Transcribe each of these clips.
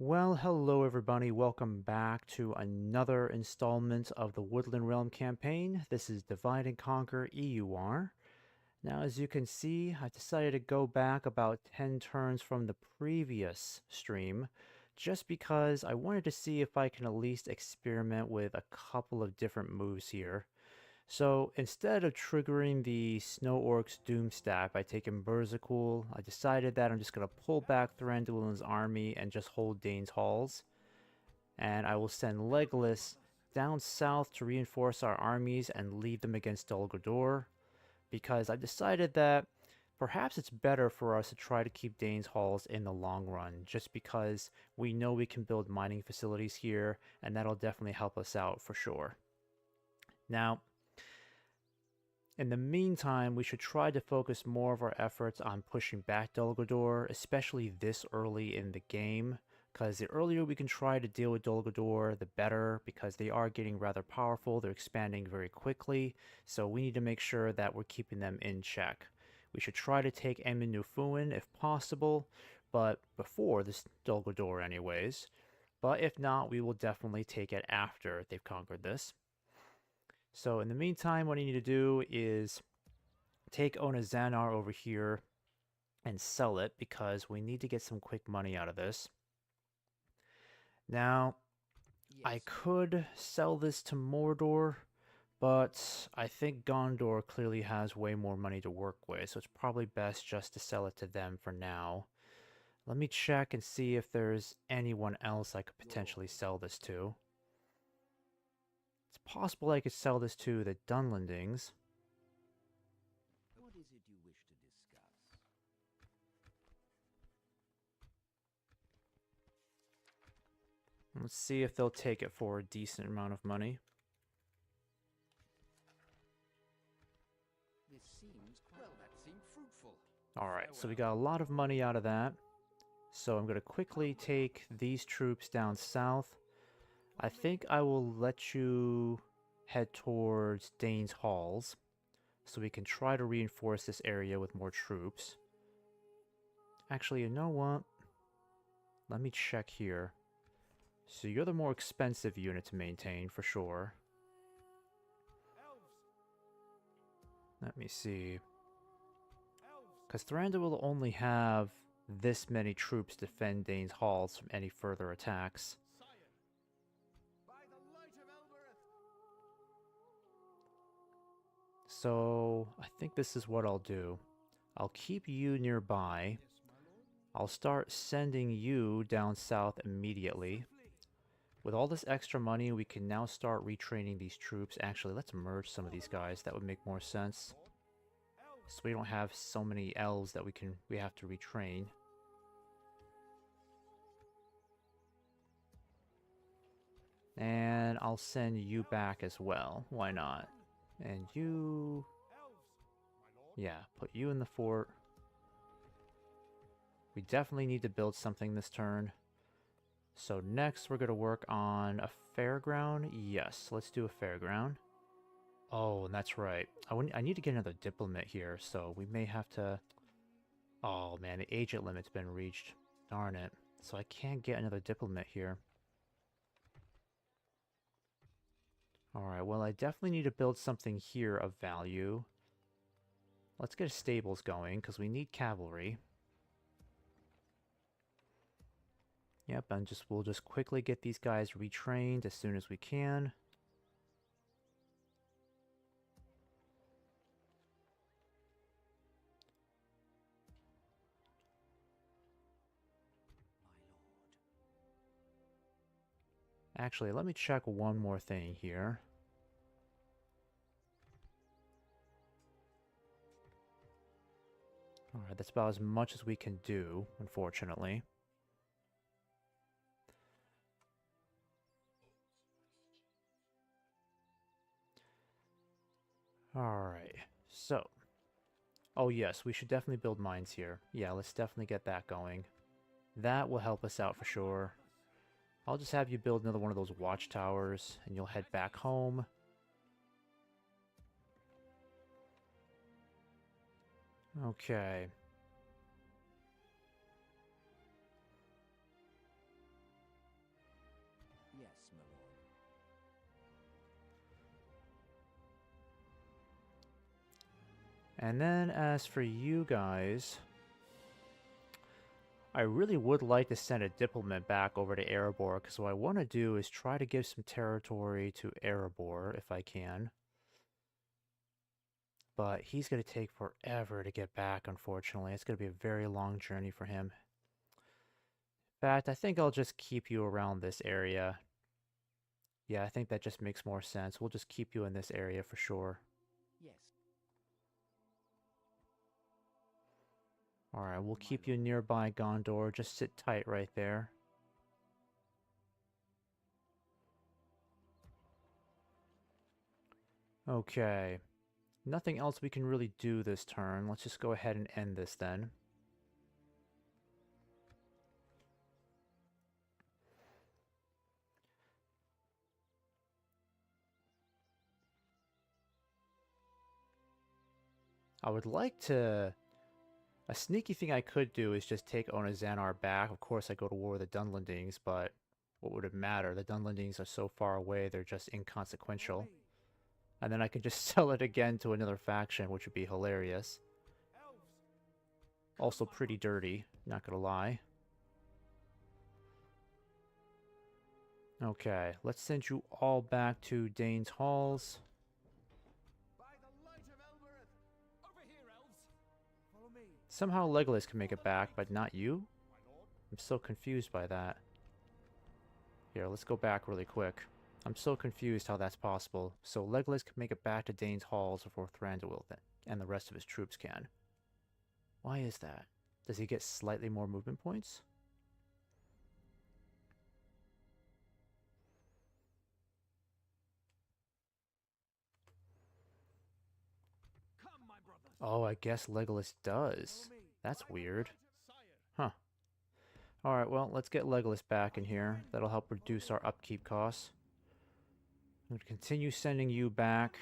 Well, hello everybody. Welcome back to another installment of the Woodland Realm campaign. This is Divide and Conquer EUR. Now, as you can see, I decided to go back about 10 turns from the previous stream, just because I wanted to see if I can at least experiment with a couple of different moves here. So instead of triggering the Snow Orc's Doom stack by taking Berserkul, I decided that I'm just going to pull back Thranduil's army and just hold Dane's Halls. And I will send Legolas down south to reinforce our armies and lead them against Dol Guldur, because I decided that perhaps it's better for us to try to keep Dane's Halls in the long run, just because we know we can build mining facilities here, and that'll definitely help us out for sure. Now, in the meantime, we should try to focus more of our efforts on pushing back Dol Guldur, especially this early in the game, because the earlier we can try to deal with Dol Guldur, the better, because they are getting rather powerful, they're expanding very quickly, so we need to make sure that we're keeping them in check. We should try to take Emin Nufuin if possible, but before this Dol Guldur anyways, but if not, we will definitely take it after they've conquered this. So in the meantime, what I need to do is take Onazanar over here and sell it, because we need to get some quick money out of this. Now, I could sell this to Mordor, but I think Gondor clearly has way more money to work with, so it's probably best just to sell it to them for now. Let me check and see if there's anyone else I could potentially sell this to. It's possible I could sell this to the Dunlendings. What is it you wish to discuss? Let's see if they'll take it for a decent amount of money. This seems well, that seemed fruitful. Alright, so we got a lot of money out of that. So I'm going to quickly take these troops down south. I think I will let you head towards Dane's Halls, so we can try to reinforce this area with more troops. Actually, you know what? Let me check here. So you're the more expensive unit to maintain, for sure. Let me see. Because Thranduil will only have this many troops to defend Dane's Halls from any further attacks. So I think this is what I'll do. I'll keep you nearby. I'll start sending you down south immediately. With all this extra money, we can now start retraining these troops. Actually, let's merge some of these guys. That would make more sense. So we don't have so many elves that we have to retrain. And I'll send you back as well. Why not? And you... yeah, put you in the fort. We definitely need to build something this turn. So next we're going to work on a fairground. Yes, let's do a fairground. Oh, and that's right. I need to get another diplomat here, so we may have to... Oh man, the agent limit's been reached. Darn it. So I can't get another diplomat here. Alright, well I definitely need to build something here of value. Let's get stables going, because we need cavalry. Yep, and we'll just quickly get these guys retrained as soon as we can. Actually, let me check one more thing here. Alright, that's about as much as we can do, unfortunately. Alright, so... Oh yes, we should definitely build mines here. Yeah, let's definitely get that going. That will help us out for sure. I'll just have you build another one of those watchtowers, and you'll head back home. Okay. Yes, my lord. And then as for you guys... I really would like to send a diplomat back over to Erebor, because what I want to do is try to give some territory to Erebor, if I can. But he's going to take forever to get back, unfortunately. It's going to be a very long journey for him. In fact, I think I'll just keep you around this area. Yeah, I think that just makes more sense. We'll just keep you in this area for sure. Yes. Alright, we'll My keep you lord. nearby Gondor. Just sit tight right there. Okay. Nothing else we can really do this turn. Let's just go ahead and end this then. I would like to... A sneaky thing I could do is just take Onazanar back. Of course, I go to war with the Dunlendings, but what would it matter? The Dunlendings are so far away, they're just inconsequential. And then I can just sell it again to another faction, which would be hilarious. Also pretty dirty, not gonna lie. Okay, let's send you all back to Dane's Halls. By the light of Elbereth! Over here, elves! Follow me. Somehow Legolas can make it back, but not you? My lord. I'm so confused by that. Here, let's go back really quick. I'm so confused how that's possible. So Legolas can make it back to Dane's Halls before Thranduil and the rest of his troops can. Why is that? Does he get slightly more movement points? Come, my brothers! Oh, I guess Legolas does. Follow me. That's By the weird. light of- Sire. Huh. Alright, well, let's get Legolas back in here. That'll help reduce our upkeep costs. I'm going to continue sending you back.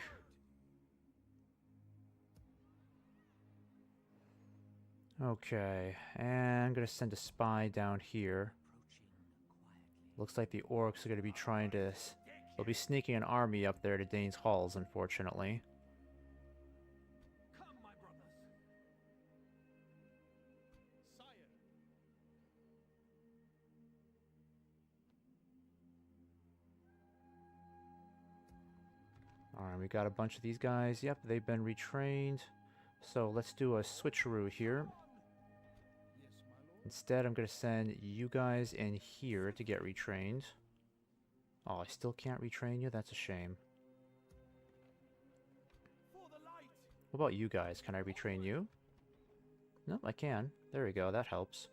Okay, and I'm going to send a spy down here. Looks like the orcs are going to be trying to... They'll be sneaking an army up there to Dane's Halls, unfortunately. Come, my brothers! Sire. Alright, we got a bunch of these guys. Yep, they've been retrained. So let's do a switcheroo here. Yes, my lord. Instead, I'm going to send you guys in here to get retrained. Oh, I still can't retrain you? That's a shame. For the light! What about you guys? Can I retrain you? Nope, I can. There we go, that helps.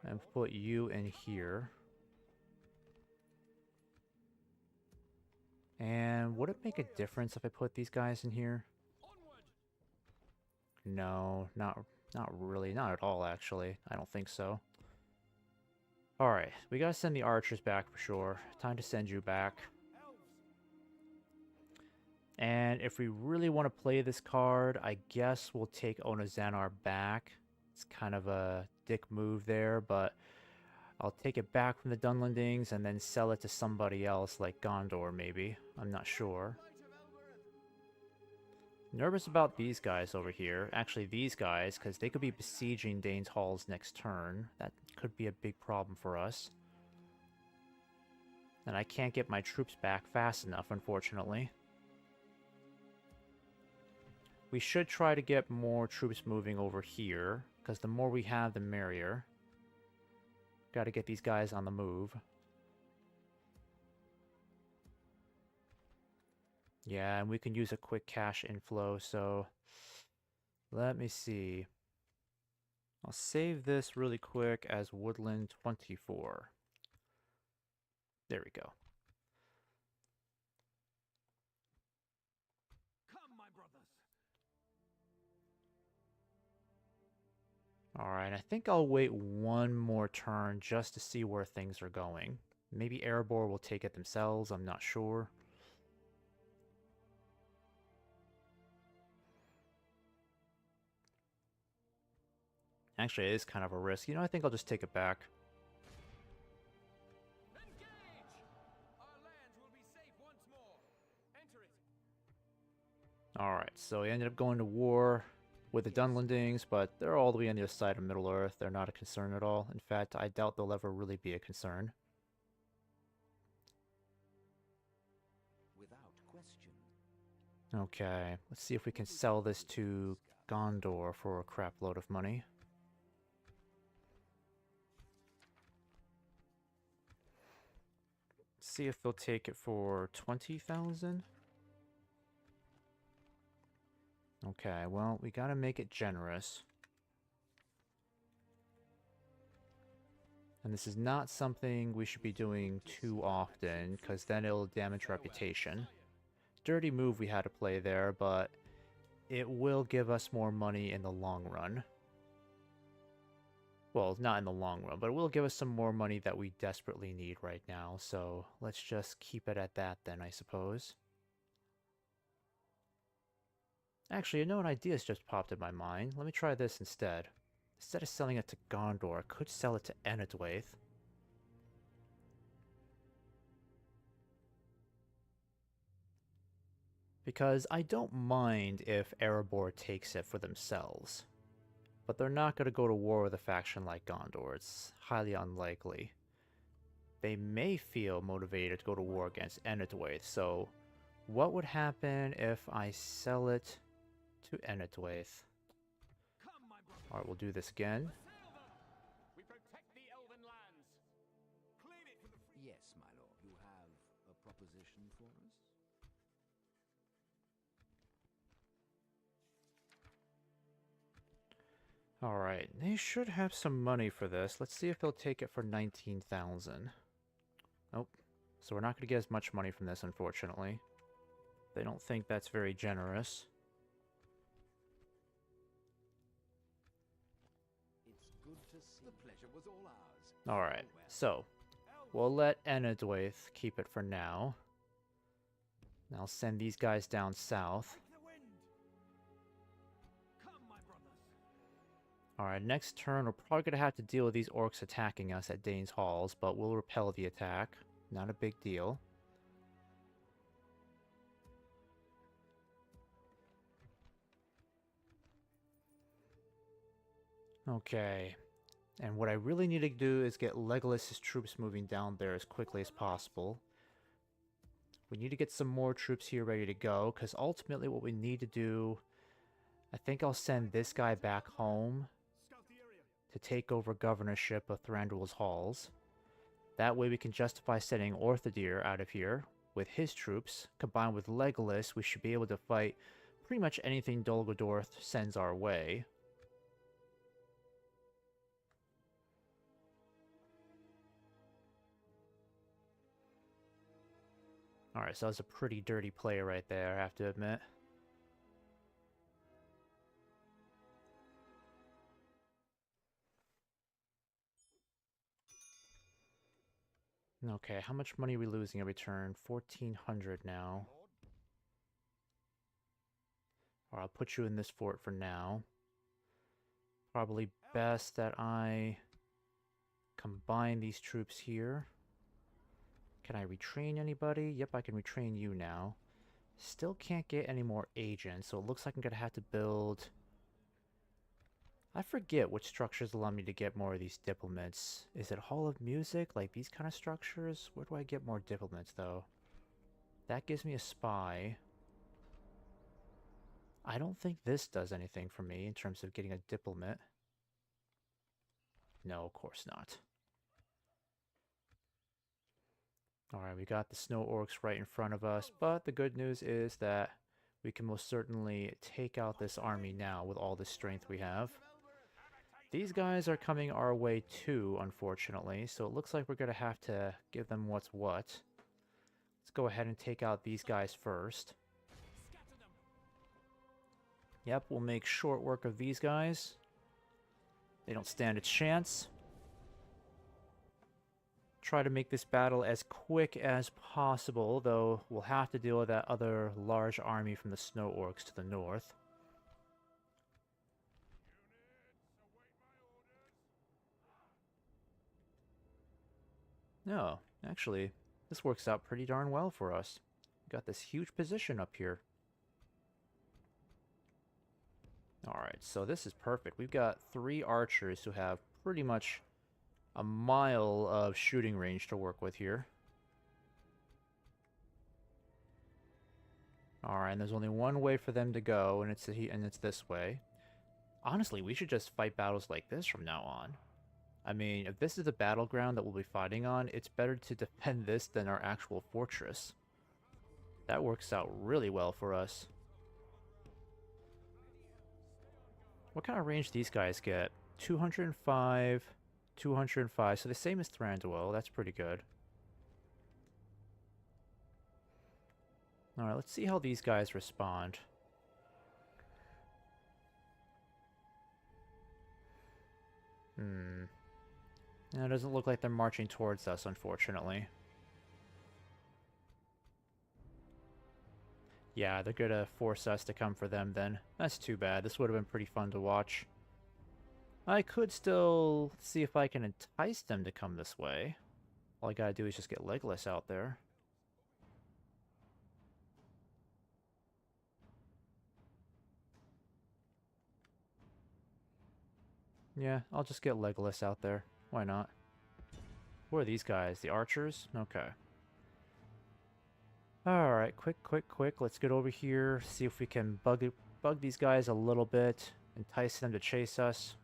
And put you in here. And would it make a difference if I put these guys in here? Onward! No, not really. Not at all, actually. I don't think so. Alright, we gotta send the archers back for sure. Time to send you back. Elves! And if we really want to play this card, I guess we'll take Onazanar back. It's kind of a dick move there, but I'll take it back from the Dunlendings and then sell it to somebody else, like Gondor, maybe. I'm not sure. Nervous about these guys over here. Actually, these guys, because they could be besieging Dane's Halls next turn. That could be a big problem for us. And I can't get my troops back fast enough, unfortunately. We should try to get more troops moving over here, because the more we have, the merrier. Gotta get these guys on the move. Yeah, and we can use a quick cash inflow, so let me see. I'll save this really quick as Woodland 24. There we go. Come, my brothers. Alright, I think I'll wait one more turn just to see where things are going. Maybe Erebor will take it themselves, I'm not sure. Actually, it is kind of a risk. You know, I think I'll just take it back. Engage! Our lands will be safe once more. Enter it. Alright, so we ended up going to war with the Dunlendings, but they're all the way on the other side of Middle-earth. They're not a concern at all. In fact, I doubt they'll ever really be a concern. Without question. Okay, let's see if we can sell this to Gondor for a crap load of money. See if they'll take it for 20,000. Okay, well, we gotta make it generous. And this is not something we should be doing too often, because then it'll damage reputation. Dirty move we had to play there, but it will give us more money in the long run. Well, not in the long run, but it will give us some more money that we desperately need right now, so let's just keep it at that then, I suppose. Actually, you know, an idea's just popped in my mind. Let me try this instead. Instead of selling it to Gondor, I could sell it to Enedwaith. Because I don't mind if Erebor takes it for themselves. But they're not going to go to war with a faction like Gondor. It's highly unlikely. They may feel motivated to go to war against Enedwaith, so what would happen if I sell it to Enedwaith? Come, my brothers. Alright, we'll do this again. Assail them. We protect the elven lands. Claim it for the free. Yes, my lord. You have a proposition for us? Alright, they should have some money for this. Let's see if they'll take it for 19,000. Nope. So we're not going to get as much money from this, unfortunately. They don't think that's very generous. It's good to see. The pleasure was all ours. Alright, so we'll let Enedwaith keep it for now. And I'll send these guys down south. Take the wind. Come, my brothers. Alright, next turn we're probably going to have to deal with these orcs attacking us at Dane's Halls, but we'll repel the attack. Not a big deal. Okay. And what I really need to do is get Legolas's troops moving down there as quickly as possible. We need to get some more troops here ready to go, because ultimately what we need to do... I think I'll send this guy back home Scout the area. to take over governorship of Thranduil's Halls. That way we can justify sending Orthodir out of here with his troops. Combined with Legolas, we should be able to fight pretty much anything Dol Guldur sends our way. Alright, so that was a pretty dirty play right there, I have to admit. Okay, how much money are we losing every turn? 1,400 now. Alright, I'll put you in this fort for now. Probably best that I combine these troops here. Can I retrain anybody? Yep, I can retrain you now. Still can't get any more agents, so it looks like I'm gonna have to build... I forget which structures allow me to get more of these diplomats. Is it Hall of Music? Like these kind of structures? Where do I get more diplomats, though? That gives me a spy. I don't think this does anything for me in terms of getting a diplomat. No, of course not. Alright, we got the snow orcs right in front of us, but the good news is that we can most certainly take out this army now with all the strength we have. These guys are coming our way too, unfortunately, so it looks like we're going to have to give them what's what. Let's go ahead and take out these guys first. Yep, we'll make short work of these guys. They don't stand a chance. Try to make this battle as quick as possible, though we'll have to deal with that other large army from the snow orcs to the north. No, actually, this works out pretty darn well for us. We've got this huge position up here. Alright, so this is perfect. We've got 3 archers who have pretty much a mile of shooting range to work with here. Alright, and there's only one way for them to go, and it's this way. Honestly, we should just fight battles like this from now on. I mean, if this is the battleground that we'll be fighting on, it's better to defend this than our actual fortress. That works out really well for us. What kind of range these guys get? 205, 205, so the same as Thranduil. That's pretty good. Alright, let's see how these guys respond. It doesn't look like they're marching towards us, unfortunately. Yeah, they're gonna force us to come for them then. That's too bad. This would have been pretty fun to watch. I could still see if I can entice them to come this way. All I gotta do is just get Legolas out there. Yeah, I'll just get Legolas out there. Why not? Who are these guys? The archers? Okay. Alright, quick. Let's get over here, see if we can bug these guys a little bit, entice them to chase us.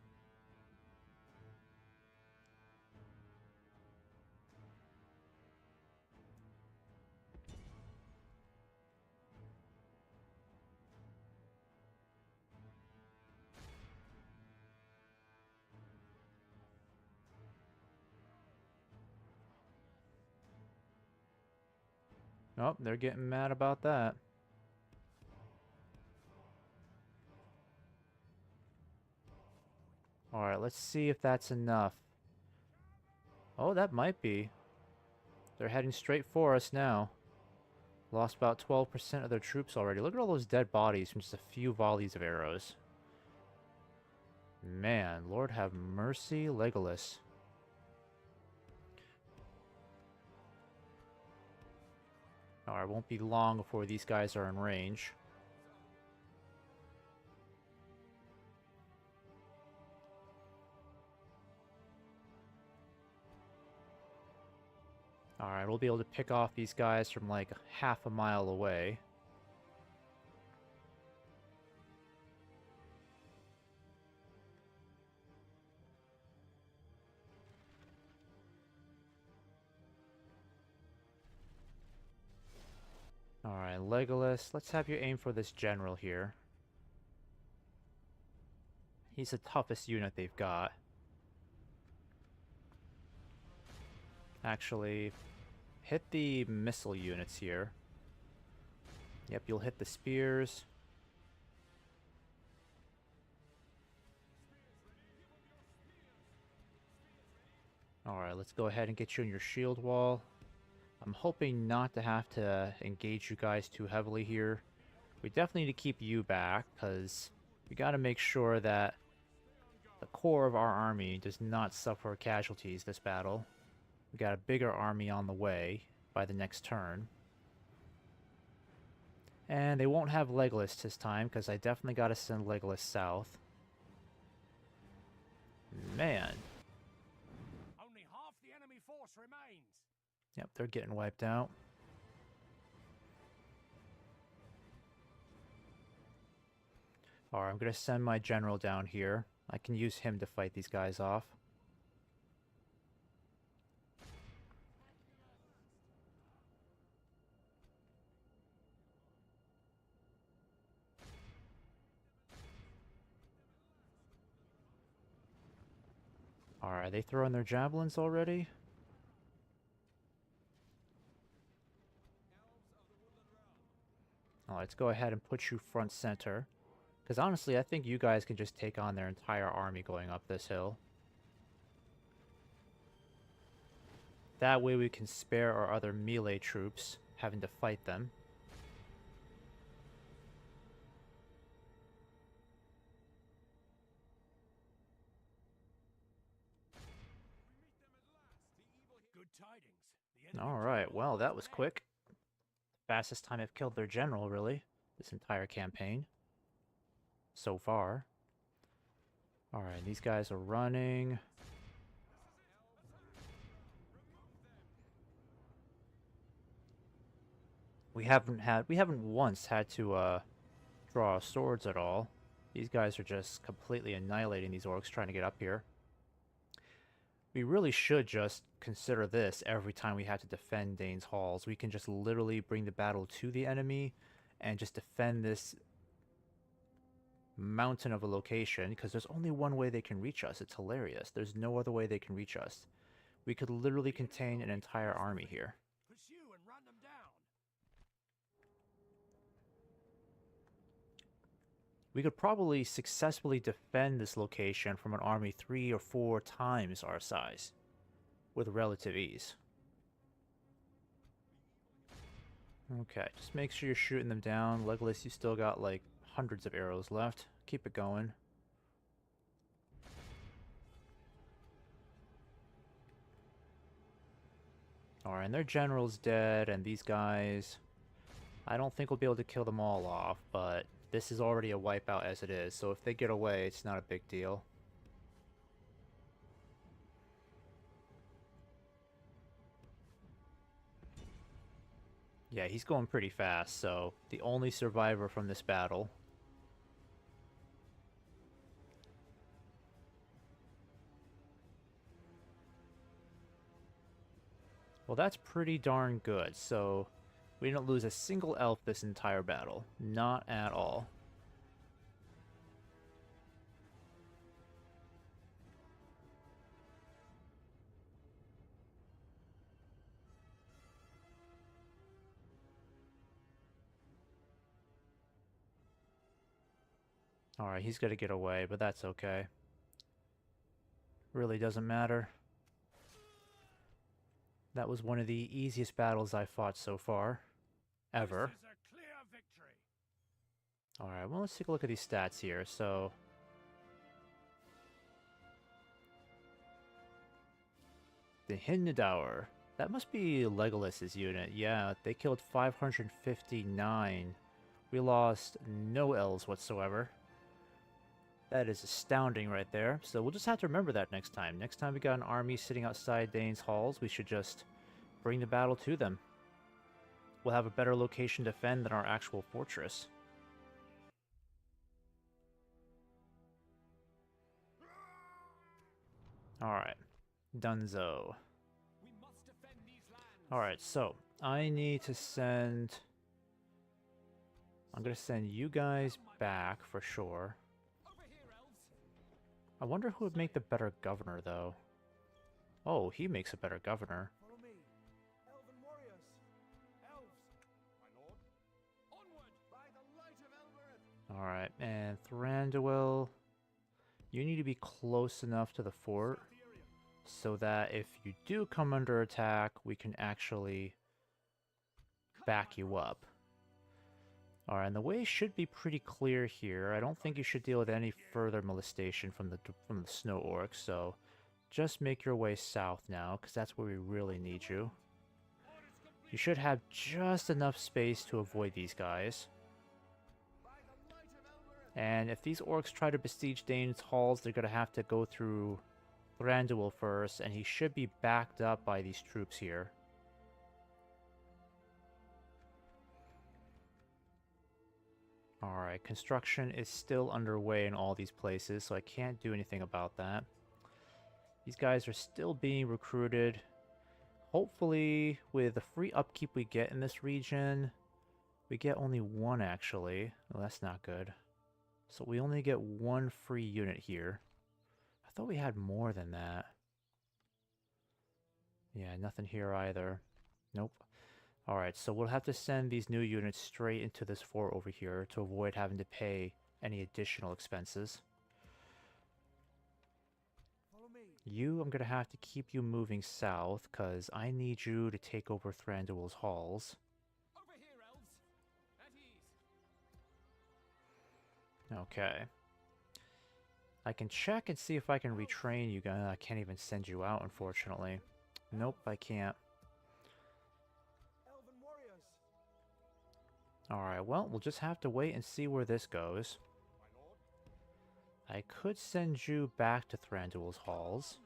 Oh, they're getting mad about that. Alright, let's see if that's enough. Oh, that might be. They're heading straight for us now. Lost about 12% of their troops already. Look at all those dead bodies from just a few volleys of arrows. Man, Lord have mercy, Legolas. Alright, won't be long before these guys are in range. Alright, we'll be able to pick off these guys from like half a mile away. Alright, Legolas, let's have you aim for this general here. He's the toughest unit they've got. Actually, hit the missile units here. Yep, you'll hit the spears. Alright, let's go ahead and get you in your shield wall. I'm hoping not to have to engage you guys too heavily here. We definitely need to keep you back, because we gotta make sure that the core of our army does not suffer casualties this battle. We got a bigger army on the way by the next turn. And they won't have Legolas this time, because I definitely got to send Legolas south. Man. Only half the enemy force remains. Yep, they're getting wiped out. Alright, I'm going to send my general down here. I can use him to fight these guys off. Alright, are they throwing their javelins already? Alright, let's go ahead and put you front center. Because honestly, I think you guys can just take on their entire army going up this hill. That way we can spare our other melee troops having to fight them. Good tidings. Alright, well, that was quick. Fastest time I've killed their general, really, this entire campaign. So far. Alright, these guys are running. We haven't once had to draw swords at all. These guys are just completely annihilating these orcs trying to get up here. We really should just consider this every time we have to defend Dane's Halls. We can just literally bring the battle to the enemy and just defend this mountain of a location, because there's only one way they can reach us. It's hilarious. There's no other way they can reach us. We could literally contain an entire army here. Pursue and run them down. We could probably successfully defend this location from an army 3 or 4 times our size with relative ease. Okay, just make sure you're shooting them down. Legolas, you still got like hundreds of arrows left. Keep it going. Alright, and their general's dead, and these guys, I don't think we'll be able to kill them all off, but this is already a wipeout as it is, so if they get away, it's not a big deal. Yeah, he's going pretty fast, so the only survivor from this battle. Well, that's pretty darn good, so we didn't lose a single elf this entire battle. Not at all. Alright, he's gonna get away, but that's okay. Really doesn't matter. That was one of the easiest battles I fought so far. Ever. This is a clear victory. Alright, well, let's take a look at these stats here. So, the Hindaur. That must be Legolas's unit. Yeah, they killed 559. We lost no elves whatsoever. That is astounding right there. So we'll just have to remember that next time. Next time we got an army sitting outside Dane's halls, we should just bring the battle to them. We'll have a better location to defend than our actual fortress. Alright. Dunzo. We must defend these lands. Alright, so I need to send... I'm going to send you guys back for sure. Over here, elves. I wonder who would make the better governor, though. Oh, he makes a better governor. Follow me. Elven warriors. Elves. My lord. Onward. By the light of Elbereth. Alright, and Thranduil, you need to be close enough to the fort so that if you do come under attack, we can actually back you up. Alright, and the way should be pretty clear here. I don't think you should deal with any further molestation from the snow orcs, so just make your way south now, because that's where we really need you. You should have just enough space to avoid these guys. And if these orcs try to besiege Dane's halls, they're going to have to go through Thranduil first, and he should be backed up by these troops here. Alright, construction is still underway in all these places, so I can't do anything about that. These guys are still being recruited. Hopefully, with the free upkeep we get in this region, we get only one actually. Oh, that's not good. So we only get one free unit here. I thought we had more than that. Yeah, nothing here either. Nope. Alright, so we'll have to send these new units straight into this fort over here to avoid having to pay any additional expenses. Follow me. You, I'm gonna have to keep you moving south, because I need you to take over Thranduil's halls. Over here, elves. At ease. Okay. I can check and see if I can retrain you guys. I can't even send you out, unfortunately. Nope, I can't. Elven warriors. Alright, well, we'll just have to wait and see where this goes. My lord. I could send you back to Thranduil's halls.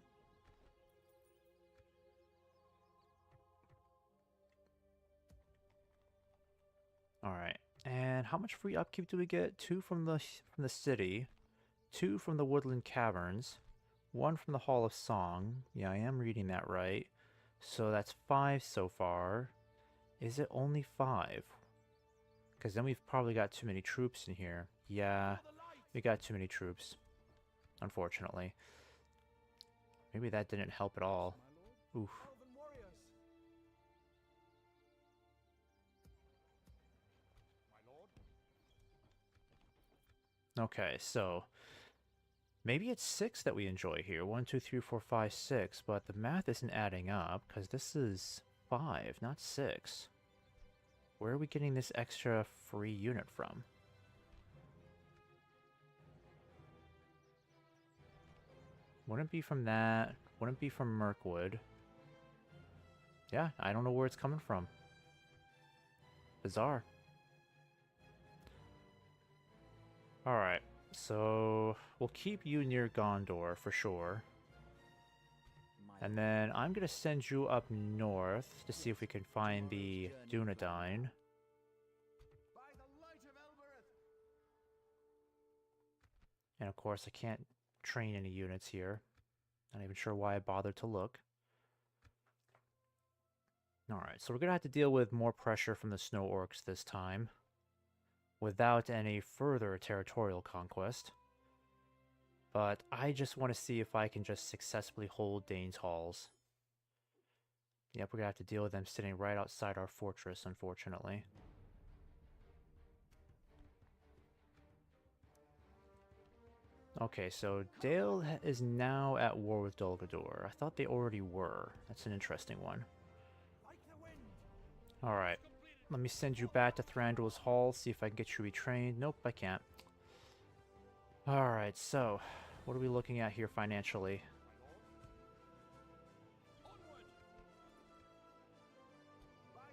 Alright, and how much free upkeep do we get? 2 from the city, 2 from the Woodland Caverns, 1 from the Hall of Song. Yeah, I am reading that right. So that's 5 so far. Is it only 5? Because then we've probably got too many troops in here. Yeah, we got too many troops, unfortunately. Maybe that didn't help at all. My lord. Oof. Elven warriors. My lord. Okay, so maybe it's 6 that we enjoy here. 1, 2, 3, 4, 5, 6, but the math isn't adding up because this is 5, not 6. Where are we getting this extra free unit from? Wouldn't be from that. Wouldn't be from Mirkwood. Yeah, I don't know where it's coming from. Bizarre. Alright, so we'll keep you near Gondor for sure. And then I'm going to send you up north to see if we can find the Dunedain. By the light of Elbereth. And of course, I can't train any units here. Not even sure why I bothered to look. Alright, so we're going to have to deal with more pressure from the Snow Orcs this time, without any further territorial conquest. But I just want to see if I can just successfully hold Dane's halls. Yep, we're going to have to deal with them sitting right outside our fortress, unfortunately. Okay, so Dale is now at war with Dol Guldur. I thought they already were. That's an interesting one. Like the wind. Alright, let me send you back to Thranduil's hall, see if I can get you retrained. Nope, I can't. Alright, so what are we looking at here financially?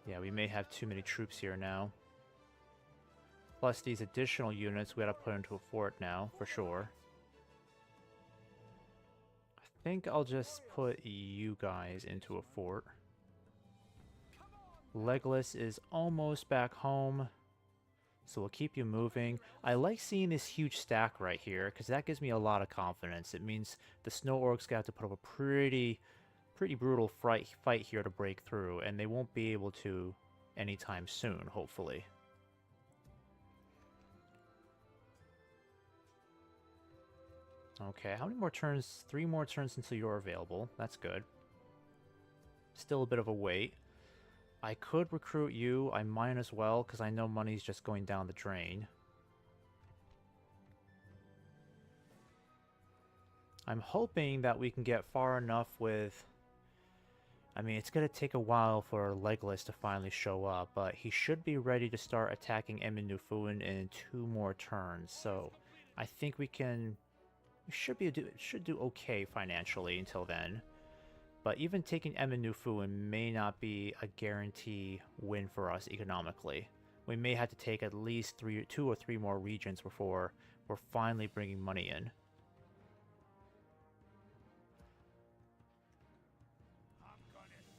Yeah, we may have too many troops here now. Plus these additional units we gotta put into a fort now, for sure. I think I'll just put you guys into a fort. Legolas is almost back home, so we'll keep you moving. I like seeing this huge stack right here, because that gives me a lot of confidence. It means the Snow Orcs got to put up a pretty brutal fight here to break through, and they won't be able to anytime soon, hopefully. Okay, how many more turns? 3 more turns until you're available. That's good. Still a bit of a wait. I could recruit you. I might as well, because I know money's just going down the drain. I'm hoping that we can get far enough with I mean, it's going to take a while for Legolas to finally show up, but he should be ready to start attacking Emin Nufuin in 2 more turns. So I think we should do okay financially until then. But even taking Emin Nufuin may not be a guarantee win for us economically. We may have to take at least 2 or 3 more regions before we're finally bringing money in.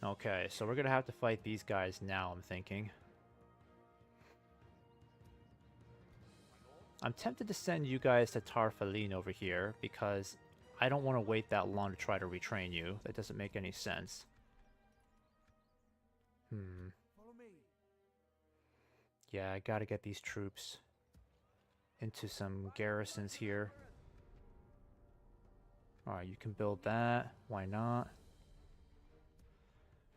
Okay, so we're gonna have to fight these guys now, I'm thinking. I'm tempted to send you guys to Tarfaline over here, because I don't want to wait that long to try to retrain you. That doesn't make any sense. Follow me. Yeah, I gotta get these troops into some garrisons here. Alright, you can build that. Why not?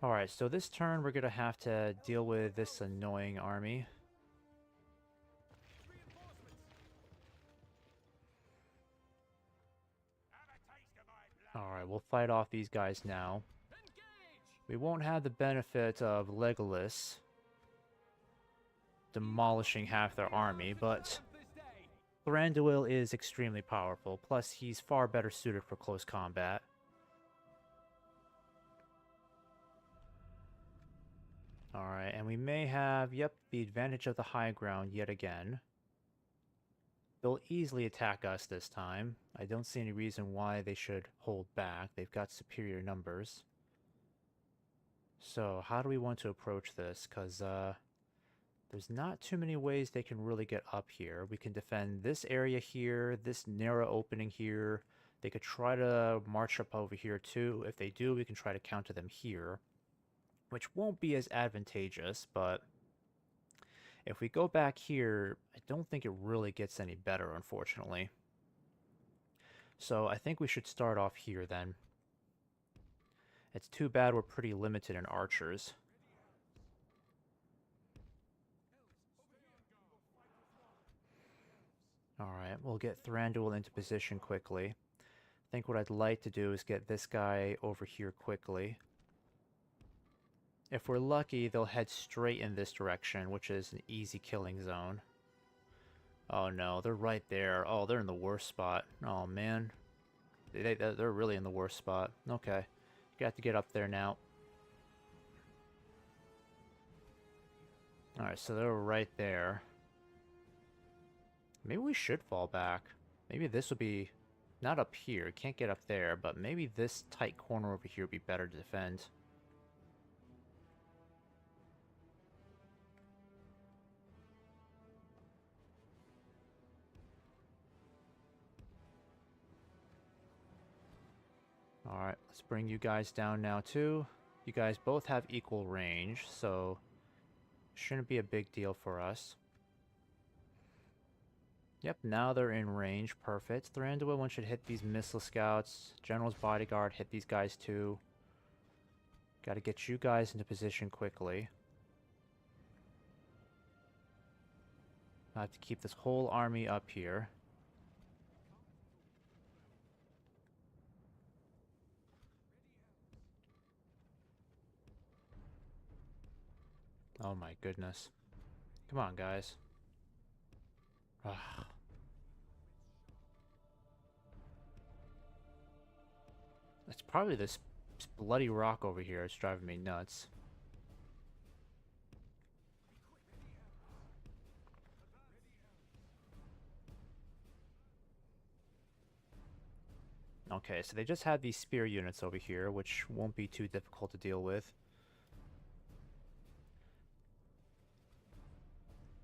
Alright, so this turn we're gonna have to deal with this annoying army. Alright, we'll fight off these guys now. We won't have the benefit of Legolas demolishing half their army, but Thranduil is extremely powerful, plus he's far better suited for close combat. Alright, and we may have, yep, the advantage of the high ground yet again. They'll easily attack us this time. I don't see any reason why they should hold back. They've got superior numbers. So, how do we want to approach this? Because, there's not too many ways they can really get up here. We can defend this area here, this narrow opening here. They could try to march up over here too. If they do, we can try to counter them here, which won't be as advantageous, but if we go back here, I don't think it really gets any better, unfortunately. So I think we should start off here then. It's too bad we're pretty limited in archers. Alright, we'll get Thranduil into position quickly. I think what I'd like to do is get this guy over here quickly. If we're lucky, they'll head straight in this direction, which is an easy killing zone. Oh no, they're right there. Oh, they're in the worst spot. Oh man. They're really in the worst spot. Okay. You got to get up there now. Alright, so they're right there. Maybe we should fall back. Maybe this would be... not up here. Can't get up there, but maybe this tight corner over here would be better to defend. Alright, let's bring you guys down now too. You guys both have equal range, so shouldn't be a big deal for us. Yep, now they're in range. Perfect. Thranduil, one should hit these missile scouts. General's bodyguard, hit these guys too. Gotta get you guys into position quickly. I have to keep this whole army up here. Oh my goodness. Come on, guys. Ugh. It's probably this bloody rock over here. It's driving me nuts. Okay, so they just had these spear units over here, which won't be too difficult to deal with.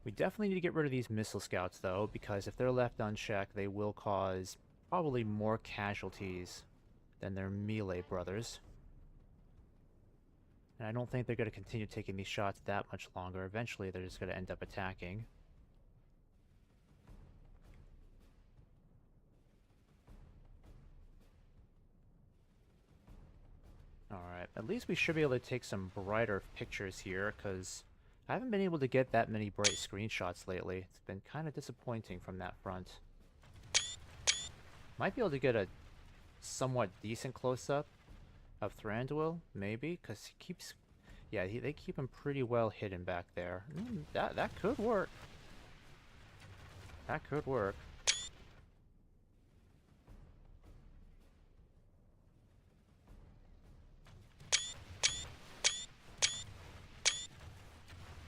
We definitely need to get rid of these missile scouts, though, because if they're left unchecked, they will cause probably more casualties than their melee brothers. And I don't think they're going to continue taking these shots that much longer. Eventually, they're just going to end up attacking. Alright, at least we should be able to take some brighter pictures here, because I haven't been able to get that many bright screenshots lately. It's been kind of disappointing from that front. Might be able to get a somewhat decent close-up Of Thranduil? Maybe? Because he keeps... Yeah, they keep him pretty well hidden back there. That could work. That could work.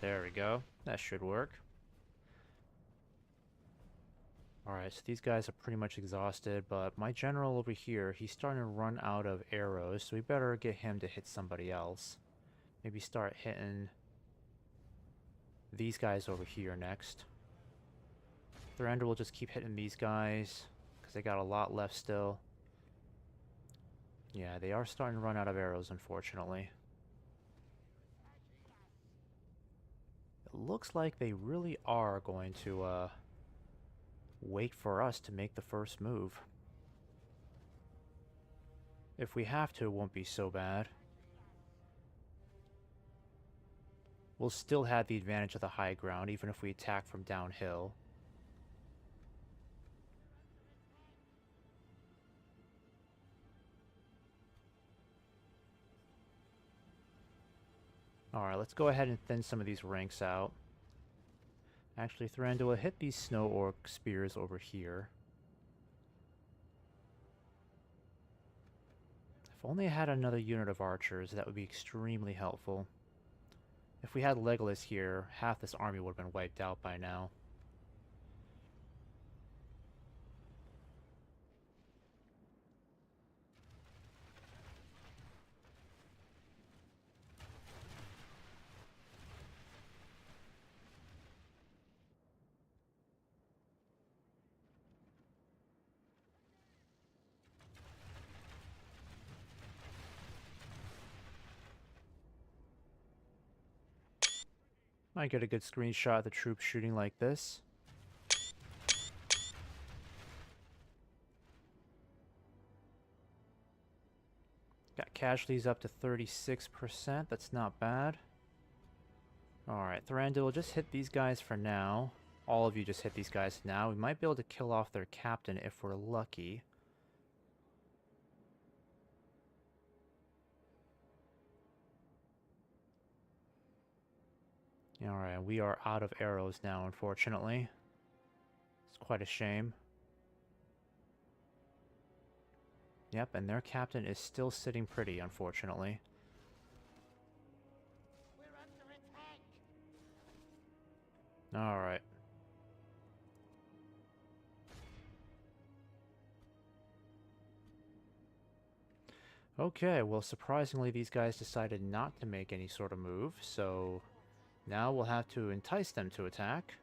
There we go. That should work. Alright, so these guys are pretty much exhausted, but my general over here, he's starting to run out of arrows, so we better get him to hit somebody else. Maybe start hitting these guys over here next. Thrander will just keep hitting these guys, because they got a lot left still. Yeah, they are starting to run out of arrows, unfortunately. It looks like they really are going to, wait for us to make the first move. If we have to, it won't be so bad. We'll still have the advantage of the high ground, even if we attack from downhill. Alright, let's go ahead and thin some of these ranks out. Actually, Thranduil will hit these snow orc spears over here. If only I had another unit of archers, that would be extremely helpful. If we had Legolas here, half this army would have been wiped out by now. Might get a good screenshot of the troops shooting like this. Got casualties up to 36%, that's not bad. Alright, Thranduil, just hit these guys for now. All of you just hit these guys now. We might be able to kill off their captain if we're lucky. Alright, we are out of arrows now, unfortunately. It's quite a shame. Yep, and their captain is still sitting pretty, unfortunately. Alright. Okay, well, surprisingly, these guys decided not to make any sort of move, so now we'll have to entice them to attack.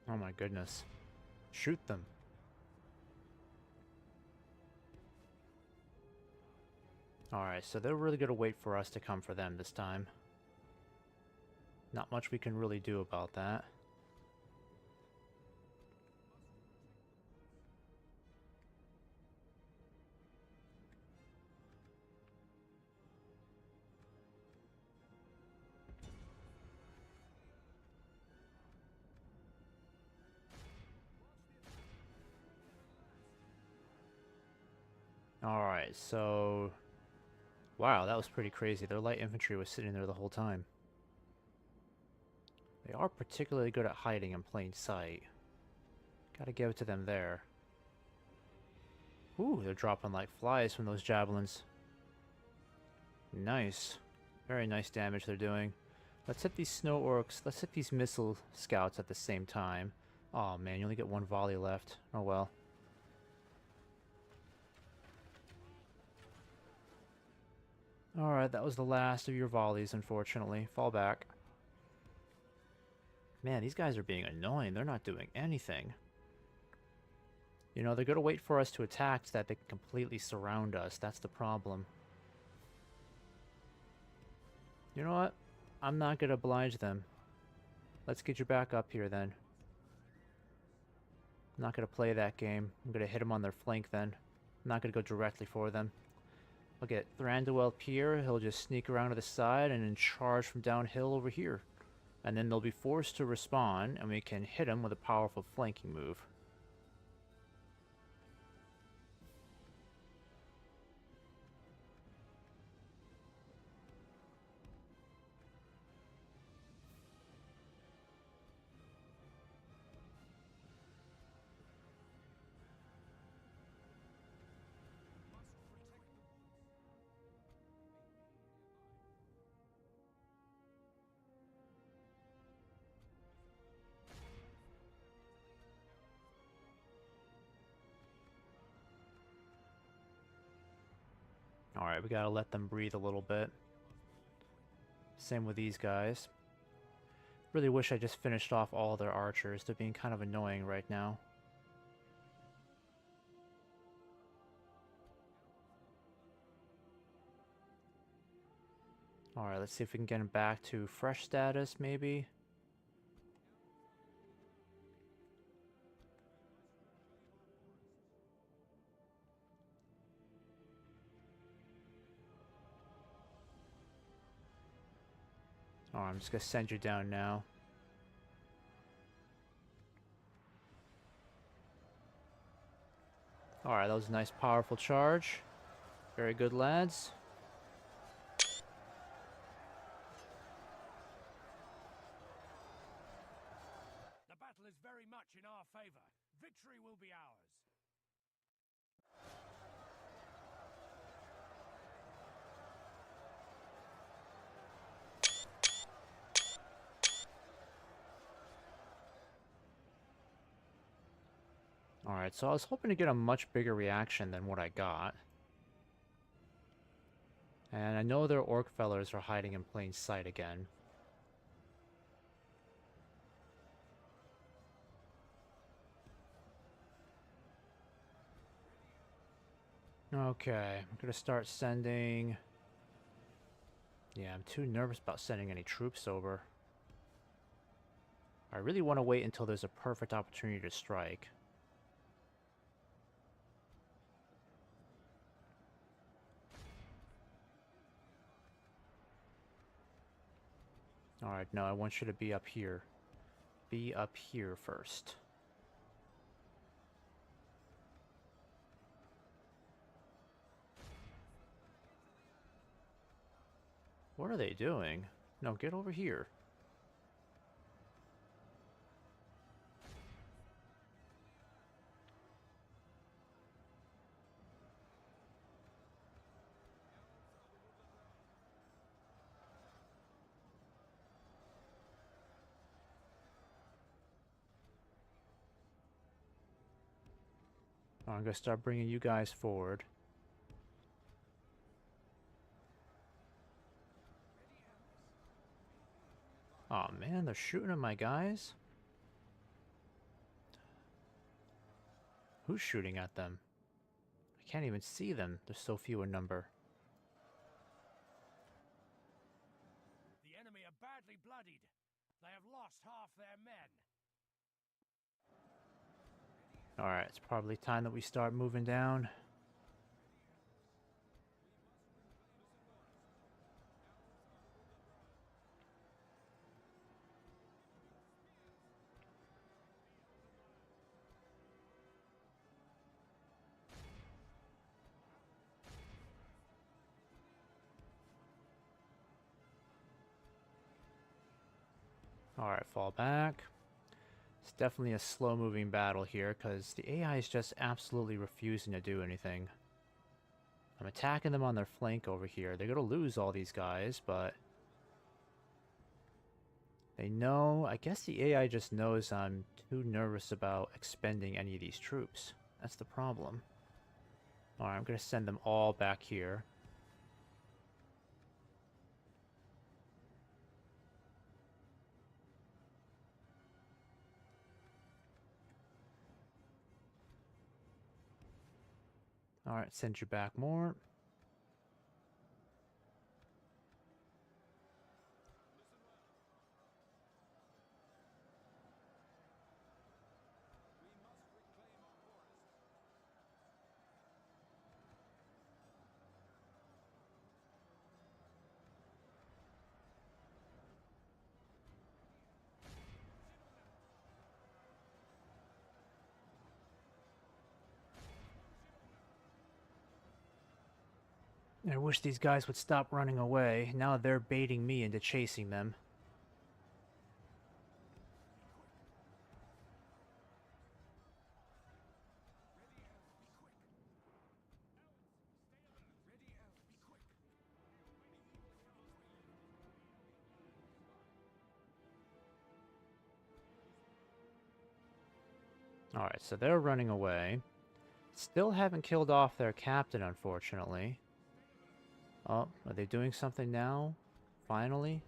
Oh my goodness. Shoot them. Alright, so they're really gonna wait for us to come for them this time. Not much we can really do about that. Alright, so... Wow, that was pretty crazy. Their light infantry was sitting there the whole time. They are particularly good at hiding in plain sight. Gotta give it to them there. Ooh, they're dropping like flies from those javelins. Nice. Very nice damage they're doing. Let's hit these snow orcs. Let's hit these missile scouts at the same time. Oh man, you only get one volley left. Oh well. Alright, that was the last of your volleys, unfortunately. Fall back. Man, these guys are being annoying. They're not doing anything. You know, they're going to wait for us to attack so that they can completely surround us. That's the problem. You know what? I'm not going to oblige them. Let's get you back up here then. I'm not going to play that game. I'm going to hit them on their flank then. I'm not going to go directly for them. I'll get Thranduil up here. He'll just sneak around to the side and then charge from downhill over here. And then they'll be forced to respawn, and we can hit them with a powerful flanking move. Alright, we gotta let them breathe a little bit. Same with these guys. Really wish I just finished off all their archers. They're being kind of annoying right now. Alright, let's see if we can get him back to fresh status, maybe. Alright, I'm just gonna send you down now. Alright, that was a nice powerful charge. Very good, lads. The battle is very much in our favor. Victory will be ours. Alright, so I was hoping to get a much bigger reaction than what I got. And I know their orc fellers are hiding in plain sight again. Okay, I'm gonna start sending... Yeah, I'm too nervous about sending any troops over. I really want to wait until there's a perfect opportunity to strike. Alright, no, I want you to be up here. Be up here first. What are they doing? No, get over here. Oh, I'm gonna start bringing you guys forward. Oh man, they're shooting at my guys? Who's shooting at them? I can't even see them. There's so few in number. The enemy are badly bloodied. They have lost half their men. Alright, it's probably time that we start moving down. Alright, fall back. It's definitely a slow-moving battle here, because the AI is just absolutely refusing to do anything. I'm attacking them on their flank over here. They're gonna lose all these guys, but... They know... I guess the AI just knows I'm too nervous about expending any of these troops. That's the problem. Alright, I'm gonna send them all back here. Alright, send you back more. I wish these guys would stop running away. Now they're baiting me into chasing them. Alright, so they're running away. Still haven't killed off their captain, unfortunately. Oh, are they doing something now? Finally?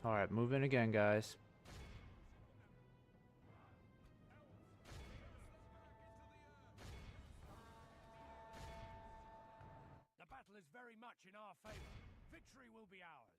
Alright, move in again, guys. The battle is very much in our favor. Victory will be ours.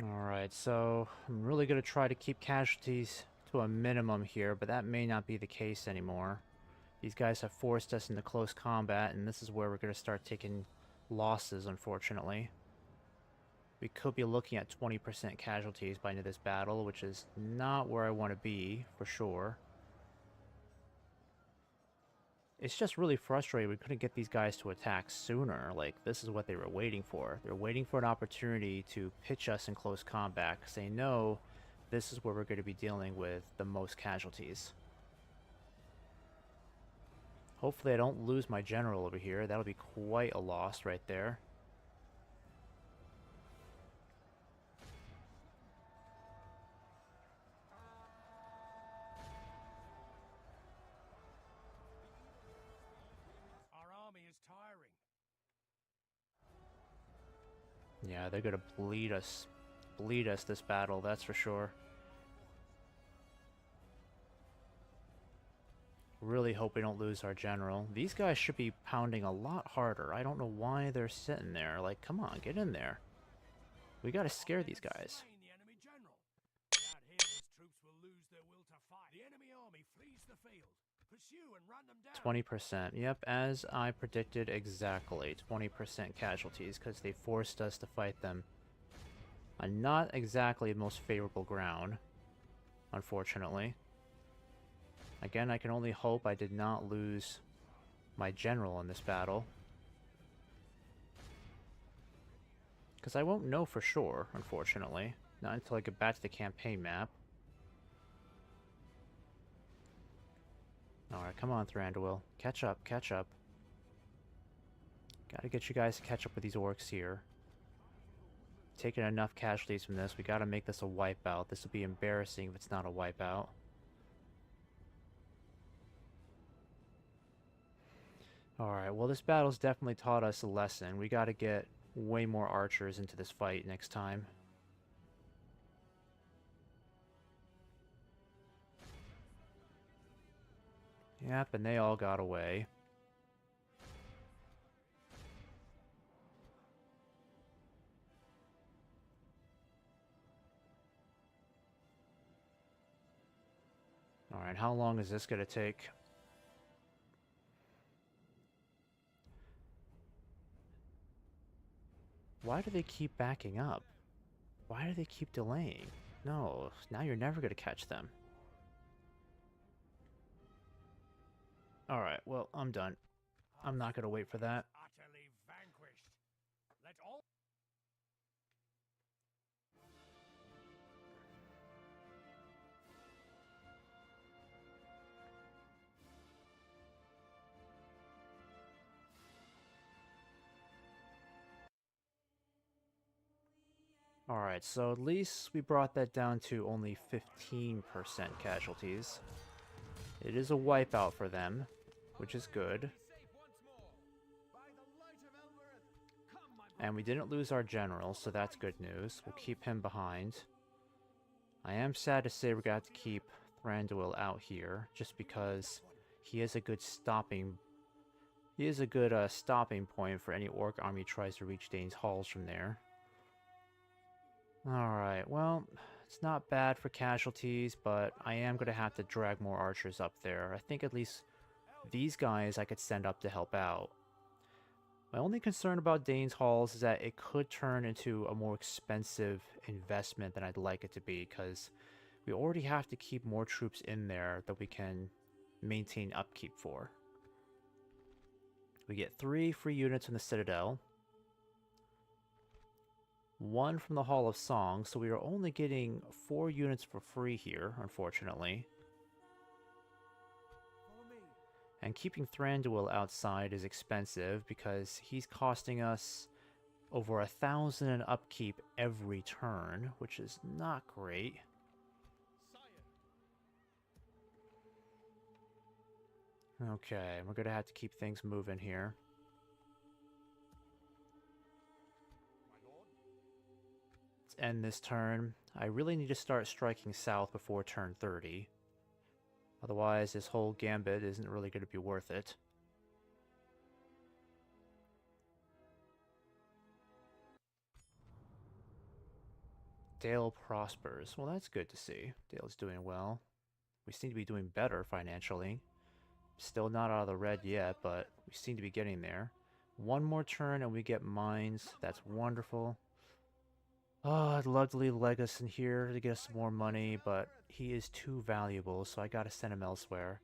Alright, so I'm really going to try to keep casualties to a minimum here, but that may not be the case anymore. These guys have forced us into close combat, and this is where we're going to start taking losses, unfortunately. We could be looking at 20% casualties by the end of this battle, which is not where I want to be, for sure. It's just really frustrating we couldn't get these guys to attack sooner. Like, this is what they were waiting for. They're waiting for an opportunity to pitch us in close combat, because they know this is where we're going to be dealing with the most casualties. Hopefully I don't lose my general over here. That'll be quite a loss right there. Yeah, they're gonna bleed us this battle, that's for sure. Really hope we don't lose our general. These guys should be pounding a lot harder. I don't know why they're sitting there. Like, come on, get in there. We gotta scare these guys. The enemy general. Without him, his troops will lose their will to fight. The enemy army flees the field. Pursue and run them down. 20%. Yep, as I predicted exactly. 20% casualties because they forced us to fight them on not exactly the most favorable ground, unfortunately. Again, I can only hope I did not lose my general in this battle. Because I won't know for sure, unfortunately. Not until I get back to the campaign map. Alright, come on, Thranduil. Catch up, catch up. Gotta get you guys to catch up with these orcs here. Taking enough casualties from this, we gotta make this a wipeout. This will be embarrassing if it's not a wipeout. Alright, well this battle's definitely taught us a lesson. We gotta get way more archers into this fight next time. Yep, and they all got away. Alright, how long is this gonna take? Why do they keep backing up? Why do they keep delaying? No, now you're never gonna catch them. Alright, well, I'm done. I'm not going to wait for that. Utterly vanquished. Let all. Alright, so at least we brought that down to only 15% casualties. It is a wipeout for them, which is good. And we didn't lose our general, so that's good news. We'll keep him behind. I am sad to say we're going to have to keep Thranduil out here, just because he is a good stopping... He is a good stopping point for any orc army tries to reach Dane's halls from there. Alright, well, it's not bad for casualties, but I am going to have to drag more archers up there. I think at least these guys I could send up to help out. My only concern about Dane's Halls is that it could turn into a more expensive investment than I'd like it to be, because we already have to keep more troops in there that we can maintain upkeep for. We get 3 free units in the Citadel. 1 from the Hall of Song, so we are only getting 4 units for free here, unfortunately. And keeping Thranduil outside is expensive because he's costing us over 1,000 in upkeep every turn, which is not great. Okay, we're gonna have to keep things moving here. Let's end this turn. I really need to start striking south before turn 30. Otherwise, this whole gambit isn't really going to be worth it. Dale prospers. Well, that's good to see. Dale's doing well. We seem to be doing better financially. Still not out of the red yet, but we seem to be getting there. 1 more turn and we get mines. That's wonderful. Oh, I'd love to leave Legus in here to get us some more money, but he is too valuable, so I gotta send him elsewhere.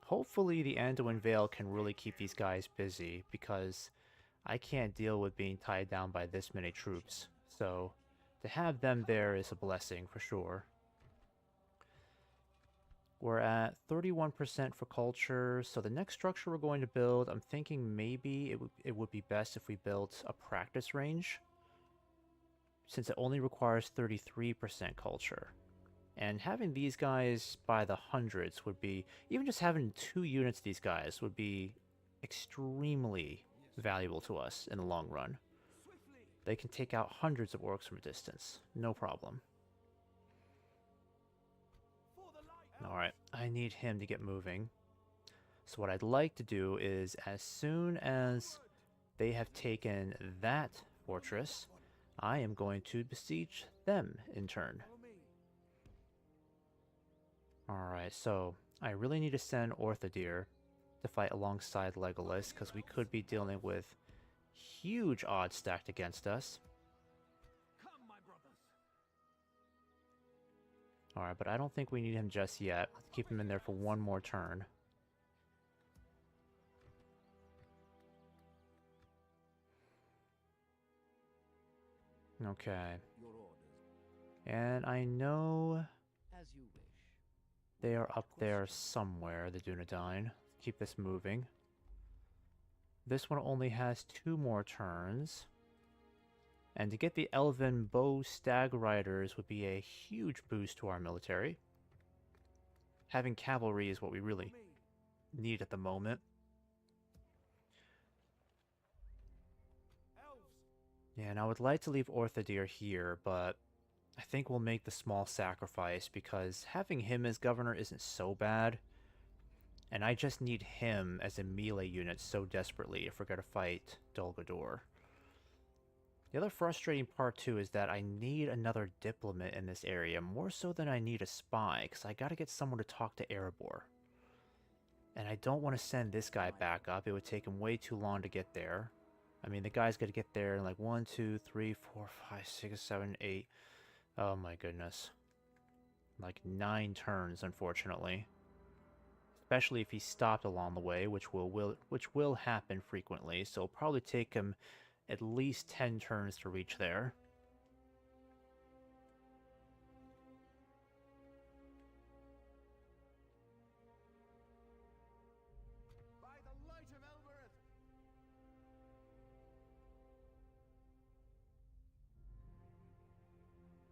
Hopefully the Anduin Vale can really keep these guys busy, because I can't deal with being tied down by this many troops. So to have them there is a blessing for sure. We're at 31% for culture, so the next structure we're going to build, I'm thinking maybe it would be best if we built a practice range, since it only requires 33% culture. And having these guys by the hundreds would be, even just having 2 units of these guys would be extremely valuable to us in the long run. They can take out hundreds of orcs from a distance, no problem. Alright, I need him to get moving. So what I'd like to do is, as soon as they have taken that fortress, I am going to besiege them in turn. Alright, so I really need to send Orthodir to fight alongside Legolas, because we could be dealing with huge odds stacked against us. Alright, but I don't think we need him just yet. Let's keep him in there for 1 more turn. Okay. And I know As you wish. they are up there somewhere, the Dunedain. Keep this moving. This one only has 2 more turns. And to get the Elven Bow Stag Riders would be a huge boost to our military. Having cavalry is what we really need at the moment. Yeah, and I would like to leave Orthodir here, but I think we'll make the small sacrifice because having him as governor isn't so bad. And I just need him as a melee unit so desperately if we're going to fight Dol Guldur. The other frustrating part too is that I need another diplomat in this area, more so than I need a spy, because I gotta get someone to talk to Erebor. And I don't want to send this guy back up, it would take him way too long to get there. I mean, the guy's gotta get there in like 1, 2, 3, 4, 5, 6, 7, 8. Oh my goodness. Like 9 turns, unfortunately. especially if he stopped along the way, which will happen frequently. So it'll probably take him at least 10 turns to reach there. By the light of Elbereth!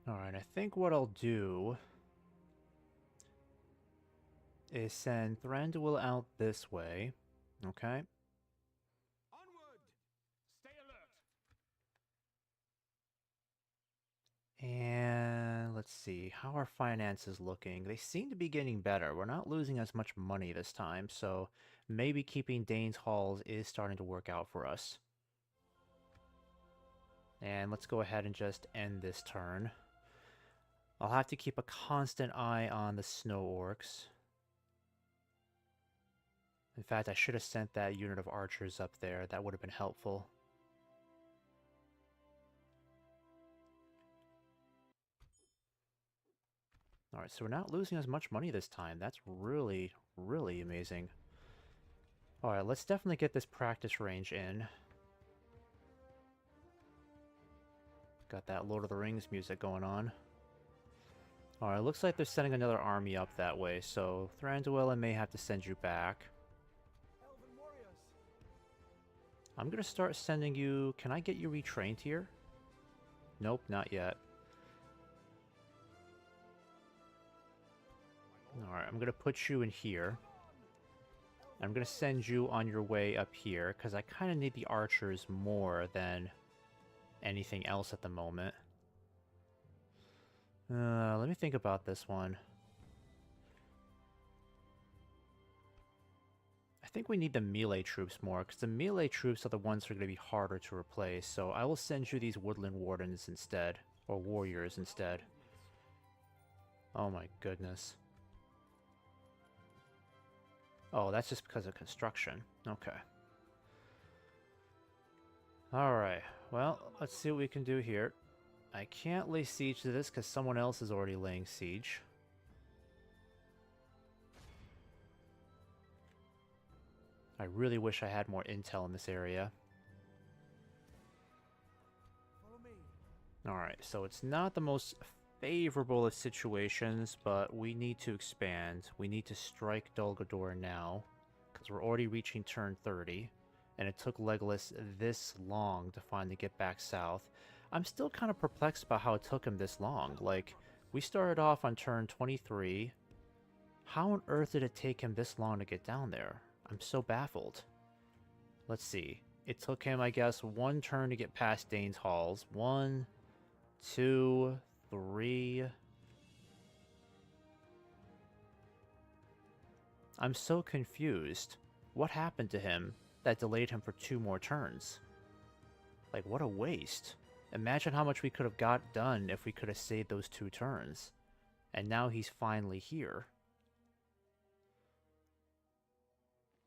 Alright, I think what I'll do is send Thranduil out this way. Okay. Onward! Stay alert! And let's see, how are finances looking? They seem to be getting better. We're not losing as much money this time, so maybe keeping Dane's Halls is starting to work out for us. And let's go ahead and just end this turn. I'll have to keep a constant eye on the snow orcs. In fact, I should have sent that unit of archers up there. That would have been helpful. Alright, so we're not losing as much money this time. That's really, really amazing. Alright, let's definitely get this practice range in. Got that Lord of the Rings music going on. Alright, looks like they're sending another army up that way, so Thranduil, I may have to send you back. Elven warriors! I'm gonna start sending you... Can I get you retrained here? Nope, not yet. Alright, I'm gonna put you in here. I'm gonna send you on your way up here, because I kind of need the archers more than anything else at the moment. Let me think about this one. I think we need the melee troops more, because the melee troops are the ones that are going to be harder to replace, so I will send you these woodland wardens instead, or warriors instead. Oh my goodness. Oh, that's just because of construction. Okay. Alright, well, let's see what we can do here. I can't lay siege to this because someone else is already laying siege. I really wish I had more intel in this area. Follow me. Alright, so it's not the most favorable of situations, but we need to expand. We need to strike Dol Guldur now, because we're already reaching turn 30, and it took Legolas this long to finally get back south. I'm still kind of perplexed about how it took him this long. Like, we started off on turn 23. How on earth did it take him this long to get down there? I'm so baffled. Let's see. It took him, I guess, one turn to get past Dane's Halls. 1, 2, 3. I'm so confused. What happened to him that delayed him for 2 more turns? Like, what a waste. Imagine how much we could have got done if we could have saved those 2 turns. And now he's finally here.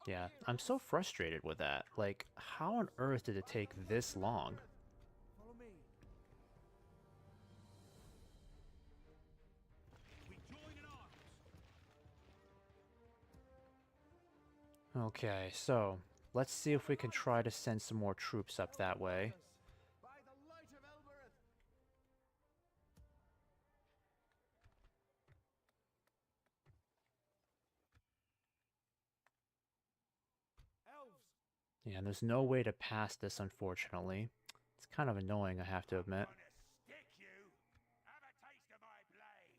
Yeah, I'm so frustrated with that. Like, how on earth did it take this long? Follow me. We join in arms. Okay, so let's see if we can try to send some more troops up that way. By the light of Elbereth! Elves! Yeah, and there's no way to pass this, unfortunately. It's kind of annoying, I have to admit. Stick you! Have a taste of my blade!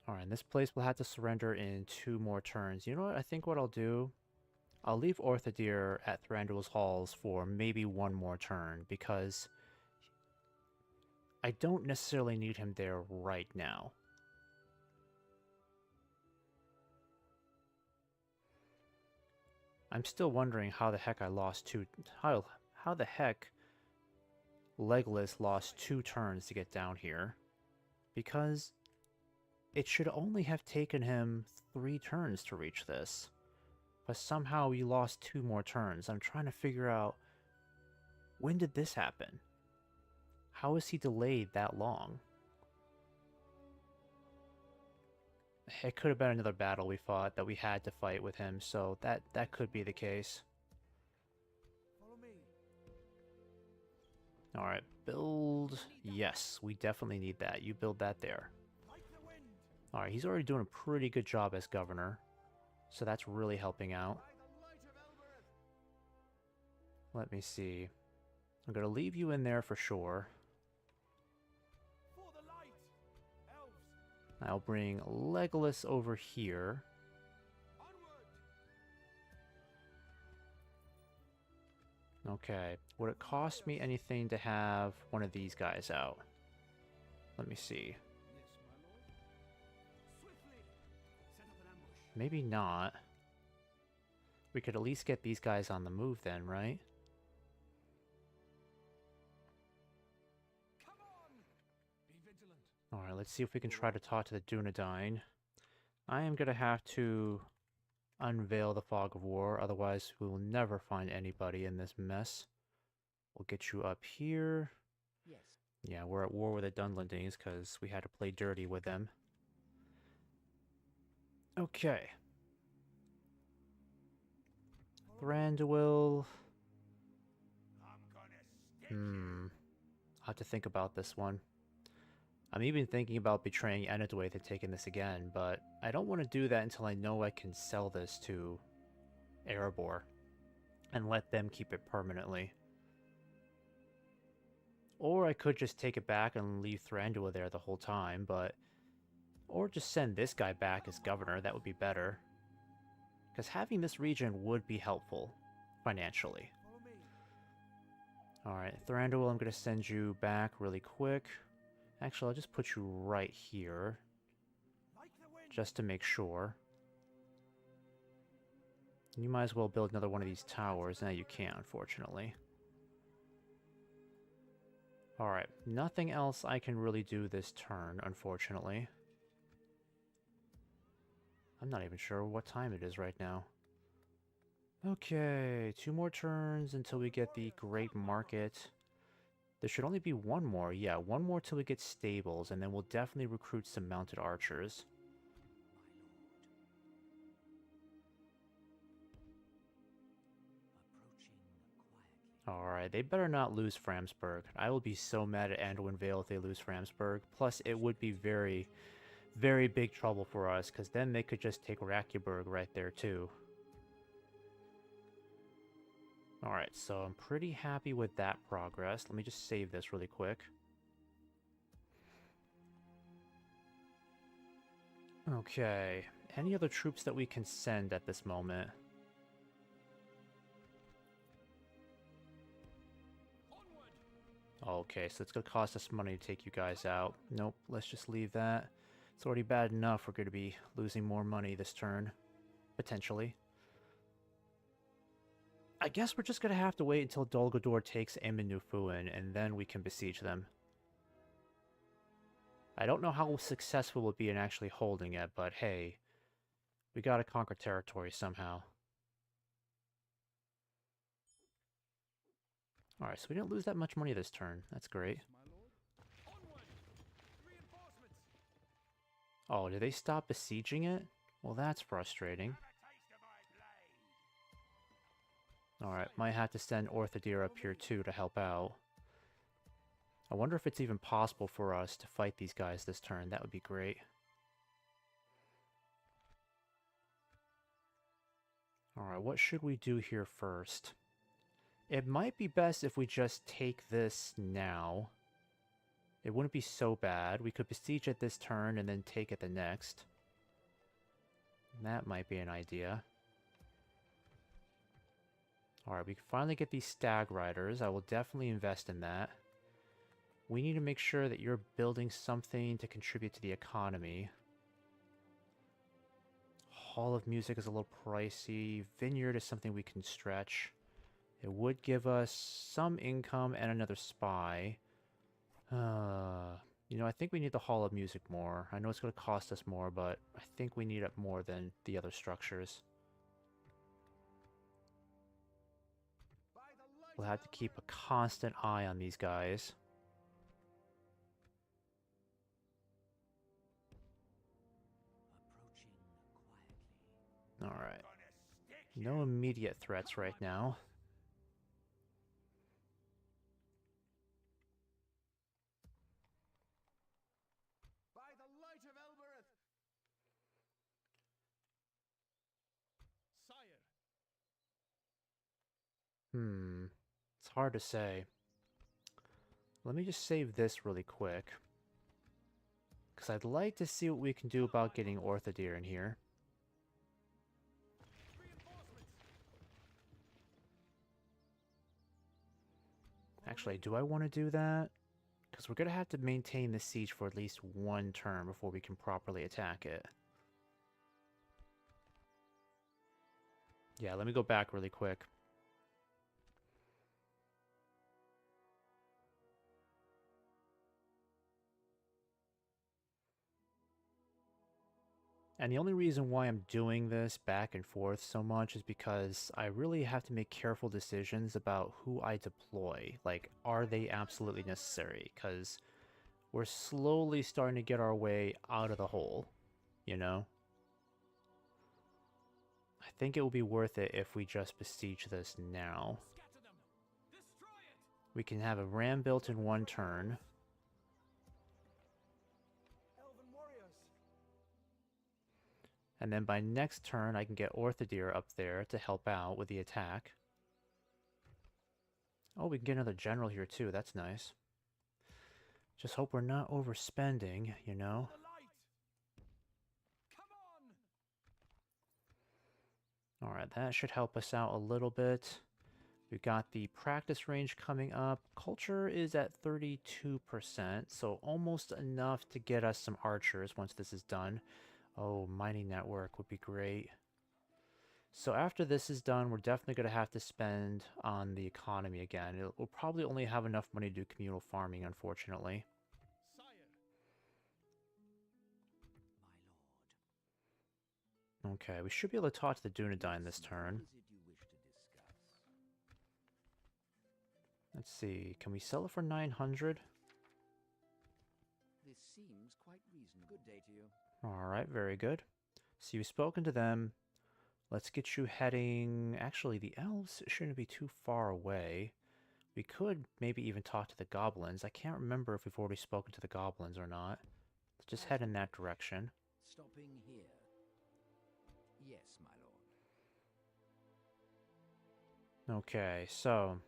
Alright, this place will have to surrender in 2 more turns. You know what? I think what I'll do... I'll leave Orthodir at Thranduil's Halls for maybe 1 more turn, because I don't necessarily need him there right now. I'm still wondering how the heck I lost 2... How the heck Legolas lost 2 turns to get down here. Because it should only have taken him 3 turns to reach this. But somehow he lost 2 more turns. I'm trying to figure out, when did this happen? How is he delayed that long? It could have been another battle we fought that we had to fight with him, so that could be the case. Follow me. Alright, build... Yes, we definitely need that. You build that there. Like the wind. Alright, he's already doing a pretty good job as governor, so that's really helping out. By the light of Elbereth. Let me see. I'm going to leave you in there for sure. For the light. Elves. I'll bring Legolas over here. Onward. Okay, would it cost me anything to have one of these guys out? Let me see. Yes, my lord. Swiftly. Set up an ambush. Maybe not. We could at least get these guys on the move then, right? Come on. Be vigilant. Alright, let's see if we can try to talk to the Dunedain. I am going to have to unveil the Fog of War, otherwise we will never find anybody in this mess. We'll get you up here. Yes. Yeah, we're at war with the Dunlendings because we had to play dirty with them. Okay. Thranduil. I'm gonna stick I'll have to think about this one. I'm even thinking about betraying Enedwaith and taking this again, but I don't want to do that until I know I can sell this to Erebor and let them keep it permanently. Or I could just take it back and leave Thranduil there the whole time, but... Or just send this guy back as governor, that would be better. Because having this region would be helpful, financially. Follow me. Alright, Thranduil, I'm going to send you back really quick. Actually, I'll just put you right here, Like the wind. just to make sure. You might as well build another one of these towers. Now you can't, unfortunately. Alright, nothing else I can really do this turn, unfortunately. I'm not even sure what time it is right now. Okay, 2 more turns until we get the Great Market. There should only be one more. Yeah, one more till we get stables, and then we'll definitely recruit some mounted archers. Approaching quietly. Alright, they better not lose Framsburg. I will be so mad at Anduin Vale if they lose Framsburg. Plus, it would be very, very big trouble for us, because then they could just take Rakuburg right there, too. Alright, so I'm pretty happy with that progress. Let me just save this really quick. Okay, any other troops that we can send at this moment? Okay, so it's going to cost us money to take you guys out. Nope, let's just leave that. It's already bad enough we're going to be losing more money this turn. Potentially. I guess we're just going to have to wait until Dol Guldur takes Amin Nufuin, and then we can besiege them. I don't know how successful we'll be in actually holding it, but hey, we gotta conquer territory somehow. Alright, so we didn't lose that much money this turn. That's great. My lord. Onward. Reinforcements. Oh, did they stop besieging it? Well, that's frustrating. Have a taste of my blade. Alright, might have to send Orthodir up here too to help out. I wonder if it's even possible for us to fight these guys this turn. That would be great. Alright, what should we do here first? It might be best if we just take this now. It wouldn't be so bad. We could besiege it this turn and then take it the next. That might be an idea. Alright, we can finally get these stag riders. I will definitely invest in that. We need to make sure that you're building something to contribute to the economy. Hall of Music is a little pricey. Vineyard is something we can stretch. It would give us some income and another spy. You know, I think we need the Hall of Music more. I know it's going to cost us more, but I think we need it more than the other structures. By the light We'll of have to keep a Elbereth. constant eye on these guys. Alright. No immediate threats right now. By the light of Elbereth! Sire! It's hard to say. Let me just save this really quick. Because I'd like to see what we can do about getting Orthodeer in here. Reinforcements! Actually, do I want to do that? Because we're going to have to maintain the siege for at least one turn before we can properly attack it. Yeah, let me go back really quick. And the only reason why I'm doing this back and forth so much is because I really have to make careful decisions about who I deploy. Like, are they absolutely necessary? Because we're slowly starting to get our way out of the hole, you know? I think it will be worth it if we just besiege this now. Scatter them! Destroy it! We can have a ram built in one turn. Elven warriors! And then by next turn, I can get Orthodeer up there to help out with the attack. Oh, we can get another general here too. That's nice. Just hope we're not overspending, you know? The light! Come on! Alright, that should help us out a little bit. We've got the practice range coming up. Culture is at 32%, so almost enough to get us some archers once this is done. Oh, mining network would be great. So after this is done, we're definitely going to have to spend on the economy again. We'll probably only have enough money to do communal farming, unfortunately. Sire! My lord. Okay, we should be able to talk to the Dunedain this turn. What is it you wish to discuss? Let's see, can we sell it for 900? This seems quite reasonable. Good day to you. Alright, very good. So you've spoken to them. Let's get you heading... Actually, the elves shouldn't be too far away. We could maybe even talk to the goblins. I can't remember if we've already spoken to the goblins or not. Let's just head in that direction. Stopping here. Yes, my lord. Okay, so...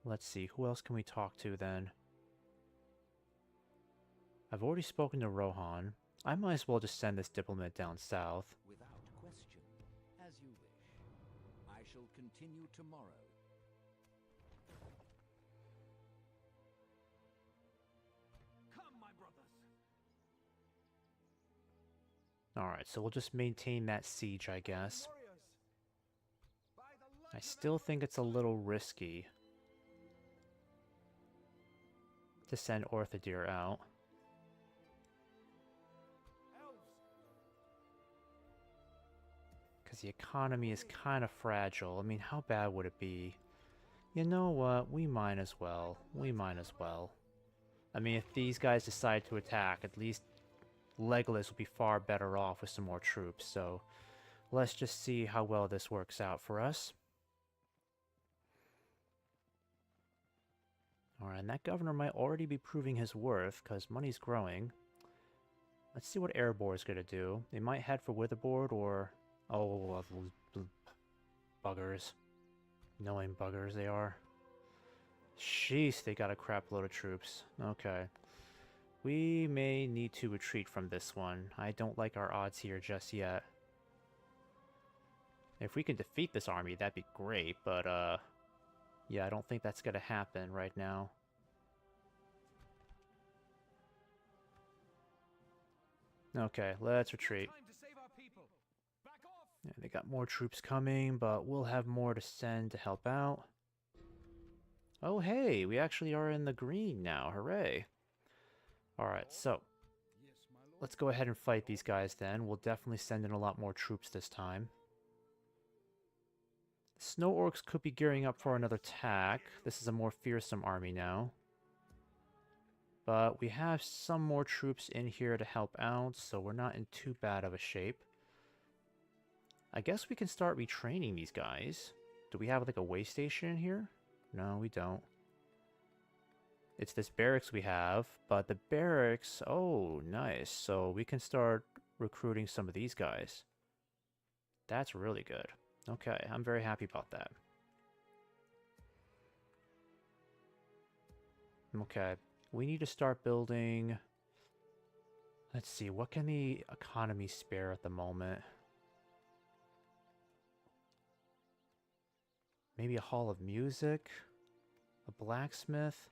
Let's see, who else can we talk to then? I've already spoken to Rohan. I might as well just send this diplomat down south. Without question. As you wish. I shall continue tomorrow. Come, my brothers! Alright, so we'll just maintain that siege, I guess. Warriors! By the light I of still think it's a little risky to send Orthodeer out. elves! Because the economy is kind of fragile. I mean, how bad would it be? You know what? We might as well. We might as well. I mean, if these guys decide to attack, at least Legolas will be far better off with some more troops. So let's just see how well this works out for us. Alright, and that governor might already be proving his worth, because money's growing. Let's see what Erebor is going to do. They might head for Witherboard, or... Oh, buggers. Knowing buggers they are. Sheesh, they got a crap load of troops. Okay. We may need to retreat from this one. I don't like our odds here just yet. If we can defeat this army, that'd be great, but, yeah, I don't think that's gonna happen right now. Okay, let's retreat. Time to save our people! Back off! Yeah, they got more troops coming, but we'll have more to send to help out. Oh hey, we actually are in the green now, hooray. Alright, so, Yes, my lord. let's go ahead and fight these guys then. We'll definitely send in a lot more troops this time. Snow Orcs could be gearing up for another attack. This is a more fearsome army now. But we have some more troops in here to help out, so we're not in too bad of a shape. I guess we can start retraining these guys. Do we have like a way station in here? No, we don't. It's this barracks we have, but the barracks... Oh, nice. So we can start recruiting some of these guys. That's really good. Okay, I'm very happy about that. Okay, we need to start building... Let's see, what can the economy spare at the moment? Maybe a hall of music? A blacksmith?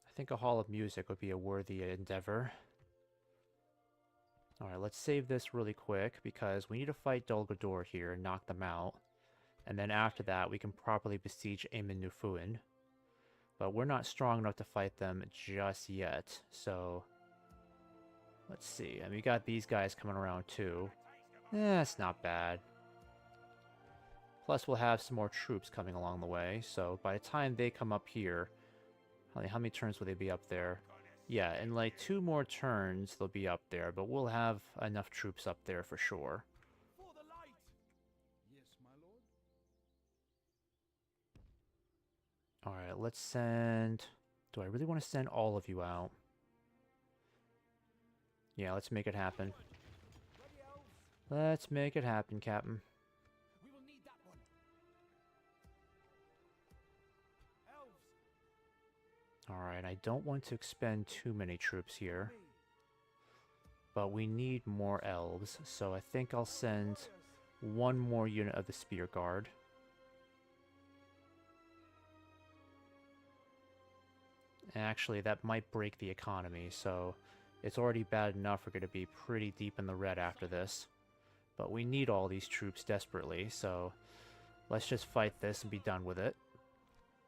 I think a hall of music would be a worthy endeavor. Alright, let's save this really quick because we need to fight Dulgador here and knock them out. And then after that, we can properly besiege Amin Nufuin. But we're not strong enough to fight them just yet, so... Let's see, and we got these guys coming around too. It's not bad. Plus we'll have some more troops coming along the way, so by the time they come up here... How many turns will they be up there? Yeah, in like 2 more turns they'll be up there, but we'll have enough troops up there for sure. For the light! Yes, my lord. Alright, let's send... Do I really want to send all of you out? Yeah, let's make it happen. Ready, elves? Let's make it happen, Captain. We will need that one. Elves, Alright, I don't want to expend too many troops here, me. but we need more elves, so I think I'll send Warriors, 1 more unit of the Spear Guard. Actually, that might break the economy, so it's already bad enough we're going to be pretty deep in the red after this. But we need all these troops desperately, so let's just fight this and be done with it.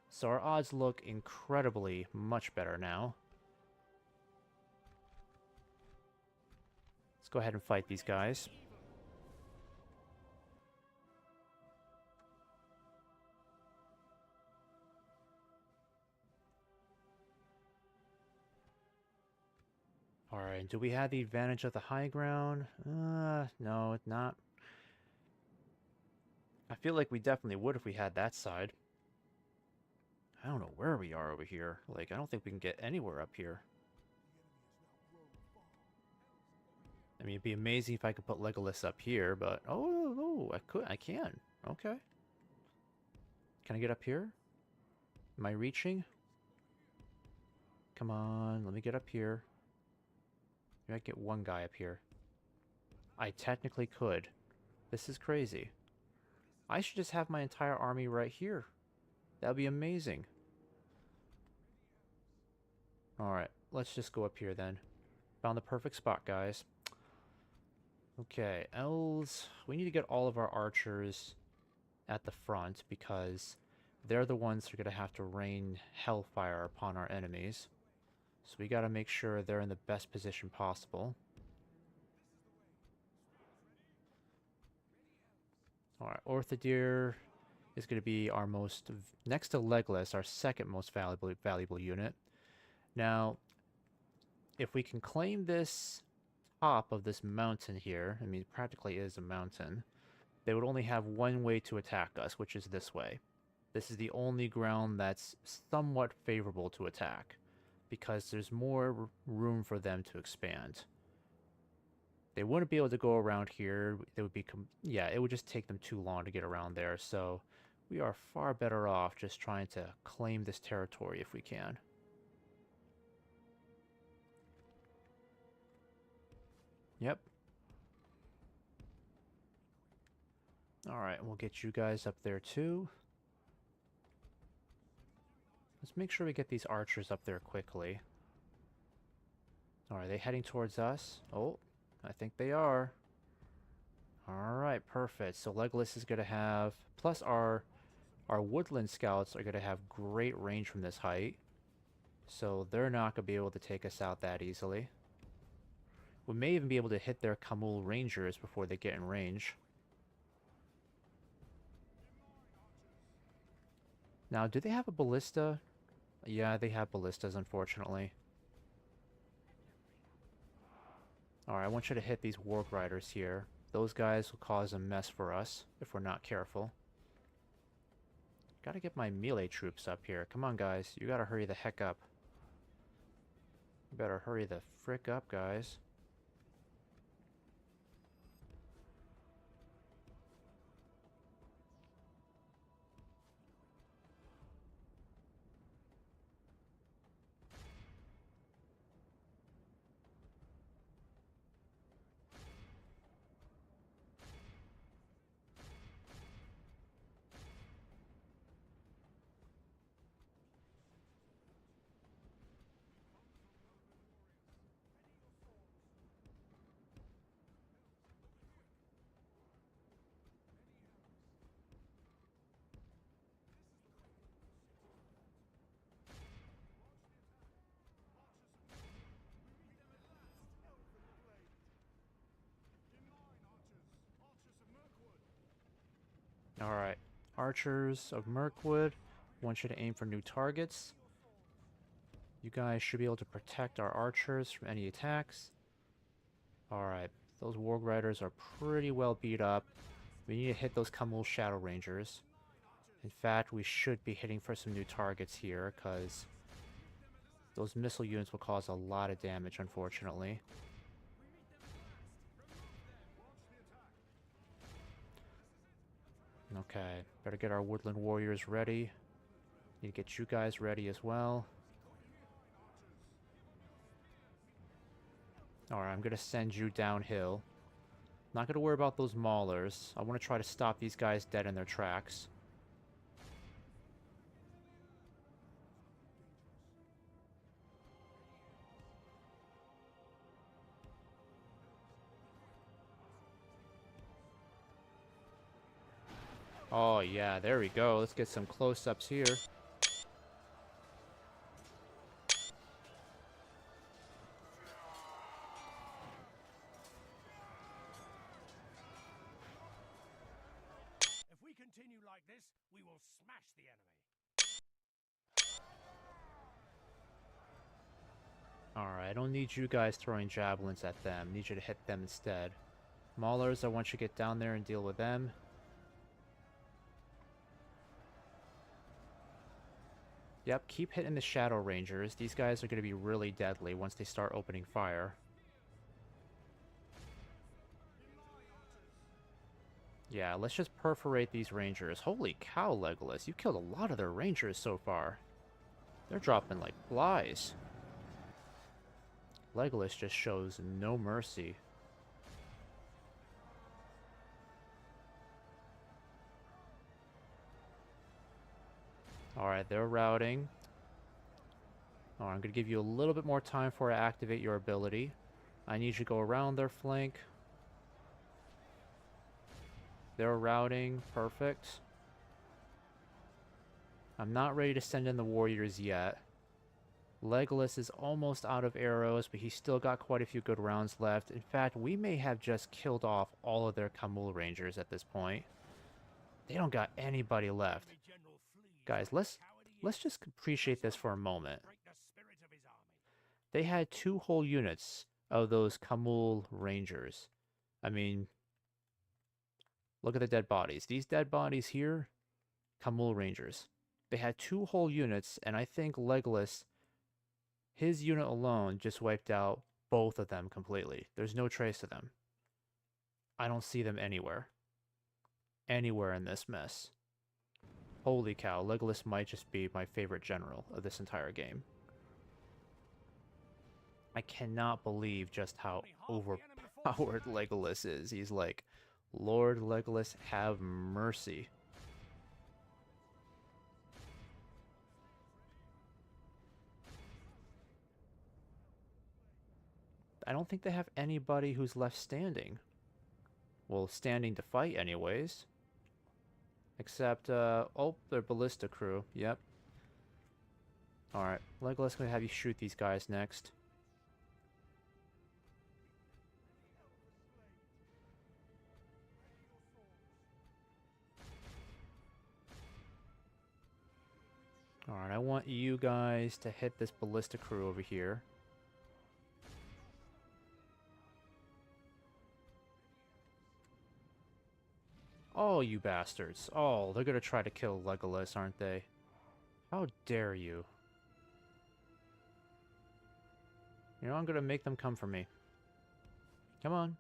So our odds look incredibly much better now. Let's go ahead and fight these guys. Alright, do we have the advantage of the high ground? No, it's not. I feel like we definitely would if we had that side. I don't know where we are over here. Like, I don't think we can get anywhere up here. I mean, it'd be amazing if I could put Legolas up here, but... Oh, I can. Okay. Can I get up here? Am I reaching? Come on, let me get up here. Maybe I get 1 guy up here. I technically could. This is crazy. I should just have my entire army right here. That'd be amazing. Alright, let's just go up here then. Found the perfect spot, guys. Okay, elves. We need to get all of our archers at the front because they're the ones who are going to have to rain hellfire upon our enemies. So we got to make sure they're in the best position possible. Alright, Orthodir is going to be our most... Next to Legolas, our second most valuable unit. Now, if we can claim this top of this mountain here, I mean, it practically is a mountain, they would only have 1 way to attack us, which is this way. This is the only ground that's somewhat favorable to attack, because there's more room for them to expand. They wouldn't be able to go around here. It would be, yeah, it would just take them too long to get around there, so we are far better off just trying to claim this territory if we can. Yep. Alright, we'll get you guys up there too. Let's make sure we get these archers up there quickly. Are they heading towards us? Oh, I think they are. Alright, perfect. So Legolas is going to have... Plus our woodland scouts are going to have great range from this height. So they're not going to be able to take us out that easily. We may even be able to hit their Kamul rangers before they get in range. Now, do they have a ballista? Yeah, they have ballistas, unfortunately. Alright, I want you to hit these Warg Riders here. Those guys will cause a mess for us if we're not careful. Gotta get my melee troops up here. Come on, guys. You gotta hurry the heck up. You better hurry the frick up, guys. Alright. Archers of Mirkwood. Want you to aim for new targets. You guys should be able to protect our archers from any attacks. Alright. Those Warg Riders are pretty well beat up. We need to hit those Kamul Shadow Rangers. In fact, we should be hitting for some new targets here, because those missile units will cause a lot of damage, unfortunately. Okay, better get our Woodland Warriors ready. Need to get you guys ready as well. Alright, I'm gonna send you downhill. Not gonna worry about those maulers. I want to try to stop these guys dead in their tracks. Oh yeah, there we go. Let's get some close-ups here. If we continue like this, we will smash the enemy. Alright, I don't need you guys throwing javelins at them. I need you to hit them instead. Maulers, I want you to get down there and deal with them. Yep, keep hitting the Shadow Rangers. These guys are going to be really deadly once they start opening fire. Yeah, let's just perforate these Rangers. Holy cow, Legolas. You killed a lot of their Rangers so far. They're dropping like flies. Legolas just shows no mercy. Alright, they're routing. Alright, I'm going to give you a little bit more time before I activate your ability. I need you to go around their flank. They're routing. Perfect. I'm not ready to send in the warriors yet. Legolas is almost out of arrows, but he's still got quite a few good rounds left. In fact, we may have just killed off all of their Kamul Rangers at this point. They don't got anybody left. Guys, let's just appreciate this for a moment. They had 2 whole units of those Kamul Rangers. I mean, look at the dead bodies. These dead bodies here, Kamul Rangers. They had 2 whole units, and I think Legolas, his unit alone, just wiped out both of them completely. There's no trace of them. I don't see them anywhere. Anywhere in this mess. Holy cow, Legolas might just be my favorite general of this entire game. I cannot believe just how overpowered Legolas is. He's like, Lord Legolas, have mercy. I don't think they have anybody who's left standing. Well, standing to fight anyways. Except, oh, their ballista crew. Yep. Alright, Legolas gonna have you shoot these guys next. Alright, I want you guys to hit this ballista crew over here. Oh, you bastards. Oh, they're gonna try to kill Legolas, aren't they? How dare you? You know, I'm gonna make them come for me. Come on.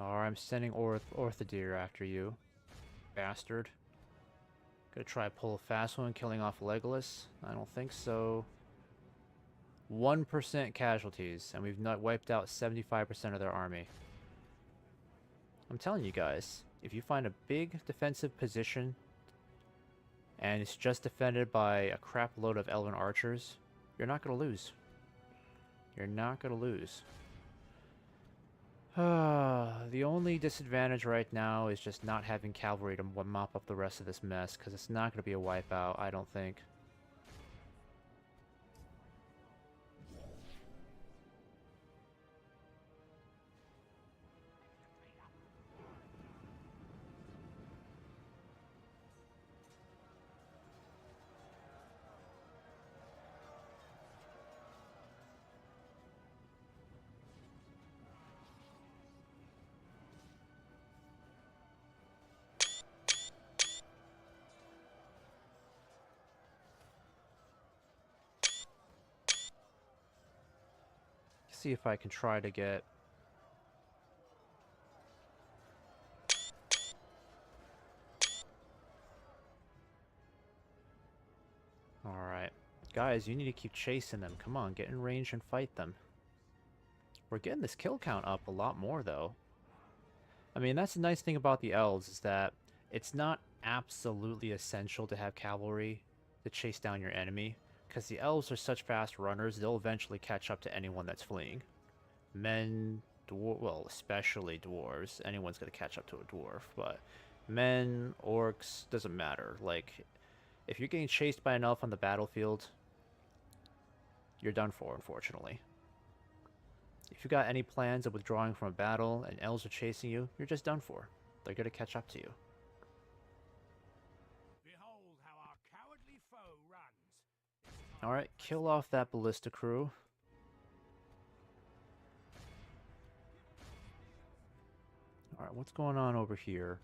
Alright, I'm sending Orthodeer after you. Bastard. Gonna try to pull a fast one, killing off Legolas? I don't think so. 1% casualties, and we've not wiped out 75% of their army. I'm telling you guys, if you find a big defensive position and it's just defended by a crap load of elven archers, you're not gonna lose. You're not gonna lose. The only disadvantage right now is just not having cavalry to mop up the rest of this mess, because it's not gonna be a wipeout, I don't think. See if I can try to get... Alright. Guys, you need to keep chasing them. Come on, get in range and fight them. We're getting this kill count up a lot more, though. I mean, that's the nice thing about the elves, is that it's not absolutely essential to have cavalry to chase down your enemy, because the elves are such fast runners, they'll eventually catch up to anyone that's fleeing. Men, well, especially dwarves. Anyone's gonna catch up to a dwarf, but men, orcs, doesn't matter. Like, if you're getting chased by an elf on the battlefield, you're done for, unfortunately. If you got any plans of withdrawing from a battle and elves are chasing you, you're just done for. They're gonna catch up to you. Behold how our cowardly foe runs. Alright, kill off that ballista crew. Alright, what's going on over here?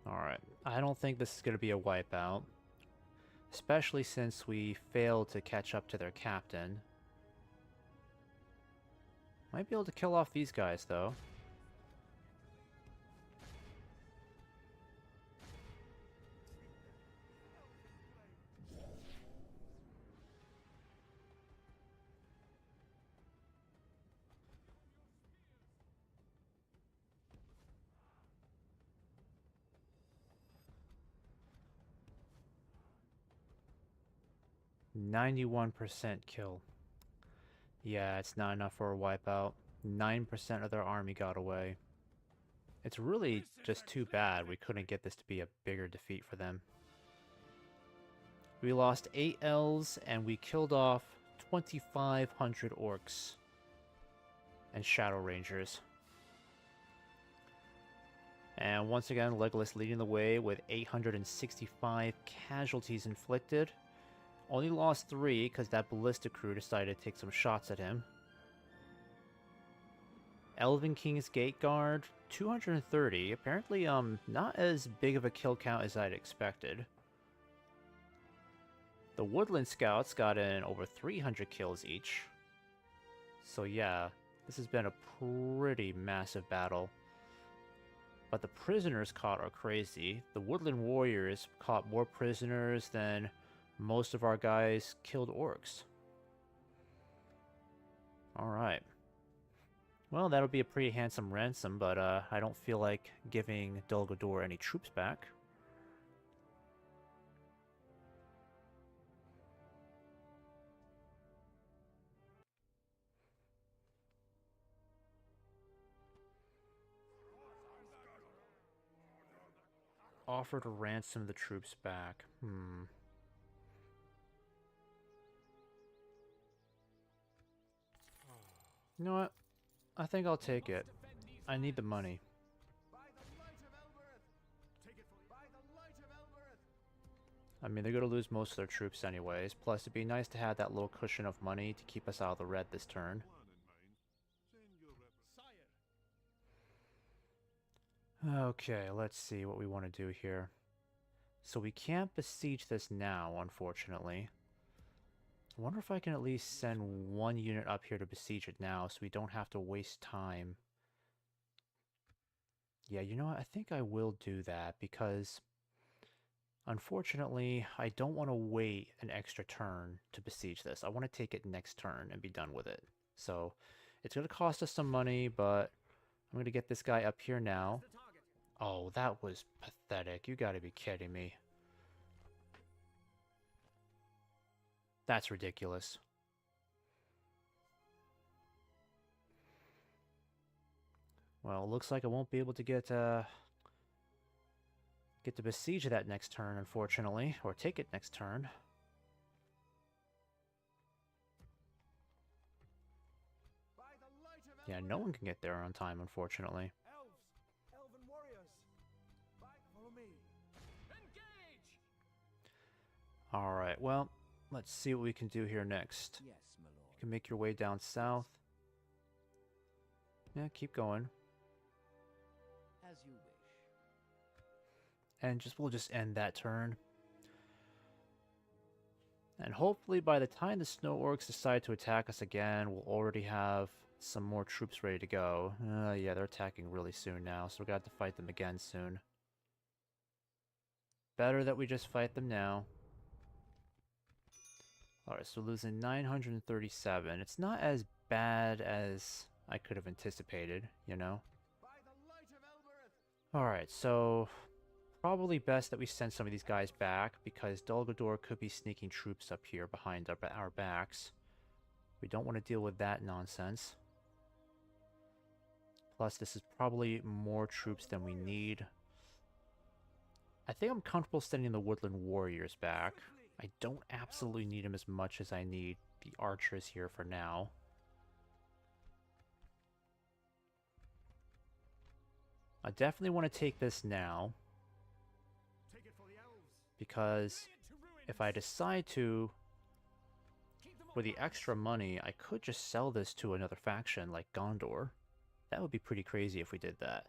Alright, I don't think this is going to be a wipeout. Especially since we failed to catch up to their captain. Might be able to kill off these guys, though. %91 kill. Yeah, it's not enough for a wipeout. 9% of their army got away. It's really just too bad we couldn't get this to be a bigger defeat for them. We lost 8 elves and we killed off 2,500 orcs and shadow rangers. And once again, Legolas leading the way with 865 casualties inflicted. Only lost 3 because that ballista crew decided to take some shots at him. Elven King's Gate Guard, 230. Apparently, not as big of a kill count as I'd expected. The Woodland Scouts got in over 300 kills each. So yeah, this has been a pretty massive battle. But the prisoners caught are crazy. The Woodland Warriors caught more prisoners than most of our guys killed orcs. Alright. Well, that'll be a pretty handsome ransom, but I don't feel like giving Dol Guldur any troops back. Offer to ransom the troops back. You know what? I think I'll take Must it. defend these I need the lands. money. By the light of Elbereth. Take it for by the light of Elbereth. I mean, they're going to lose most of their troops anyways. Plus, it'd be nice to have that little cushion of money to keep us out of the red this turn. Sire. Okay, let's see what we want to do here. So we can't besiege this now, unfortunately. I wonder if I can at least send one unit up here to besiege it now so we don't have to waste time. Yeah, you know what? I think I will do that because, unfortunately, I don't want to wait an extra turn to besiege this. I want to take it next turn and be done with it. So it's going to cost us some money, but I'm going to get this guy up here now. The target. Oh, that was pathetic. You gotta be kidding me. That's ridiculous. Well, it looks like I won't be able to get to besiege that next turn, unfortunately. Or take it next turn. By the light of Yeah, Elbereth. no one can get there on time, unfortunately. Elves, elven warriors. Follow me. Engage! Alright, well, let's see what we can do here next. Yes, my lord. You can make your way down south. Yeah, keep going. As you wish. And we'll just end that turn. And hopefully by the time the snow orcs decide to attack us again, we'll already have some more troops ready to go. Yeah, they're attacking really soon now, so we're gonna have to fight them again soon. Better that we just fight them now. Alright, so losing 937. It's not as bad as I could have anticipated, you know? By the light of Elbereth. Alright, so probably best that we send some of these guys back because Dol could be sneaking troops up here behind our backs. We don't want to deal with that nonsense. Plus, this is probably more troops than we need. I think I'm comfortable sending the Woodland Warriors back. I don't absolutely need them as much as I need the archers here for now. I definitely want to take this now. Take it for the elves. Because Lay it to ruin. if I decide to, Keep them for the apart. extra money, I could just sell this to another faction like Gondor. That would be pretty crazy if we did that.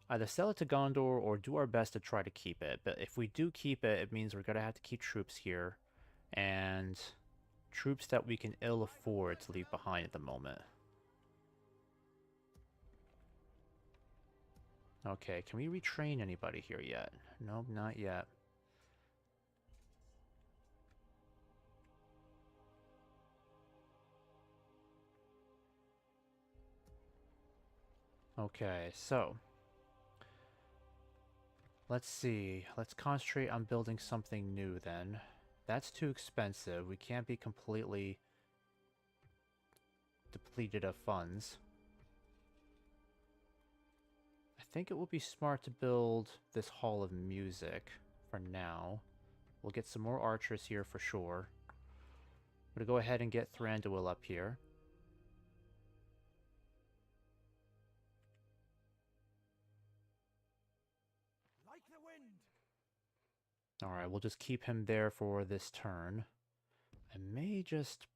Either sell it to Gondor or do our best to try to keep it. But if we do keep it, it means we're going to have to keep troops here. And troops that we can ill afford to leave behind at the moment. Okay, can we retrain anybody here yet? Nope, not yet. Okay, so let's see. Let's concentrate on building something new then. That's too expensive. We can't be completely depleted of funds. I think it will be smart to build this Hall of Music for now. We'll get some more archers here for sure. I'm gonna go ahead and get Thranduil up here. Like the wind. Alright, we'll just keep him there for this turn. I may just...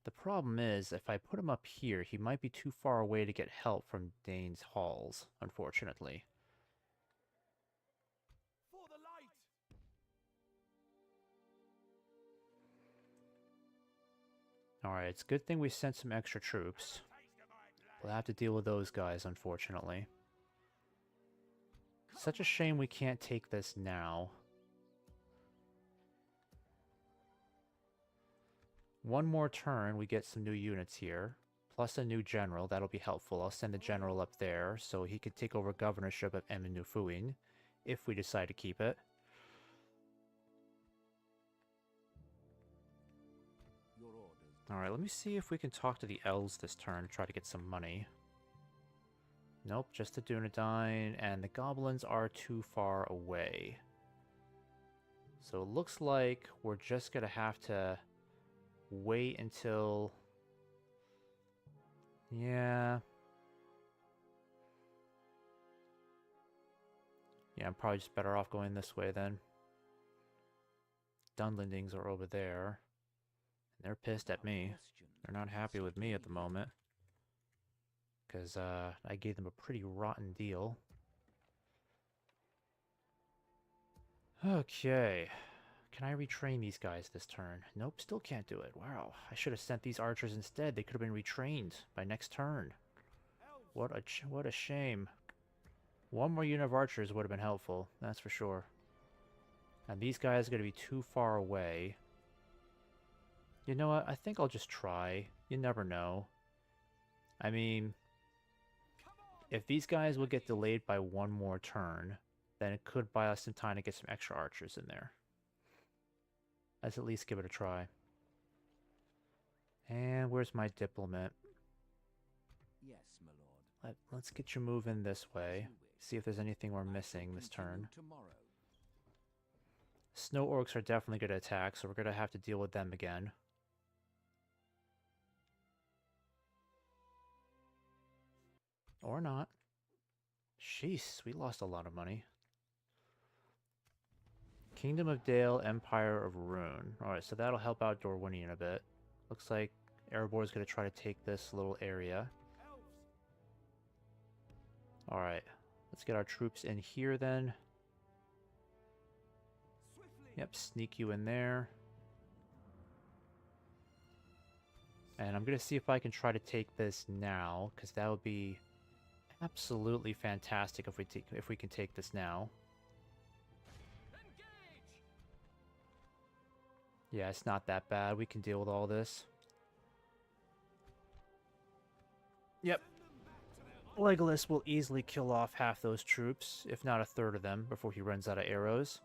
The problem is, if I put him up here, he might be too far away to get help from Dane's halls, unfortunately. For the light. Alright, it's a good thing we sent some extra troops. We'll have to deal with those guys, unfortunately. Such a shame we can't take this now. One more turn, we get some new units here. Plus a new general, that'll be helpful. I'll send the general up there so he can take over governorship of Emmenufuin, if we decide to keep it. Your orders. Alright, let me see if we can talk to the elves this turn to try to get some money. Nope, just the Dunedain, and the goblins are too far away. So it looks like we're just gonna have to wait until Yeah. Yeah, I'm probably just better off going this way then. Dunlendings are over there. And they're pissed at me. They're not happy with me at the moment. Because I gave them a pretty rotten deal. Okay. Can I retrain these guys this turn? Nope, still can't do it. Wow, I should have sent these archers instead. They could have been retrained by next turn. What a shame. One more unit of archers would have been helpful, that's for sure. And these guys are going to be too far away. You know what? I think I'll just try. You never know. I mean, if these guys will get delayed by one more turn, then it could buy us some time to get some extra archers in there. Let's at least give it a try. And where's my diplomat? Yes, my lord. Let's get you moving this way. See if there's anything we're missing this turn. Tomorrow. Snow orcs are definitely going to attack, so we're going to have to deal with them again. Or not. Jeez, we lost a lot of money. Kingdom of Dale, Empire of Rune. Alright, so that'll help out Dorwinian a bit. Looks like Erebor's going to try to take this little area. Alright, let's get our troops in here then. Yep, sneak you in there. And I'm going to see if I can try to take this now, because that would be absolutely fantastic if we can take this now. Yeah, it's not that bad. We can deal with all this. Yep. Legolas will easily kill off half those troops, if not a third of them, before he runs out of arrows.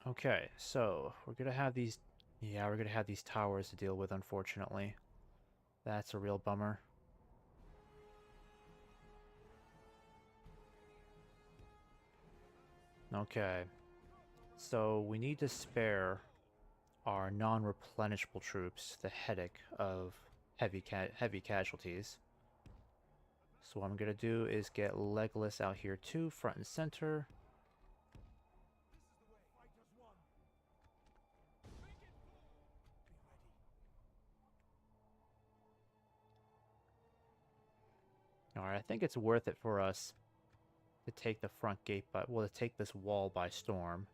Okay, so we're gonna have these... Yeah, we're gonna have these towers to deal with, unfortunately. That's a real bummer. Okay. So we need to spare our non-replenishable troops the headache of heavy casualties. So what I'm gonna do is get Legolas out here too, front and center. Alright, I think it's worth it for us to take the front gate by, well, to take this wall by storm.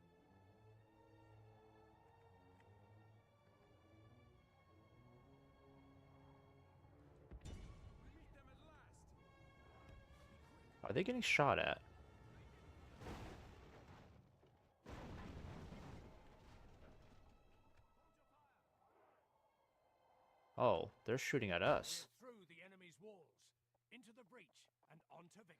Are they getting shot at? Oh, they're shooting at us. Through the enemy's walls, into the breach, and on to victory.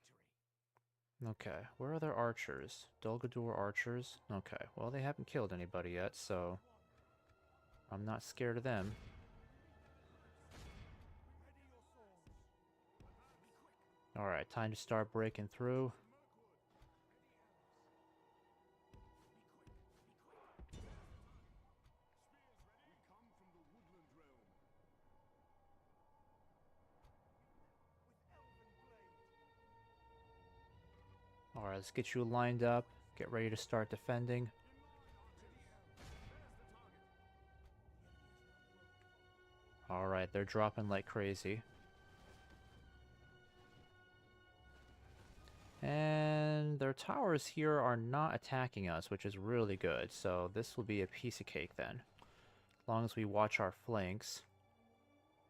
Okay, where are their archers? Dulgadur archers? Okay, well they haven't killed anybody yet, so I'm not scared of them. Alright, time to start breaking through. Alright, let's get you lined up. Get ready to start defending. Alright, they're dropping like crazy. And their towers here are not attacking us, which is really good. So this will be a piece of cake then. As long as we watch our flanks.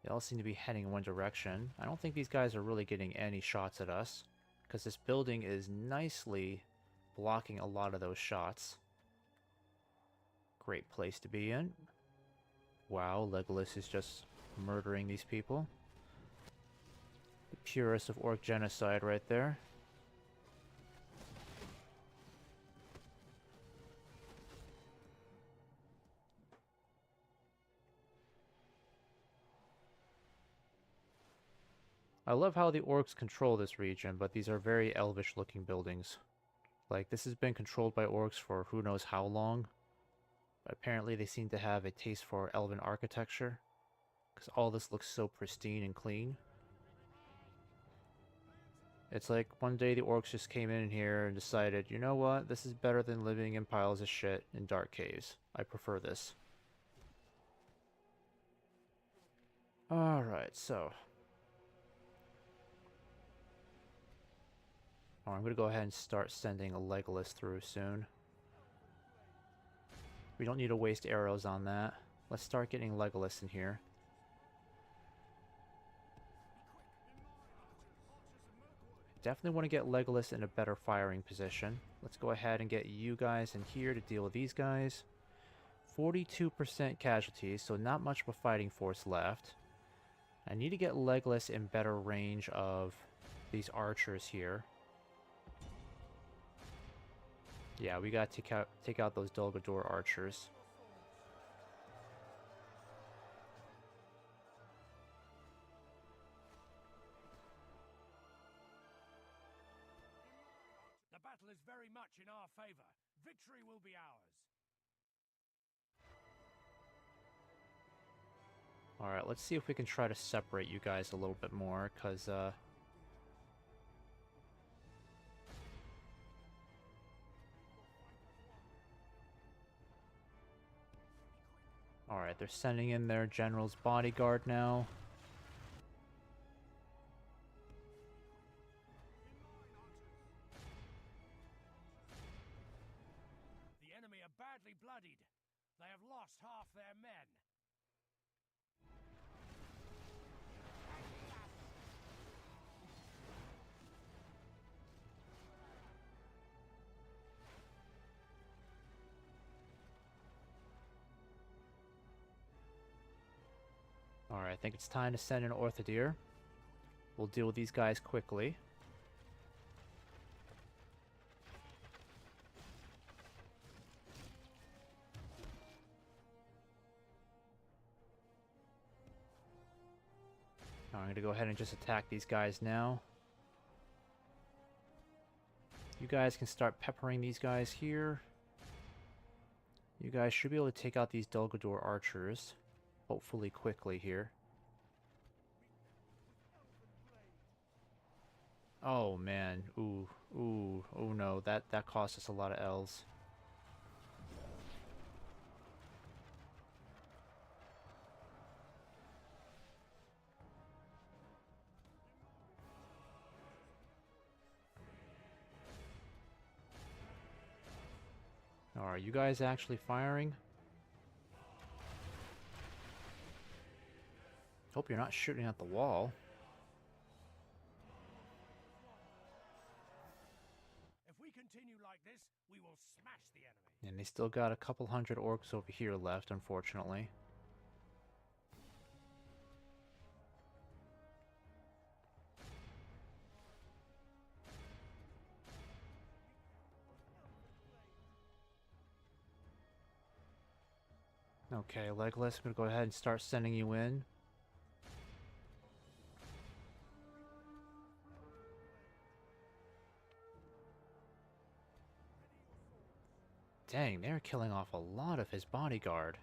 They all seem to be heading in one direction. I don't think these guys are really getting any shots at us, because this building is nicely blocking a lot of those shots. Great place to be in. Wow, Legolas is just murdering these people. The purest of orc genocide right there. I love how the orcs control this region, but these are very elvish looking buildings. Like, this has been controlled by orcs for who knows how long. But apparently they seem to have a taste for elven architecture, because all this looks so pristine and clean. It's like one day the orcs just came in here and decided, you know what, this is better than living in piles of shit in dark caves. I prefer this. Alright, so. Oh, I'm going to go ahead and start sending a Legolas through soon. We don't need to waste arrows on that. Let's start getting Legolas in here. Definitely want to get Legolas in a better firing position. Let's go ahead and get you guys in here to deal with these guys. 42% casualties, so not much of a fighting force left. I need to get Legolas in better range of these archers here. Yeah, we got to take out those Dol Guldur archers. The battle is very much in our favor. Victory will be ours. Alright, let's see if we can try to separate you guys a little bit more, because, Alright, they're sending in their general's bodyguard now. The enemy are badly bloodied. They have lost half their men. Alright, I think it's time to send in Orthodir. We'll deal with these guys quickly. I'm going to go ahead and just attack these guys now. You guys can start peppering these guys here. You guys should be able to take out these Dol Guldur archers, hopefully quickly here. Oh man, ooh, oh no, that cost us a lot of L's. Are you guys actually firing? Hope you're not shooting at the wall. If we continue like this, we will smash the enemy. And they still got a couple hundred orcs over here left, unfortunately. Okay, Legolas, I'm gonna go ahead and start sending you in. Dang, they're killing off a lot of his bodyguard.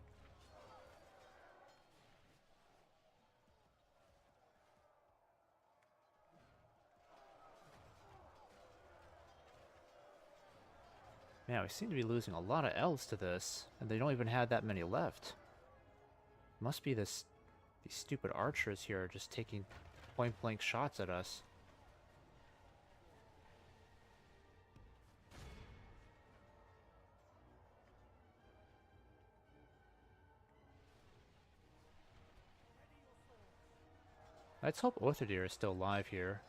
Man, we seem to be losing a lot of elves to this, and they don't even have that many left. Must be these stupid archers here are just taking point-blank shots at us. Let's hope Orthodir is still alive here.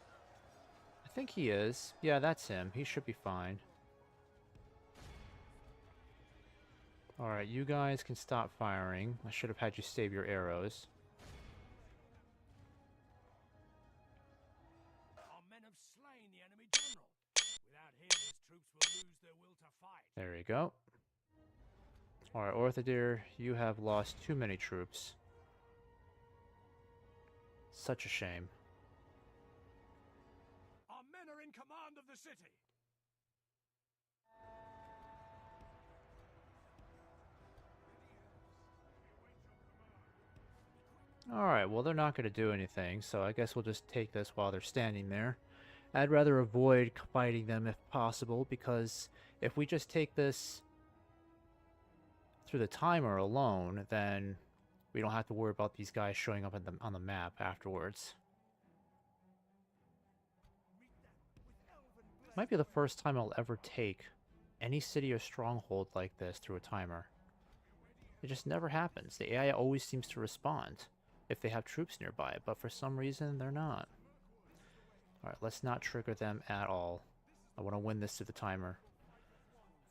I think he is. Yeah, that's him. He should be fine. Alright, you guys can stop firing. I should have had you save your arrows. Our men have slain the enemy general. Without him, his troops will lose their will to fight. There you go. Alright, Orthodir, you have lost too many troops. Such a shame. Our men are in command of the city. Alright, well they're not going to do anything, so I guess we'll just take this while they're standing there. I'd rather avoid fighting them if possible, because if we just take this through the timer alone, then we don't have to worry about these guys showing up on the map afterwards. Might be the first time I'll ever take any city or stronghold like this through a timer. It just never happens. The AI always seems to respond if they have troops nearby, but for some reason they're not. Alright, let's not trigger them at all. I want to win this through the timer.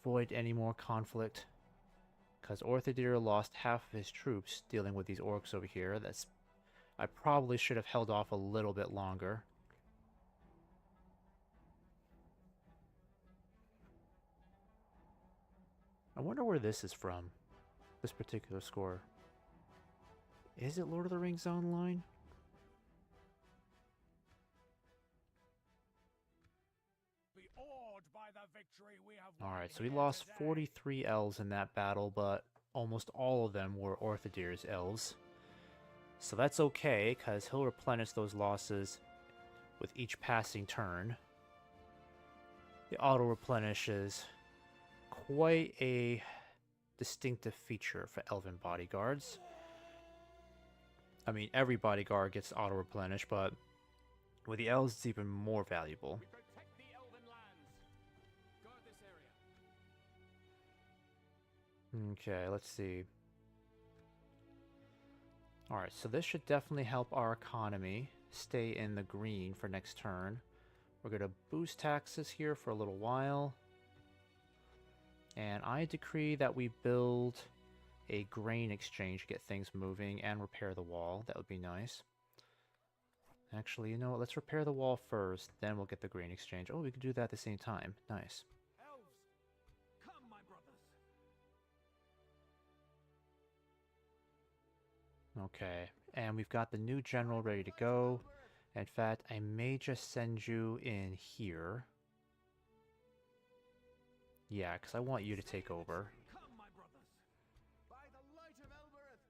Avoid any more conflict. Because Orthodir lost half of his troops dealing with these orcs over here. I probably should have held off a little bit longer. I wonder where this is from. This particular score. Is it Lord of the Rings Online? Alright, so we lost 43 elves in that battle, but almost all of them were Orthodir's elves. So that's okay, because he'll replenish those losses with each passing turn. The auto-replenish is quite a distinctive feature for elven bodyguards. I mean, every bodyguard gets auto-replenish, but with the elves it's even more valuable. Okay, let's see. Alright, so this should definitely help our economy stay in the green for next turn. We're going to boost taxes here for a little while. And I decree that we build a grain exchange to get things moving and repair the wall. That would be nice. Actually, you know what? Let's repair the wall first, then we'll get the grain exchange. Oh, we can do that at the same time. Nice. Elves, come, my brothers. Okay, and we've got the new general ready to go. In fact, I may just send you in here. Yeah, because I want you to take over. Come, my brothers. By the light of Elbereth.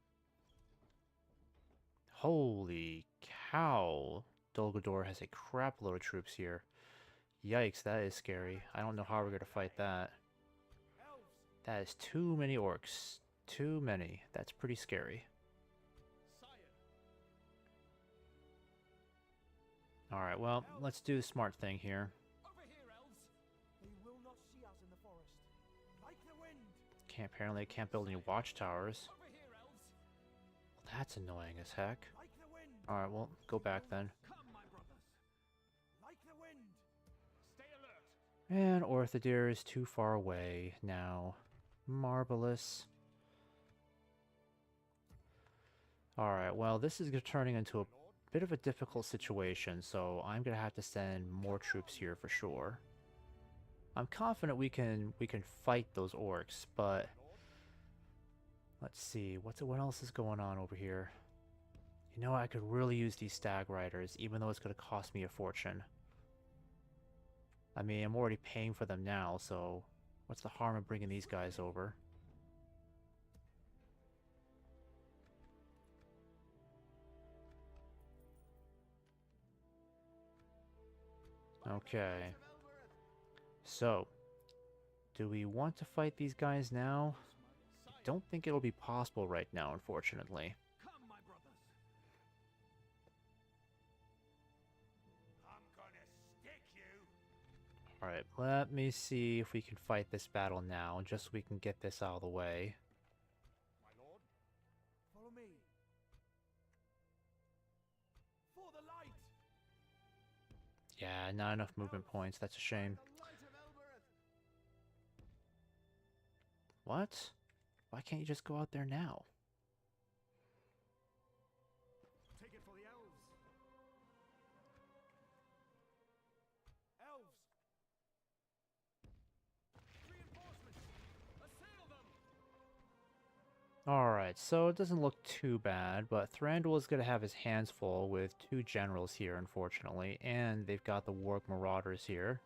Holy cow! Dolgador has a crap load of troops here. Yikes, that is scary. I don't know how we're going to fight that. Elves, That is too many orcs. Too many. That's pretty scary. sire. Alright, well, let's do the smart thing here. Over here, elves. They will not see us in the forest. Like the wind. Apparently I can't build any watchtowers. Over here, elves. Well, that's annoying as heck. Like the wind. Alright, well, go back then. Come, my brothers. Like the wind. Stay alert. And Orthodir is too far away now. Marvelous. Alright, well, this is turning into a bit of a difficult situation, so I'm gonna have to send more troops here for sure. I'm confident we can fight those orcs, but let's see, what else is going on over here? You know, I could really use these stag riders, even though it's gonna cost me a fortune. I mean, I'm already paying for them now, so what's the harm in bringing these guys over? Okay. So, do we want to fight these guys now? I don't think it'll be possible right now, unfortunately. Come, my brothers. I'm gonna stick you. Alright, let me see if we can fight this battle now, just so we can get this out of the way. My lord, follow me. For the light. Yeah, not enough movement points, that's a shame. The light of Elbereth. What? Why can't you just go out there now? Take it for the elves. Elves. Reinforcements. Assail them. Alright, so it doesn't look too bad, but Thranduil is going to have his hands full with two generals here, unfortunately, and they've got the Warg Marauders here.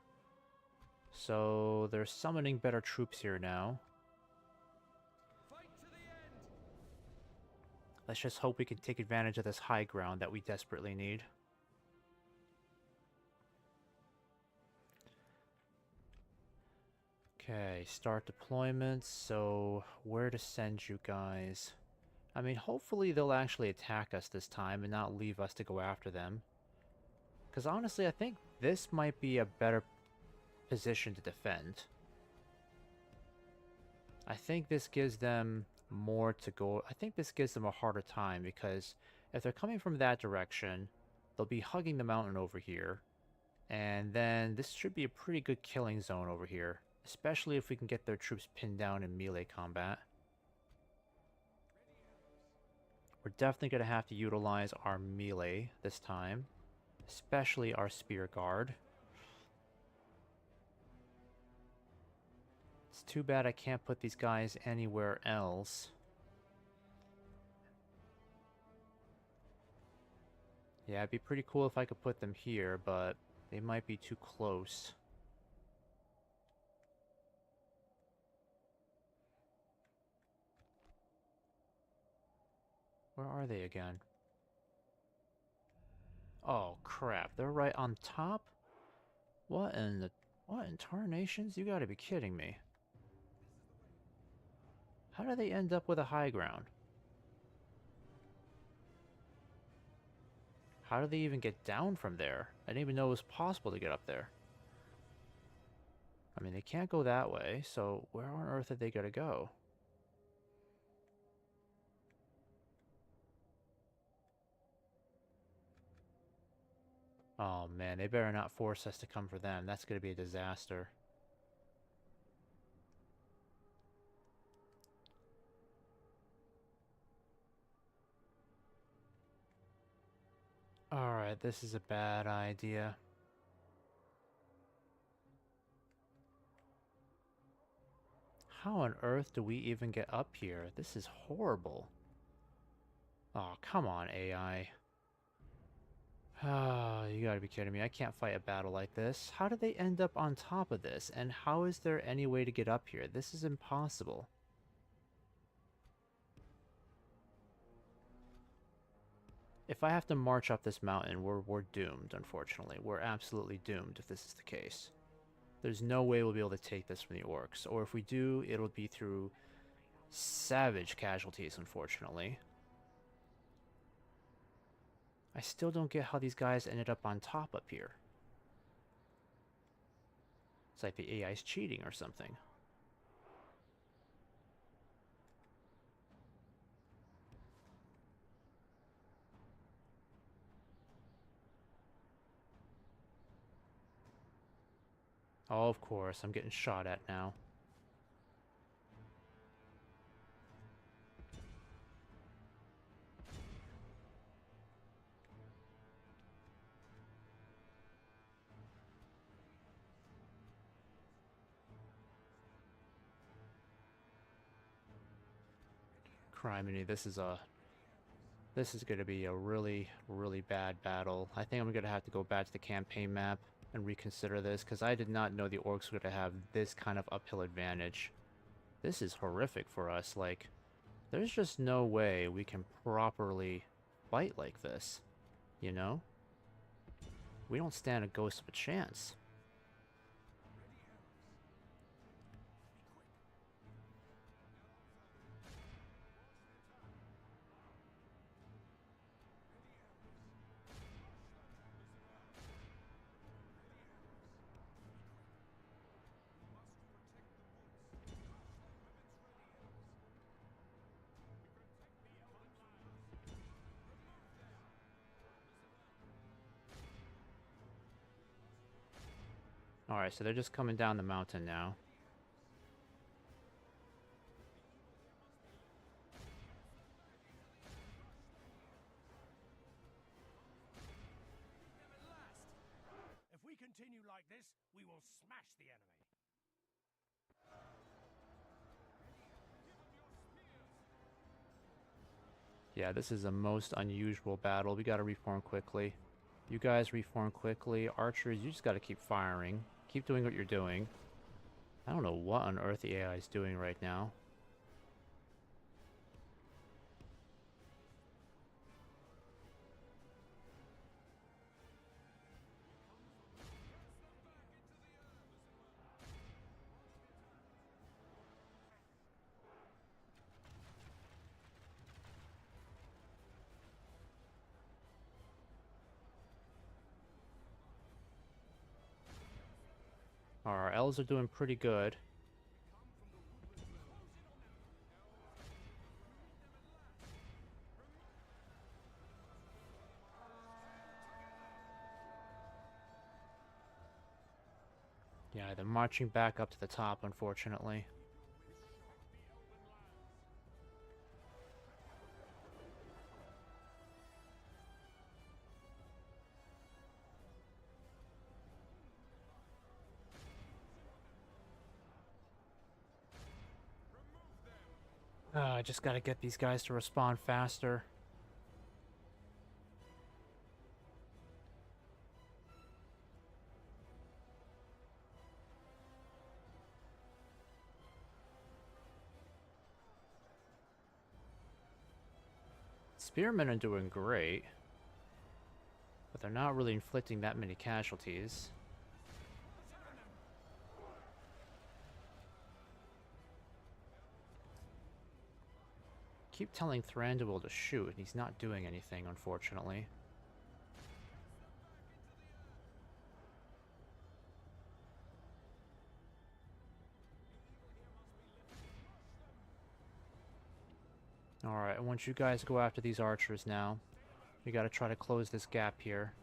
So they're summoning better troops here now. Fight to the end. Let's just hope we can take advantage of this high ground that we desperately need. Okay, start deployments. So, where to send you guys? I mean, hopefully they'll actually attack us this time and not leave us to go after them. Because honestly, I think this might be a better position to defend. I think this gives them more to go. I think this gives them a harder time because if they're coming from that direction, they'll be hugging the mountain over here. And then this should be a pretty good killing zone over here, especially if we can get their troops pinned down in melee combat. We're definitely going to have to utilize our melee this time, especially our spear guard. It's too bad I can't put these guys anywhere else. Yeah, it'd be pretty cool if I could put them here, but they might be too close. Where are they again? Oh crap, they're right on top? What in tarnations? You gotta be kidding me. How do they end up with a high ground? How do they even get down from there? I didn't even know it was possible to get up there. I mean, they can't go that way, so where on earth are they gonna go? Oh man, they better not force us to come for them. That's gonna be a disaster. Alright, this is a bad idea. How on earth do we even get up here? This is horrible. Oh, come on, AI. Oh, you gotta be kidding me. I can't fight a battle like this. How did they end up on top of this? And how is there any way to get up here? This is impossible. If I have to march up this mountain, we're doomed, unfortunately. We're absolutely doomed if this is the case. There's no way we'll be able to take this from the orcs. Or if we do, it'll be through savage casualties, unfortunately. I still don't get how these guys ended up on top up here. It's like the AI's cheating or something. Oh, of course, I'm getting shot at now. Criminy, this is going to be a really, really bad battle. I think I'm going to have to go back to the campaign map and reconsider this, because I did not know the orcs were going to have this kind of uphill advantage. This is horrific for us. Like, there's just no way we can properly fight like this, you know? We don't stand a ghost of a chance. Alright, so they're just coming down the mountain now. If we continue like this, we will smash the enemy. Yeah, this is a most unusual battle. We gotta reform quickly. You guys reform quickly. Archers, you just gotta keep firing. Keep doing what you're doing. I don't know what on earth the AI is doing right now. Our elves are doing pretty good. Yeah, they're marching back up to the top, unfortunately. I just gotta get these guys to respond faster. Spearmen are doing great, but they're not really inflicting that many casualties. Keep telling Thranduil to shoot, and he's not doing anything, unfortunately. Alright, I want you guys to go after these archers now. We gotta try to close this gap here.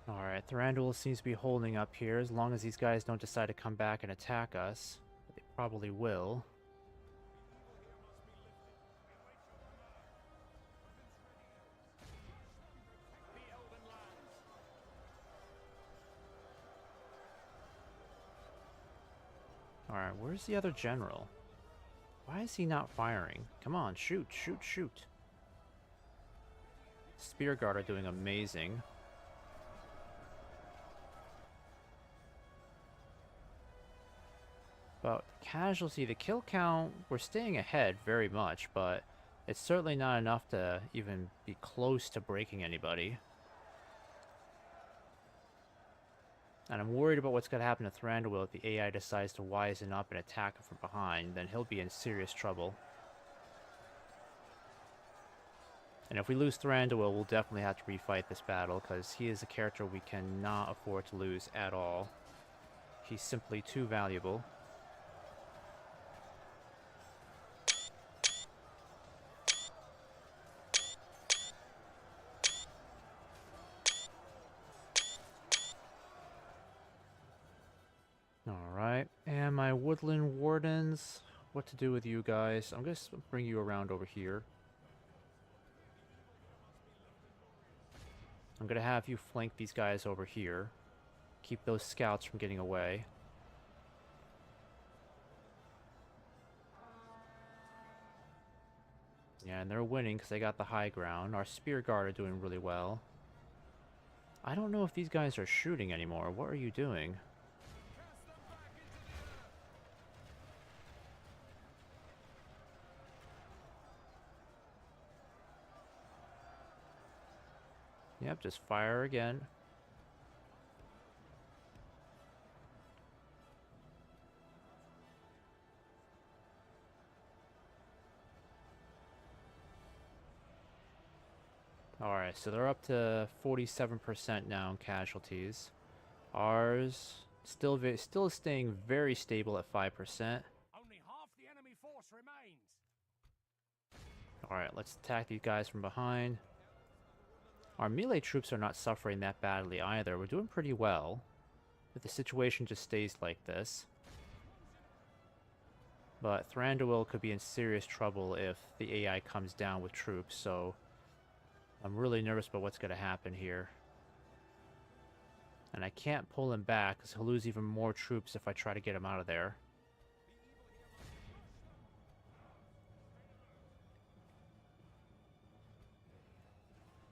Alright, Thranduil seems to be holding up here as long as these guys don't decide to come back and attack us. But they probably will. Alright, where's the other general? Why is he not firing? Come on, shoot, shoot, shoot. Spearguard are doing amazing. But casualty, the kill count, we're staying ahead very much, but it's certainly not enough to even be close to breaking anybody. And I'm worried about what's going to happen to Thranduil if the AI decides to wisen up and attack him from behind, then he'll be in serious trouble. And if we lose Thranduil, we'll definitely have to refight this battle, because he is a character we cannot afford to lose at all. He's simply too valuable. Alright, and my woodland wardens, what to do with you guys? I'm going to bring you around over here. I'm going to have you flank these guys over here. Keep those scouts from getting away. Yeah, and they're winning because they got the high ground. Our spear guard are doing really well. I don't know if these guys are shooting anymore. What are you doing? Yep, just fire again. Alright, so they're up to 47% now in casualties. Ours still staying very stable at 5%. Only half the enemy force remains. Alright, let's attack these guys from behind. Our melee troops are not suffering that badly either. We're doing pretty well. If the situation just stays like this. But Thranduil could be in serious trouble if the AI comes down with troops, so I'm really nervous about what's going to happen here. And I can't pull him back because he'll lose even more troops if I try to get him out of there.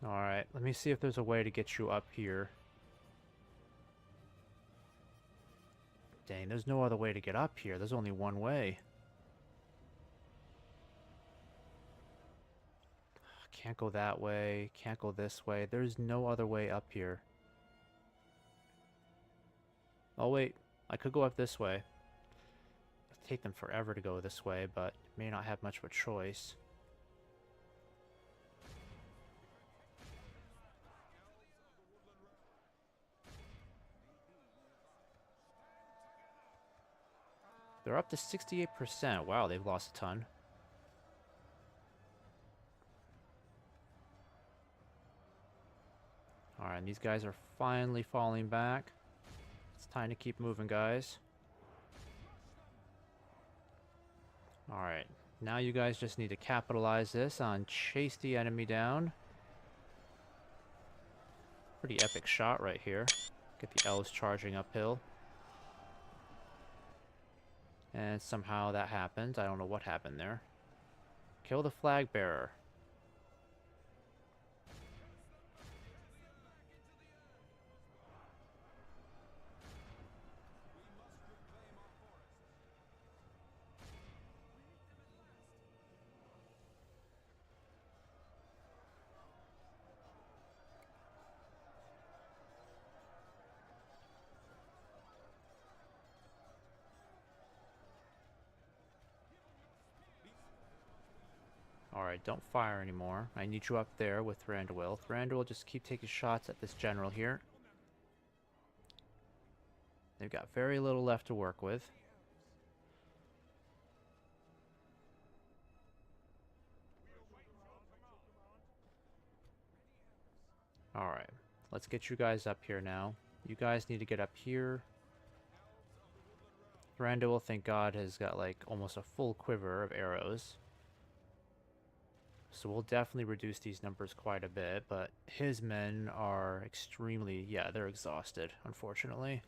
Alright, let me see if there's a way to get you up here. Dang, there's no other way to get up here. There's only one way. Can't go that way. Can't go this way. There's no other way up here. Oh wait, I could go up this way. It'll take them forever to go this way, but may not have much of a choice. They're up to 68%. Wow, they've lost a ton. Alright, and these guys are finally falling back. It's time to keep moving, guys. Alright, now you guys just need to capitalize this on chase the enemy down. Pretty epic shot right here. Get the elves charging uphill. And somehow that happened. I don't know what happened there. Kill the flag bearer. Alright, don't fire anymore. I need you up there with Thranduil. Thranduil, just keep taking shots at this general here. They've got very little left to work with. Alright, let's get you guys up here now. You guys need to get up here. Thranduil, thank God, has got like almost a full quiver of arrows. So we'll definitely reduce these numbers quite a bit, but his men are extremely, yeah, they're exhausted, unfortunately.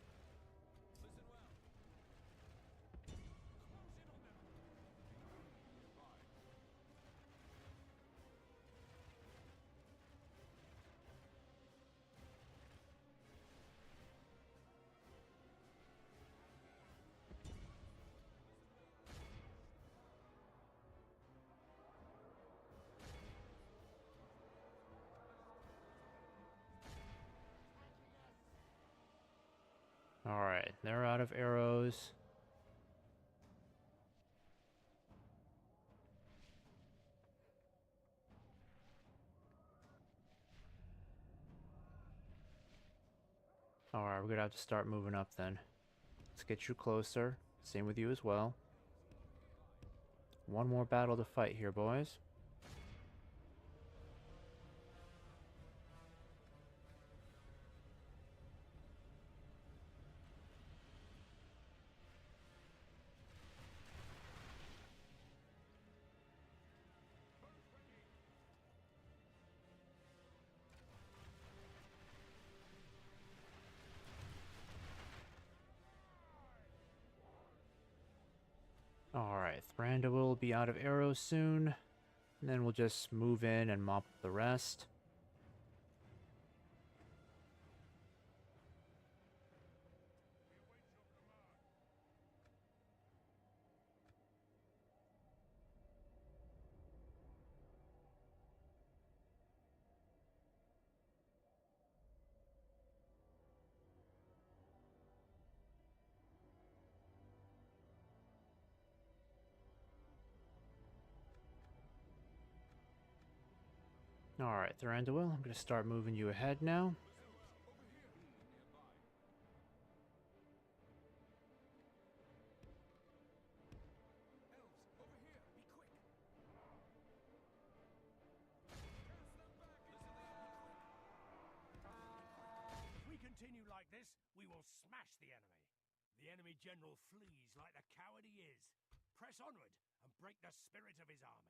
Alright, they're out of arrows. Alright, we're gonna have to start moving up then. Let's get you closer. Same with you as well. One more battle to fight here, boys. Alright, Thranduil will be out of arrows soon. And then we'll just move in and mop up the rest. Alright, Thranduil, I'm going to start moving you ahead now. If we continue like this, we will smash the enemy. The enemy general flees like the coward he is. Press onward and break the spirit of his army.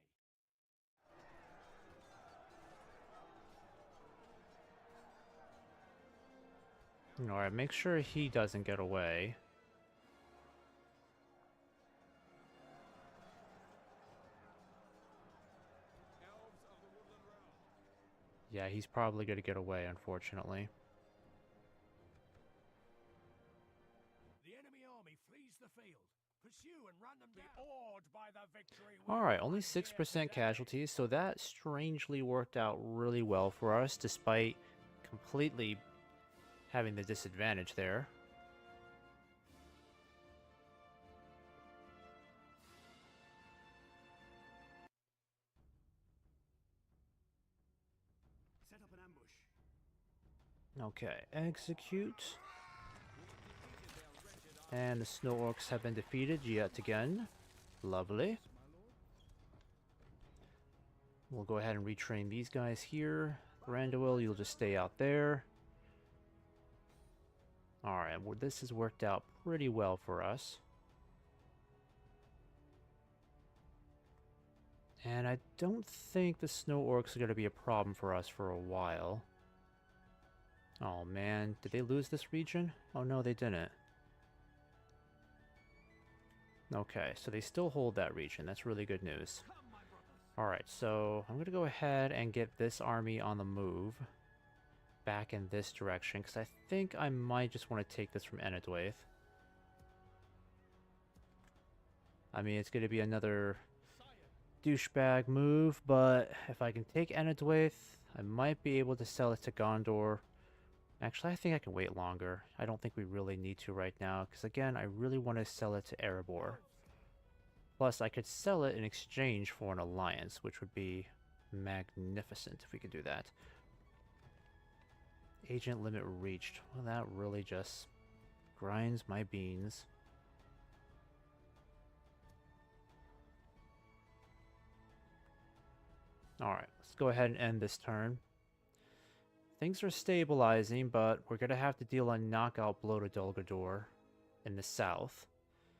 Alright, make sure he doesn't get away. Yeah, he's probably going to get away, unfortunately. The enemy army Pursue and run them down. Be awed by the victory. Alright, only 6% casualties, so that strangely worked out really well for us, despite completely having the disadvantage there. Set up an ambush. Okay, execute. And the snow orcs have been defeated yet again. Lovely. We'll go ahead and retrain these guys here. Randuil, you'll just stay out there. Alright, well, this has worked out pretty well for us. And I don't think the snow orcs are going to be a problem for us for a while. Oh man, did they lose this region? Oh no, they didn't. Okay, so they still hold that region. That's really good news. Alright, so I'm going to go ahead and get this army on the move back in this direction, because I think I might just want to take this from Enedwaith. I mean, it's going to be another douchebag move, but if I can take Enedwaith, I might be able to sell it to Gondor. Actually, I think I can wait longer. I don't think we really need to right now, because again, I really want to sell it to Erebor. Plus, I could sell it in exchange for an alliance, which would be magnificent if we could do that. Agent limit reached. Well, that really just grinds my beans. Alright, let's go ahead and end this turn. Things are stabilizing, but we're going to have to deal a knockout blow to Dol Guldur in the south.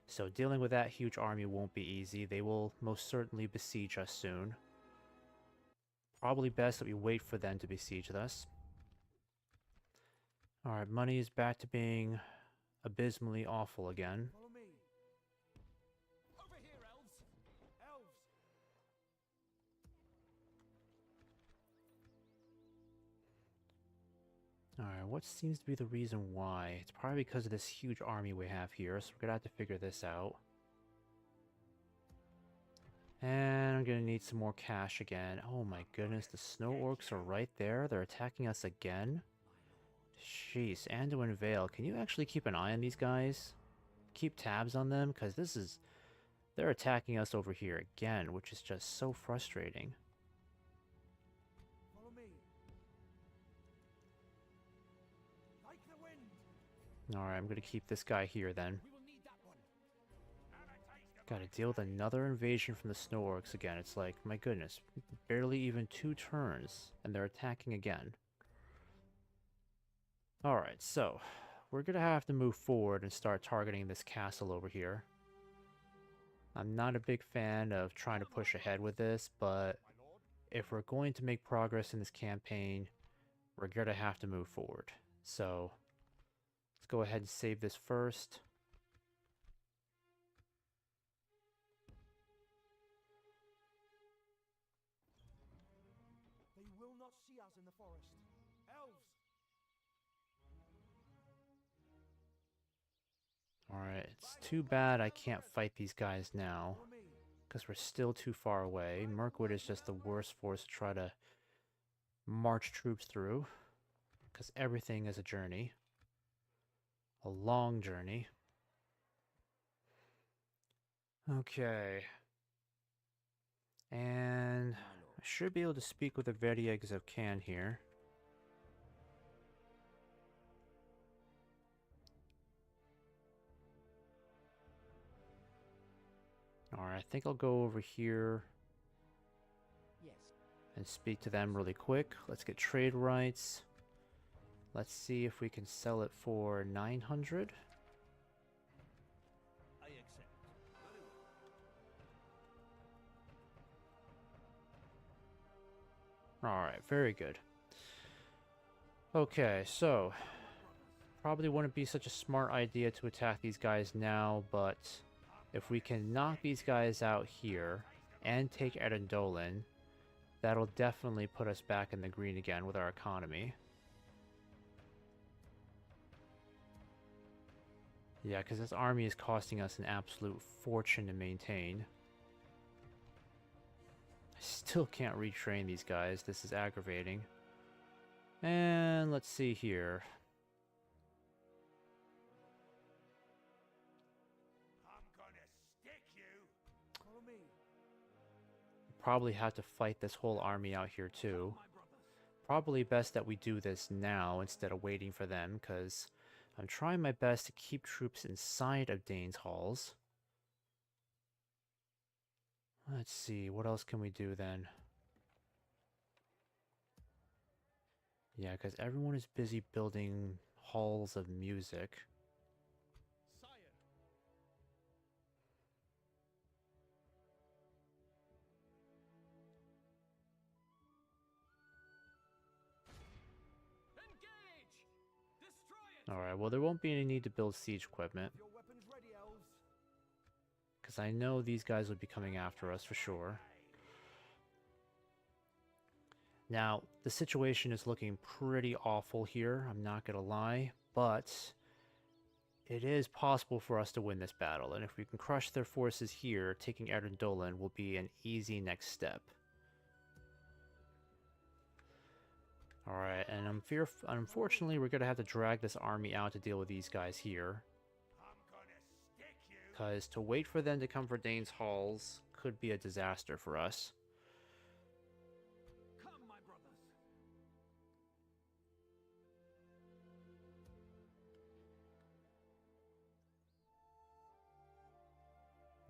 So dealing with that huge army won't be easy. They will most certainly besiege us soon. Probably best that we wait for them to besiege us. Alright, money is back to being abysmally awful again. Follow me. Over here, elves. Elves. Alright, what seems to be the reason why? It's probably because of this huge army we have here, so we're gonna have to figure this out. And I'm gonna need some more cash again. Oh my goodness, the snow orcs are right there. They're attacking us again. Jeez, Anduin Vale, can you actually keep an eye on these guys? Keep tabs on them, because they're attacking us over here again, which is just so frustrating. Follow me. Like the wind. Alright, I'm gonna keep this guy here then. We will need that one. Gotta deal with another invasion from the snow orcs again. It's like, my goodness, barely even 2 turns, and they're attacking again. Alright, so we're gonna have to move forward and start targeting this castle over here. I'm not a big fan of trying to push ahead with this, but if we're going to make progress in this campaign, we're gonna have to move forward. So let's go ahead and save this first. They will not see us in the forest. Elves. Alright, it's too bad I can't fight these guys now, Follow me. because we're still too far away. Mirkwood is just the worst force to try to march troops through, because everything is a journey. A long journey. Okay. And I should be able to speak with the Verdieg of Can here. Alright, I think I'll go over here Yes. and speak to them really quick. Let's get trade rights. Let's see if we can sell it for 900. I accept. Alright, very good. Okay, so probably wouldn't be such a smart idea to attack these guys now, but if we can knock these guys out here and take Erendolan, that'll definitely put us back in the green again with our economy. Yeah, because this army is costing us an absolute fortune to maintain. I still can't retrain these guys. This is aggravating. And let's see here. I'm gonna stick you. Follow me. Probably have to fight this whole army out here too. My brothers. Probably best that we do this now instead of waiting for them, because I'm trying my best to keep troops inside of Dane's halls. Let's see, what else can we do then? Yeah, because everyone is busy building halls of music. Sire. Engage! Destroy it! Alright, well there won't be any need to build siege equipment, Your weapons ready, elves. because I know these guys would be coming after us for sure. Now, the situation is looking pretty awful here, I'm not gonna lie, but it is possible for us to win this battle, and if we can crush their forces here, taking Erdendolan will be an easy next step. Alright, and unfortunately we're gonna have to drag this army out to deal with these guys here. I'm gonna stick you. Because to wait for them to come for Dane's halls could be a disaster for us. Come, my brothers.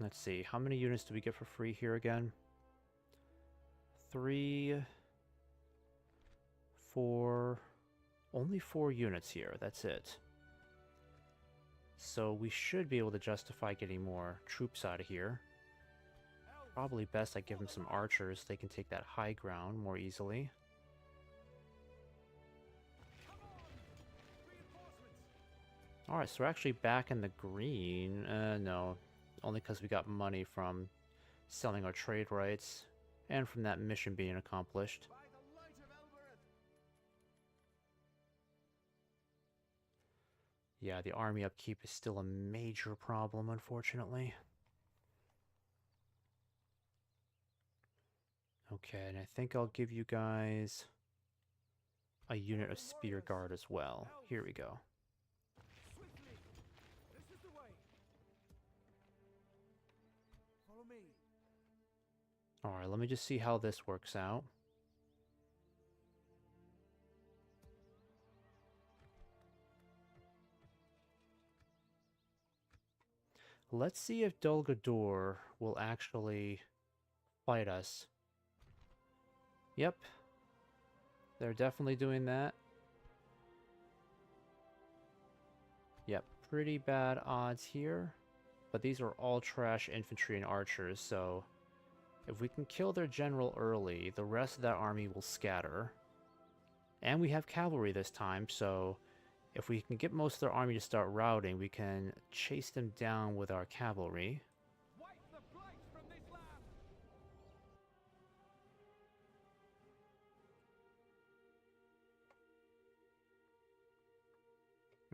Let's see, how many units do we get for free here again? 3, 4, only 4 units here, that's it. So we should be able to justify getting more troops out of here. Probably best I give them some archers, they can take that high ground more easily. Alright, so we're actually back in the green. No, only because we got money from selling our trade rights and from that mission being accomplished. By the light of Elbereth. Yeah, the army upkeep is still a major problem, unfortunately. Okay, and I think I'll give you guys a unit of spear guard as well. Here we go. Swiftly. This is the way. Follow me. Alright, let me just see how this works out. Let's see if Dol Guldur will actually fight us. Yep. They're definitely doing that. Yep, pretty bad odds here. But these are all trash infantry and archers, so if we can kill their general early, the rest of that army will scatter. And we have cavalry this time, so if we can get most of their army to start routing, we can chase them down with our cavalry. Wipe the blight from this land.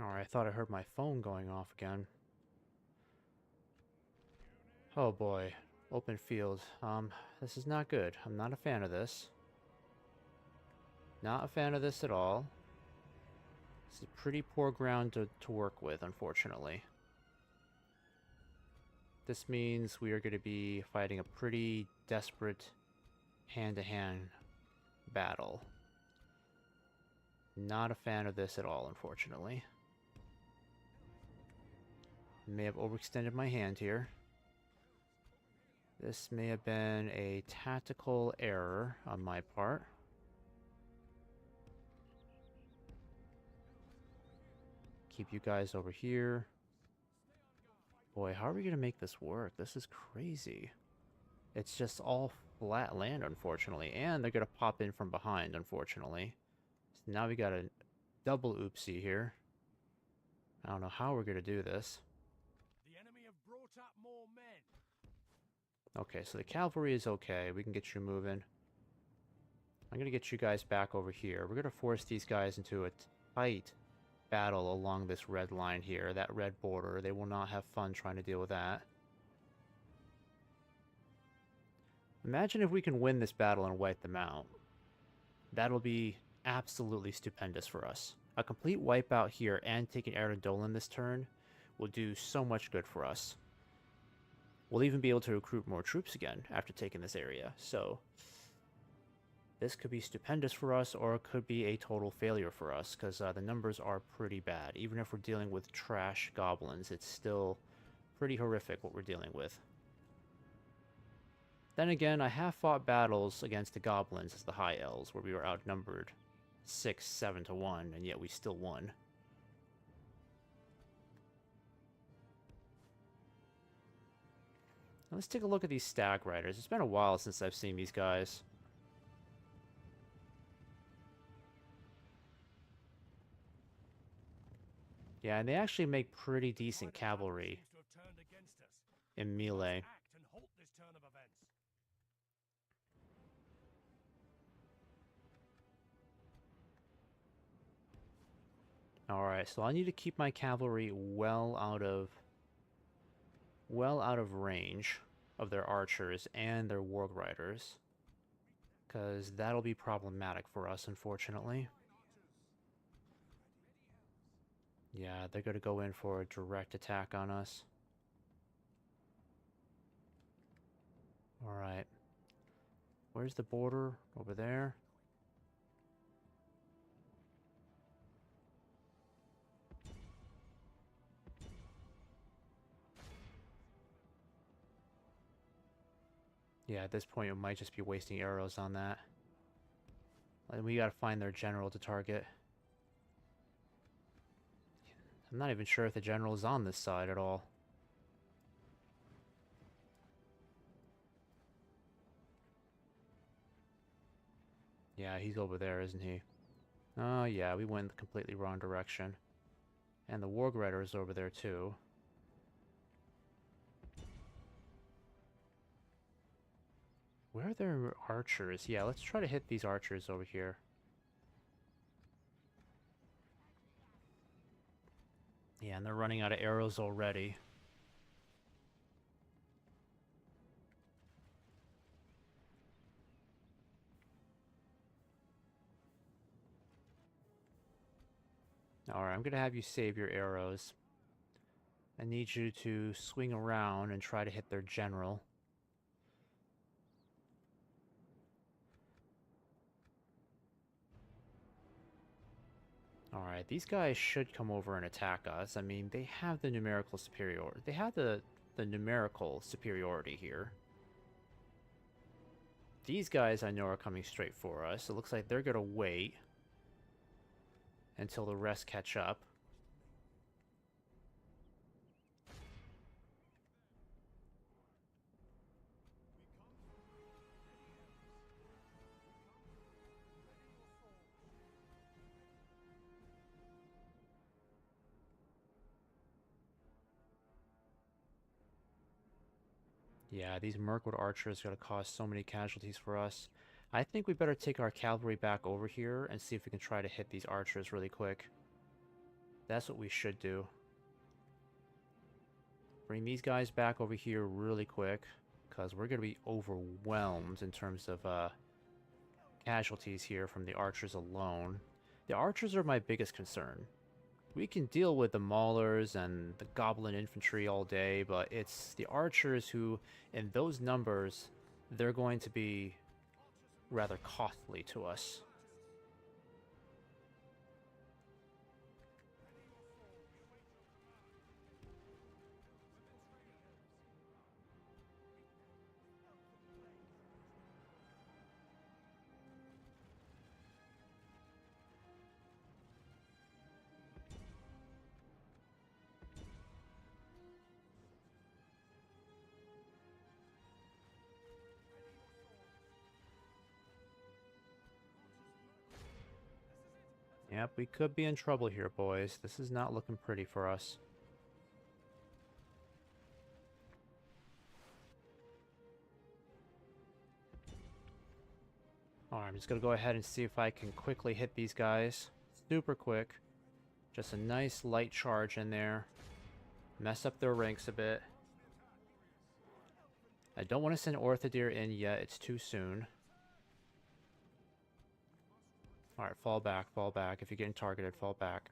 Alright, I thought I heard my phone going off again. Oh boy, open field. This is not good. I'm not a fan of this. Not a fan of this at all. This is pretty poor ground to work with, unfortunately. This means we are going to be fighting a pretty desperate hand-to-hand battle. Not a fan of this at all, unfortunately. May have overextended my hand here. This may have been a tactical error on my part. Keep you guys over here. Boy, how are we going to make this work? This is crazy. It's just all flat land, unfortunately. And they're going to pop in from behind, unfortunately. So now we got a double oopsie here. I don't know how we're going to do this. The enemy have brought up more men. Okay, so the cavalry is okay. We can get you moving. I'm going to get you guys back over here. We're going to force these guys into a tight battle along this red line here, that red border. They will not have fun trying to deal with that. Imagine if we can win this battle and wipe them out. That'll be absolutely stupendous for us. A complete wipeout here and taking Dolan this turn will do so much good for us. We'll even be able to recruit more troops again after taking this area, so this could be stupendous for us, or it could be a total failure for us, because the numbers are pretty bad. Even if we're dealing with trash goblins, it's still pretty horrific what we're dealing with. Then again, I have fought battles against the goblins as the High Elves, where we were outnumbered 6-7 to 1, and yet we still won. Now let's take a look at these Stag Riders. It's been a while since I've seen these guys. Yeah, and they actually make pretty decent cavalry in melee. Alright, so I need to keep my cavalry well out of range of their archers and their warg riders, because that'll be problematic for us, unfortunately. Yeah, they're going to go in for a direct attack on us. Alright. Where's the border? Over there. Yeah, at this point, we might just be wasting arrows on that. And we gotta find their general to target. I'm not even sure if the general is on this side at all. Yeah, he's over there, isn't he? Oh, yeah, we went the completely wrong direction. And the Warg Rider is over there, too. Where are their archers? Yeah, let's try to hit these archers over here. Yeah, and they're running out of arrows already. Alright, I'm gonna have you save your arrows. I need you to swing around and try to hit their general. Alright, these guys should come over and attack us. I mean, they have the numerical superiority. They have the numerical superiority here. These guys I know are coming straight for us. It looks like they're gonna wait until the rest catch up. Yeah, these Mirkwood archers are going to cause so many casualties for us. I think we better take our cavalry back over here and see if we can try to hit these archers really quick. That's what we should do. Bring these guys back over here really quick, because we're going to be overwhelmed in terms of casualties here from the archers alone. The archers are my biggest concern. We can deal with the maulers and the goblin infantry all day, but it's the archers who, in those numbers, they're going to be rather costly to us. Yep, we could be in trouble here, boys. This is not looking pretty for us. Alright, I'm just gonna go ahead and see if I can quickly hit these guys. Super quick. Just a nice light charge in there. Mess up their ranks a bit. I don't want to send Orthodeer in yet. It's too soon. Alright, fall back, fall back. If you're getting targeted, fall back.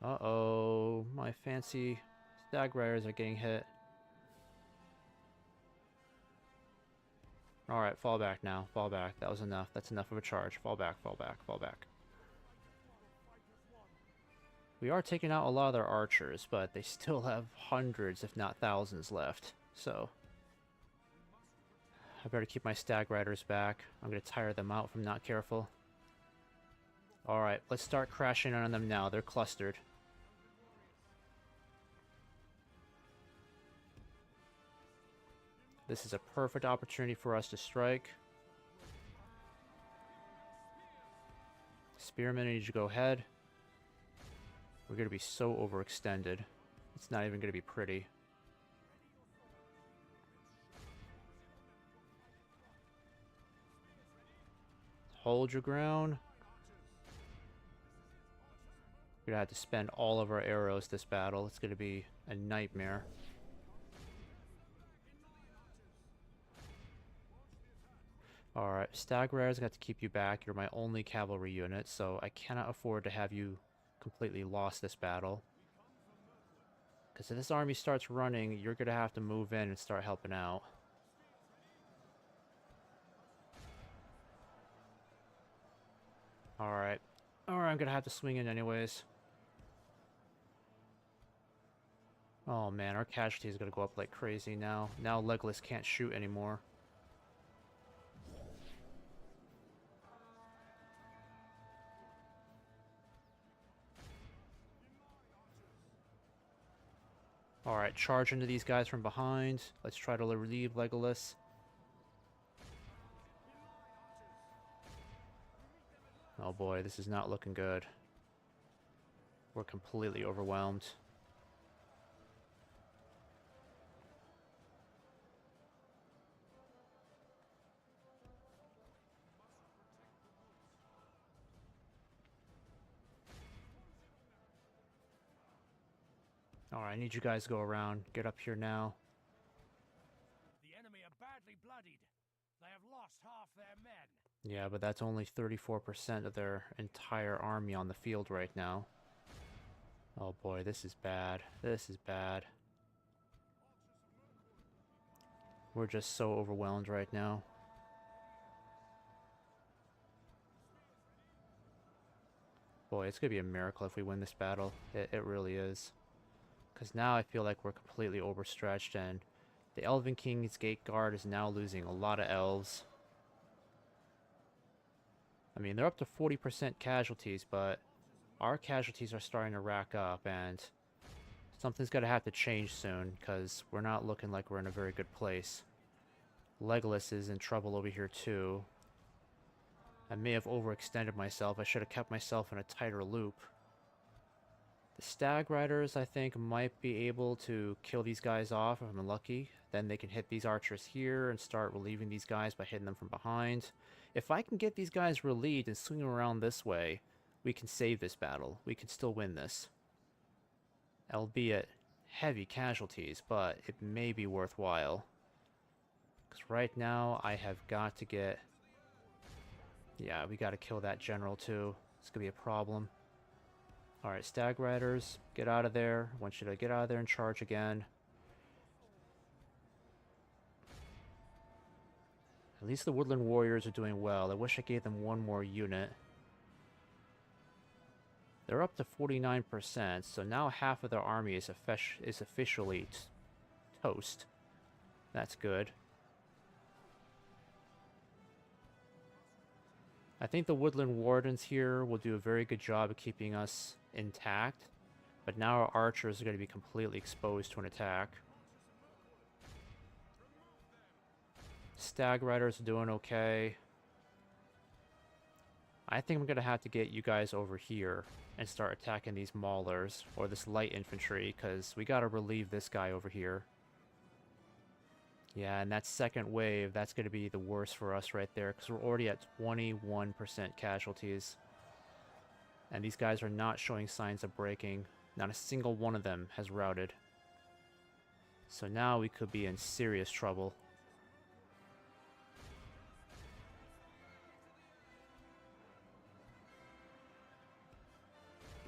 Uh-oh. My fancy stag riders are getting hit. Alright, fall back now. Fall back. That was enough. That's enough of a charge. Fall back, fall back, fall back. We are taking out a lot of their archers, but they still have hundreds, if not thousands, left. So, I better keep my stag riders back. I'm going to tire them out if I'm not careful. Alright, let's start crashing on them now. They're clustered. This is a perfect opportunity for us to strike. Spearmen, I need you to go ahead. We're going to be so overextended. It's not even going to be pretty. Hold your ground. We're going to have to spend all of our arrows this battle. It's going to be a nightmare. Alright, Stag Riders got to keep you back. You're my only cavalry unit, so I cannot afford to have you completely lost this battle. Because if this army starts running, you're going to have to move in and start helping out. Alright. Alright, I'm going to have to swing in anyways. Oh man, our casualties are going to go up like crazy now. Now Legolas can't shoot anymore. Alright, charge into these guys from behind. Let's try to relieve Legolas. Oh boy, this is not looking good. We're completely overwhelmed. Alright, I need you guys to go around. Get up here now. The enemy are badly bloodied. They have lost half their men. Yeah, but that's only 34% of their entire army on the field right now. Oh boy, this is bad. This is bad. We're just so overwhelmed right now. Boy, it's gonna be a miracle if we win this battle. It really is. Because now I feel like we're completely overstretched, and the Elven King's Gate Guard is now losing a lot of elves. I mean, they're up to 40% casualties, but our casualties are starting to rack up, and something's going to have to change soon, because we're not looking like we're in a very good place. Legolas is in trouble over here, too. I may have overextended myself. I should have kept myself in a tighter loop. The Stag Riders, I think, might be able to kill these guys off if I'm lucky. Then they can hit these archers here and start relieving these guys by hitting them from behind. If I can get these guys relieved and swing them around this way, we can save this battle. We can still win this. Albeit heavy casualties, but it may be worthwhile. Because right now, I have got to get... Yeah, we got to kill that general too. It's going to be a problem. Alright, Stag Riders, get out of there. I want you to get out of there and charge again. At least the Woodland Warriors are doing well. I wish I gave them one more unit. They're up to 49%, so now half of their army is officially toast. That's good. I think the Woodland Wardens here will do a very good job of keeping us intact, but now our archers are going to be completely exposed to an attack. Stag Riders are doing okay. I think I'm going to have to get you guys over here and start attacking these maulers, or this light infantry, because we got to relieve this guy over here. Yeah, and that second wave, that's going to be the worst for us right there, because we're already at 21% casualties. And these guys are not showing signs of breaking. Not a single one of them has routed. So now we could be in serious trouble.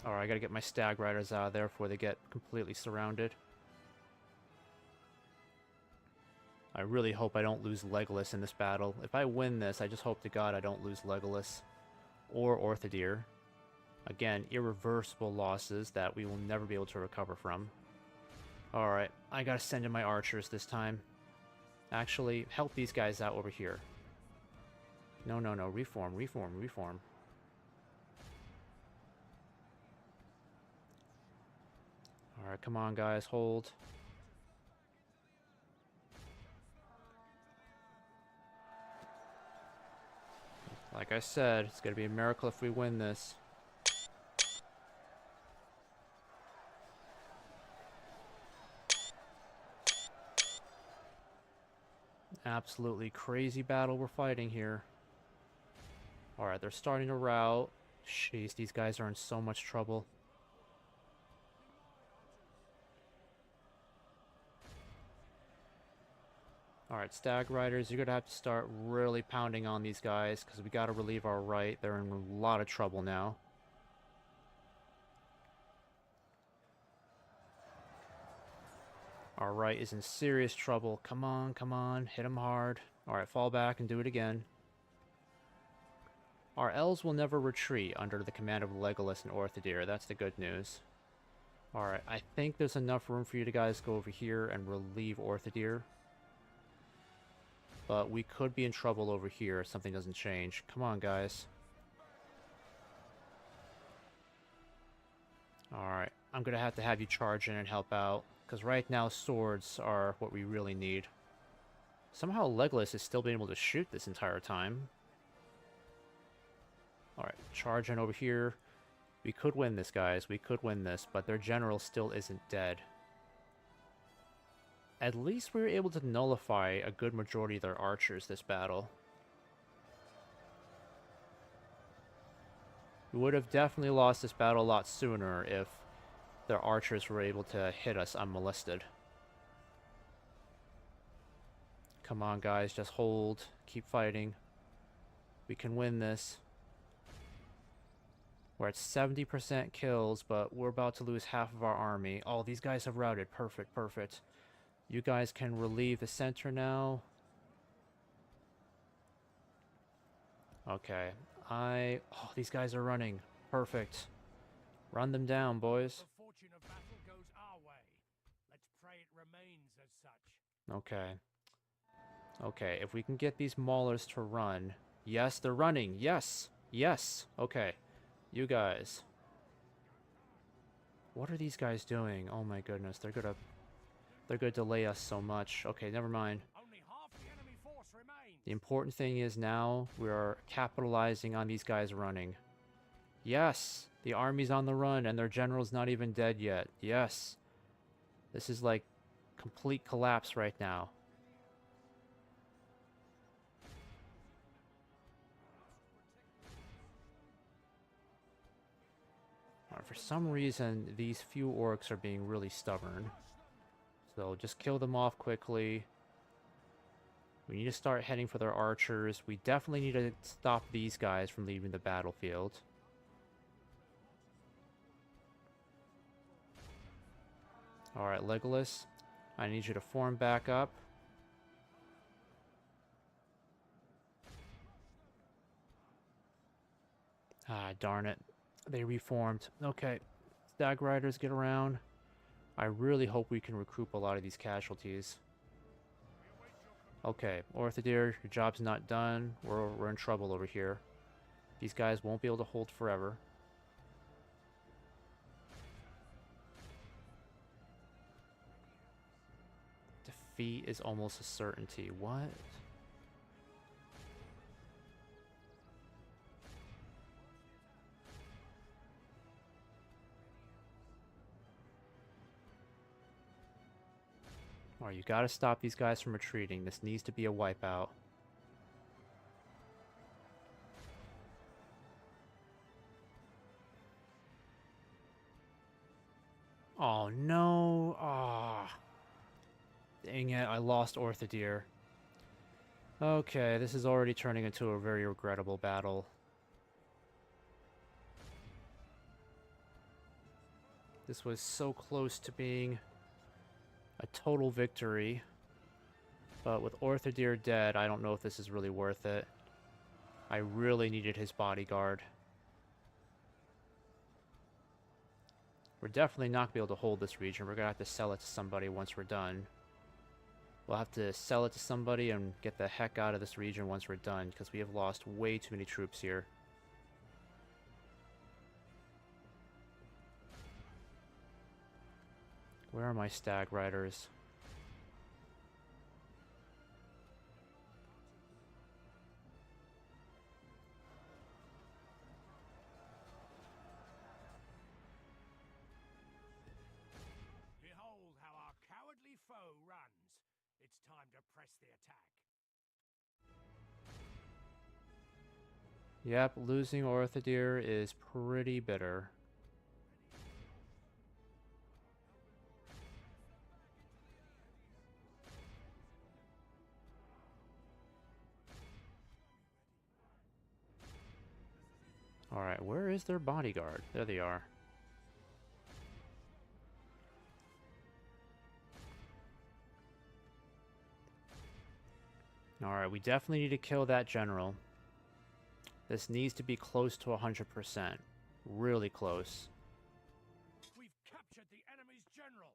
Alright, I gotta get my Stag Riders out of there before they get completely surrounded. I really hope I don't lose Legolas in this battle. If I win this, I just hope to God I don't lose Legolas. Or Orthodeer. Again, irreversible losses that we will never be able to recover from. Alright, I gotta send in my archers this time. Actually, help these guys out over here. No, no, no. Reform, reform, reform. Alright, come on, guys. Hold. Like I said, it's gonna be a miracle if we win this. Absolutely crazy battle we're fighting here. Alright, they're starting to rout. Jeez, these guys are in so much trouble. Alright, Stag Riders, you're gonna have to start really pounding on these guys, because we gotta relieve our right. They're in a lot of trouble now. Our right is in serious trouble. Come on, come on. Hit him hard. Alright, fall back and do it again. Our elves will never retreat under the command of Legolas and Orthodeer. That's the good news. Alright, I think there's enough room for you to guys go over here and relieve Orthodeer. But we could be in trouble over here if something doesn't change. Come on, guys. Alright, I'm gonna have to have you charge in and help out. Because right now, swords are what we really need. Somehow Legolas has still been able to shoot this entire time. Alright, charge in over here. We could win this, guys. We could win this, but their general still isn't dead. At least we were able to nullify a good majority of their archers this battle. We would have definitely lost this battle a lot sooner if their archers were able to hit us unmolested. Come on, guys, just hold. Keep fighting. We can win this. We're at 70% kills, but we're about to lose half of our army. Oh, these guys have routed. Perfect, perfect. You guys can relieve the center now. Okay. Oh, these guys are running. Perfect. Run them down, boys. The fortune of battle goes our way. Let's pray it remains as such. Okay. Okay, if we can get these maulers to run. Yes, they're running. Yes. Yes. Okay. You guys. What are these guys doing? Oh my goodness, they're gonna delay us so much. Okay, never mind. Only half the enemy force remains. The important thing is now we are capitalizing on these guys running. Yes, the army's on the run and their general's not even dead yet. Yes. This is like complete collapse right now. For some reason, these few orcs are being really stubborn. So just kill them off quickly. We need to start heading for their archers. We definitely need to stop these guys from leaving the battlefield. Alright, Legolas. I need you to form back up. Ah, darn it. They reformed. Okay. Stag Riders, get around. I really hope we can recoup a lot of these casualties. Okay, Orthodeer, your job's not done. We're in trouble over here. These guys won't be able to hold forever. Defeat is almost a certainty. What? Alright, you gotta stop these guys from retreating. This needs to be a wipeout. Dang it, I lost Orthodeer. Okay, this is already turning into a very regrettable battle. This was so close to being a total victory. But with Orthodeer dead, I don't know if this is really worth it. I really needed his bodyguard. We're definitely not going to be able to hold this region. We're going to have to sell it to somebody once we're done. We'll have to sell it to somebody and get the heck out of this region once we're done, because we have lost way too many troops here. Where are my stag riders? Behold how our cowardly foe runs. It's time to press the attack. Yep, losing Orthodeer is pretty bitter. Alright, where is their bodyguard? There they are. Alright, we definitely need to kill that general. This needs to be close to 100%. Really close. We've captured the enemy's general.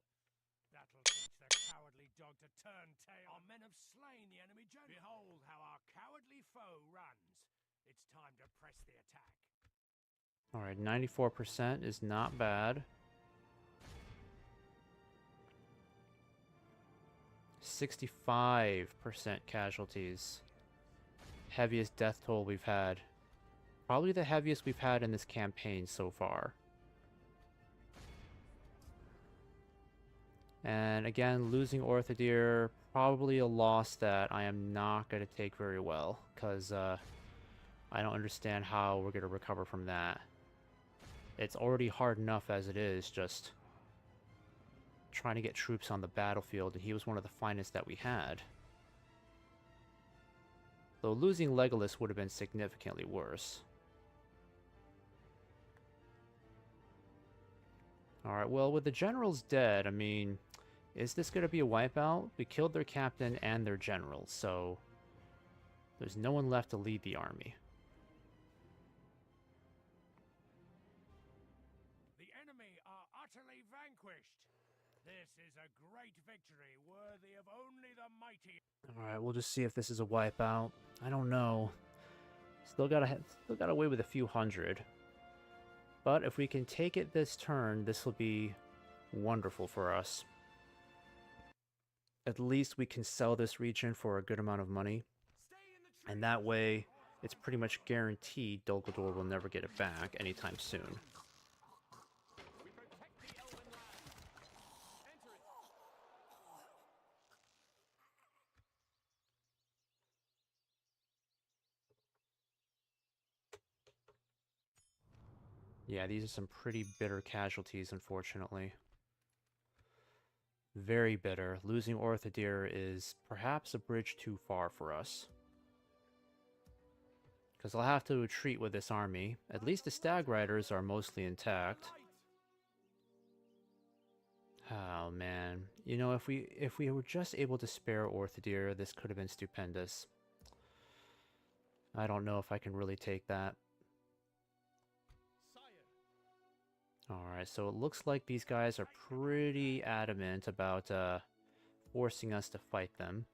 That'll teach the cowardly dog to turn tail. Our men have slain the enemy general. Behold how our cowardly foe runs. It's time to press the attack. Alright, 94% is not bad. 65% casualties. Heaviest death toll we've had. Probably the heaviest we've had in this campaign so far. And again, losing Orthodeer, probably a loss that I am not going to take very well, because I don't understand how we're going to recover from that. It's already hard enough as it is, just trying to get troops on the battlefield, and he was one of the finest that we had. Though losing Legolas would have been significantly worse. Alright, well, with the generals dead, I mean, is this going to be a wipeout? We killed their captain and their general, so there's no one left to lead the army. The enemy are utterly vanquished. This is a great victory, worthy of only the mighty. Alright, we'll just see if this is a wipeout. I don't know. Still got away with a few hundred. But if we can take it this turn, this will be wonderful for us. At least we can sell this region for a good amount of money. And that way, it's pretty much guaranteed Dol Guldur will never get it back anytime soon. Yeah, these are some pretty bitter casualties, unfortunately. Very bitter. Losing Orthodeer is perhaps a bridge too far for us. Because I'll have to retreat with this army. At least the Stag Riders are mostly intact. Oh man. You know, if we were just able to spare Orthodeer, this could have been stupendous. I don't know if I can really take that. Alright, so it looks like these guys are pretty adamant about forcing us to fight them.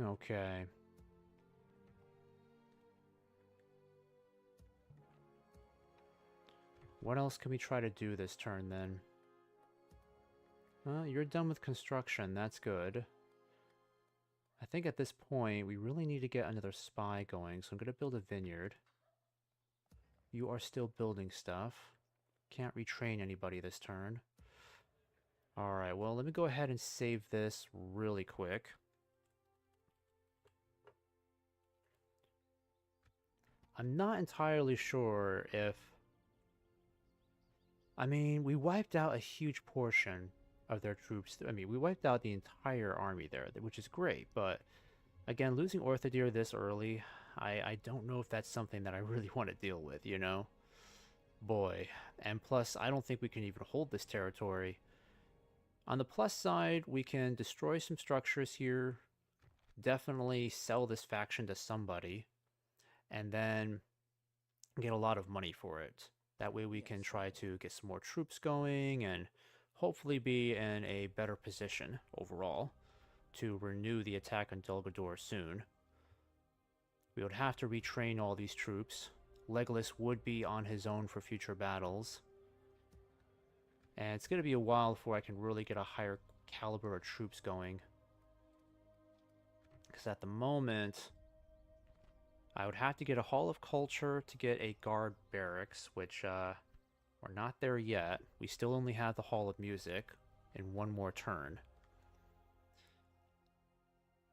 Okay. What else can we try to do this turn, then? You're done with construction. That's good. I think at this point, we really need to get another spy going, so I'm going to build a vineyard. You are still building stuff. Can't retrain anybody this turn. Alright, well, let me go ahead and save this really quick. I'm not entirely sure if... I mean, we wiped out a huge portion of their troops. I mean, we wiped out the entire army there, which is great, but again, losing Orthodir this early, I don't know if that's something that I really want to deal with, you know? Boy. And plus, I don't think we can even hold this territory. On the plus side, we can destroy some structures here, definitely sell this faction to somebody, and then get a lot of money for it. That way we can try to get some more troops going and hopefully be in a better position overall to renew the attack on Dulgador soon. We would have to retrain all these troops. Legolas would be on his own for future battles. And it's going to be a while before I can really get a higher caliber of troops going. Because at the moment, I would have to get a Hall of Culture to get a guard barracks, which we're not there yet. We still only have the Hall of Music in one more turn.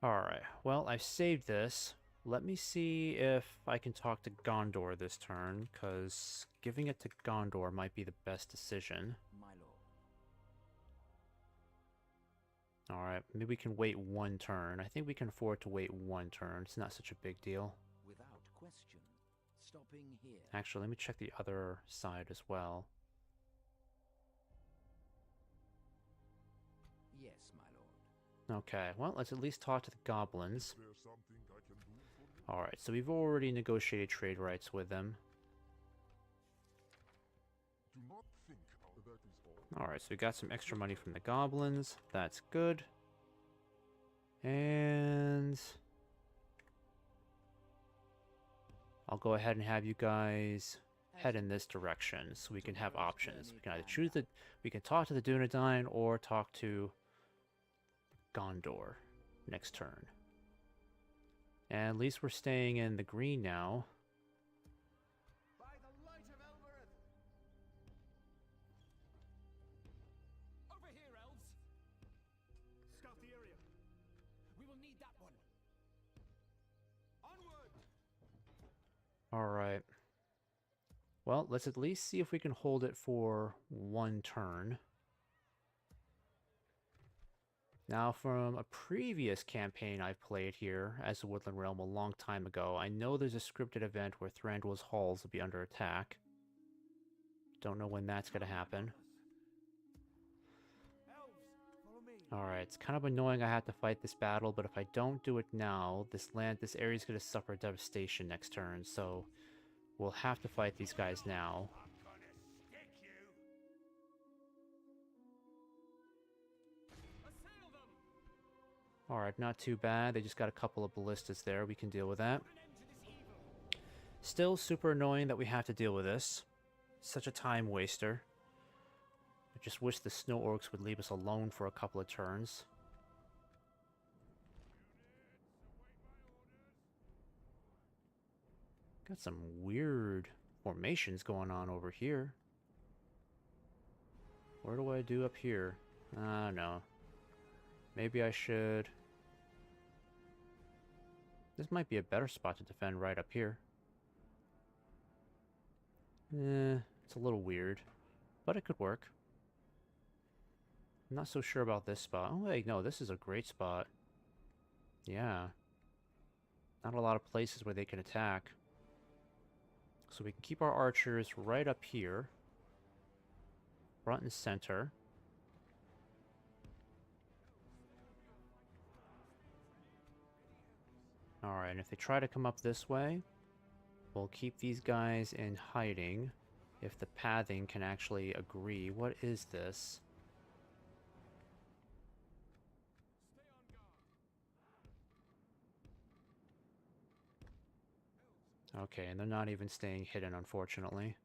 Alright, well, I've saved this. Let me see if I can talk to Gondor this turn, because giving it to Gondor might be the best decision. My lord. Alright, maybe we can wait one turn. I think we can afford to wait one turn. It's not such a big deal. Without question. Stopping here. Actually, let me check the other side as well. Yes, my lord. Okay, well, let's at least talk to the goblins. Is there something I can do for you? Alright, so we've already negotiated trade rights with them. Do not think that is all. Alright, so we got some extra money from the goblins. That's good. And I'll go ahead and have you guys head in this direction so we can have options. We can either choose the... We can talk to the Dunedain or talk to Gondor next turn. And at least we're staying in the green now. By the light of Elbereth! Over here, elves! Scout the area. We will need that one. Onward! Alright. Well, let's at least see if we can hold it for one turn. Now, from a previous campaign I've played here as the Woodland Realm a long time ago, I know there's a scripted event where Thranduil's halls will be under attack. Don't know when that's going to happen. Elves, follow me. Alright, it's kind of annoying I have to fight this battle, but if I don't do it now, this area is going to suffer devastation next turn, so we'll have to fight these guys now. I'm gonna stick you. Assail them. Alright, not too bad. They just got a couple of ballistas there. We can deal with that. Put an end to this evil. Still super annoying that we have to deal with this. Such a time waster. I just wish the snow orcs would leave us alone for a couple of turns. Got some weird formations going on over here. Where do I do up here? I don't know. Maybe I should... This might be a better spot to defend right up here. It's a little weird, but it could work. I'm not so sure about this spot. Oh wait, no, this is a great spot. Yeah. Not a lot of places where they can attack. So we can keep our archers right up here. Front and center. Alright, and if they try to come up this way, we'll keep these guys in hiding. If the pathing can actually agree. What is this? Okay, and they're not even staying hidden, unfortunately.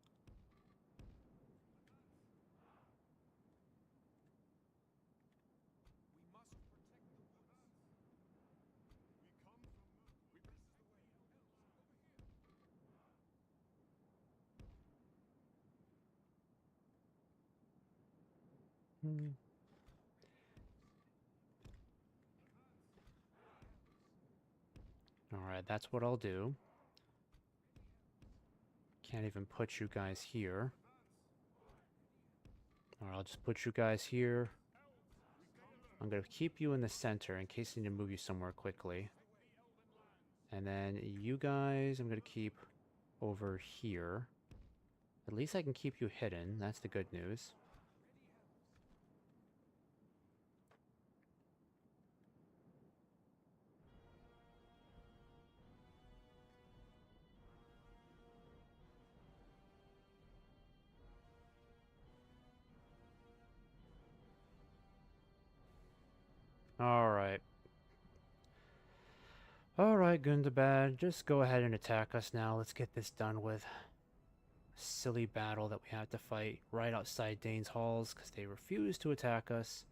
Alright, that's what I'll do. Can't even put you guys here. Alright, I'll just put you guys here. I'm going to keep you in the center in case I need to move you somewhere quickly. And then you guys, I'm going to keep over here. At least I can keep you hidden. That's the good news. Alright. Alright, Gundabad, just go ahead and attack us now. Let's get this done with. Silly battle that we have to fight right outside Dane's halls because they refuse to attack us.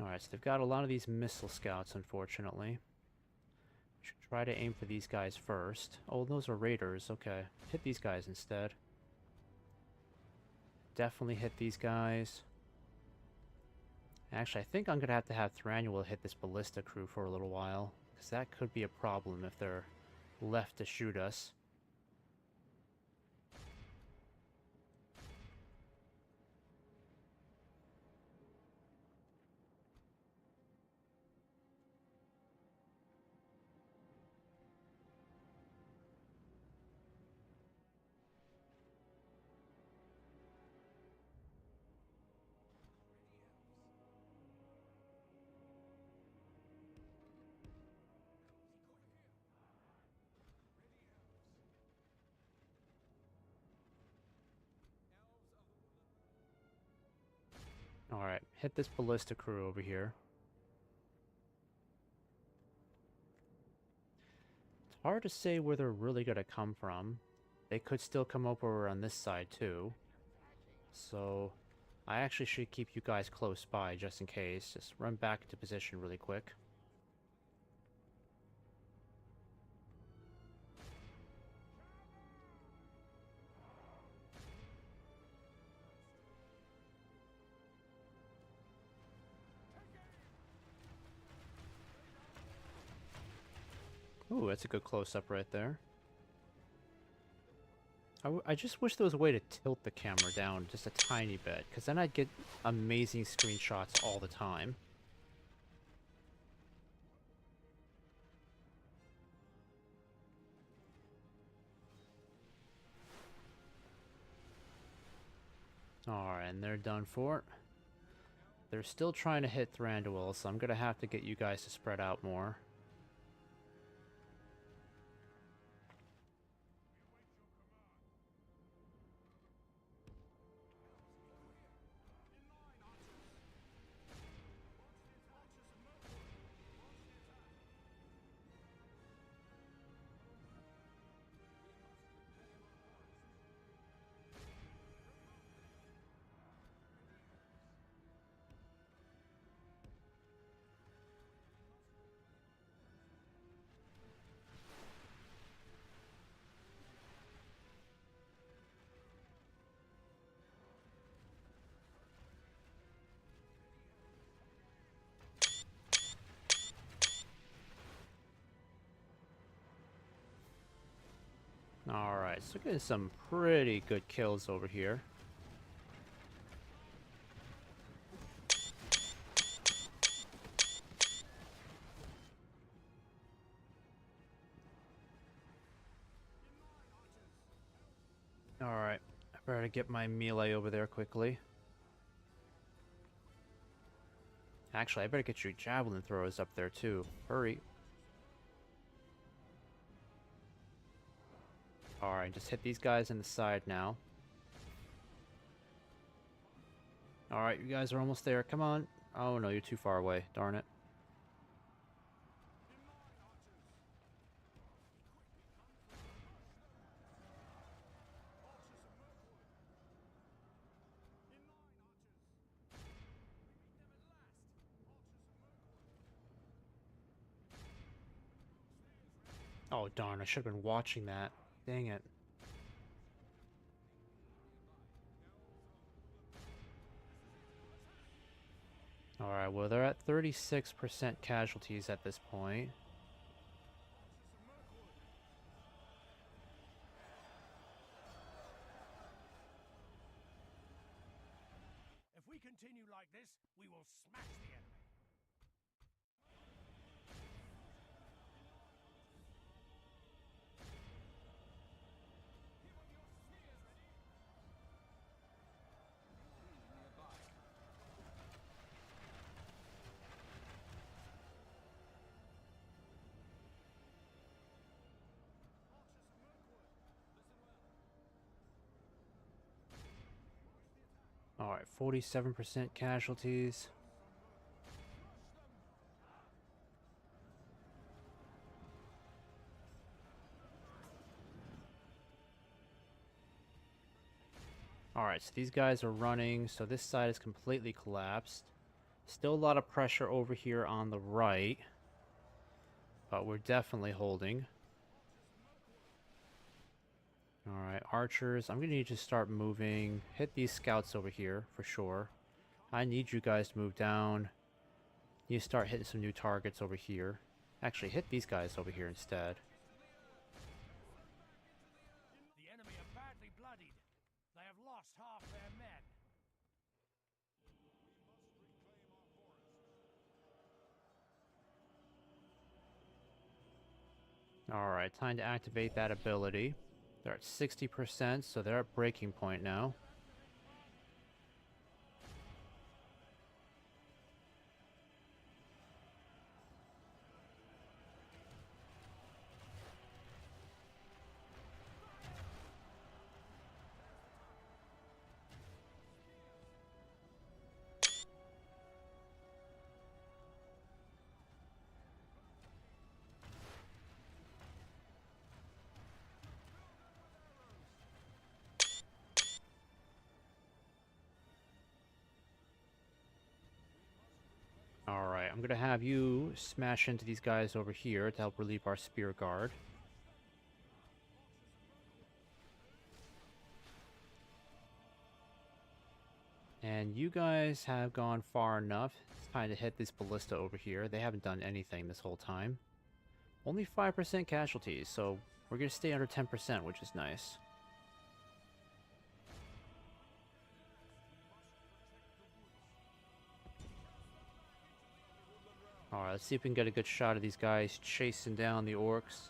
Alright, so they've got a lot of these missile scouts, unfortunately. Should try to aim for these guys first. Oh, those are raiders. Okay. Hit these guys instead. Definitely hit these guys. Actually, I think I'm going to have Thranduil hit this ballista crew for a little while. Because that could be a problem if they're left to shoot us. Alright, hit this ballista crew over here. It's hard to say where they're really going to come from. They could still come over on this side too. So, I actually should keep you guys close by just in case. Just run back into position really quick. Ooh, that's a good close-up right there. I just wish there was a way to tilt the camera down just a tiny bit, because then I'd get amazing screenshots all the time. Alright, and they're done for. They're still trying to hit Thranduil, so I'm going to have to get you guys to spread out more. Alright, so getting some pretty good kills over here. Alright, I better get my melee over there quickly. Actually, I better get your javelin throwers up there too. Hurry. Alright, just hit these guys in the side now. Alright, you guys are almost there. Come on. Oh no, you're too far away. Darn it. Oh darn, I should have been watching that. Dang it. Alright, well they're at 36% casualties at this point. If we continue like this, we will smash the enemy. Alright, 47% casualties. Alright, so these guys are running, so this side is completely collapsed. Still a lot of pressure over here on the right, but we're definitely holding. Alright, archers, I'm gonna need you to start moving. Hit these scouts over here, for sure. I need you guys to move down. You start hitting some new targets over here. Actually, hit these guys over here instead. The enemy are badly bloodied. They have lost half their men. Alright, time to activate that ability. They're at 60%, so they're at breaking point now. Alright, I'm gonna have you smash into these guys over here to help relieve our spear guard. And you guys have gone far enough. It's time to hit this ballista over here. They haven't done anything this whole time. Only 5% casualties, so we're gonna stay under 10%, which is nice. Alright, let's see if we can get a good shot of these guys chasing down the orcs.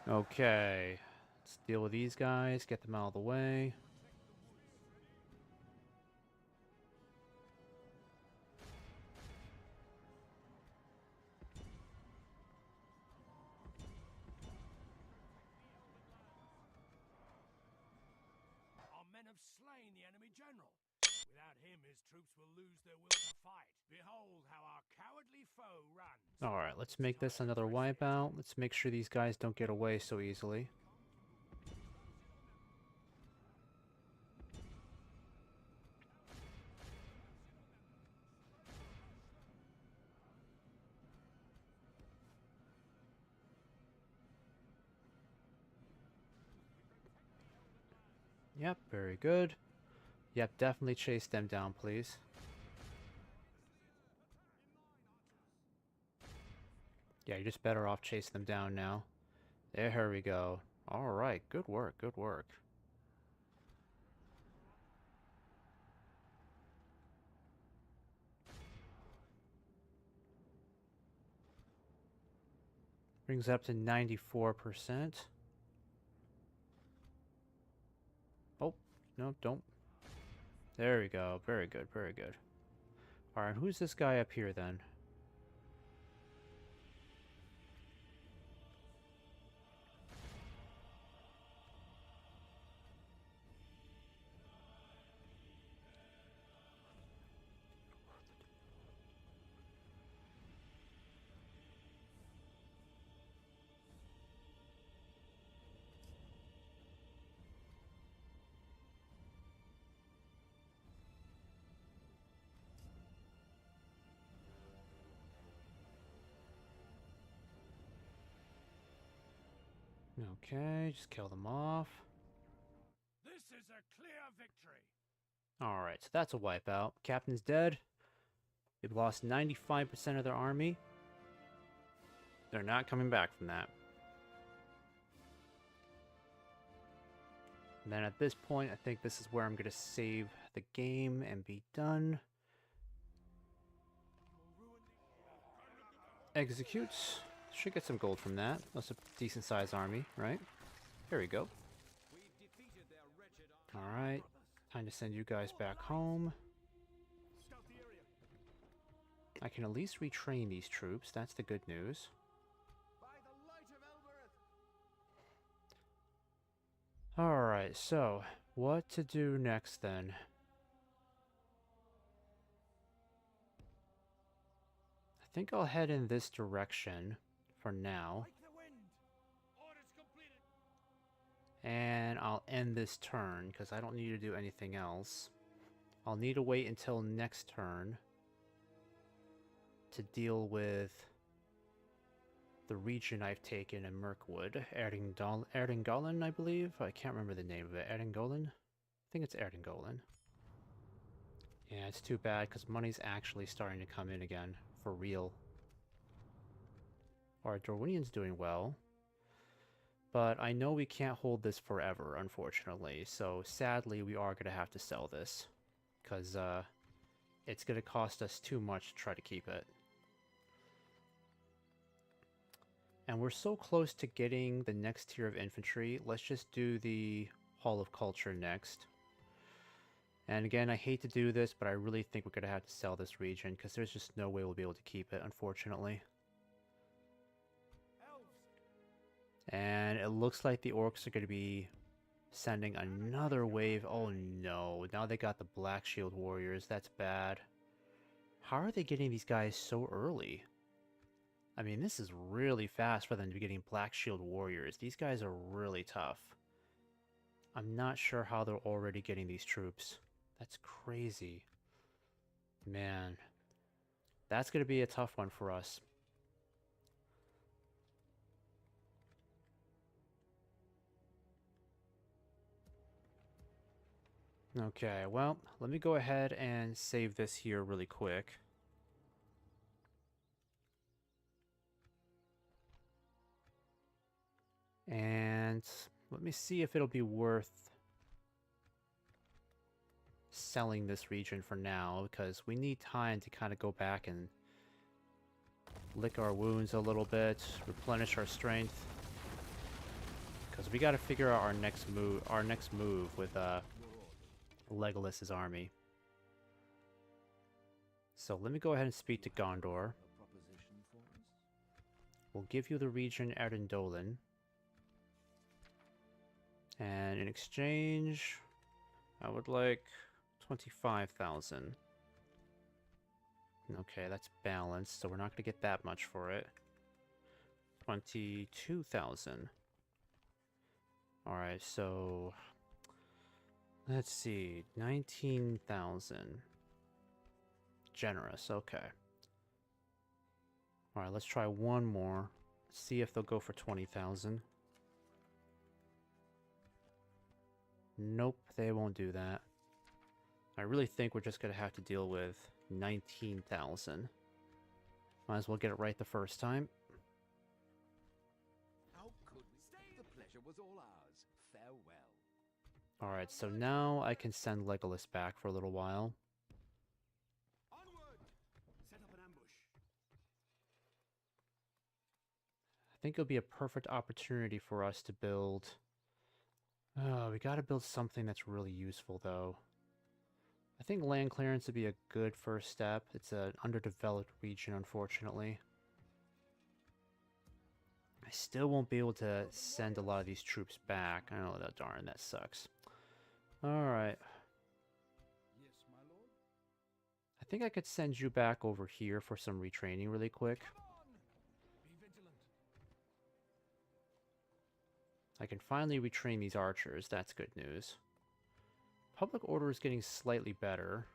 Okay, let's deal with these guys, get them out of the way. Our men have slain the enemy general. Without him, his troops will lose their will to fight. Behold how our cowardly foe runs. Alright, let's make this another wipeout. Let's make sure these guys don't get away so easily. Yep, very good. Yep, definitely chase them down, please. Yeah, you're just better off chasing them down now. There we go. Alright, good work, good work. Brings it up to 94%. Oh, no, don't. There we go. Very good, very good. Alright, who's this guy up here then? Okay, just kill them off. This is a clear victory. Alright, so that's a wipeout. Captain's dead. They've lost 95% of their army. They're not coming back from that. And then at this point, I think this is where I'm going to save the game and be done. Execute. Should get some gold from that. That's a decent sized army, right? There we go. Alright. Time to send you guys back home. I can at least retrain these troops. That's the good news. Alright, so what to do next then? I think I'll head in this direction for now. And I'll end this turn because I don't need to do anything else. I'll need to wait until next turn to deal with the region I've taken in Mirkwood. Erdingolin, I believe? I can't remember the name of it. Erdingolin? I think it's Erdingolin. Yeah, it's too bad because money's actually starting to come in again. For real. Our Dorwinian's doing well. But I know we can't hold this forever, unfortunately. So sadly, we are going to have to sell this. Because it's going to cost us too much to try to keep it. And we're so close to getting the next tier of infantry. Let's just do the Hall of Culture next. And again, I hate to do this, but I really think we're going to have to sell this region because there's just no way we'll be able to keep it, unfortunately. And it looks like the orcs are going to be sending another wave. Oh no, now they got the Black Shield Warriors. That's bad. How are they getting these guys so early? I mean, this is really fast for them to be getting Black Shield Warriors. These guys are really tough. I'm not sure how they're already getting these troops. That's crazy. Man. That's going to be a tough one for us. Okay, well, let me go ahead and save this here really quick. And let me see if it'll be worth selling this region for now, because we need time to kind of go back and lick our wounds a little bit, replenish our strength. Because we got to figure out our next move with Legolas's army. So let me go ahead and speak to Gondor. We'll give you the region Erdingolin. And in exchange, I would like 25,000. Okay, that's balanced, so we're not going to get that much for it. 22,000. Alright, so let's see, 19,000. Generous, okay. Alright, let's try one more. See if they'll go for 20,000. Nope, they won't do that. I really think we're just going to have to deal with 19,000. Might as well get it right the first time. How could we? The pleasure was all ours. Farewell. Alright, so now I can send Legolas back for a little while. Onward! Set up an ambush. I think it'll be a perfect opportunity for us to build... Oh, we gotta build something that's really useful, though. I think land clearance would be a good first step. It's an underdeveloped region, unfortunately. I still won't be able to send a lot of these troops back. I know that, darn, that sucks. Alright. Yes, my lord. I think I could send you back over here for some retraining really quick. Come on! Be vigilant. I can finally retrain these archers. That's good news. Public order is getting slightly better.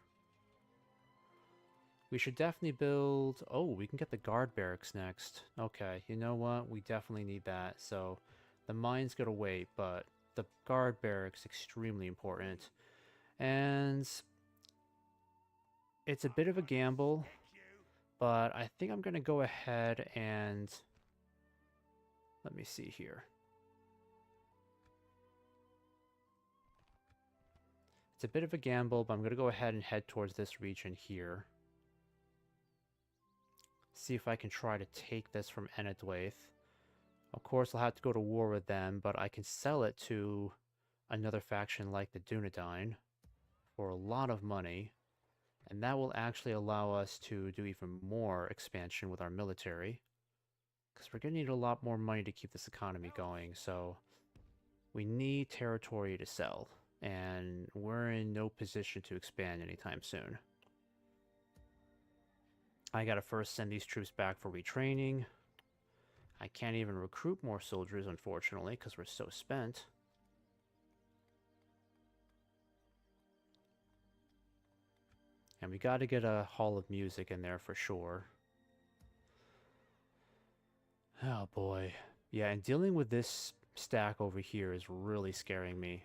We should definitely build... Oh, we can get the guard barracks next. Okay, you know what? We definitely need that. So The mines gotta wait, but the guard barracks extremely important. And it's a bit of a gamble, but I think I'm gonna go ahead and let me see here. It's a bit of a gamble, but I'm gonna go ahead and head towards this region here. See if I can try to take this from Enedwaith. Of course, I'll have to go to war with them, but I can sell it to another faction like the Dunedain for a lot of money, and that will actually allow us to do even more expansion with our military, because we're going to need a lot more money to keep this economy going, so we need territory to sell, and we're in no position to expand anytime soon. I gotta first send these troops back for retraining. I can't even recruit more soldiers, unfortunately, because we're so spent. And we gotta get a Hall of Music in there for sure. Oh boy. Yeah, and dealing with this stack over here is really scaring me.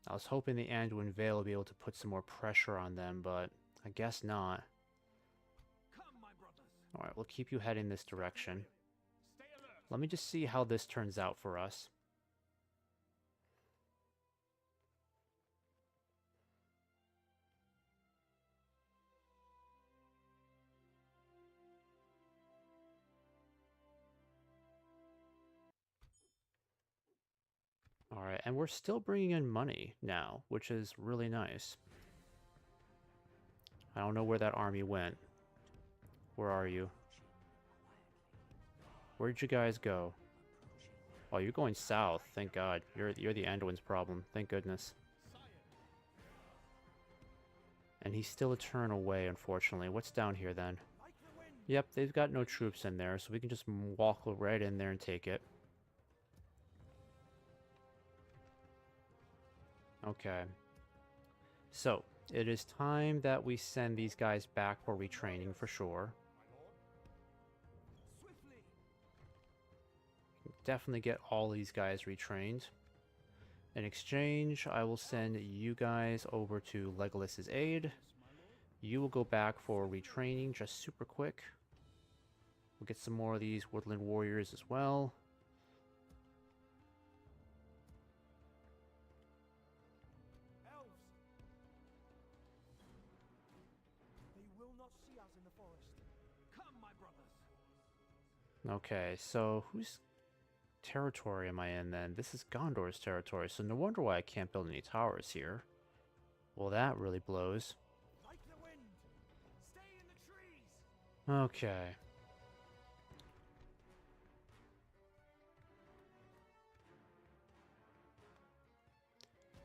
I was hoping the Anduin Vale would be able to put some more pressure on them, but I guess not. Alright, we'll keep you heading this direction. Let me just see how this turns out for us. Alright, and we're still bringing in money now, which is really nice. I don't know where that army went. Where are you? Where'd you guys go? Oh, you're going south. Thank God. You're the Anduin's problem. Thank goodness. And he's still a turn away, unfortunately. What's down here, then? Yep, they've got no troops in there, so we can just walk right in there and take it. Okay. So, it is time that we send these guys back for retraining for sure. Definitely get all these guys retrained. In exchange, I will send you guys over to Legolas's aid. You will go back for retraining just super quick. We'll get some more of these woodland warriors as well. Okay, so whose territory am I in then? This is Gondor's territory, so no wonder why I can't build any towers here. Well, that really blows. Okay.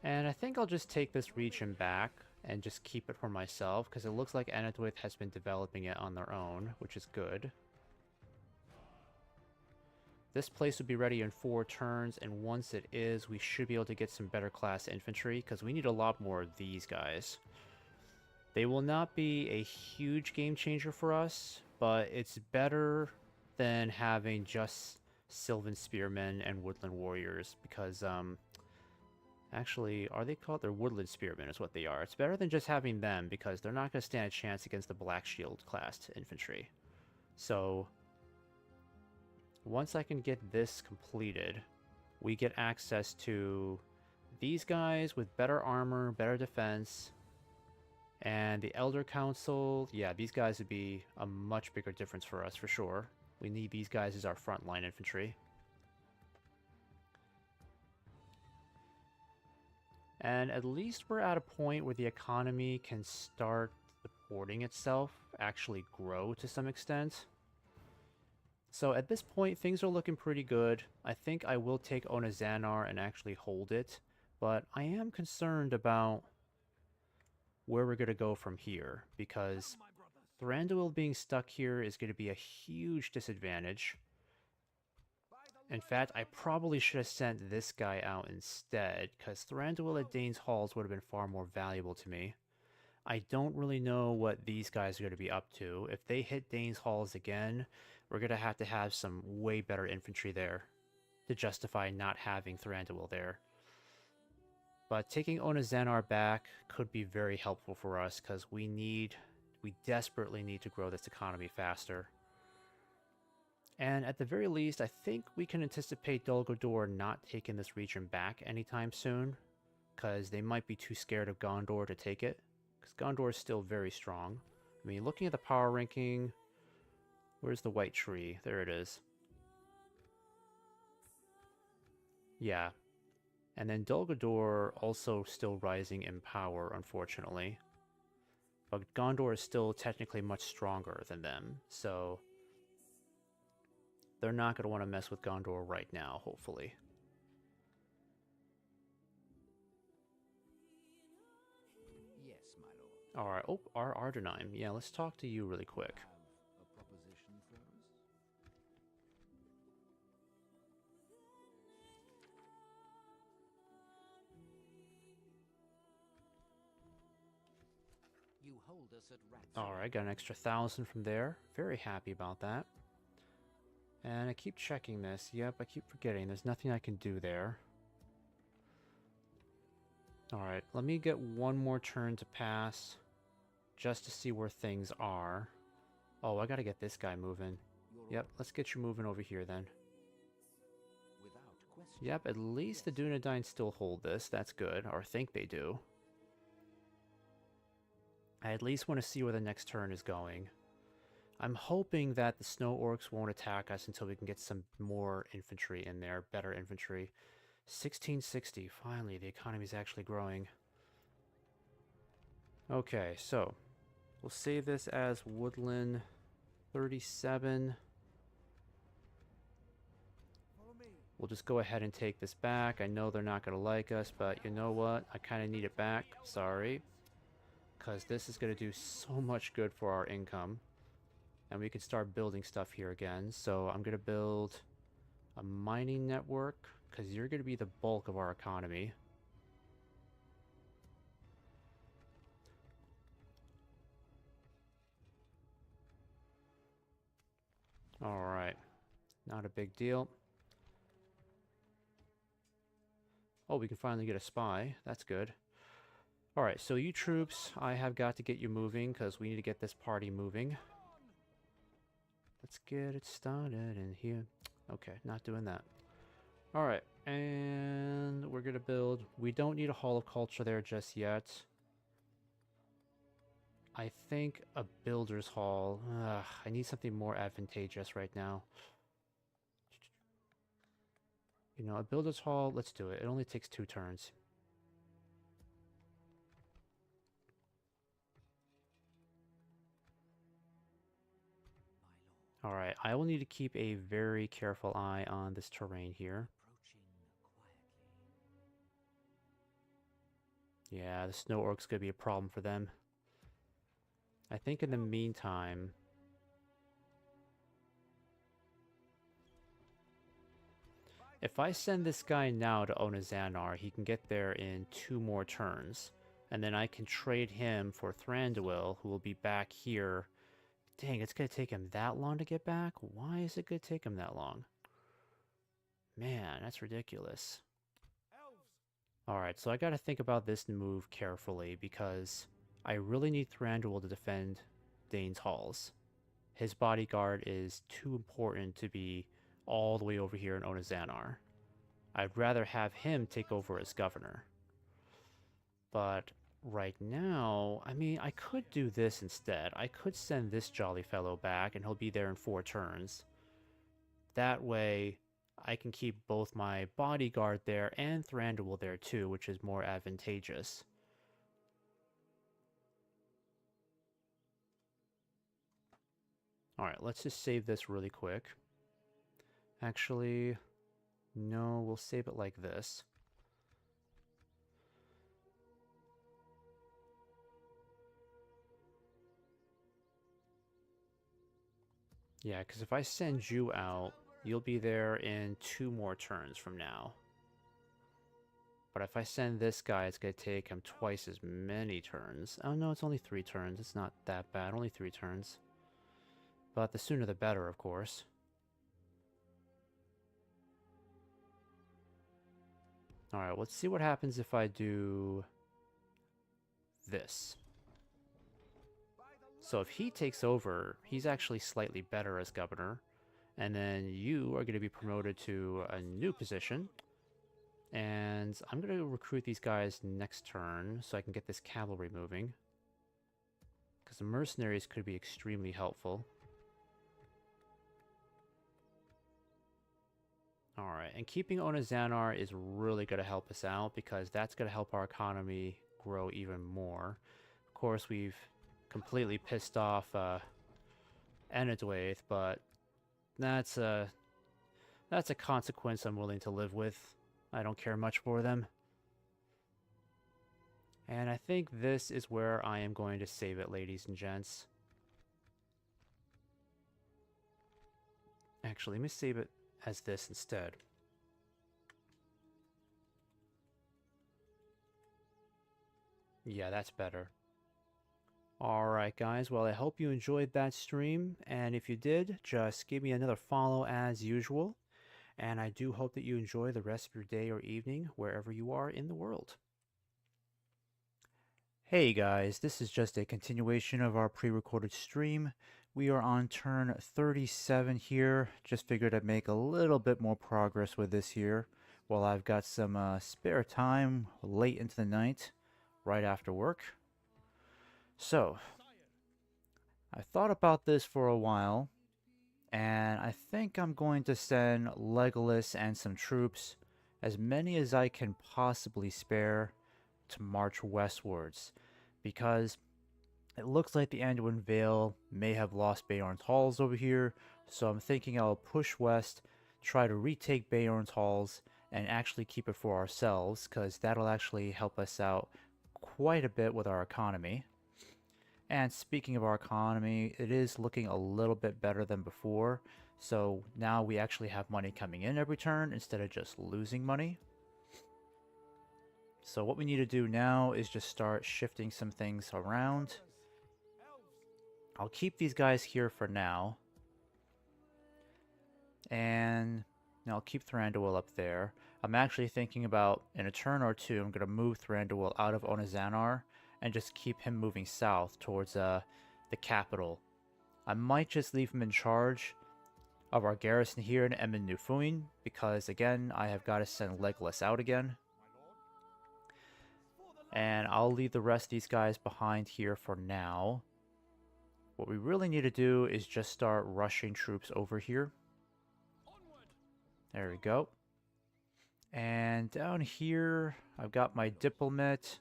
And I think I'll just take this region back and just keep it for myself, because it looks like Enedwaith has been developing it on their own, which is good. This place will be ready in 4 turns, and once it is, we should be able to get some better class infantry, because we need a lot more of these guys. They will not be a huge game changer for us, but it's better than having just Sylvan Spearmen and Woodland Warriors, because, actually, are they called? They're Woodland Spearmen is what they are. It's better than just having them, because they're not going to stand a chance against the Black Shield class infantry. So once I can get this completed, we get access to these guys with better armor, better defense, and the Elder Council. Yeah, these guys would be a much bigger difference for us for sure. We need these guys as our frontline infantry. And at least we're at a point where the economy can start supporting itself, actually grow to some extent. So at this point, things are looking pretty good. I think I will take Onazanar and actually hold it, but I am concerned about where we're going to go from here, because Thranduil being stuck here is going to be a huge disadvantage. In fact, I probably should have sent this guy out instead, because Thranduil at Dane's Halls would have been far more valuable to me. I don't really know what these guys are going to be up to. If they hit Dane's Halls again, we're going to have some way better infantry there to justify not having Thranduil there. But taking Onazanar back could be very helpful for us because we desperately need to grow this economy faster. And at the very least, I think we can anticipate Dol Guldur not taking this region back anytime soon, because they might be too scared of Gondor to take it, because Gondor is still very strong. I mean, looking at the power ranking, where's the white tree? There it is. Yeah. And then Dol Guldur also still rising in power, unfortunately. But Gondor is still technically much stronger than them, so they're not going to want to mess with Gondor right now, hopefully. Yes, my lord. Alright, oh, our Ardenheim. Yeah, let's talk to you really quick. Have a proposition for us? You hold us at rats. Alright, got an extra 1,000 from there. Very happy about that. And I keep checking this. Yep, I keep forgetting. There's nothing I can do there. Alright, let me get one more turn to pass just to see where things are. Oh, I gotta get this guy moving. Yep, let's get you moving over here then. Without question. Yep, at least the Dunedain still hold this. That's good, or think they do. I at least want to see where the next turn is going. I'm hoping that the Snow Orcs won't attack us until we can get some more infantry in there, better infantry. 1660, finally, the economy's actually growing. Okay, so we'll save this as Woodland 37. We'll just go ahead and take this back. I know they're not going to like us, but you know what? I kind of need it back. Sorry. Because this is going to do so much good for our income. And we can start building stuff here again. So I'm going to build a mining network, because you're going to be the bulk of our economy. Alright. Not a big deal. Oh, we can finally get a spy. That's good. Alright, so you troops, I have got to get you moving, because we need to get this party moving. Let's get it started in here. Okay, not doing that. Alright, and we're going to build... We don't need a Hall of Culture there just yet. I think a Builder's Hall... I need something more advantageous right now. You know, a Builder's Hall, let's do it. It only takes 2 turns. Alright, I will need to keep a very careful eye on this terrain here. Yeah, the Snow Orc's gonna be a problem for them. I think in the meantime... If I send this guy now to Onazanar, he can get there in 2 more turns. And then I can trade him for Thranduil, who will be back here. Dang, it's going to take him that long to get back? Why is it going to take him that long? Man, that's ridiculous. Alright, so I got to think about this move carefully, because I really need Thranduil to defend Dane's Halls. His bodyguard is too important to be all the way over here in Onazanar. I'd rather have him take over as governor. But right now, I mean, I could do this instead. I could send this jolly fellow back and he'll be there in 4 turns. That way, I can keep both my bodyguard there and Thranduil there too, which is more advantageous. Alright, let's just save this really quick. Actually, no, we'll save it like this. Yeah, because if I send you out, you'll be there in 2 more turns from now. But if I send this guy, it's going to take him twice as many turns. Oh no, it's only 3 turns. It's not that bad. Only 3 turns. But the sooner the better, of course. Alright, let's see what happens if I do this. So if he takes over, he's actually slightly better as governor. And then you are going to be promoted to a new position. And I'm going to recruit these guys next turn so I can get this cavalry moving. Because the mercenaries could be extremely helpful. Alright, and keeping Onazanar is really going to help us out because that's going to help our economy grow even more. Of course, we've completely pissed off Enedwaith, but that's a consequence I'm willing to live with. I don't care much for them. And I think this is where I am going to save it, ladies and gents. Actually, let me save it as this instead. Yeah, that's better. Alright guys, well I hope you enjoyed that stream, and if you did, just give me another follow as usual. And I do hope that you enjoy the rest of your day or evening, wherever you are in the world. Hey guys, this is just a continuation of our pre-recorded stream. We are on turn 37 here. Just figured I'd make a little bit more progress with this here, while I've got some spare time late into the night, right after work. So, I thought about this for a while, and I think I'm going to send Legolas and some troops, as many as I can possibly spare, to march westwards, because it looks like the Anduin Vale may have lost Beorn's Halls over here, so I'm thinking I'll push west, try to retake Beorn's Halls, and actually keep it for ourselves, because that'll actually help us out quite a bit with our economy. And speaking of our economy, it is looking a little bit better than before. So now we actually have money coming in every turn instead of just losing money. So what we need to do now is just start shifting some things around. I'll keep these guys here for now. And I'll keep Thranduil up there. I'm actually thinking about, in a turn or two, I'm going to move Thranduil out of Onazanar and just keep him moving south towards the capital. I might just leave him in charge of our garrison here in Emin Nufuin, because again, I have got to send Legolas out again. And I'll leave the rest of these guys behind here for now. What we really need to do is just start rushing troops over here. There we go. And down here, I've got my diplomat.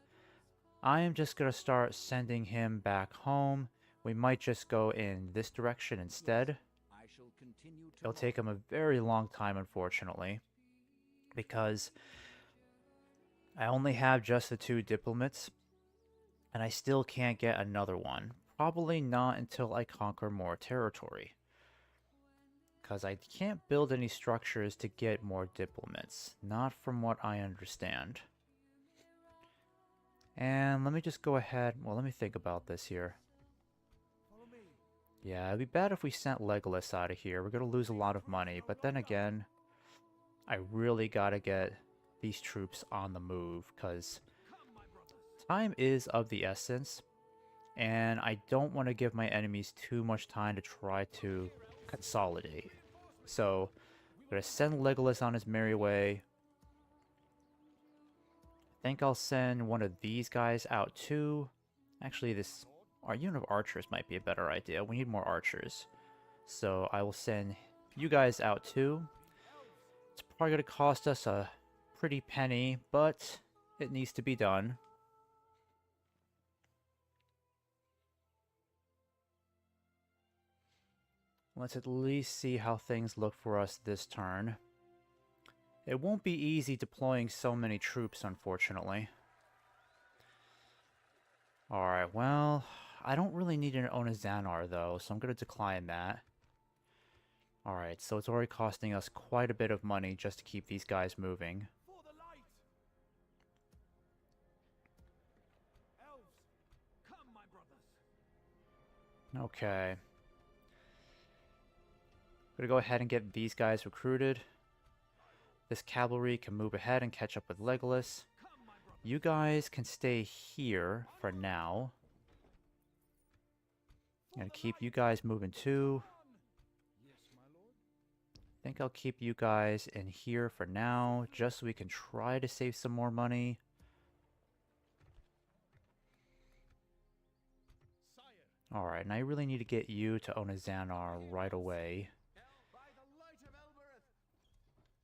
I am just going to start sending him back home. We might just go in this direction instead. It'll take him a very long time, unfortunately, because I only have just the 2 diplomats, and I still can't get another one. Probably not until I conquer more territory, because I can't build any structures to get more diplomats, not from what I understand. And let me just go ahead, well, let me think about this here. Yeah, it'd be bad if we sent Legolas out of here. We're going to lose a lot of money, but then again, I really got to get these troops on the move, because time is of the essence, and I don't want to give my enemies too much time to try to consolidate. So, I'm going to send Legolas on his merry way. I think I'll send one of these guys out too. Actually, our unit of archers might be a better idea. We need more archers. So I will send you guys out too. It's probably going to cost us a pretty penny, but it needs to be done. Let's at least see how things look for us this turn. It won't be easy deploying so many troops, unfortunately. Alright, well, I don't really need an Onazanar, though, so I'm going to decline that. Alright, so it's already costing us quite a bit of money just to keep these guys moving. Okay. I'm gonna go ahead and get these guys recruited. This cavalry can move ahead and catch up with Legolas. You guys can stay here for now. I'm gonna keep you guys moving too. I think I'll keep you guys in here for now, just so we can try to save some more money. Alright, and I really need to get you to Onazanar right away.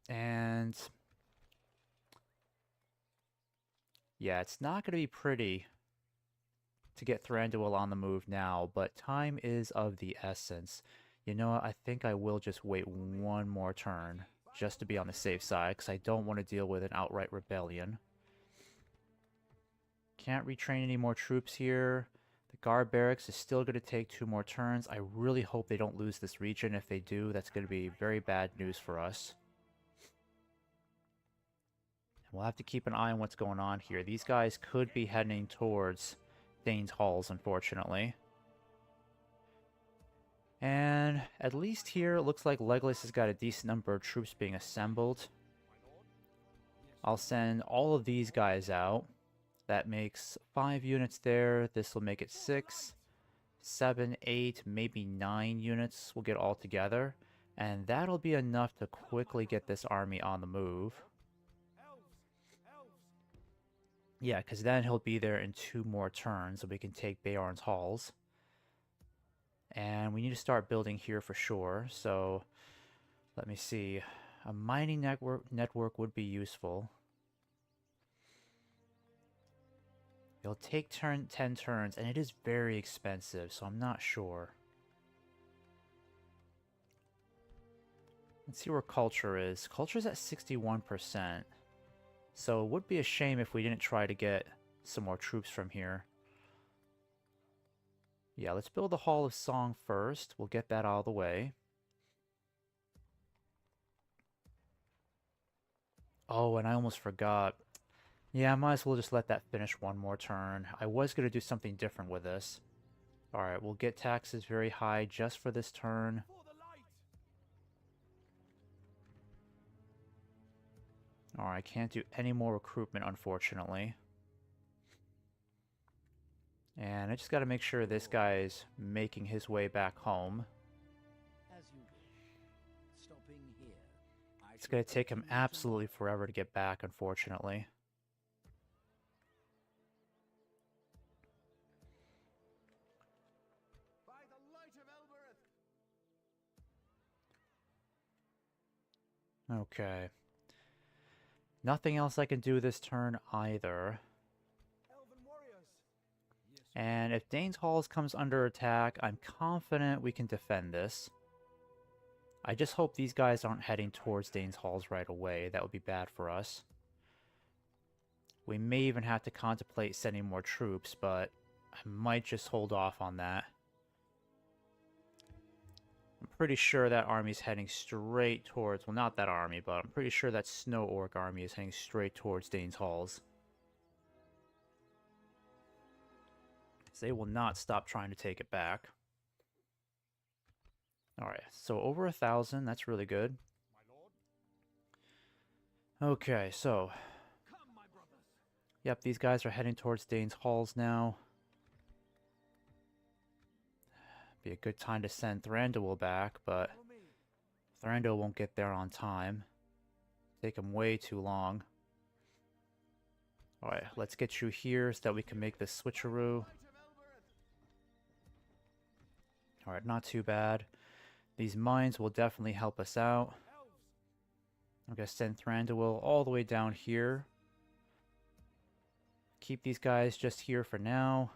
And yeah, it's not going to be pretty to get Thranduil on the move now, but time is of the essence. You know what, I think I will just wait one more turn, just to be on the safe side, because I don't want to deal with an outright rebellion. Can't retrain any more troops here. The guard barracks is still going to take 2 more turns. I really hope they don't lose this region. If they do, that's going to be very bad news for us. We'll have to keep an eye on what's going on here. These guys could be heading towards Dane's Halls, unfortunately. And at least here, it looks like Legolas has got a decent number of troops being assembled. I'll send all of these guys out. That makes 5 units there. This will make it 6, 7, 8, maybe 9 units we'll get all together. And that'll be enough to quickly get this army on the move. Yeah, because then he'll be there in 2 more turns, and we can take Beorn's Halls. And we need to start building here for sure, so let me see. A mining network would be useful. It'll take 10 turns, and it is very expensive, so I'm not sure. Let's see where culture is. Culture's at 61%. So it would be a shame if we didn't try to get some more troops from here. Yeah, let's build the Hall of Song first. We'll get that out of the way. Oh, and I almost forgot. Yeah, I might as well just let that finish one more turn. I was going to do something different with this. Alright, we'll get taxes very high just for this turn. Alright, I can't do any more recruitment, unfortunately. And I just got to make sure this guy's making his way back home. As you wish. Stopping here. It's going to take him absolutely forever to get back, unfortunately. By the light of Elbereth. Okay. Nothing else I can do this turn either. And if Dane's Halls comes under attack, I'm confident we can defend this. I just hope these guys aren't heading towards Dane's Halls right away. That would be bad for us. We may even have to contemplate sending more troops, but I might just hold off on that. I'm pretty sure that army's heading straight towards... Well, not that army, but I'm pretty sure that Snow Orc army is heading straight towards Dane's Halls. They will not stop trying to take it back. Alright, so over 1,000, that's really good. Okay, so... Yep, these guys are heading towards Dane's Halls now. Be a good time to send Thranduil back, but Thranduil won't get there on time. Take him way too long. Alright, let's get you here so that we can make this switcheroo. Alright, not too bad. These mines will definitely help us out. I'm going to send Thranduil all the way down here. Keep these guys just here for now.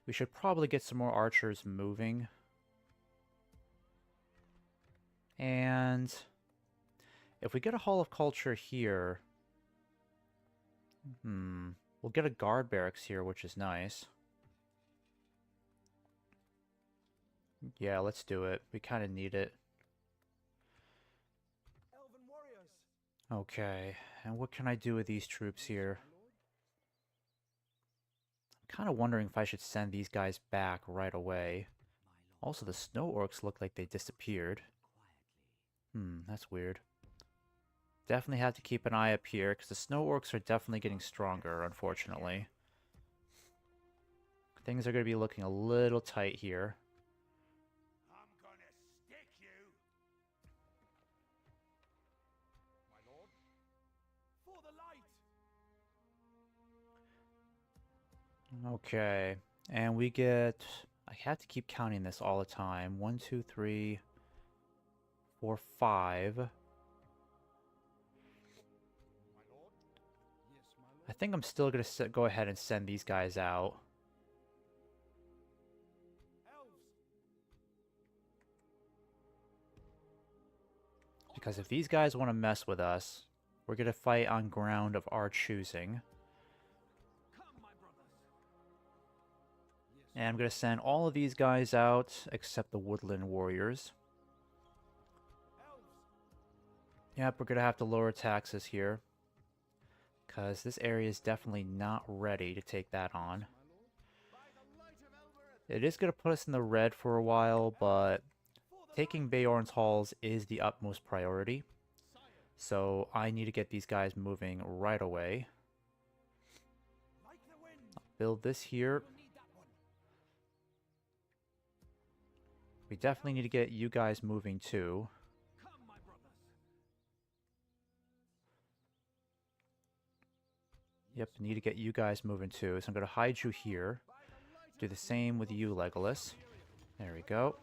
We should probably get some more archers moving. And if we get a Hall of Culture here... we'll get a guard barracks here, which is nice. Yeah, let's do it. We kind of need it. Okay, and what can I do with these troops here? I'm Kind of wondering if I should send these guys back right away. Also, the snow orcs look like they disappeared. That's weird. Definitely have to keep an eye up here, because the snow orcs are definitely getting stronger, unfortunately. Things are going to be looking a little tight here. I'm gonna stick you. My lord. For the light. Okay, and we get... I have to keep counting this all the time. 1, 2, 3, 4, 5. I think I'm still going to go ahead and send these guys out. Because if these guys want to mess with us, we're going to fight on ground of our choosing. And I'm going to send all of these guys out, except the woodland warriors. Yep, we're going to have to lower taxes here. Because this area is definitely not ready to take that on. It is going to put us in the red for a while, but taking Beorn's halls is the utmost priority. So I need to get these guys moving right away. I'll build this here. We definitely need to get you guys moving too. Yep, need to get you guys moving too. So I'm going to hide you here. Do the same with you, Legolas. There we go.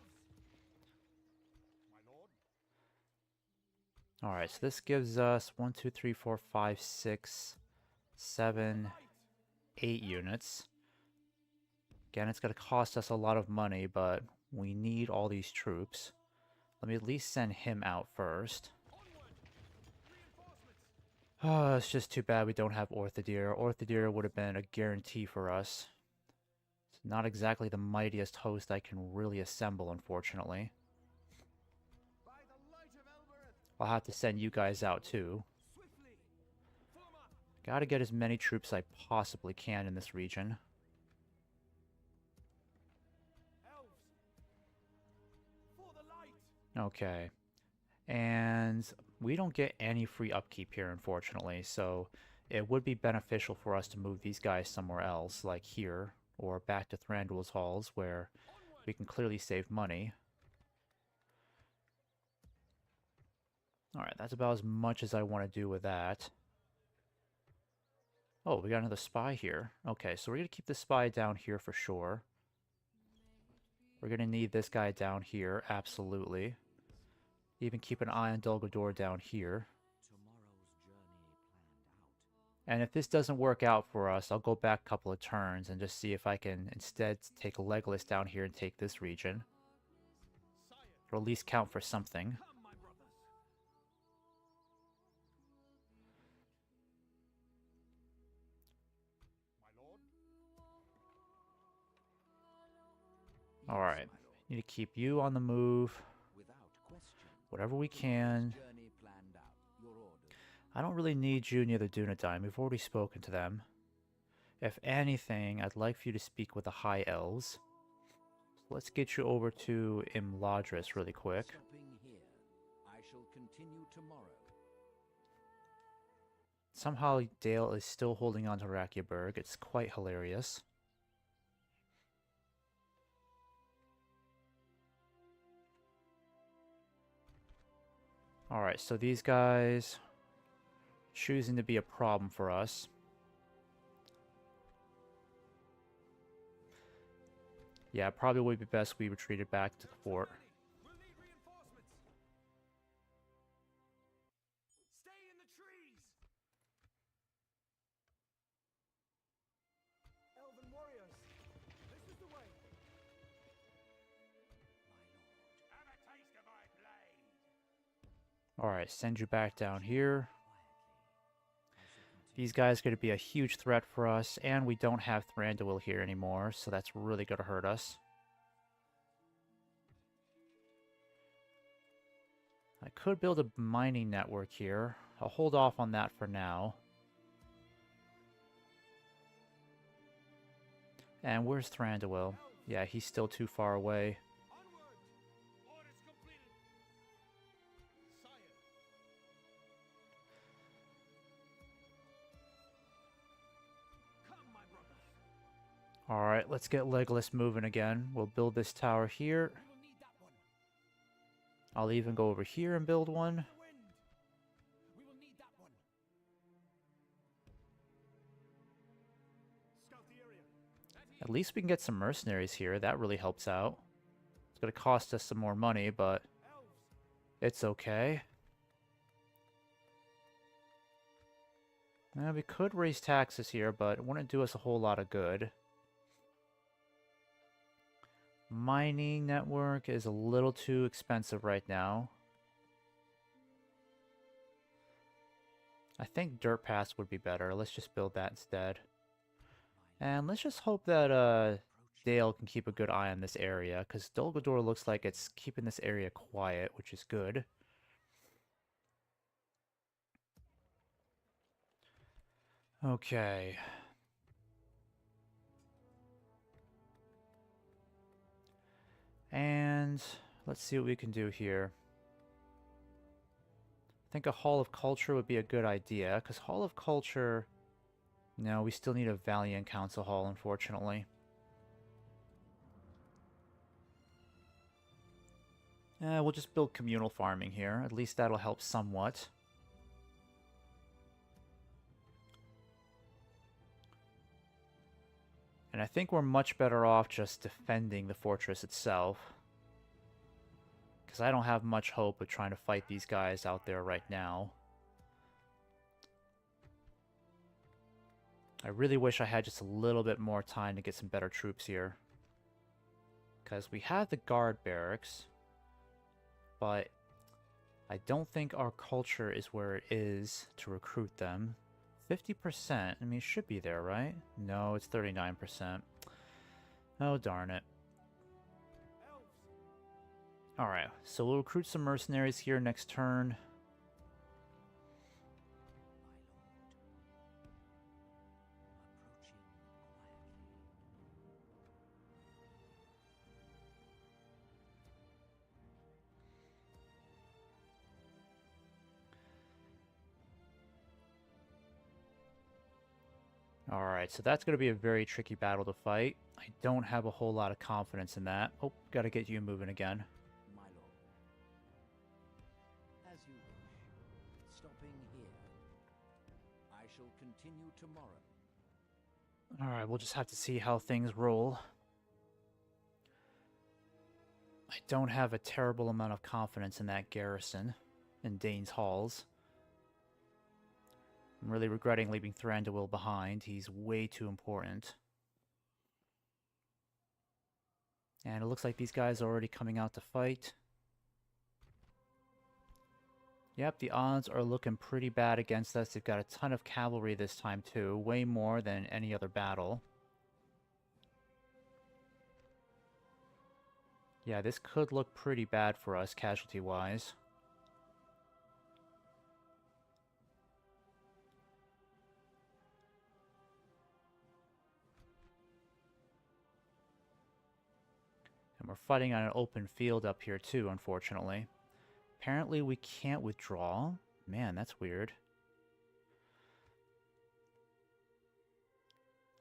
Alright, so this gives us 1, 2, 3, 4, 5, 6, 7, 8 units. Again, it's going to cost us a lot of money, but we need all these troops. Let me at least send him out first. Oh, it's just too bad we don't have Orthodir. Orthodir would have been a guarantee for us. It's not exactly the mightiest host I can really assemble, unfortunately. I'll have to send you guys out too. Gotta get as many troops as I possibly can in this region. Okay. And we don't get any free upkeep here, unfortunately, so it would be beneficial for us to move these guys somewhere else, like here, or back to Thranduil's halls, where we can clearly save money. Alright, that's about as much as I want to do with that. Oh, we got another spy here. Okay, so we're going to keep the spy down here for sure. We're going to need this guy down here, absolutely. Even keep an eye on Dol Guldur down here. And if this doesn't work out for us, I'll go back a couple of turns and just see if I can instead take Legolas down here and take this region. Or at least count for something. Alright, need to keep you on the move. Whatever we can. I don't really need you near the Dunedain. We've already spoken to them. If anything, I'd like for you to speak with the High Elves. So let's get you over to Imladris really quick. Somehow Dale is still holding on to Rakyaburg. It's quite hilarious. Alright, so these guys choosing to be a problem for us. Yeah, probably would be best we retreated back to the fort. We'll need reinforcements. Stay in the trees. Elven warriors, this is the way. My lord, have a taste of my blade. Alright, send you back down here. These guys are going to be a huge threat for us, and we don't have Thranduil here anymore, so that's really going to hurt us. I could build a mining network here. I'll hold off on that for now. And where's Thranduil? Yeah, he's still too far away. Onward! Orders completed. Sire. Come, my brothers. Alright, let's get Legolas moving again. We'll build this tower here. We will need that one. I'll even go over here and build one. The wind. We will need that one. Scout the area. At least we can get some mercenaries here. That really helps out. It's going to cost us some more money, but Elves. it's okay. Now, we could raise taxes here, but it wouldn't do us a whole lot of good. Mining network is a little too expensive right now. I think dirt paths would be better. Let's just build that instead. And let's just hope that Dale can keep a good eye on this area, because Dol Guldur looks like it's keeping this area quiet, which is good. Okay. And let's see what we can do here. I think a Hall of Culture would be a good idea, because Hall of Culture... No, we still need a Valiant Council Hall, unfortunately. We'll just build communal farming here. At least that'll help somewhat. And I think we're much better off just defending the fortress itself. Because I don't have much hope of trying to fight these guys out there right now. I really wish I had just a little bit more time to get some better troops here. Because we have the guard barracks, but I don't think our culture is where it is to recruit them. 50%, I mean, it should be there, right? No, it's 39%. Oh, darn it. Alright, so we'll recruit some mercenaries here next turn. Alright, so that's going to be a very tricky battle to fight. I don't have a whole lot of confidence in that. Oh, gotta get you moving again. My lord. As you wish. Stopping here. I shall continue tomorrow. Alright, we'll just have to see how things roll. I don't have a terrible amount of confidence in that garrison in Dane's Halls. I'm really regretting leaving Thranduil behind. He's way too important. And it looks like these guys are already coming out to fight. Yep, the odds are looking pretty bad against us. They've got a ton of cavalry this time too, way more than any other battle. Yeah, this could look pretty bad for us casualty-wise. And we're fighting on an open field up here too, unfortunately. Apparently we can't withdraw. Man, that's weird.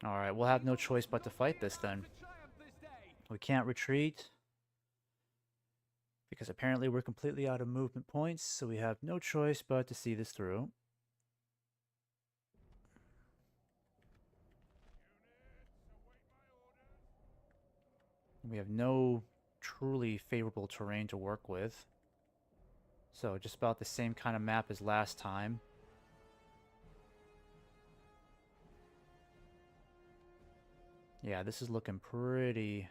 Alright, we'll have no choice but to fight this then. We can't retreat, because apparently we're completely out of movement points, so we have no choice but to see this through. We have no truly favorable terrain to work with. So just about the same kind of map as last time. Yeah, this is looking pretty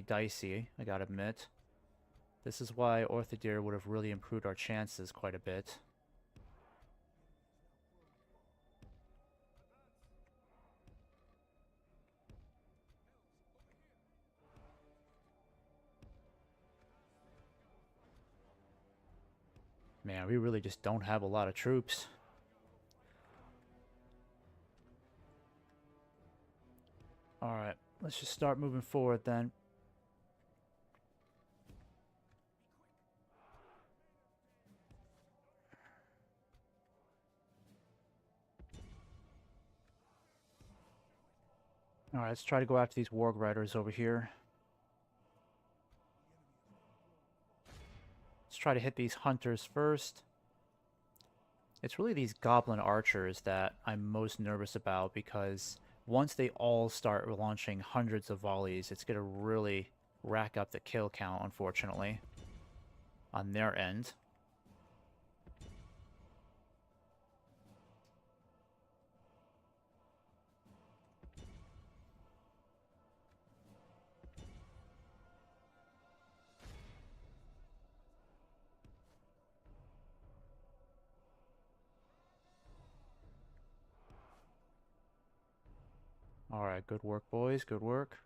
dicey, I gotta admit. This is why Orthodir would have really improved our chances quite a bit. Man, we really just don't have a lot of troops. Alright, let's just start moving forward then. Alright, let's try to go after these warg riders over here. Let's try to hit these hunters first. It's really these goblin archers that I'm most nervous about, because once they all start launching hundreds of volleys, it's going to really rack up the kill count, unfortunately, on their end. Alright, good work, boys, good work.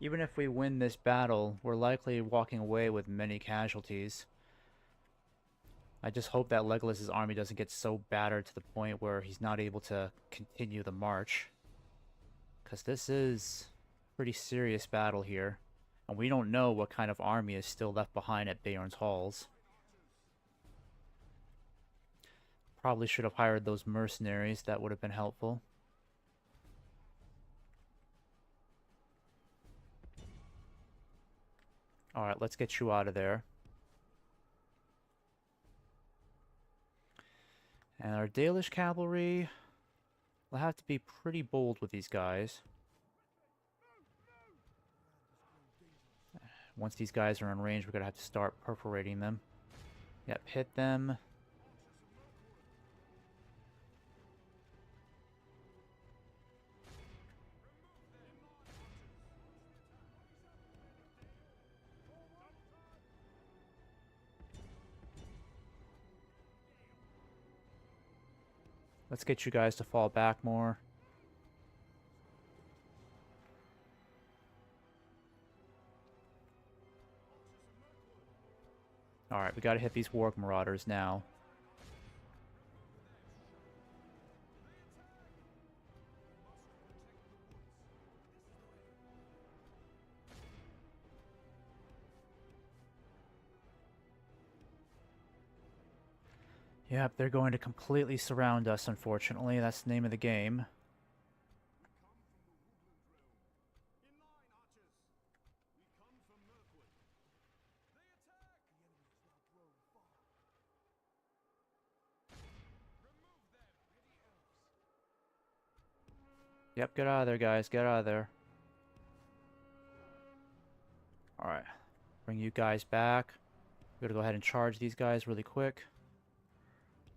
Even if we win this battle, we're likely walking away with many casualties. I just hope that Legolas's army doesn't get so battered to the point where he's not able to continue the march. Because this is a pretty serious battle here. And we don't know what kind of army is still left behind at Bayern's Halls. Probably should have hired those mercenaries, that would have been helpful. Alright, let's get you out of there. And our Dalish cavalry will have to be pretty bold with these guys. Once these guys are in range, we're going to have to start perforating them. Yep, hit them. Let's get you guys to fall back more. Alright, we gotta hit these warg marauders now. Yep, they're going to completely surround us, unfortunately. That's the name of the game. Yep, get out of there, guys. Get out of there. Alright. Bring you guys back. We're gonna go ahead and charge these guys really quick.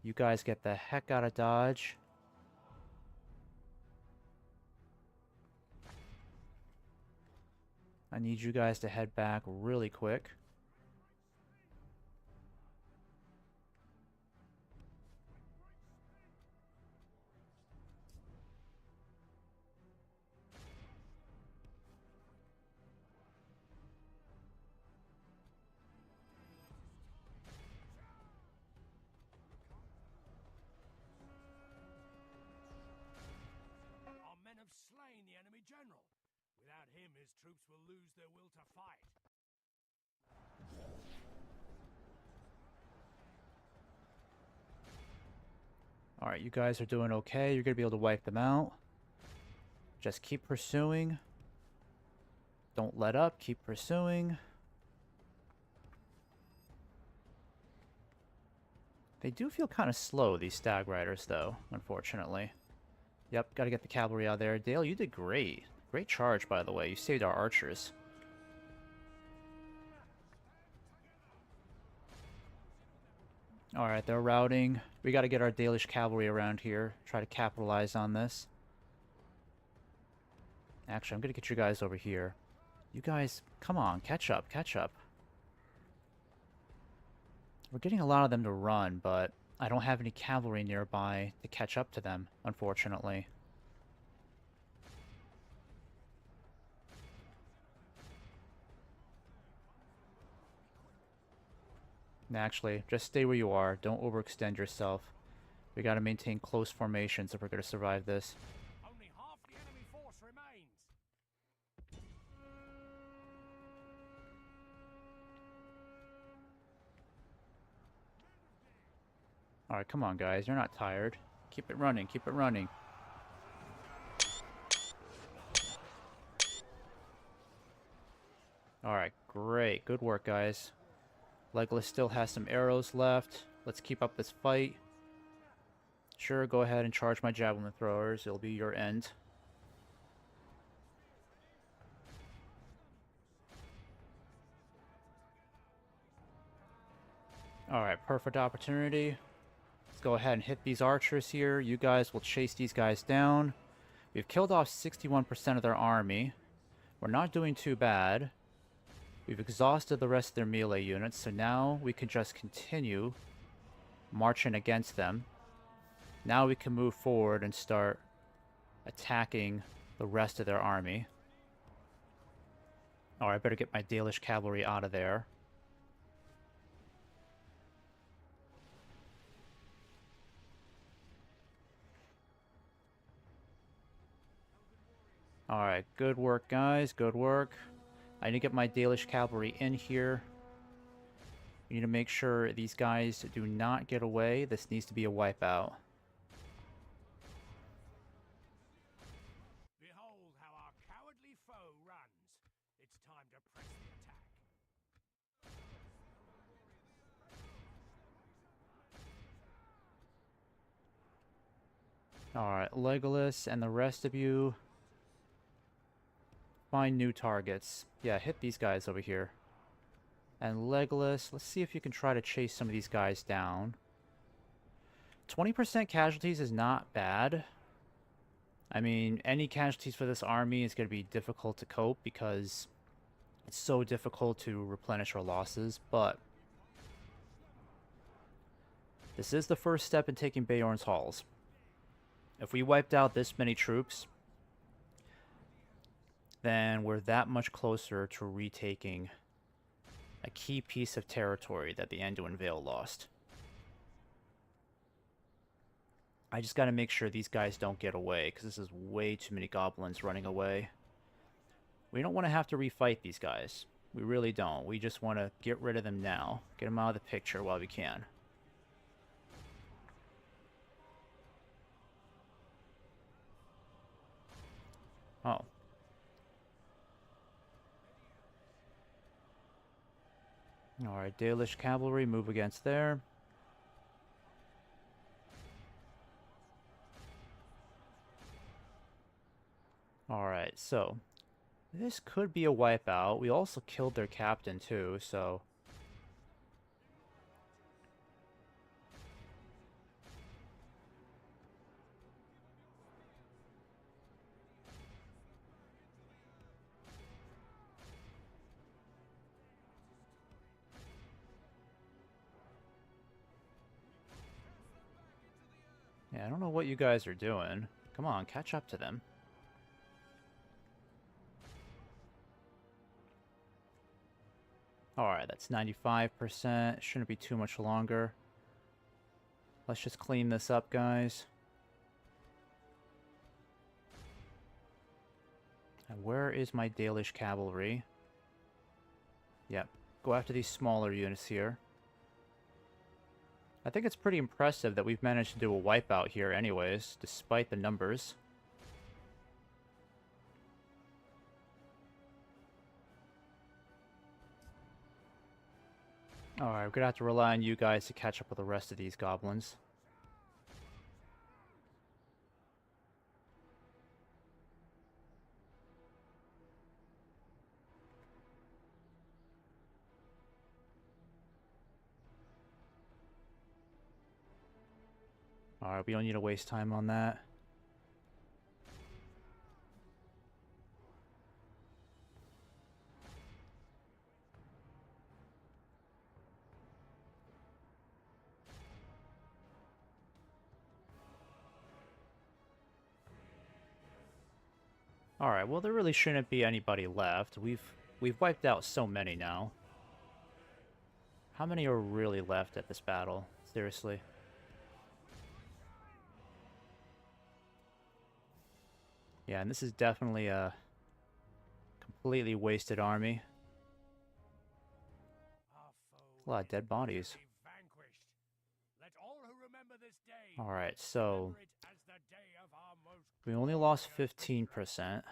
You guys get the heck out of Dodge. I need you guys to head back really quick. Our men have slain the enemy general. Without him, his troops will lose their will to fight. Alright, you guys are doing okay. You're going to be able to wipe them out. Just keep pursuing. Don't let up. Keep pursuing. They do feel kind of slow, these stag riders, though, unfortunately. Yep, got to get the cavalry out there. Dale, you did great. Great charge, by the way. You saved our archers. Alright, they're routing. We got to get our Dalish cavalry around here. Try to capitalize on this. Actually, I'm going to get you guys over here. You guys, come on, catch up, catch up. We're getting a lot of them to run, but I don't have any cavalry nearby to catch up to them, unfortunately. Actually, just stay where you are. Don't overextend yourself. We gotta maintain close formations if we're gonna survive this. Only half the enemy force remains. Alright, come on guys, you're not tired. Keep it running, keep it running. Alright, great. Good work, guys. Legolas still has some arrows left. Let's keep up this fight. Sure, go ahead and charge my javelin throwers. It'll be your end. Alright, perfect opportunity. Let's go ahead and hit these archers here. You guys will chase these guys down. We've killed off 61% of their army. We're not doing too bad. We've exhausted the rest of their melee units, so now we can just continue marching against them. Now we can move forward and start attacking the rest of their army. Alright, I better get my Dalish cavalry out of there. Alright, good work, guys. Good work. I need to get my Dalish cavalry in here. We need to make sure these guys do not get away. This needs to be a wipeout. Behold how our cowardly foe runs. It's time to press the attack. Alright, Legolas and the rest of you, find new targets. Yeah, hit these guys over here. And Legolas, let's see if you can try to chase some of these guys down. 20% casualties is not bad. I mean, any casualties for this army is going to be difficult to cope because it's so difficult to replenish our losses, but this is the first step in taking Beorn's Halls. If we wiped out this many troops, then we're that much closer to retaking a key piece of territory that the Anduin Vale lost. I just gotta make sure these guys don't get away, because this is way too many goblins running away. We don't want to have to refight these guys. We really don't. We just want to get rid of them now. Get them out of the picture while we can. Oh. Alright, Dalish cavalry, move against there. Alright, so this could be a wipeout. We also killed their captain too, so yeah, I don't know what you guys are doing. Come on, catch up to them. Alright, that's 95%. Shouldn't be too much longer. Let's just clean this up, guys. And where is my Dalish cavalry? Yep, go after these smaller units here. I think it's pretty impressive that we've managed to do a wipeout here anyways, despite the numbers. Alright, we're gonna have to rely on you guys to catch up with the rest of these goblins. Alright, we don't need to waste time on that. Alright, well there really shouldn't be anybody left. We've wiped out so many now. How many are really left at this battle? Seriously. Yeah, and this is definitely a completely wasted army. A lot of dead bodies. Alright, so we only lost 15%.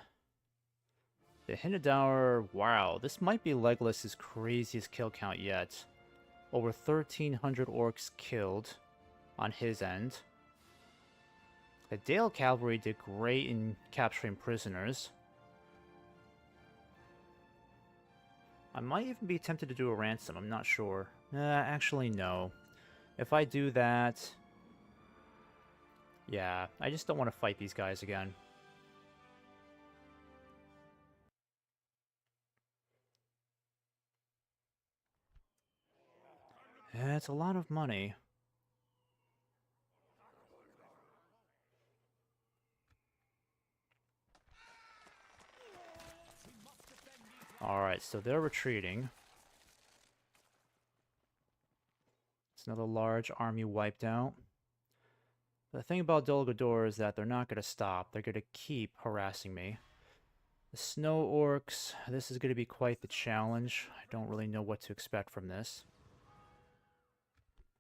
The Hindadour, wow, this might be Legolas's craziest kill count yet. Over 1,300 orcs killed on his end. The Dale Cavalry did great in capturing prisoners. I might even be tempted to do a ransom, I'm not sure. Actually no. If I do that... yeah, I just don't want to fight these guys again. It's a lot of money. Alright, so they're retreating. It's another large army wiped out. The thing about Dol Guldur is that they're not going to stop. They're going to keep harassing me. The Snow Orcs, this is going to be quite the challenge. I don't really know what to expect from this.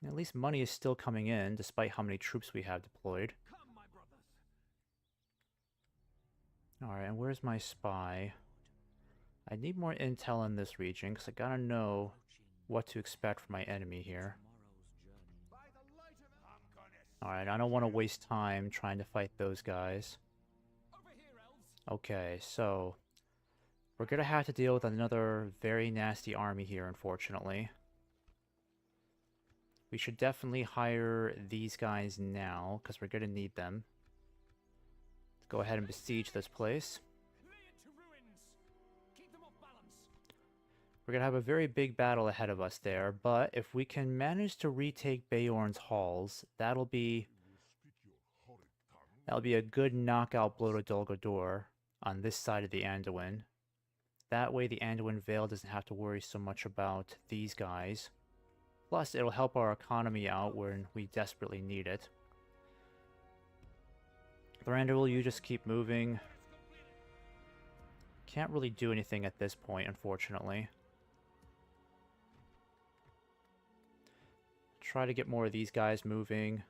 At least money is still coming in, despite how many troops we have deployed. Alright, and where's my spy? I need more intel in this region, because I gotta know what to expect from my enemy here. Alright, I don't want to waste time trying to fight those guys. Okay, so... we're gonna have to deal with another very nasty army here, unfortunately. We should definitely hire these guys now, because we're gonna need them. Let's go ahead and besiege this place. We're gonna have a very big battle ahead of us there, but if we can manage to retake Beorn's halls, that'll be a good knockout blow to Dol Guldur on this side of the Anduin. That way the Anduin Vale doesn't have to worry so much about these guys. Plus, it'll help our economy out when we desperately need it. Thranduil, you just keep moving. Can't really do anything at this point, unfortunately. Try to get more of these guys moving.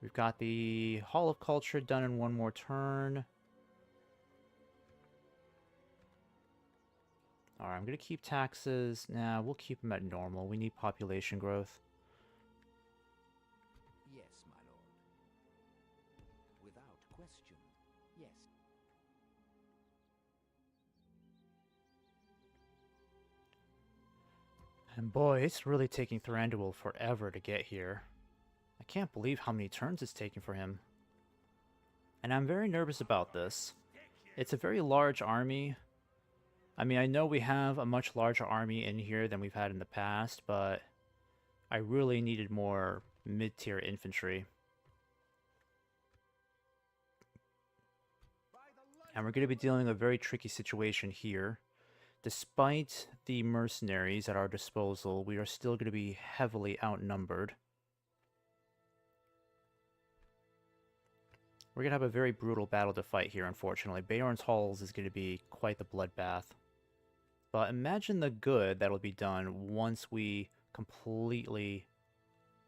We've got the Hall of Culture done in one more turn. Alright, I'm going to keep taxes. Nah, we'll keep them at normal. We need population growth. Yes, my lord. Without question, yes. And boy, it's really taking Thranduil forever to get here. I can't believe how many turns it's taking for him. And I'm very nervous about this. It's a very large army. I mean, I know we have a much larger army in here than we've had in the past, but I really needed more mid-tier infantry. And we're going to be dealing with a very tricky situation here. Despite the mercenaries at our disposal, we are still going to be heavily outnumbered. We're going to have a very brutal battle to fight here, unfortunately. Beorn's Halls is going to be quite the bloodbath. But imagine the good that'll be done once we completely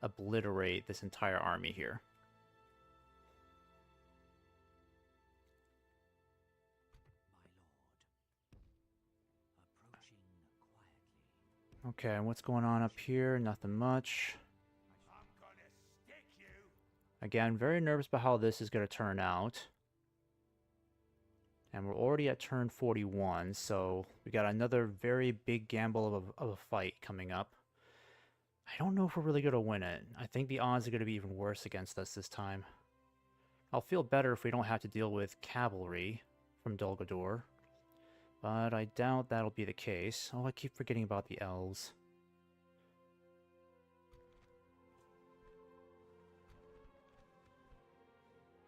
obliterate this entire army here. Okay, and what's going on up here? Nothing much. Again, very nervous about how this is going to turn out. And we're already at turn 41, so we got another very big gamble of a fight coming up. I don't know if we're really going to win it. I think the odds are going to be even worse against us this time. I'll feel better if we don't have to deal with cavalry from Dol Guldur. But I doubt that'll be the case. Oh, I keep forgetting about the elves.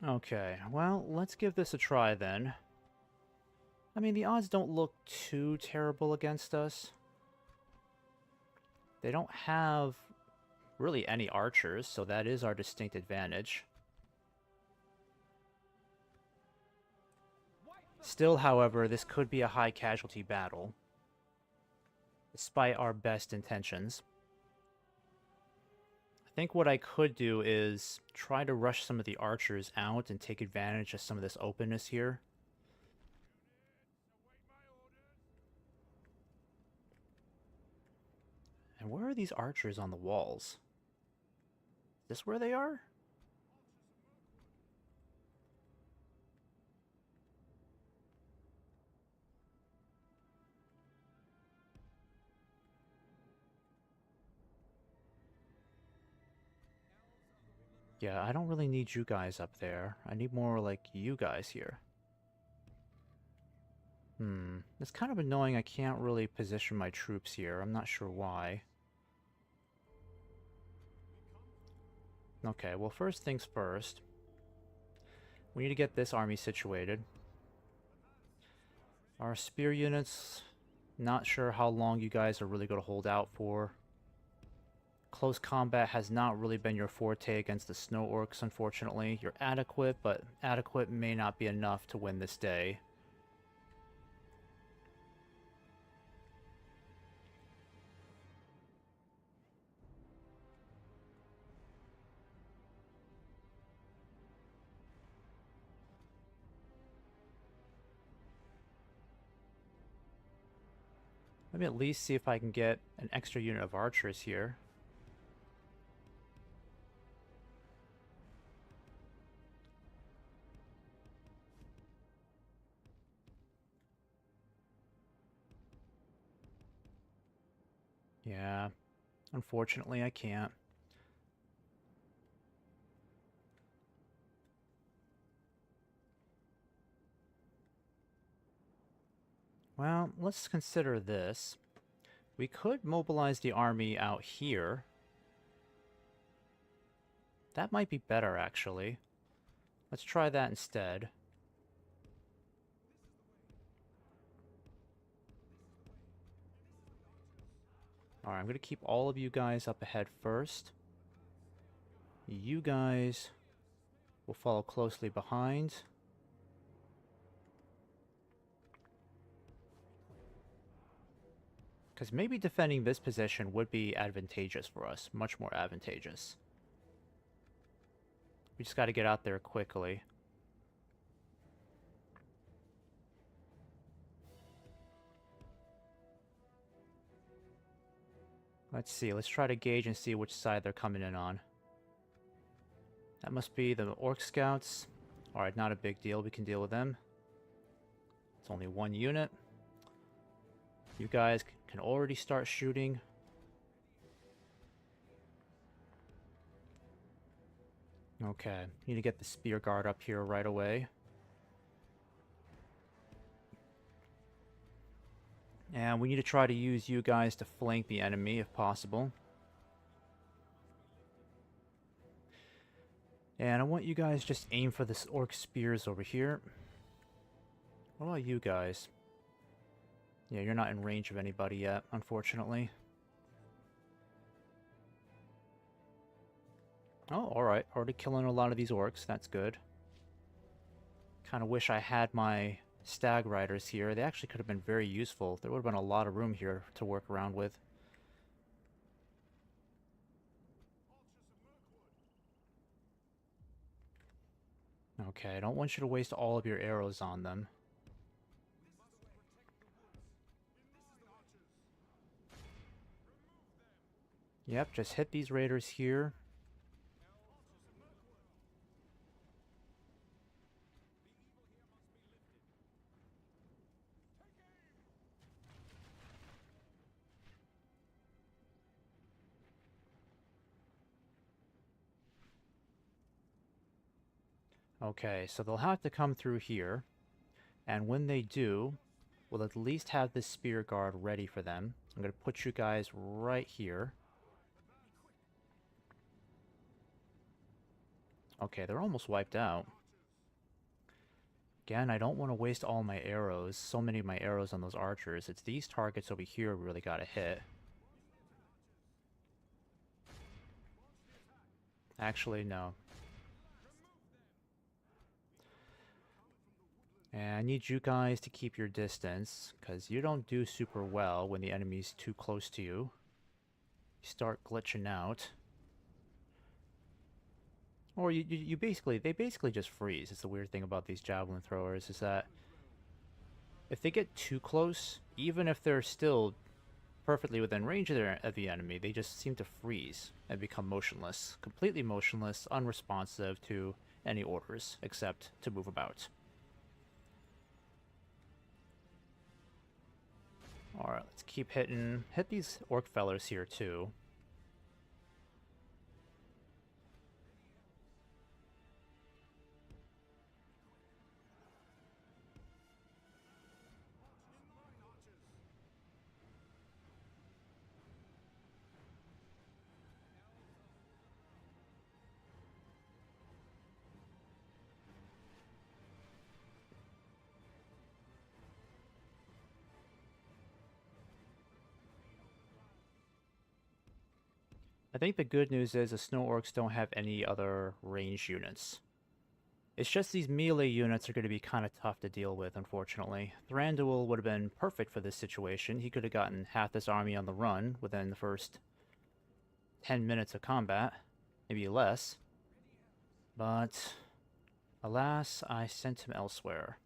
Okay, well, let's give this a try then. I mean, the odds don't look too terrible against us. They don't have really any archers, so that is our distinct advantage. Still, however, this could be a high casualty battle, despite our best intentions. I think what I could do is try to rush some of the archers out and take advantage of some of this openness here. And where are these archers on the walls? Is this where they are? Yeah, I don't really need you guys up there. I need more like you guys here. It's kind of annoying I can't really position my troops here. I'm not sure why. Okay, well, first things first. We need to get this army situated. Our spear units, not sure how long you guys are really going to hold out for. Close combat has not really been your forte against the snow orcs, unfortunately. You're adequate, but adequate may not be enough to win this day. Let me at least see if I can get an extra unit of archers here. Yeah, unfortunately I can't. Well, let's consider this. We could mobilize the army out here. That might be better, actually. Let's try that instead. Alright, I'm going to keep all of you guys up ahead first. You guys will follow closely behind. Because maybe defending this position would be advantageous for us. Much more advantageous. We just got to get out there quickly. Let's see. Let's try to gauge and see which side they're coming in on. That must be the orc scouts. Alright, not a big deal. We can deal with them. It's only one unit. You guys can already start shooting. Okay, need to get the spear guard up here right away. And we need to try to use you guys to flank the enemy if possible. And I want you guys just aim for this orc spears over here. What about you guys? Yeah, you're not in range of anybody yet, unfortunately. Oh, alright. Already killing a lot of these orcs. That's good. Kind of wish I had my stag riders here. They actually could have been very useful. There would have been a lot of room here to work around with. Okay, I don't want you to waste all of your arrows on them. Yep, just hit these raiders here. Okay, so they'll have to come through here. And when they do, we'll at least have this spear guard ready for them. I'm going to put you guys right here. Okay, they're almost wiped out. Again, I don't want to waste all my arrows, so many of my arrows on those archers. It's these targets over here we really gotta hit. Actually, no. And I need you guys to keep your distance, because you don't do super well when the enemy's too close to you. You start glitching out. Or they basically just freeze. It's the weird thing about these javelin throwers, is that if they get too close, even if they're still perfectly within range of the enemy, they just seem to freeze and become motionless. Completely motionless, unresponsive to any orders, except to move about. Alright, let's keep hitting. Hit these orc fellows here too. I think the good news is the snow orcs don't have any other range units. It's just these melee units are going to be kind of tough to deal with, unfortunately. Thranduil would have been perfect for this situation. He could have gotten half this army on the run within the first 10 minutes of combat, maybe less. But alas, I sent him elsewhere.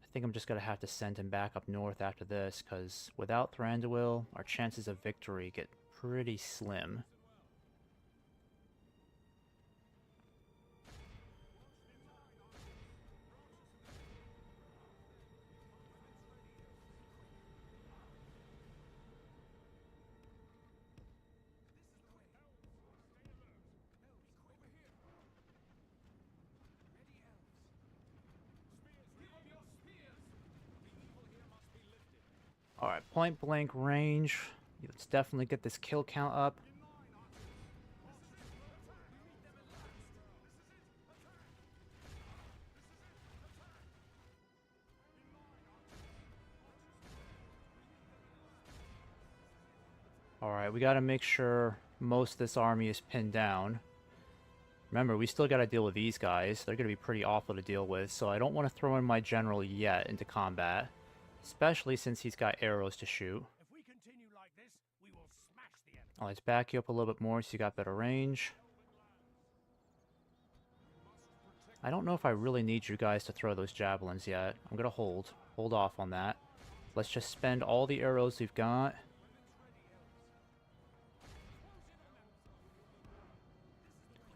I think I'm just going to have to send him back up north after this, because without Thranduil, our chances of victory get pretty slim. Alright, point blank range. Let's definitely get this kill count up. Alright, we gotta make sure most of this army is pinned down. Remember, we still gotta deal with these guys. They're gonna be pretty awful to deal with, so I don't want to throw in my general yet into combat. Especially since he's got arrows to shoot. If we continue like this, we will smash the enemy. I'll let's back you up a little bit more so you got better range. I don't know if I really need you guys to throw those javelins yet. I'm gonna hold off on that. Let's just spend all the arrows we've got.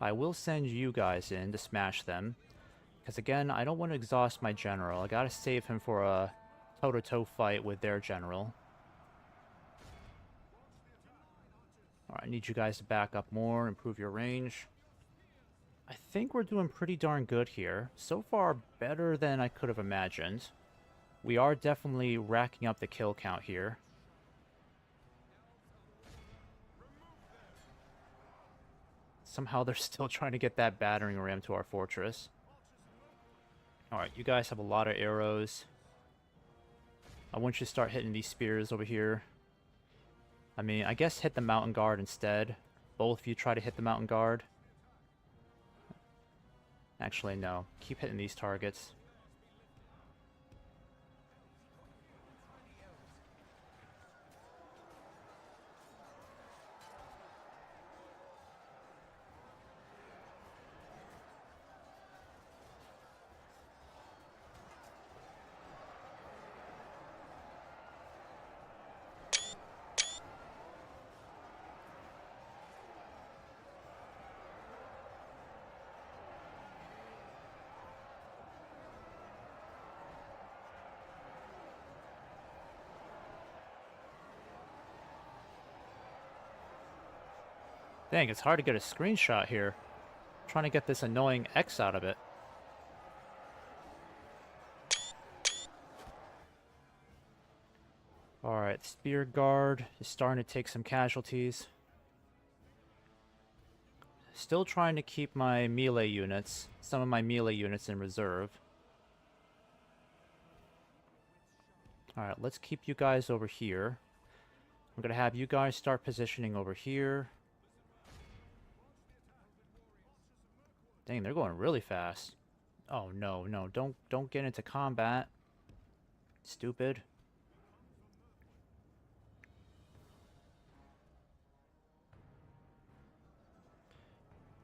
I will send you guys in to smash them. Because again, I don't want to exhaust my general. I gotta save him for a toe-to-toe fight with their general. Alright, I need you guys to back up more, improve your range. I think we're doing pretty darn good here. So far, better than I could have imagined. We are definitely racking up the kill count here. Somehow they're still trying to get that battering ram to our fortress. Alright, you guys have a lot of arrows. I want you to start hitting these spears over here. I mean, I guess hit the mountain guard instead. Both of you try to hit the mountain guard. Actually, no. Keep hitting these targets. Dang, it's hard to get a screenshot here. I'm trying to get this annoying X out of it. Alright, Spear Guard is starting to take some casualties. Still trying to keep my melee units, some of my melee units in reserve. Alright, let's keep you guys over here. I'm gonna have you guys start positioning over here. Dang, they're going really fast. Oh no, no, don't get into combat. Stupid.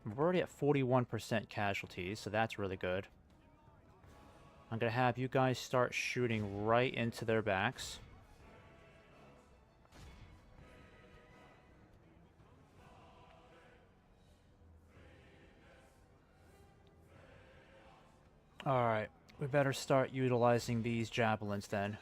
We're already at 41% casualties, so that's really good. I'm gonna have you guys start shooting right into their backs. Alright, we better start utilizing these javelins then.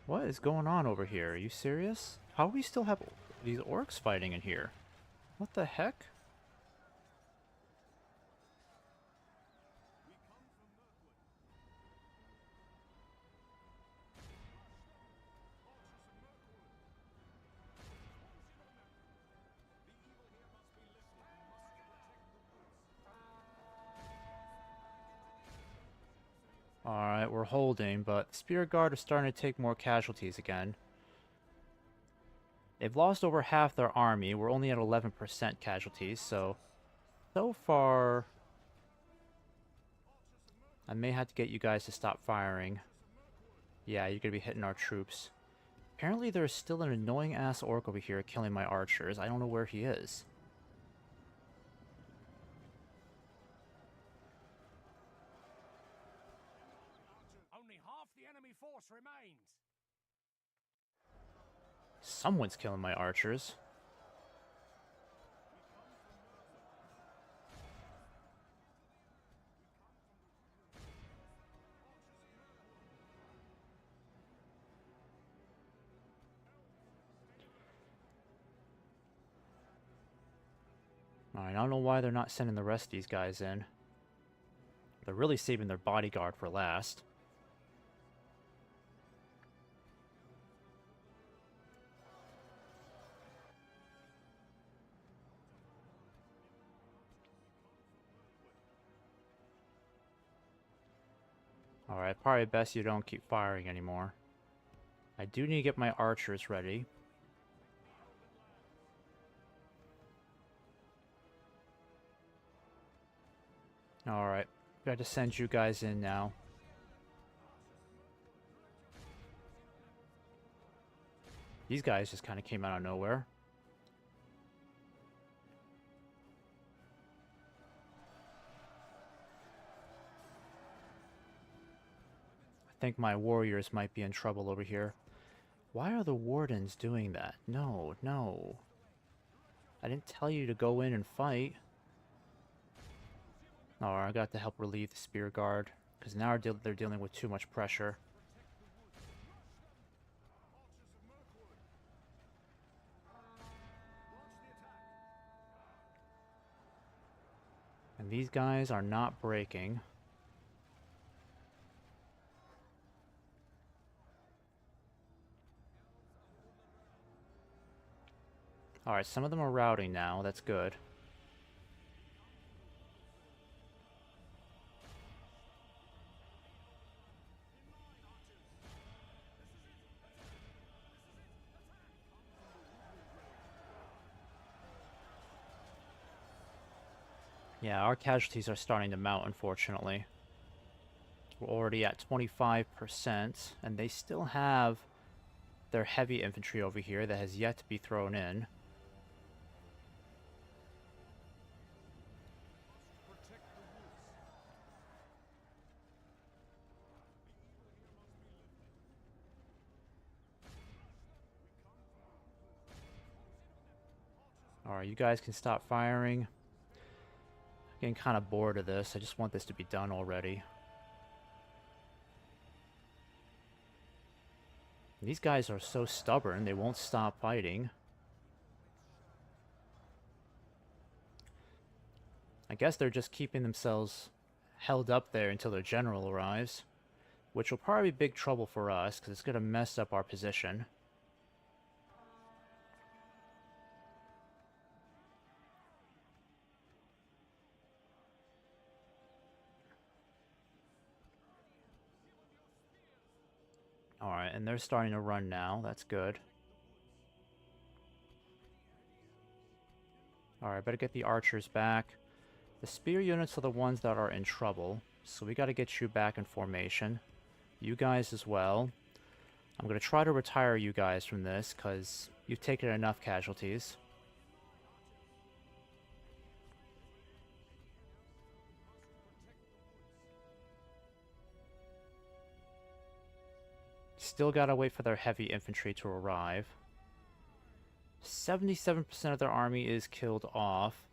What is going on over here? Are you serious? How do we still have these orcs fighting in here? What the heck? Alright, we're holding, but the Spear Guard are starting to take more casualties again. They've lost over half their army. We're only at 11% casualties, so far, I may have to get you guys to stop firing. Yeah, you're gonna be hitting our troops. Apparently there's still an annoying-ass orc over here killing my archers. I don't know where he is. Only half the enemy force remains. Someone's killing my archers. Alright, I don't know why they're not sending the rest of these guys in. They're really saving their bodyguard for last. Alright, probably best you don't keep firing anymore. I do need to get my archers ready. Alright, got to send you guys in now. These guys just kind of came out of nowhere. I think my warriors might be in trouble over here. Why are the wardens doing that? No, no. I didn't tell you to go in and fight. Oh, I got to help relieve the Spear Guard, because now they're dealing with too much pressure. And these guys are not breaking. Alright, some of them are routing now, that's good. Yeah, our casualties are starting to mount, unfortunately. We're already at 25%, and they still have their heavy infantry over here that has yet to be thrown in. Alright, you guys can stop firing. Getting kind of bored of this. I just want this to be done already. These guys are so stubborn, they won't stop fighting. I guess they're just keeping themselves held up there until their general arrives, which will probably be big trouble for us because it's going to mess up our position. Alright, and they're starting to run now. That's good. Alright, better get the archers back. The spear units are the ones that are in trouble, so we gotta get you back in formation. You guys as well. I'm gonna try to retire you guys from this, because you've taken enough casualties. Still gotta wait for their heavy infantry to arrive. 77% of their army is killed off.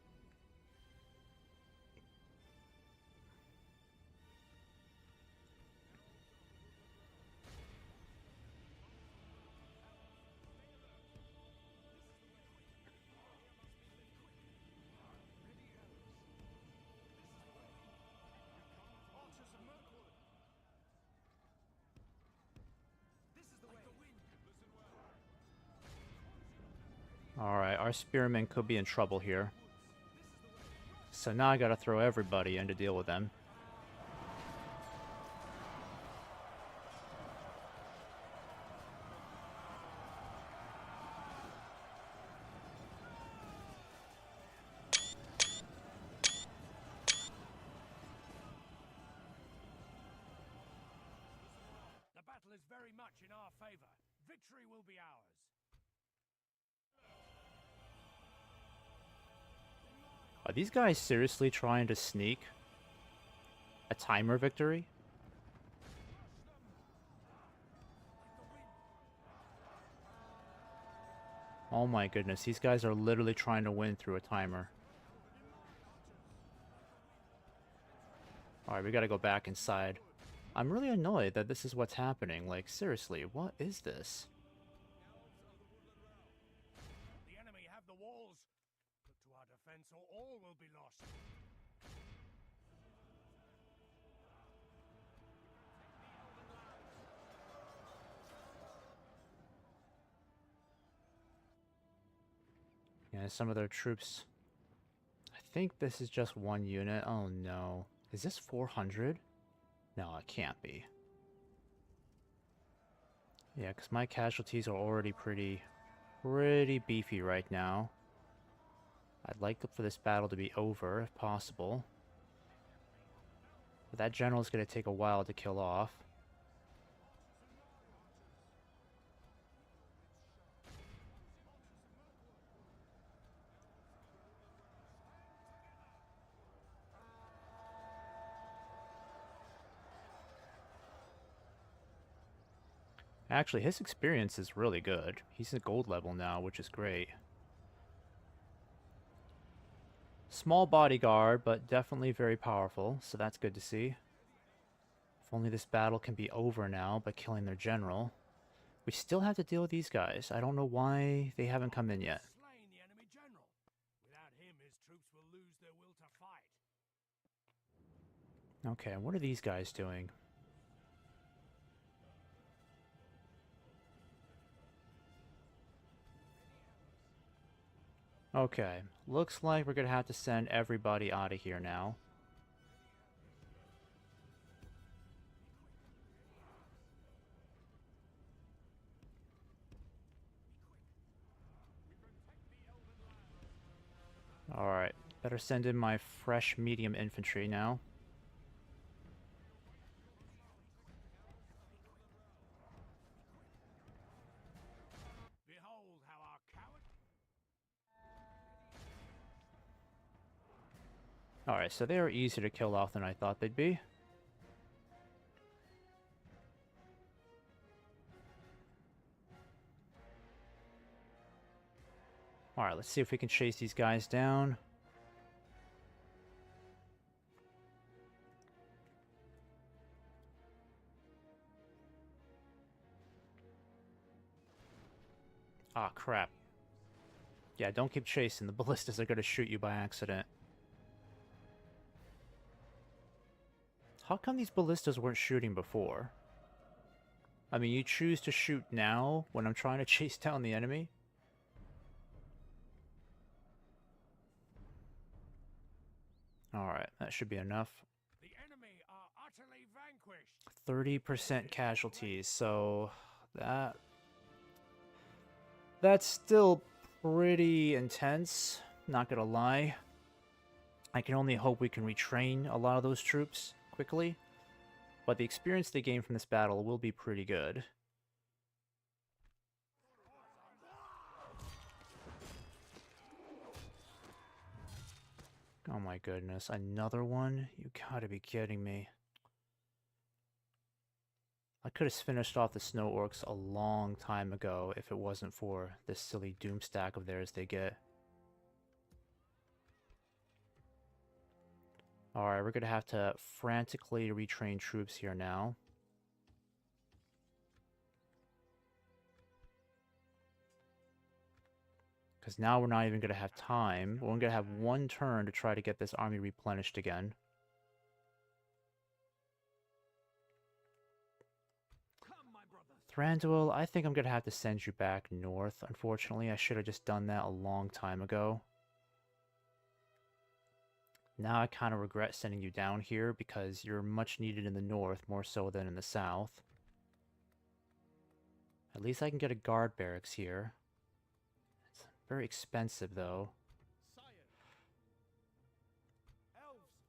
Archers of Mirkwood! This is the way. Alright, our spearmen could be in trouble here. So now I gotta throw everybody in to deal with them. The battle is very much in our favor. Victory will be ours. Are these guys seriously trying to sneak a timer victory? Oh my goodness, these guys are literally trying to win through a timer. Alright, we gotta go back inside. I'm really annoyed that this is what's happening. Like, seriously, what is this? The enemy have the walls. Look to our defense or all will be lost. Yeah, some of their troops. I think this is just one unit. Oh no. Is this 400? No, it can't be. Yeah, because my casualties are already pretty beefy right now. I'd like for this battle to be over, if possible. But that general is going to take a while to kill off. Actually, his experience is really good. He's at gold level now, which is great. Small bodyguard, but definitely very powerful, so that's good to see. If only this battle can be over now by killing their general. We still have to deal with these guys. I don't know why they haven't come in yet. Slain the enemy general. Without him, his troops will lose their will to fight. Okay, what are these guys doing? Okay, looks like we're gonna have to send everybody out of here now. Alright, better send in my fresh medium infantry now. Behold how our coward... Alright, so they are easier to kill off than I thought they'd be. Alright, let's see if we can chase these guys down. Ah, crap. Yeah, don't keep chasing. The ballistas are going to shoot you by accident. How come these ballistas weren't shooting before? I mean, you choose to shoot now when I'm trying to chase down the enemy? Alright, that should be enough. The enemy are utterly vanquished. 30% casualties, so that's still pretty intense, not gonna lie. I can only hope we can retrain a lot of those troops quickly, but the experience they gain from this battle will be pretty good. Oh my goodness, another one? You gotta be kidding me. I could have finished off the snow orcs a long time ago if it wasn't for this silly doom stack of theirs they get. Alright, we're gonna have to frantically retrain troops here now. Because now we're not even gonna have time. We're gonna have one turn to try to get this army replenished again. Thranduil, I think I'm gonna have to send you back north. Unfortunately, I should have just done that a long time ago. Now I kind of regret sending you down here because you're much needed in the north, more so than in the south. At least I can get a guard barracks here. It's very expensive, though.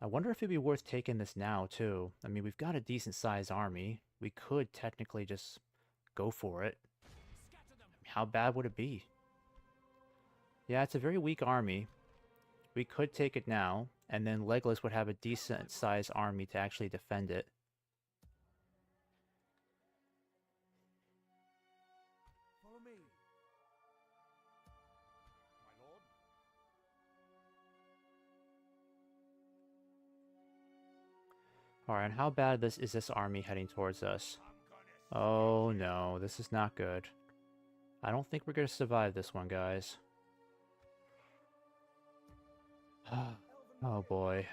I wonder if it'd be worth taking this now, too. I mean, we've got a decent-sized army. We could technically just go for it. How bad would it be? Yeah, it's a very weak army. We could take it now, and then Legolas would have a decent-sized army to actually defend it. Follow me. My lord. Alright, and how bad is this army heading towards us? Oh no, this is not good. I don't think we're going to survive this one, guys. Oh boy.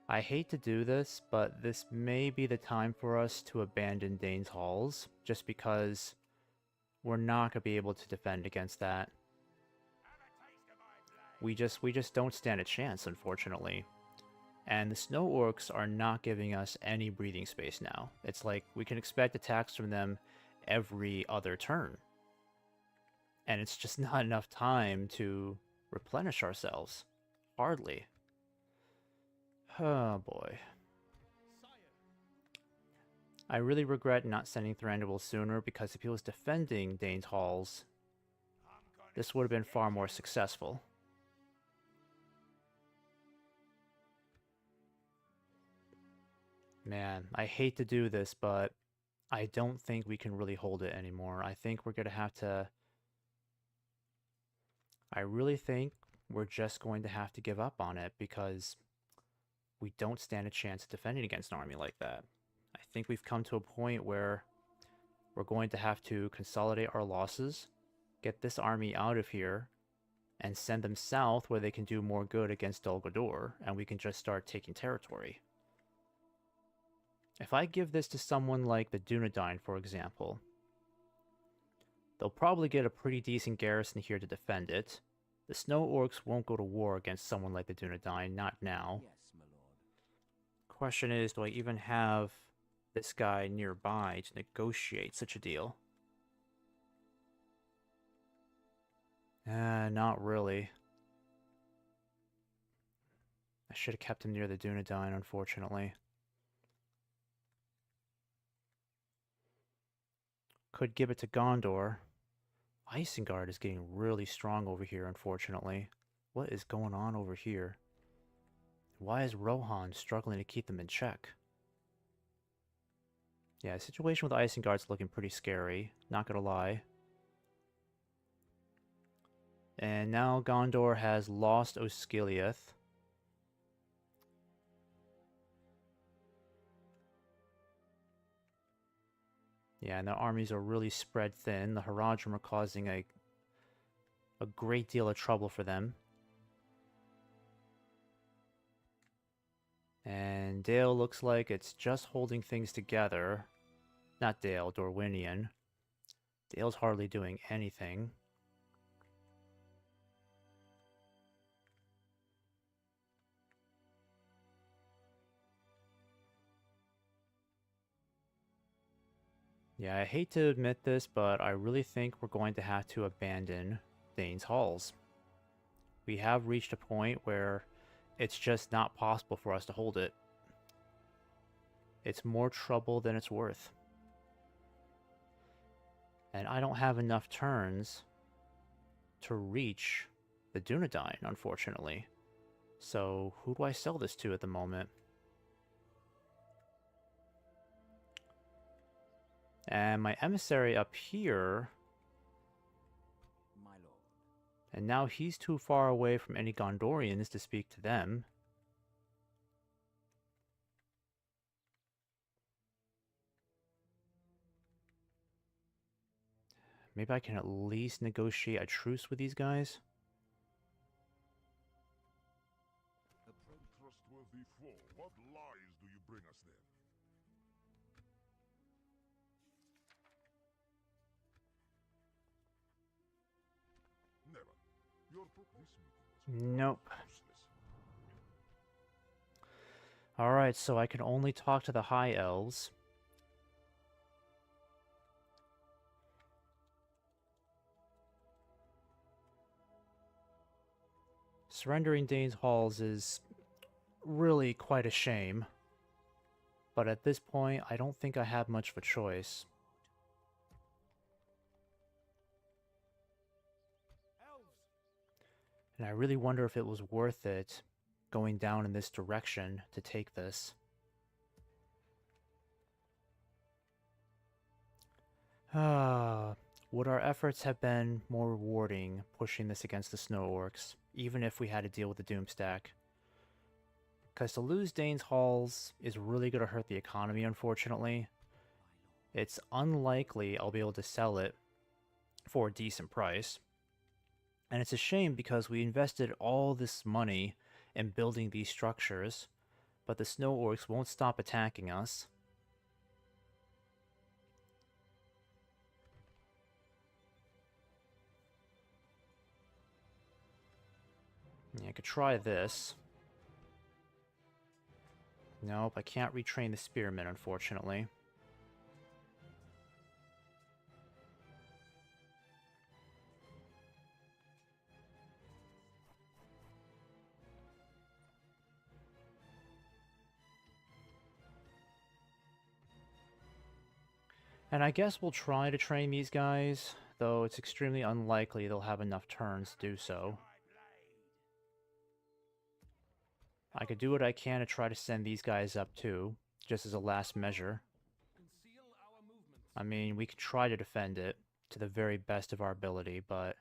I hate to do this, but this may be the time for us to abandon Dane's Halls, just because we're not going to be able to defend against that. We just don't stand a chance, unfortunately. And the Snow Orcs are not giving us any breathing space now. It's like we can expect attacks from them every other turn. And it's just not enough time to replenish ourselves. Hardly. Oh boy. I really regret not sending Thranduil sooner, because if he was defending Dane's Halls, this would have been far more successful. Man, I hate to do this, but I don't think we can really hold it anymore. I think we're going to have to... I really think we're just going to have to give up on it, because we don't stand a chance of defending against an army like that. I think we've come to a point where we're going to have to consolidate our losses, get this army out of here, and send them south where they can do more good against Dol Guldur, and we can just start taking territory. If I give this to someone like the Dunedain, for example, they'll probably get a pretty decent garrison here to defend it. The Snow Orcs won't go to war against someone like the Dunedain, not now. Yes, my lord. Question is, do I even have this guy nearby to negotiate such a deal? Not really. I should have kept him near the Dunedain, unfortunately. Could give it to Gondor. Isengard is getting really strong over here, unfortunately. What is going on over here? Why is Rohan struggling to keep them in check? Yeah, the situation with Isengard's looking pretty scary, not gonna lie. And now Gondor has lost Osgiliath. Yeah, and their armies are really spread thin. The Haradrim are causing a great deal of trouble for them. And Dale looks like it's just holding things together. Not Dale, Dorwinian. Dale's hardly doing anything. Yeah, I hate to admit this, but I really think we're going to have to abandon Dane's Halls. We have reached a point where it's just not possible for us to hold it. It's more trouble than it's worth. And I don't have enough turns to reach the Dunedain, unfortunately. So who do I sell this to at the moment? And my emissary up here, My lord. and now he's too far away from any Gondorians to speak to them. Maybe I can at least negotiate a truce with these guys. Untrustworthy foe, what lies do you bring us then? Never. This meeting was Nope. useless. Alright, so I can only talk to the High Elves. Surrendering Dane's Halls is really quite a shame. But at this point, I don't think I have much of a choice. And I really wonder if it was worth it going down in this direction to take this. Would our efforts have been more rewarding pushing this against the Snow Orcs, even if we had to deal with the Doomstack? Because to lose Dane's Halls is really going to hurt the economy, unfortunately. It's unlikely I'll be able to sell it for a decent price. And it's a shame because we invested all this money in building these structures, but the Snow Orcs won't stop attacking us. Yeah, I could try this. Nope, I can't retrain the Spearmen, unfortunately. And I guess we'll try to train these guys, though it's extremely unlikely they'll have enough turns to do so. I could do what I can to try to send these guys up too, just as a last measure. I mean, we could try to defend it to the very best of our ability, but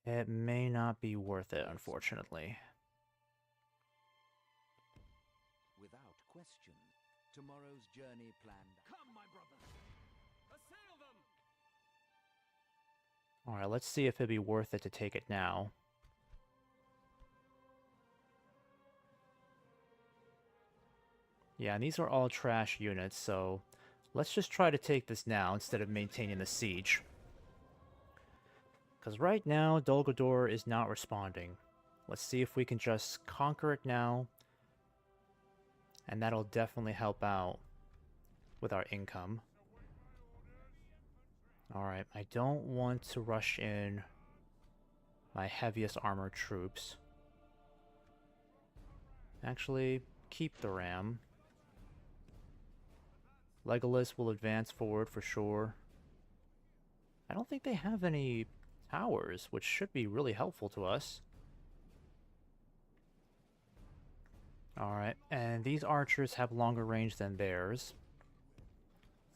it may not be worth it, unfortunately. Without question, tomorrow's journey planned. Come, my brothers! Assail them! Alright, let's see if it'd be worth it to take it now. Yeah, and these are all trash units, so let's just try to take this now instead of maintaining the siege. Because right now, Dol Guldur is not responding. Let's see if we can just conquer it now. And that'll definitely help out with our income. Alright, I don't want to rush in my heaviest armored troops. Actually, keep the ram. Legolas will advance forward for sure. I don't think they have any towers, which should be really helpful to us. Alright, and these archers have longer range than theirs.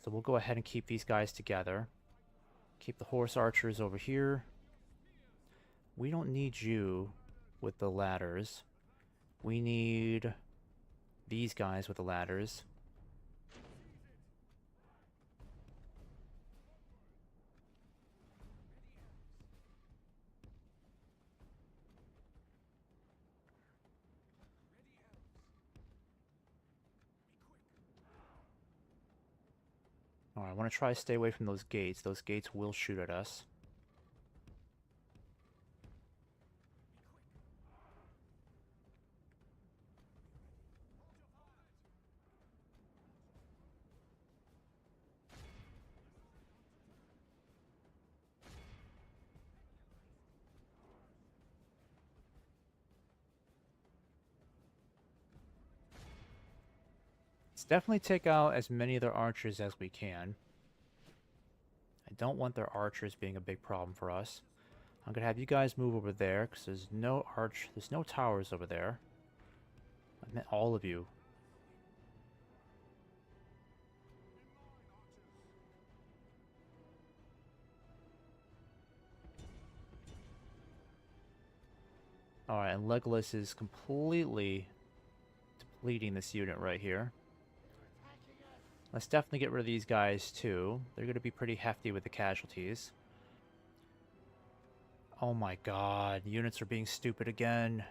So we'll go ahead and keep these guys together. Keep the horse archers over here. We don't need you with the ladders. We need these guys with the ladders. Alright, I want to try to stay away from those gates. Those gates will shoot at us. Let's definitely take out as many of their archers as we can. I don't want their archers being a big problem for us. I'm gonna have you guys move over there, because there's no towers over there. I meant all of you. Alright, and Legolas is completely depleting this unit right here. Let's definitely get rid of these guys too. They're going to be pretty hefty with the casualties. Oh my god, units are being stupid again.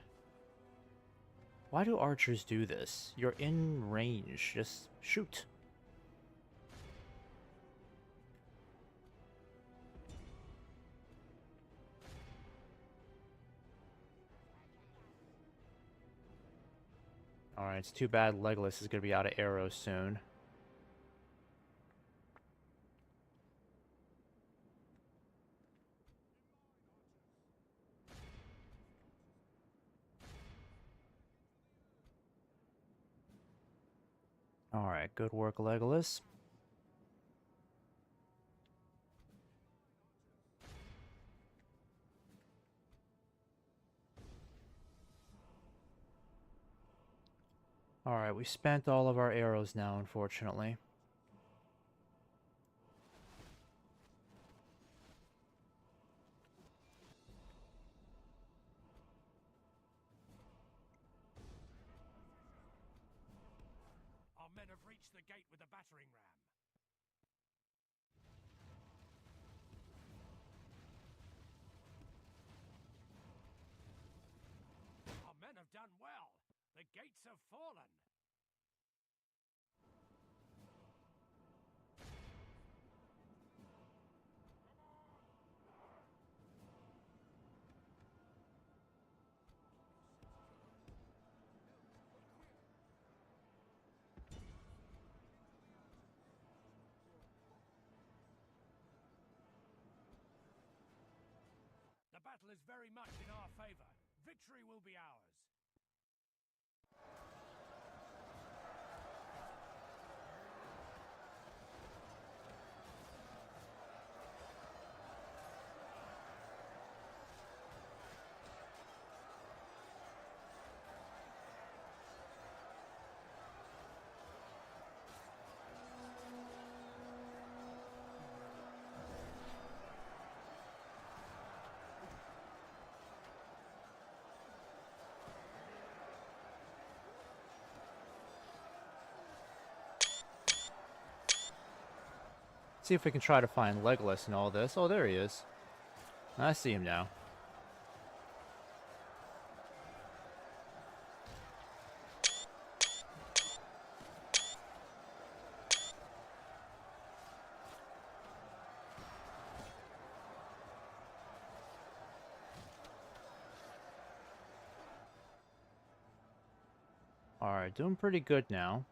Why do archers do this? You're in range, just shoot. Alright, it's too bad Legolas is going to be out of arrows soon. Alright, good work, Legolas. Alright, we spent all of our arrows now, unfortunately. Our men have reached the gate with the battering ram. Our men have done well. The gates have fallen. The battle is very much in our favor. Victory will be ours. See if we can try to find Legolas in all this. Oh, there he is. I see him now. Alright, doing pretty good now.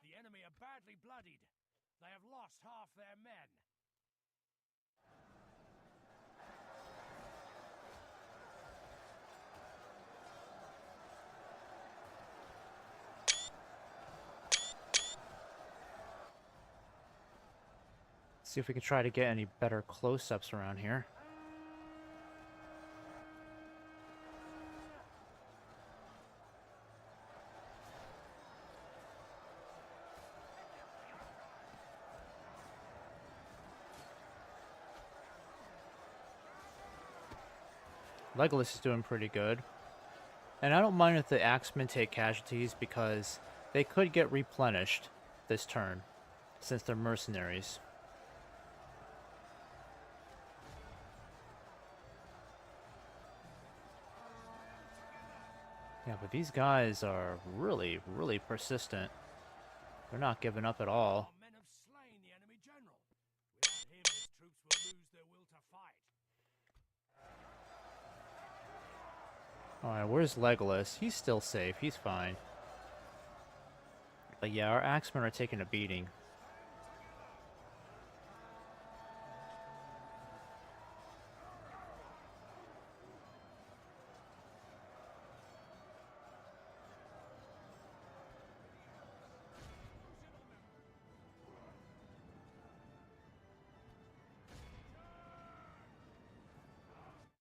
The enemy are badly bloodied. They have lost half their men. See if we can try to get any better close-ups around here. Legolas is doing pretty good. And I don't mind if the axemen take casualties because they could get replenished this turn since they're mercenaries. Yeah, but these guys are really, really persistent. They're not giving up at all. Our men have slain the enemy general. Without him, his troops will lose their will to fight. Alright, where's Legolas? He's still safe. He's fine. But yeah, our axemen are taking a beating.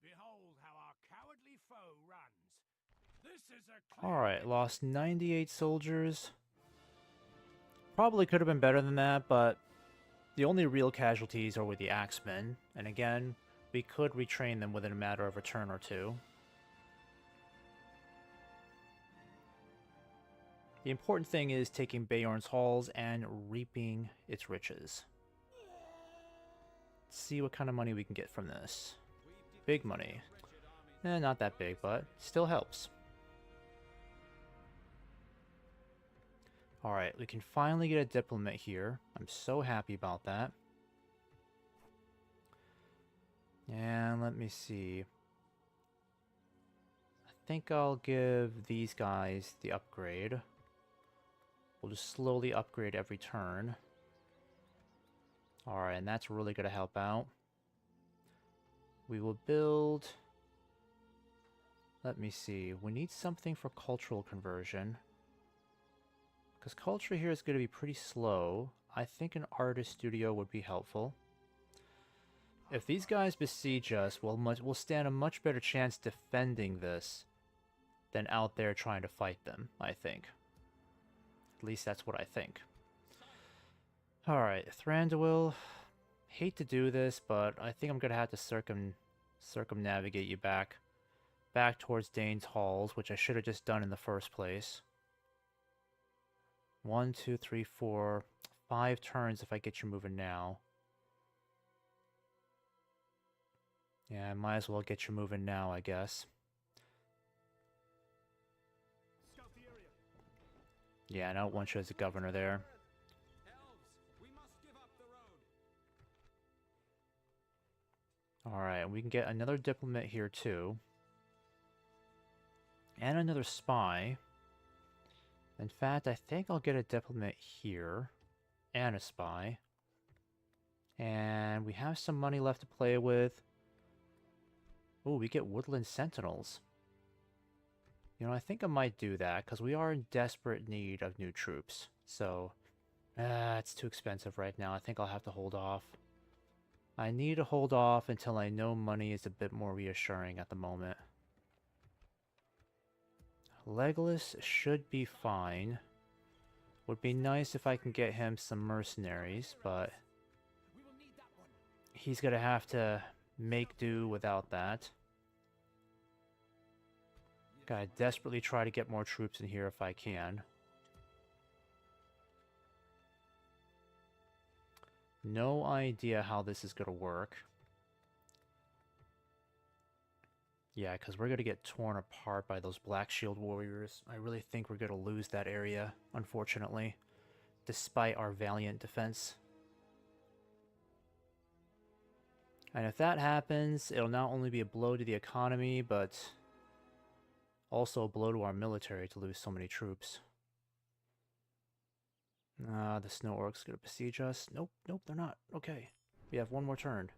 Behold how our cowardly foe runs. This is a Alright, lost 98 soldiers. Probably could have been better than that, but the only real casualties are with the axemen. And again, we could retrain them within a matter of a turn or two. The important thing is taking Beorn's halls and reaping its riches. Let's see what kind of money we can get from this. Big money. Not that big, but still helps. Alright, we can finally get a diplomat here. I'm so happy about that. And let me see. I think I'll give these guys the upgrade. We'll just slowly upgrade every turn. Alright, and that's really going to help out. We will build... Let me see. We need something for cultural conversion. Because culture here is going to be pretty slow. I think an artist studio would be helpful. If these guys besiege us, we'll stand a much better chance defending this than out there trying to fight them, I think. At least that's what I think. Alright, Thranduil. Hate to do this, but I think I'm going to have to circumnavigate you back towards Dane's halls, which I should have just done in the first place. 1, 2, 3, 4, 5 turns if I get you moving now. Yeah, I might as well get you moving now, I guess. Yeah, I don't want you as a governor there. Alright, we can get another diplomat here too. And another spy. In fact, I think I'll get a diplomat here. And a spy. And we have some money left to play with. Oh, we get woodland sentinels. You know, I think I might do that, because we are in desperate need of new troops. So, it's too expensive right now. I think I'll have to hold off. I need to hold off until I know money is a bit more reassuring at the moment. Legolas should be fine. Would be nice if I can get him some mercenaries, but he's gonna have to make do without that. Gotta desperately try to get more troops in here if I can. No idea how this is gonna work. Yeah, because we're gonna get torn apart by those Black Shield warriors. I really think we're gonna lose that area, unfortunately, despite our valiant defense. And if that happens, it'll not only be a blow to the economy, but also a blow to our military to lose so many troops. The Snow Orcs gonna besiege us. Nope, nope, they're not. Okay, we have one more turn.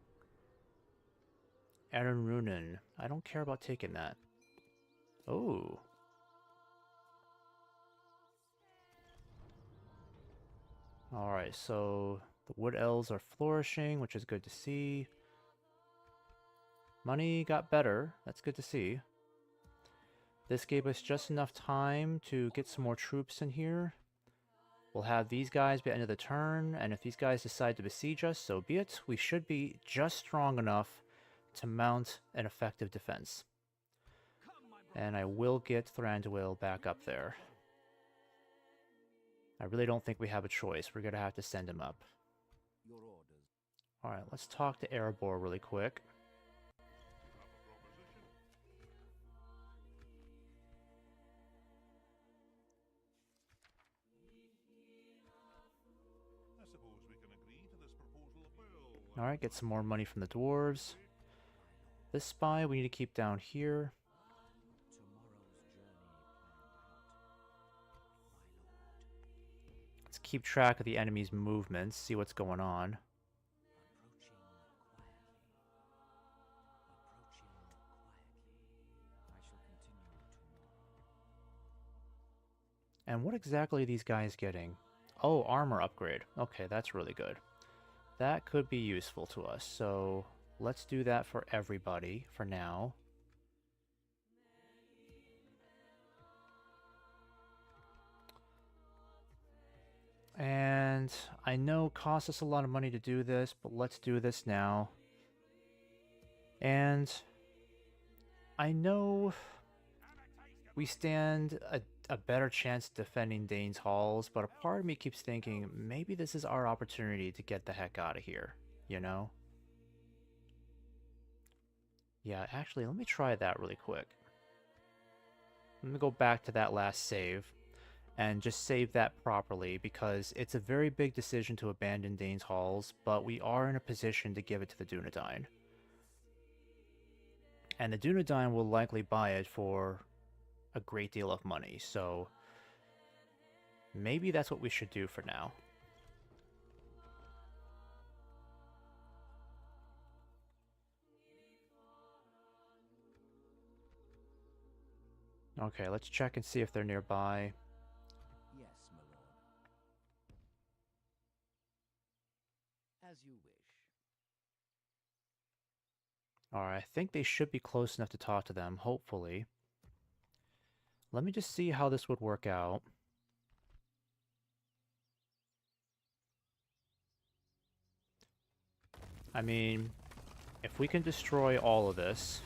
Aaron Runen. I don't care about taking that. Oh. Alright, so the Wood Elves are flourishing, which is good to see. Money got better. That's good to see. This gave us just enough time to get some more troops in here. We'll have these guys by the end of the turn, and if these guys decide to besiege us, so be it. We should be just strong enough to mount an effective defense. And I will get Thranduil back up there. I really don't think we have a choice. We're going to have to send him up. Alright, let's talk to Erebor really quick. Alright, get some more money from the dwarves. This spy we need to keep down here. Let's keep track of the enemy's movements, see what's going on. And what exactly are these guys getting? Oh, armor upgrade. Okay, that's really good. That could be useful to us, so let's do that for everybody for now. And I know it costs us a lot of money to do this, but let's do this now. And I know we stand a better chance defending Dane's halls, but a part of me keeps thinking maybe this is our opportunity to get the heck out of here, you know? Yeah, actually, let me try that really quick. Let me go back to that last save and just save that properly, because it's a very big decision to abandon Dane's halls, but we are in a position to give it to the Dunedain. And the Dunedain will likely buy it for a great deal of money, so maybe that's what we should do for now. Okay, let's check and see if they're nearby. Yes, my lord. As you wish. Alright, I think they should be close enough to talk to them, hopefully. Let me just see how this would work out. I mean, if we can destroy all of this...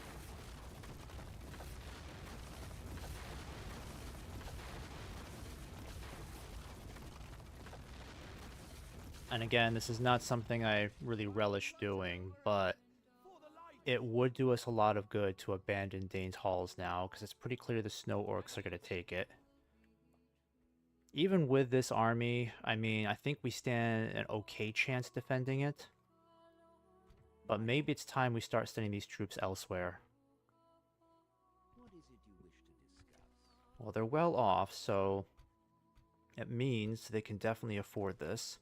And again, this is not something I really relish doing, but it would do us a lot of good to abandon Dane's halls now, because it's pretty clear the snow orcs are going to take it. Even with this army, I mean, I think we stand an okay chance defending it. But maybe it's time we start sending these troops elsewhere. What is it you wish to discuss? Well, they're well off, so it means they can definitely afford this.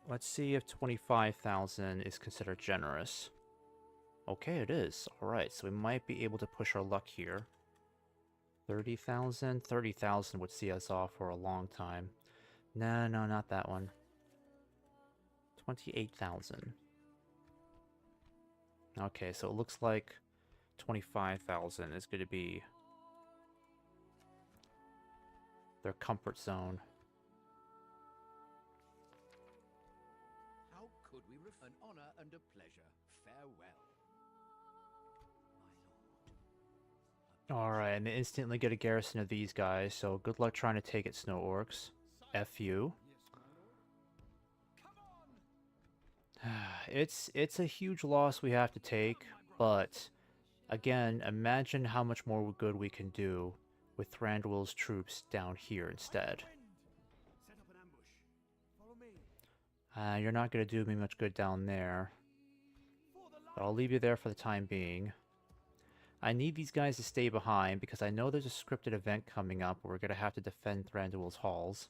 Let's see if 25,000 is considered generous. Okay, it is. Alright, so we might be able to push our luck here. 30,000? 30,000 would see us off for a long time. No, not that one. 28,000. Okay, so it looks like 25,000 is going to be their comfort zone. How could we an honor and a pleasure? Farewell. My lord. Alright, and they instantly get a garrison of these guys, so good luck trying to take it, Snow Orcs. F you. It's a huge loss we have to take, but again, imagine how much more good we can do with Thranduil's troops down here instead. Set up an ambush. Follow me. You're not going to do me much good down there, but I'll leave you there for the time being. I need these guys to stay behind because I know there's a scripted event coming up where we're going to have to defend Thranduil's halls.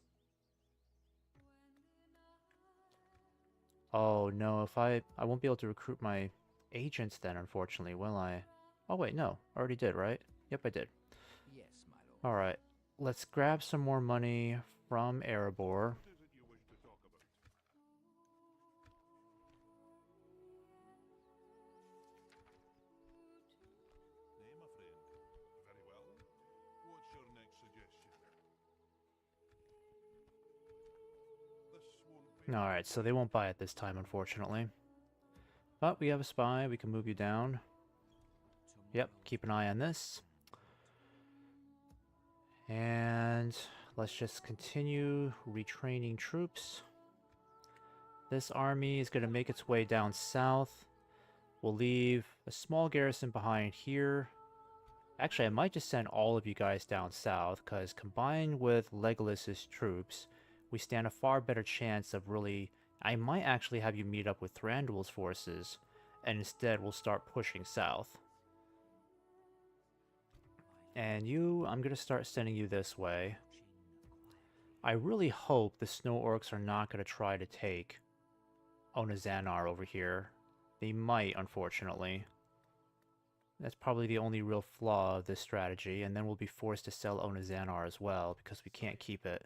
Oh no, if I won't be able to recruit my agents then, unfortunately, will I? Oh wait, no, I already did, right? Yep, I did. Yes, my lord. Alright, let's grab some more money from Erebor. What is it you wish to talk about? Nay, my friend. Very well. What's your next suggestion? This won't be... Alright, so they won't buy it this time, unfortunately. But we have a spy, we can move you down. Yep, keep an eye on this. And let's just continue retraining troops. This army is going to make its way down south. We'll leave a small garrison behind here. Actually, I might just send all of you guys down south, because combined with Legolas's troops, we stand a far better chance of really... I might actually have you meet up with Thranduil's forces, and instead we'll start pushing south. And you, I'm going to start sending you this way. I really hope the Snow Orcs are not going to try to take Onazanar over here. They might, unfortunately. That's probably the only real flaw of this strategy, and then we'll be forced to sell Onazanar as well, because we can't keep it.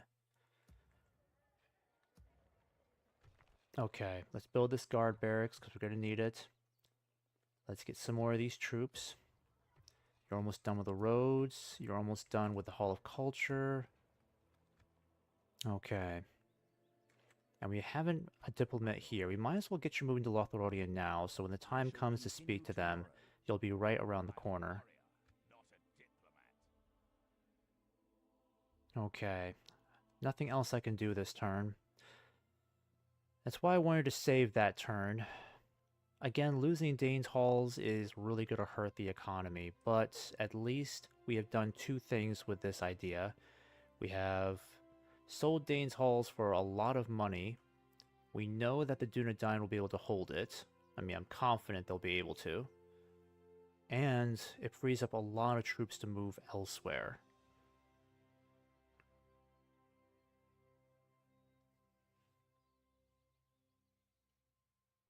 Okay, let's build this guard barracks, because we're going to need it. Let's get some more of these troops. You're almost done with the roads. You're almost done with the Hall of Culture. Okay. And we haven't a diplomat here. We might as well get you moving to Lotharodia now, so when the time comes to speak to them, you'll be right around the corner. Okay. Nothing else I can do this turn. That's why I wanted to save that turn. Again, losing Dane's Halls is really going to hurt the economy, but at least we have done two things with this idea. We have sold Dane's Halls for a lot of money. We know that the Dunedain will be able to hold it. I mean, I'm confident they'll be able to. And it frees up a lot of troops to move elsewhere.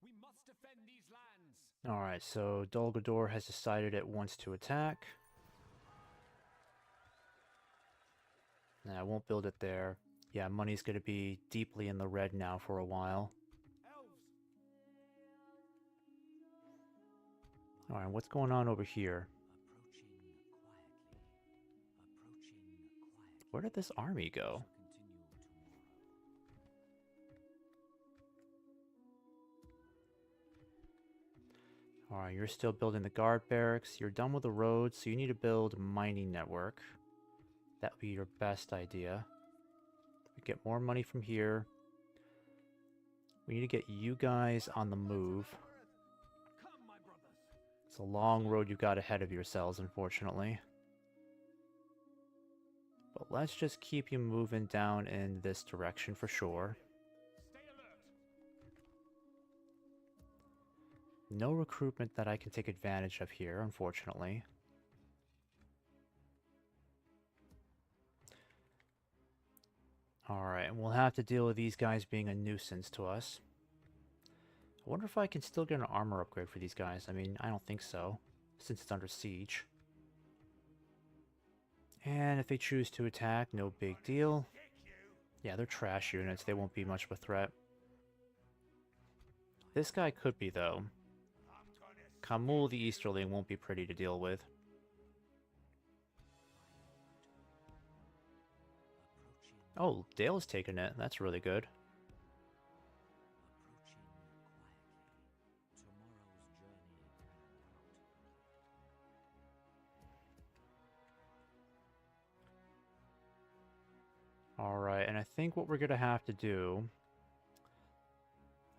We must defend these lands. Alright, so Dol Guldur has decided it wants to attack. Nah, I won't build it there. Yeah, money's going to be deeply in the red now for a while. Alright, what's going on over here? Where did this army go? Alright, you're still building the guard barracks. You're done with the roads, so you need to build a mining network. That would be your best idea. We get more money from here. We need to get you guys on the move. It's a long road you've got ahead of yourselves, unfortunately. But let's just keep you moving down in this direction for sure. No recruitment that I can take advantage of here, unfortunately. Alright, we'll have to deal with these guys being a nuisance to us. I wonder if I can still get an armor upgrade for these guys. I mean, I don't think so, since it's under siege. And if they choose to attack, no big deal. Yeah, they're trash units. They won't be much of a threat. This guy could be, though. Kamul the Easterling won't be pretty to deal with. Oh, Dale's taken it. That's really good. Alright, and I think what we're going to have to do...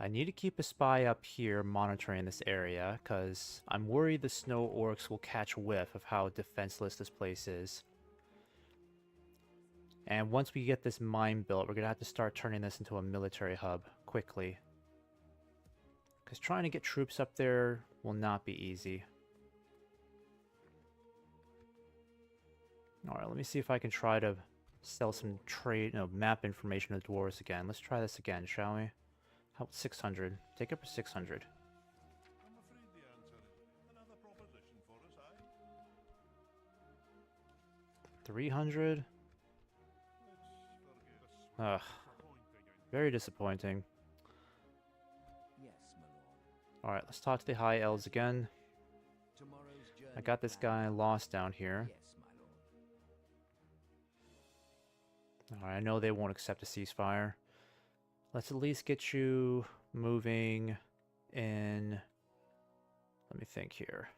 I need to keep a spy up here monitoring this area, because I'm worried the Snow Orcs will catch whiff of how defenseless this place is. And once we get this mine built, we're going to have to start turning this into a military hub quickly. Because trying to get troops up there will not be easy. Alright, let me see if I can try to sell some map information to dwarves again. Let's try this again, shall we? How about 600? Take up for 600. I'm afraid the answer is another proposition for us, aye? 300? Ugh. Very disappointing. Yes, my lord. Alright, let's talk to the High Elves again. Tomorrow's journey I got this guy lost down here. Yes, my lord. Alright, I know they won't accept a ceasefire. Let's at least get you moving in... Let me think here.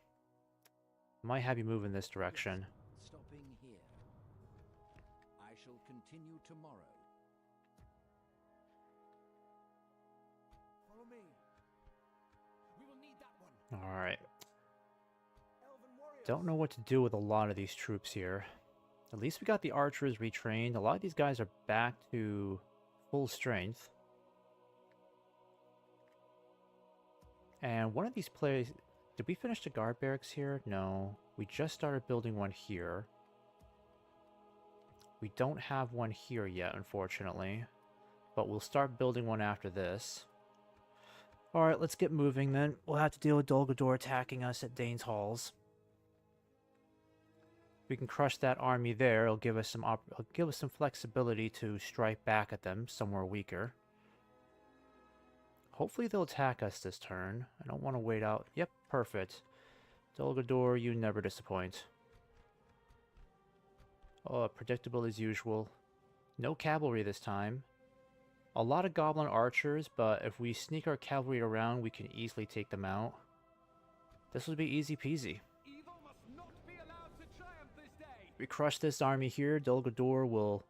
Might have you move in this direction. Stopping here. I shall continue tomorrow. Follow me. We will need that one. Alright. Don't know what to do with a lot of these troops here. At least we got the archers retrained. A lot of these guys are back to full strength. And one of these places... Did we finish the guard barracks here? No. We just started building one here. We don't have one here yet, unfortunately. But we'll start building one after this. Alright, let's get moving then. We'll have to deal with Dolgador attacking us at Dane's Halls. If we can crush that army there, it'll give us some flexibility to strike back at them somewhere weaker. Hopefully they'll attack us this turn. I don't want to wait out. Yep, perfect. Dolgador, you never disappoint. Oh, predictable as usual. No cavalry this time. A lot of goblin archers, but if we sneak our cavalry around, we can easily take them out. This will be easy peasy. Evil must not be allowed to triumph this day. We crush this army here, Dolgador will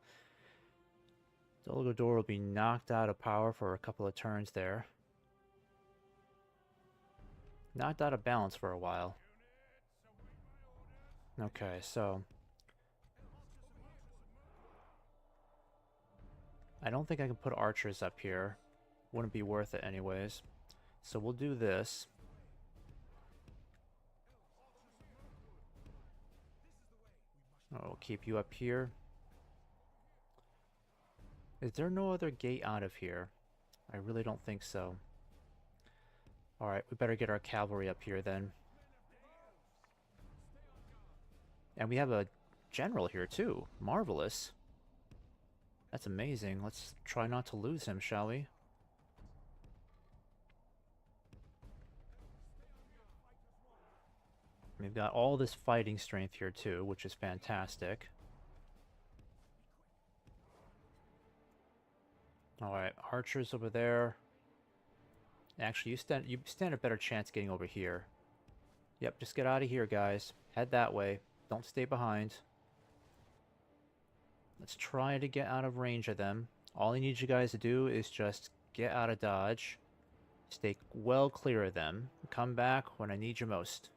be knocked out of power for a couple of turns there. Knocked out of balance for a while. Okay, so... I don't think I can put archers up here. Wouldn't be worth it anyways. So we'll do this. I'll keep you up here. Is there no other gate out of here? I really don't think so. Alright, we better get our cavalry up here then. And we have a general here too. Marvelous. That's amazing. Let's try not to lose him, shall we? We've got all this fighting strength here too, which is fantastic. Alright, archers over there. Actually, you stand a better chance getting over here. Yep, just get out of here, guys. Head that way. Don't stay behind. Let's try to get out of range of them. All I need you guys to do is just get out of dodge. Stay well clear of them. Come back when I need you most.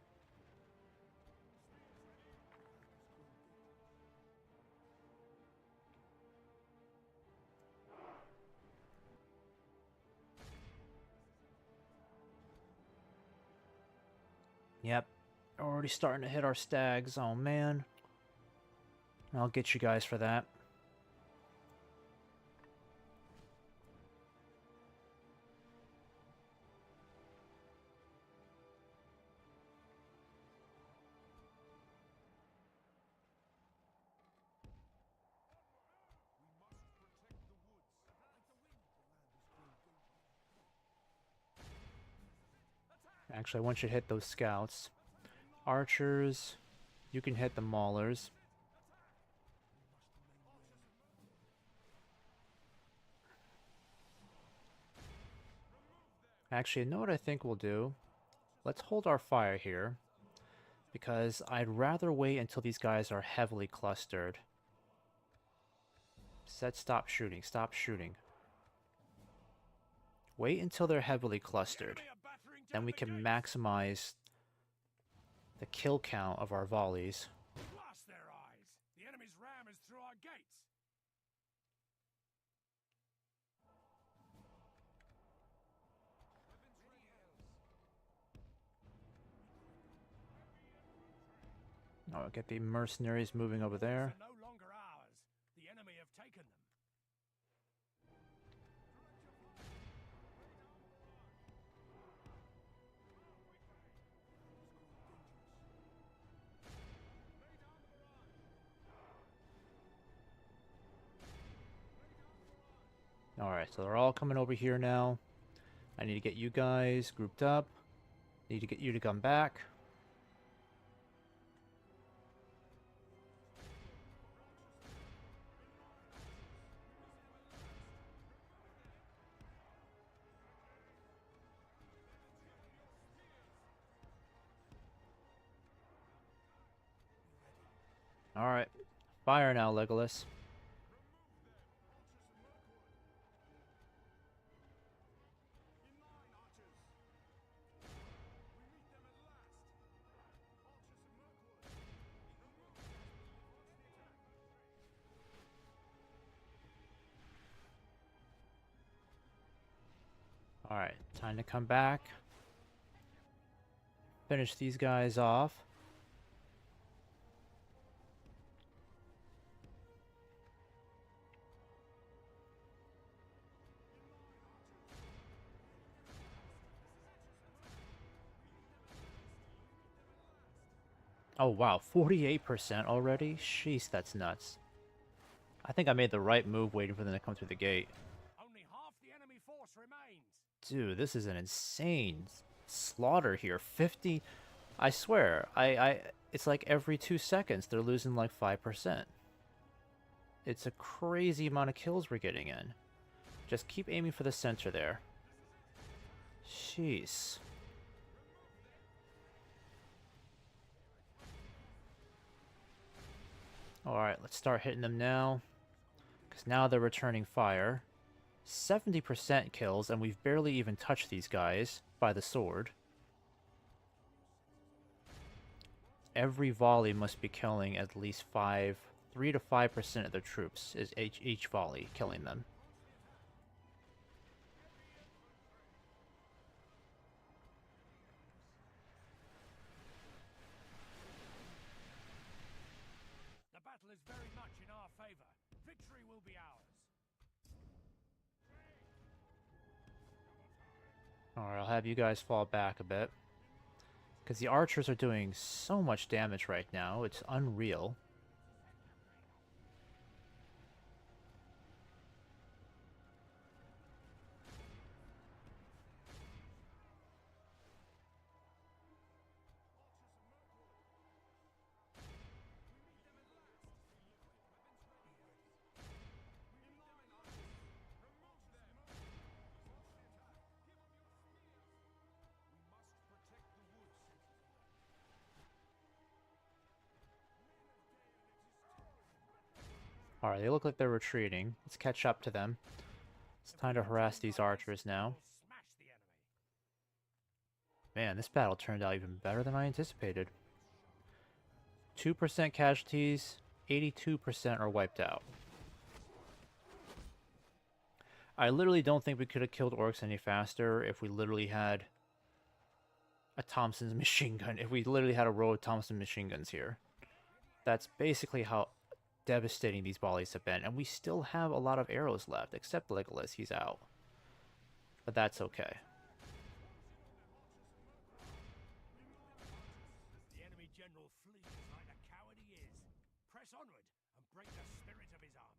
Yep, already starting to hit our stags. Oh man. I'll get you guys for that. Actually, I want you to hit those scouts. Archers, you can hit the maulers. Actually, you know what I think we'll do? Let's hold our fire here, because I'd rather wait until these guys are heavily clustered. Said stop shooting, stop shooting. Wait until they're heavily clustered. Then we can maximize the kill count of our volleys. Blast their eyes! The enemy's ram is through our gates. I'll get the mercenaries moving over there. They're no longer ours. The enemy have taken them. Alright, so they're all coming over here now. I need to get you guys grouped up. Need to get you to come back. Alright, fire now, Legolas. Alright, time to come back. Finish these guys off. Oh wow, 48% already? Sheesh, that's nuts. I think I made the right move waiting for them to come through the gate. Only half the enemy force remains. Dude, this is an insane slaughter here. 50... I swear, it's like every 2 seconds they're losing like 5%. It's a crazy amount of kills we're getting in. Just keep aiming for the center there. Jeez. Alright, let's start hitting them now. Because now they're returning fire. 70% kills, and we've barely even touched these guys by the sword. Every volley must be killing at least 3 to 5% of their troops, is each volley killing them. The battle is very much in our favor. Victory will be ours. Alright, I'll have you guys fall back a bit. Because the archers are doing so much damage right now, it's unreal. Alright, they look like they're retreating. Let's catch up to them. It's time to harass these archers now. Smash the enemy. Man, this battle turned out even better than I anticipated. 2% casualties, 82% are wiped out. I literally don't think we could have killed orcs any faster if we literally had a Thompson's machine gun. If we literally had a row of Thompson machine guns here. That's basically how devastating these volleys have been. And we still have a lot of arrows left, except Legolas, he's out. But that's okay. The enemy general flees like the coward he is. Press onward and break the spirit of his army.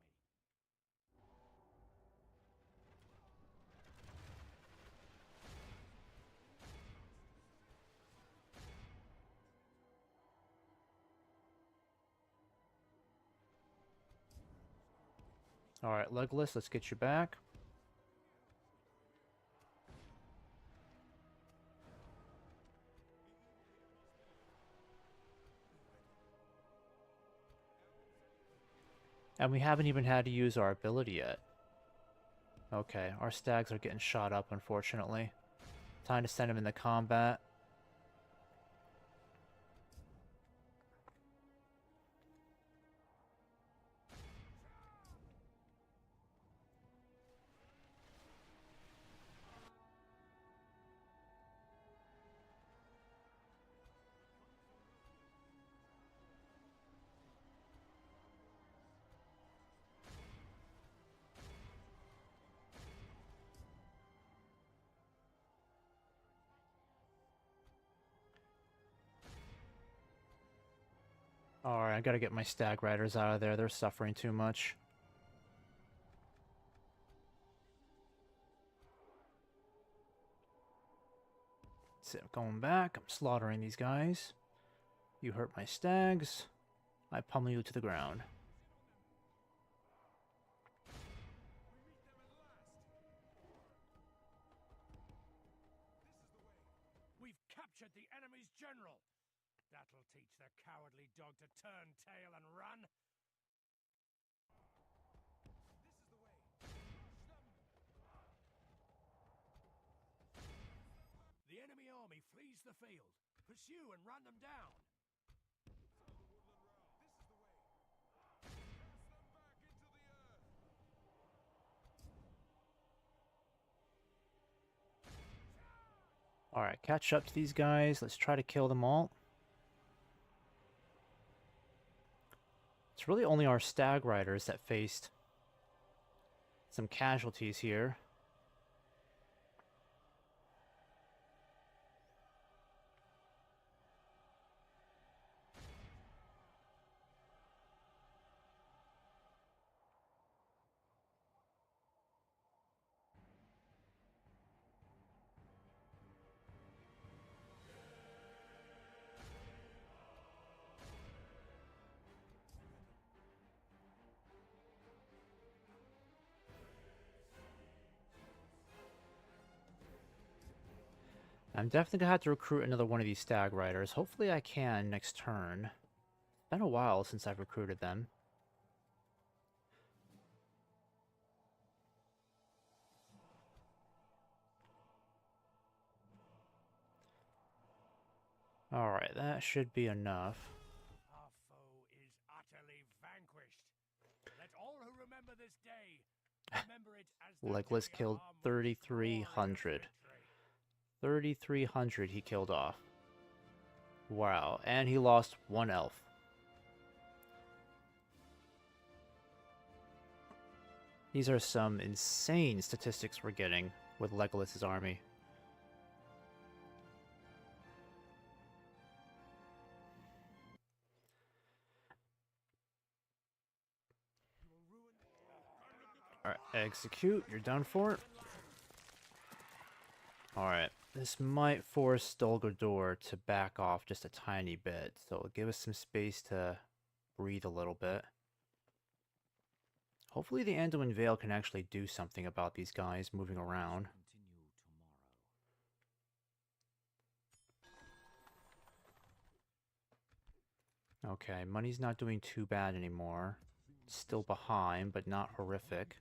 Alright, Legolas, let's get you back. And we haven't even had to use our ability yet. Okay, our stags are getting shot up, unfortunately. Time to send them into combat. Alright, I gotta get my stag riders out of there. They're suffering too much. So, going back, I'm slaughtering these guys. You hurt my stags. I pummel you to the ground. We've captured the enemy's general. That'll teach the cowardly dog to turn tail and run. The enemy army flees the field. Pursue and run them down. Alright, catch up to these guys. Let's try to kill them all. It's really only our stag riders that faced some casualties here. I'm definitely gonna have to recruit another one of these stag riders. Hopefully I can next turn. It's been a while since I've recruited them. Alright, that should be enough. Our foe is utterly vanquished. Let all who remember this day remember it as the Legless day of killed our most 3,300. glorious victory. 3,300 he killed off. Wow, and he lost one elf. These are some insane statistics we're getting with Legolas's army. Alright, execute. You're done for it. Alright, this might force Dulgador to back off just a tiny bit, so it'll give us some space to breathe a little bit. Hopefully the Anduin Vale can actually do something about these guys moving around. Continue tomorrow. Okay, money's not doing too bad anymore. Still behind, but not horrific.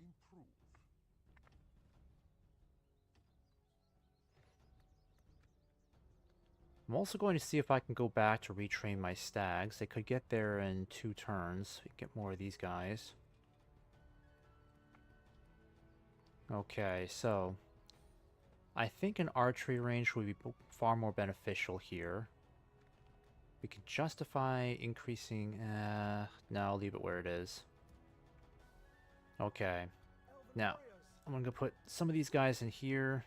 I'm also going to see if I can go back to retrain my stags. They could get there in 2 turns. Get more of these guys. Okay, so I think an archery range would be far more beneficial here. We could justify increasing... no, leave it where it is. Okay. Now, I'm going to put some of these guys in here.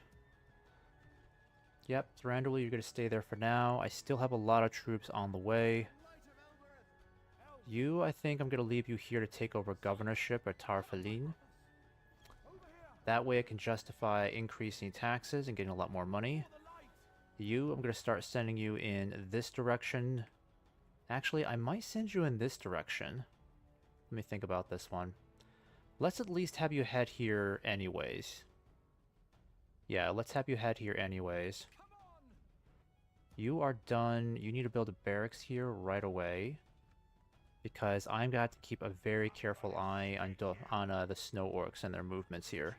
Yep, Thranduil, you're going to stay there for now. I still have a lot of troops on the way. You, I think I'm going to leave you here to take over governorship at Tarfalin. That way I can justify increasing taxes and getting a lot more money. You, I'm going to start sending you in this direction. Actually, I might send you in this direction. Let me think about this one. Let's at least have you head here anyways. Yeah, let's have you head here anyways. You are done. You need to build a barracks here right away. Because I'm going to have to keep a very careful eye on the snow orcs and their movements here.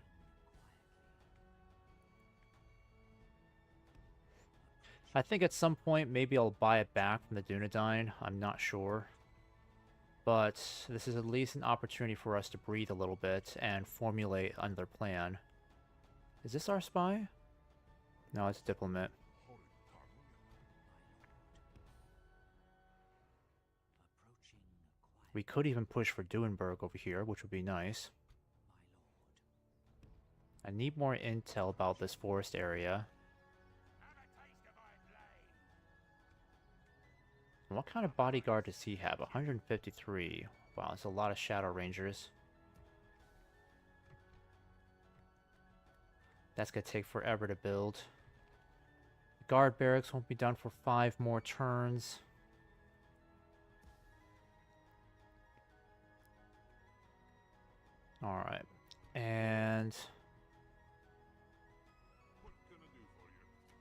I think at some point maybe I'll buy it back from the Dunedain. I'm not sure. But this is at least an opportunity for us to breathe a little bit and formulate another plan. Is this our spy? No, it's a diplomat. We could even push for Duenberg over here, which would be nice. I need more intel about this forest area. And what kind of bodyguard does he have? 153. Wow, it's a lot of Shadow Rangers. That's gonna take forever to build. Guard barracks won't be done for 5 more turns. Alright. And... What can I do for you? A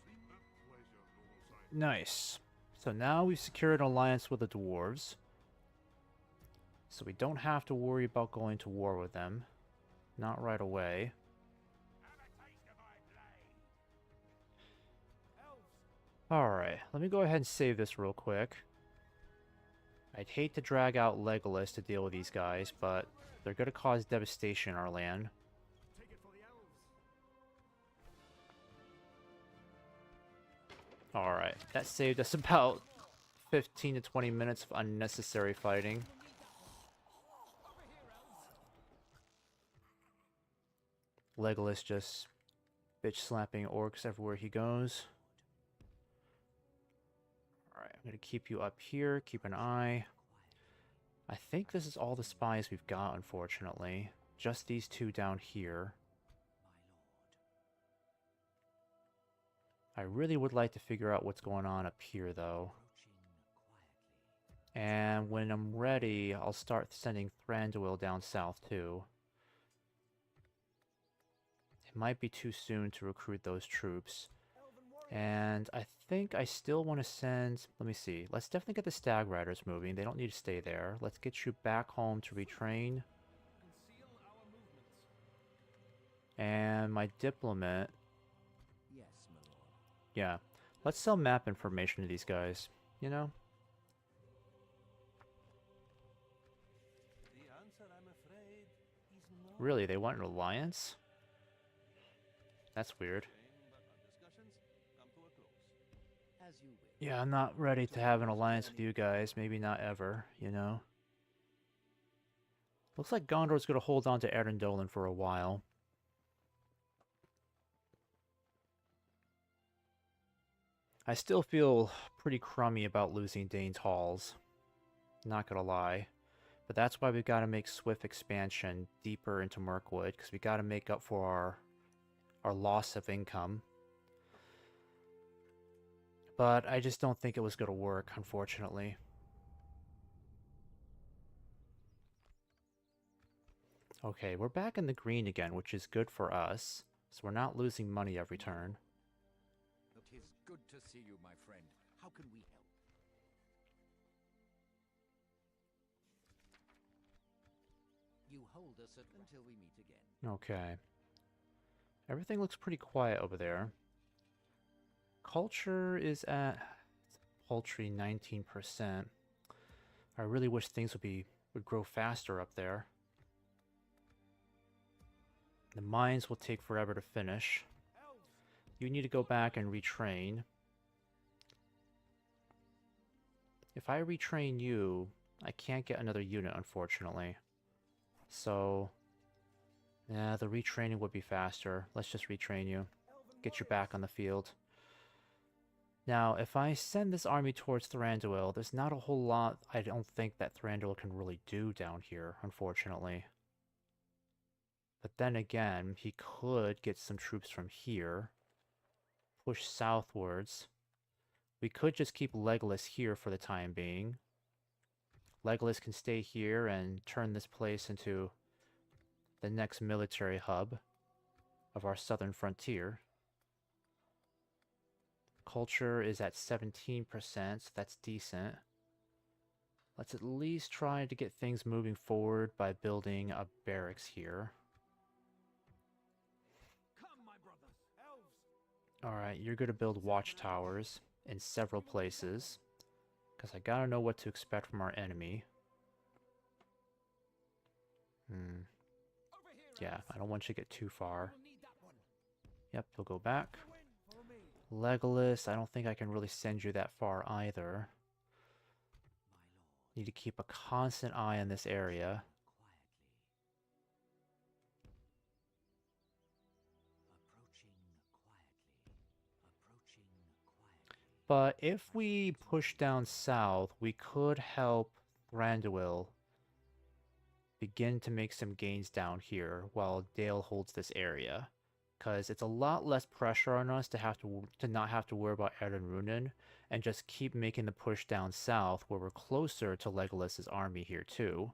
pleasure, noble sire. nice. So now we've secured an alliance with the dwarves. So we don't have to worry about going to war with them. Not right away. Alright, let me go ahead and save this real quick. I I'd hate to drag out Legolas to deal with these guys, but they're going to cause devastation in our land. Take it for the elves. Alright, that saved us about 15 to 20 minutes of unnecessary fighting. Legolas just bitch slapping orcs everywhere he goes. Alright, I'm going to keep you up here, keep an eye. I think this is all the spies we've got, unfortunately. Just these two down here. I really would like to figure out what's going on up here, though. And when I'm ready, I'll start sending Thranduil down south, too. It might be too soon to recruit those troops. And I think I still want to send... Let me see. Let's definitely get the Stag Riders moving. They don't need to stay there. Let's get you back home to retrain. And my diplomat... Yes, my lord. Yeah. Let's sell map information to these guys. You know? The answer, I'm afraid, is no. Really, they want an alliance? That's weird. But our discussions come to a close. As you will. Yeah, I'm not ready to have an alliance with you guys. Maybe not ever, you know? Looks like Gondor's gonna hold on to Erendolan for a while. I still feel pretty crummy about losing Dane's Halls. Not gonna lie. But that's why we've got to make swift expansion deeper into Mirkwood, because we got to make up for our loss of income. But I just don't think it was going to work, unfortunately. Okay, we're back in the green again, which is good for us. So we're not losing money every turn. It is good to see you, my friend. How can we help? You hold us until we meet again. Okay. Everything looks pretty quiet over there. Culture is at paltry 19%. I really wish things would grow faster up there. The mines will take forever to finish. You need to go back and retrain. If I retrain you, I can't get another unit, unfortunately. So, yeah, the retraining would be faster. Let's just retrain you. Get you back on the field. Now, if I send this army towards Thranduil, there's not a whole lot I don't think that Thranduil can really do down here, unfortunately. But then again, he could get some troops from here. Push southwards. We could just keep Legolas here for the time being. Legolas can stay here and turn this place into the next military hub of our southern frontier. Culture is at 17%, so that's decent. Let's at least try to get things moving forward by building a barracks here. Come, my brothers, elves. Alright, you're going to build watchtowers in several places, because I gotta know what to expect from our enemy. Yeah, I don't want you to get too far. Yep, you'll go back. Legolas, I don't think I can really send you that far either. Need to keep a constant eye on this area. But if we push down south, we could help Thranduil begin to make some gains down here while Dale holds this area. Because it's a lot less pressure on us to not have to worry about Erenrunen and just keep making the push down south where we're closer to Legolas's army here too.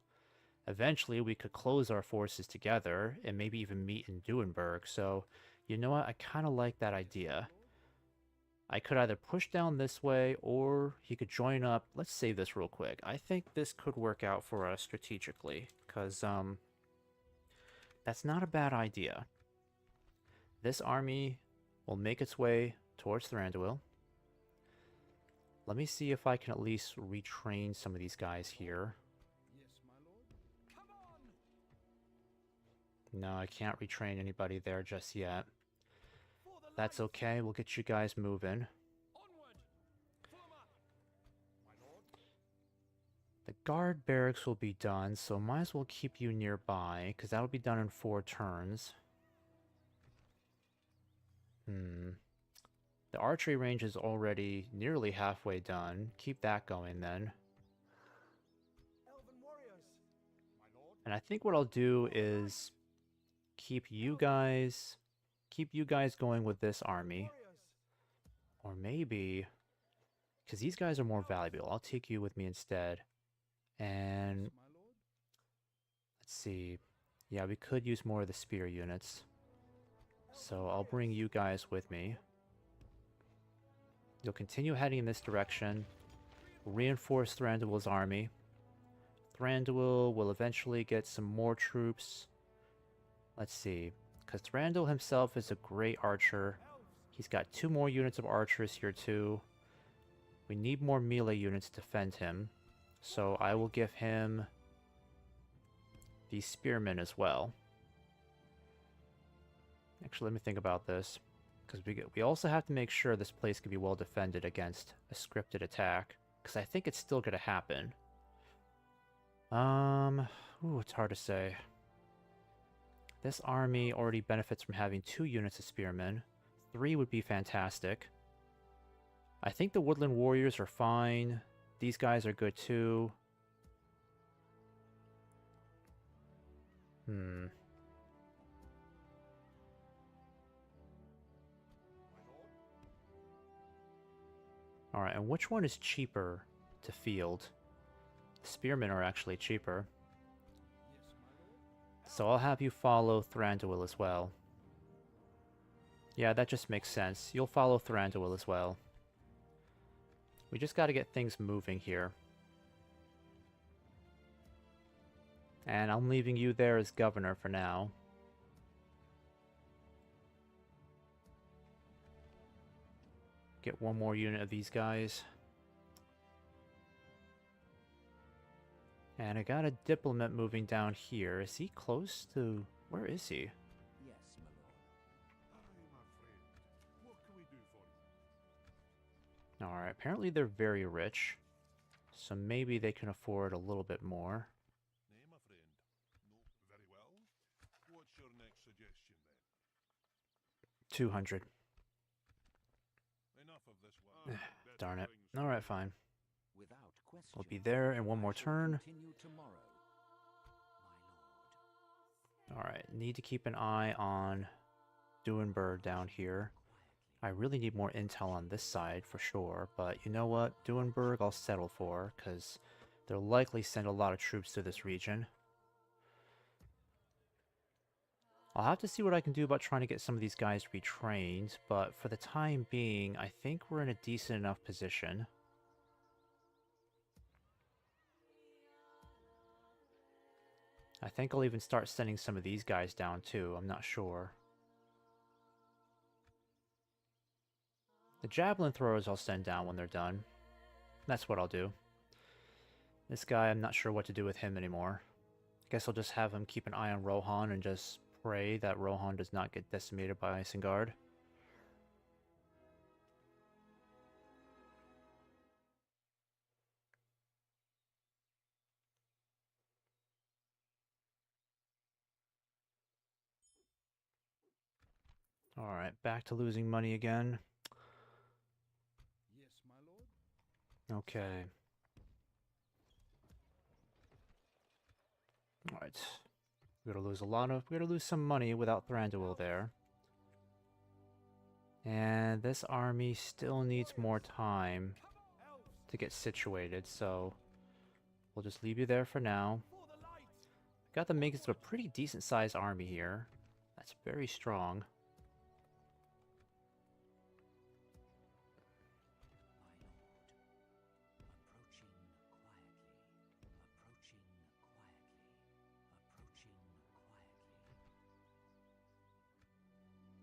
Eventually we could close our forces together and maybe even meet in Duenberg, so you know what, I kind of like that idea. I could either push down this way or he could join up. Let's save this real quick. I think this could work out for us strategically because that's not a bad idea. This army will make its way towards Thranduil. Let me see if I can at least retrain some of these guys here. Yes, my lord. Come on! No, I can't retrain anybody there just yet. For the That's light! okay, we'll get you guys moving. Onward! Form up! My lord. The guard barracks will be done, so might as well keep you nearby, because that'll be done in 4 turns. The archery range is already nearly halfway done. Keep that going then. Elven warriors! My lord. And I think what I'll do is keep you guys going with this army. Or maybe, because these guys are more valuable, I'll take you with me instead. And Yes, my lord. let's see. Yeah, we could use more of the spear units. So I'll bring you guys with me. You'll continue heading in this direction. Reinforce Thranduil's army. Thranduil will eventually get some more troops. Let's see. Because Thranduil himself is a great archer. He's got 2 more units of archers here too. We need more melee units to defend him. So I will give him the spearmen as well. Actually, let me think about this. Because we also have to make sure this place can be well defended against a scripted attack. Because I think it's still going to happen. Ooh, it's hard to say. This army already benefits from having 2 units of spearmen. 3 would be fantastic. I think the woodland warriors are fine. These guys are good too. Alright, and which one is cheaper to field? The spearmen are actually cheaper. Yes, my lord. So I'll have you follow Thranduil as well. Yeah, that just makes sense. You'll follow Thranduil as well. We just gotta get things moving here. And I'm leaving you there as governor for now. Get 1 more unit of these guys. And I got a diplomat moving down here. Is he close to... Where is he? Yes, my lord. Aye, my friend. What can we do for you? Alright, apparently they're very rich. So maybe they can afford a little bit more. Nay, my friend. No, very well. What's your next suggestion then? 200. Enough of this one. Better Darn it. things Alright, to fine. Without question. We'll be there in 1 more I shall turn. Continue tomorrow, my lord. Alright, need to keep an eye on Duinburg down here. I really need more intel on this side for sure, but you know what? Duinburg I'll settle for, because they'll likely send a lot of troops to this region. I'll have to see what I can do about trying to get some of these guys retrained, but for the time being, I think we're in a decent enough position. I think I'll even start sending some of these guys down too, I'm not sure. The javelin throwers I'll send down when they're done. That's what I'll do. This guy, I'm not sure what to do with him anymore. I guess I'll just have him keep an eye on Rohan and just pray that Rohan does not get decimated by Isengard. Alright, back to losing money again. Yes, my lord. Okay. Alright. We're gonna lose some money without Thranduil there. And this army still needs more time to get situated, so we'll just leave you there for now. Got the makings of a pretty decent sized army here. That's very strong.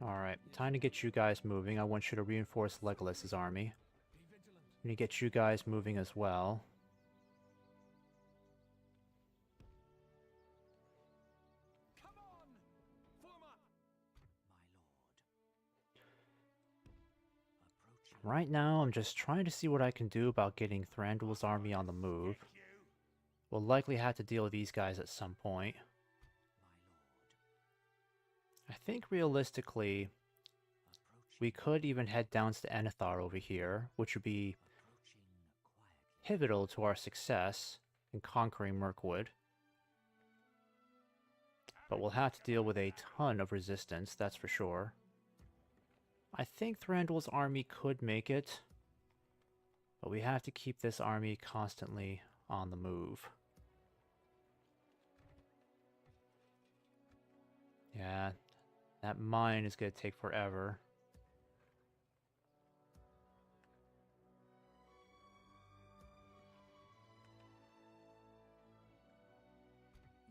Alright, time to get you guys moving. I want you to reinforce Legolas's army. Be vigilant. I'm gonna get you guys moving as well. Come on! Form up! My lord. Right now, I'm just trying to see what I can do about getting Thranduil's army on the move. We'll likely have to deal with these guys at some point. I think realistically, we could even head down to Enethar over here, which would be pivotal to our success in conquering Mirkwood. But we'll have to deal with a ton of resistance, that's for sure. I think Thranduil's army could make it, but we have to keep this army constantly on the move. Yeah, that mine is going to take forever.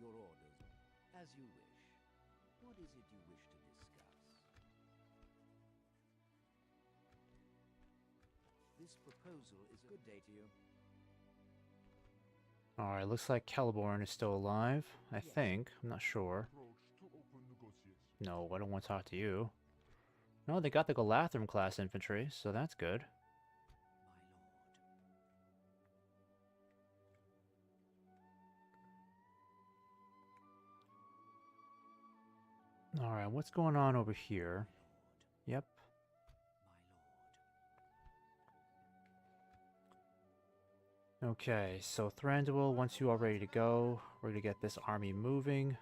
Your orders. As you wish. What is it you wish to discuss? This proposal is a good day to you. Alright, looks like Celeborn is still alive, I think. I'm not sure. Approach to open negotiations. No, I don't want to talk to you. No, they got the Galathrim class infantry, so that's good. Alright, what's going on over here? Yep. Okay, so Thranduil, once you are ready to go, we're going to get this army moving.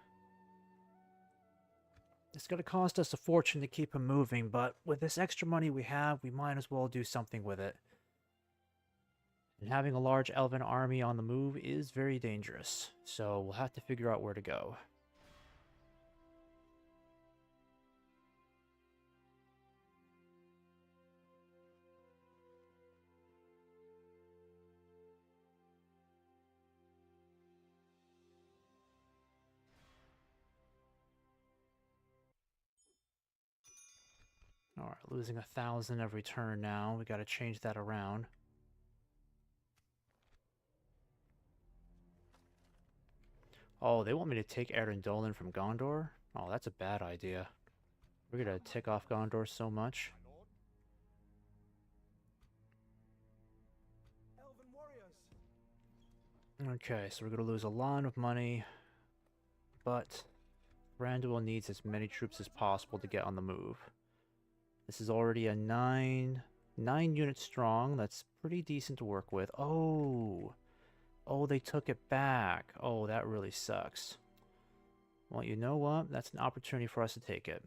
It's going to cost us a fortune to keep him moving, but with this extra money we have, we might as well do something with it. And having a large elven army on the move is very dangerous, so we'll have to figure out where to go. Alright, losing 1,000 every turn now. We gotta change that around. Oh, they want me to take Erendolan from Gondor? Oh, that's a bad idea. We're gonna tick off Gondor so much. Elven warriors! Okay, so we're gonna lose a lot of money. But Thranduil needs as many troops as possible to get on the move. This is already a 9 units strong. That's pretty decent to work with. Oh, they took it back. Oh, that really sucks. Well, you know what? That's an opportunity for us to take it.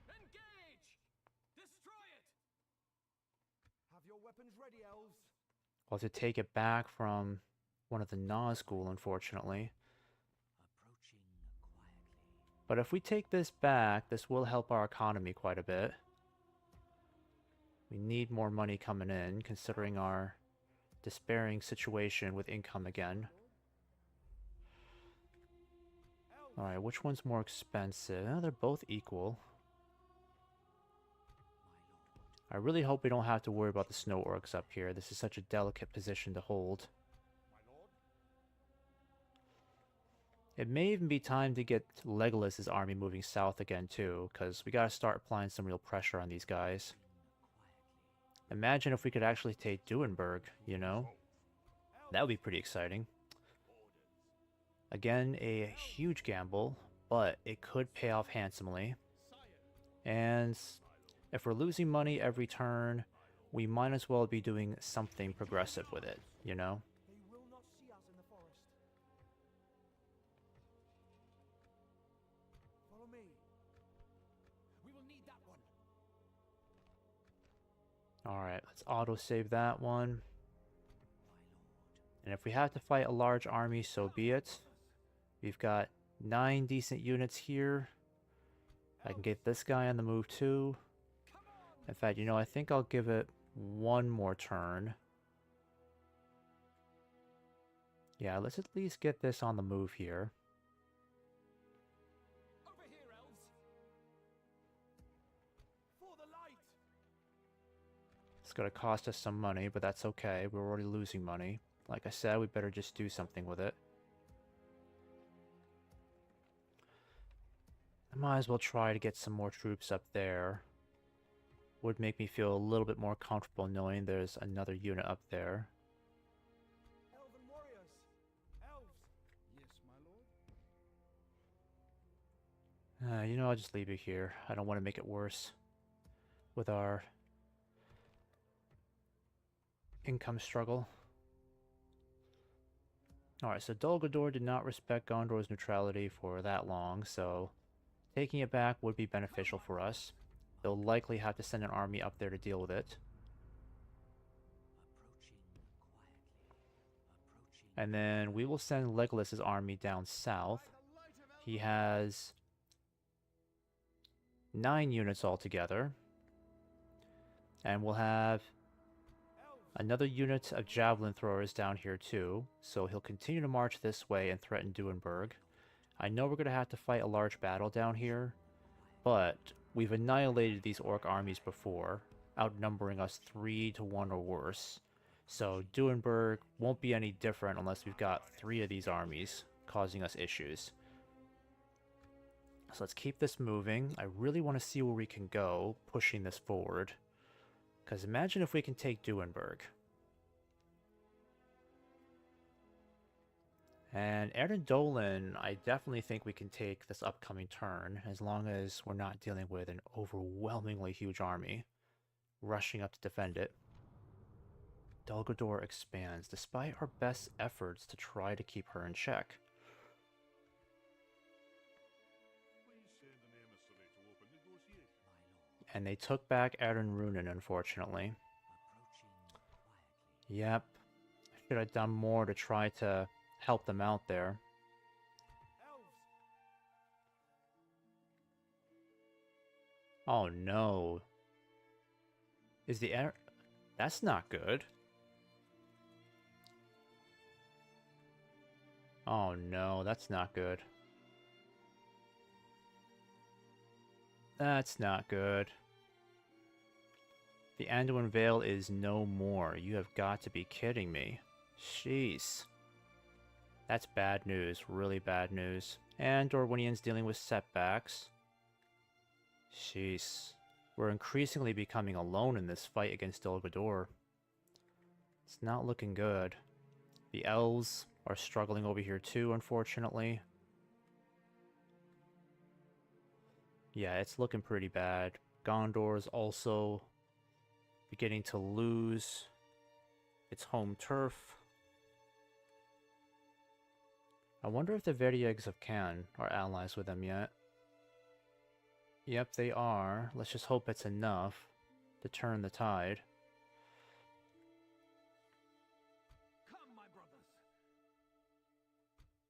Engage! Destroy it! Have your weapons ready, elves. Well, to take it back from one of the Nazgul, unfortunately. But if we take this back, this will help our economy quite a bit. We need more money coming in, considering our despairing situation with income again. Alright, which one's more expensive? They're both equal. I really hope we don't have to worry about the snow orcs up here. This is such a delicate position to hold. It may even be time to get Legolas's army moving south again too, because we gotta start applying some real pressure on these guys. Imagine if we could actually take Duenberg, you know? That would be pretty exciting. Again, a huge gamble, but it could pay off handsomely. And if we're losing money every turn, we might as well be doing something progressive with it, you know? They will not see us in the forest. Follow me. We will need that one. Alright, let's auto-save that one. And if we have to fight a large army, so be it. We've got 9 decent units here. I can get this guy on the move too. In fact, you know, I think I'll give it one more turn. Yeah, let's at least get this on the move here. Over here, elves. For the light. It's going to cost us some money, but that's okay. We're already losing money. Like I said, we better just do something with it. I might as well try to get some more troops up there. Would make me feel a little bit more comfortable knowing there's another unit up there. Elven warriors! Elves! Yes, my lord? You know, I'll just leave it here. I don't want to make it worse with our income struggle. Alright, so Dol Guldur did not respect Gondor's neutrality for that long, so taking it back would be beneficial for us. They'll likely have to send an army up there to deal with it. And then we will send Legolas's army down south. He has 9 units altogether. And we'll have another unit of javelin throwers down here too. So he'll continue to march this way and threaten Duinburg. I know we're going to have to fight a large battle down here, but we've annihilated these orc armies before, outnumbering us 3 to 1 or worse. So Duinburg won't be any different unless we've got 3 of these armies causing us issues. So let's keep this moving. I really want to see where we can go pushing this forward. Because imagine if we can take Duinburg. And Erden Dolan, I definitely think we can take this upcoming turn, as long as we're not dealing with an overwhelmingly huge army rushing up to defend it. Dol Guldur expands, despite our best efforts to try to keep her in check. And they took back Erden Runen, unfortunately. Yep. I should have done more to try to help them out there. Oh no. Is the air... That's not good. Oh no, that's not good. That's not good. The Anduin Vale is no more. You have got to be kidding me. Jeez. That's bad news. Really bad news. And Dorwinian's dealing with setbacks. Jeez. We're increasingly becoming alone in this fight against Dol Guldur. It's not looking good. The elves are struggling over here too, unfortunately. Yeah, it's looking pretty bad. Gondor's also beginning to lose its home turf. I wonder if the Veriegs of Can are allies with them yet. Yep, they are. Let's just hope it's enough to turn the tide. Come, my brothers!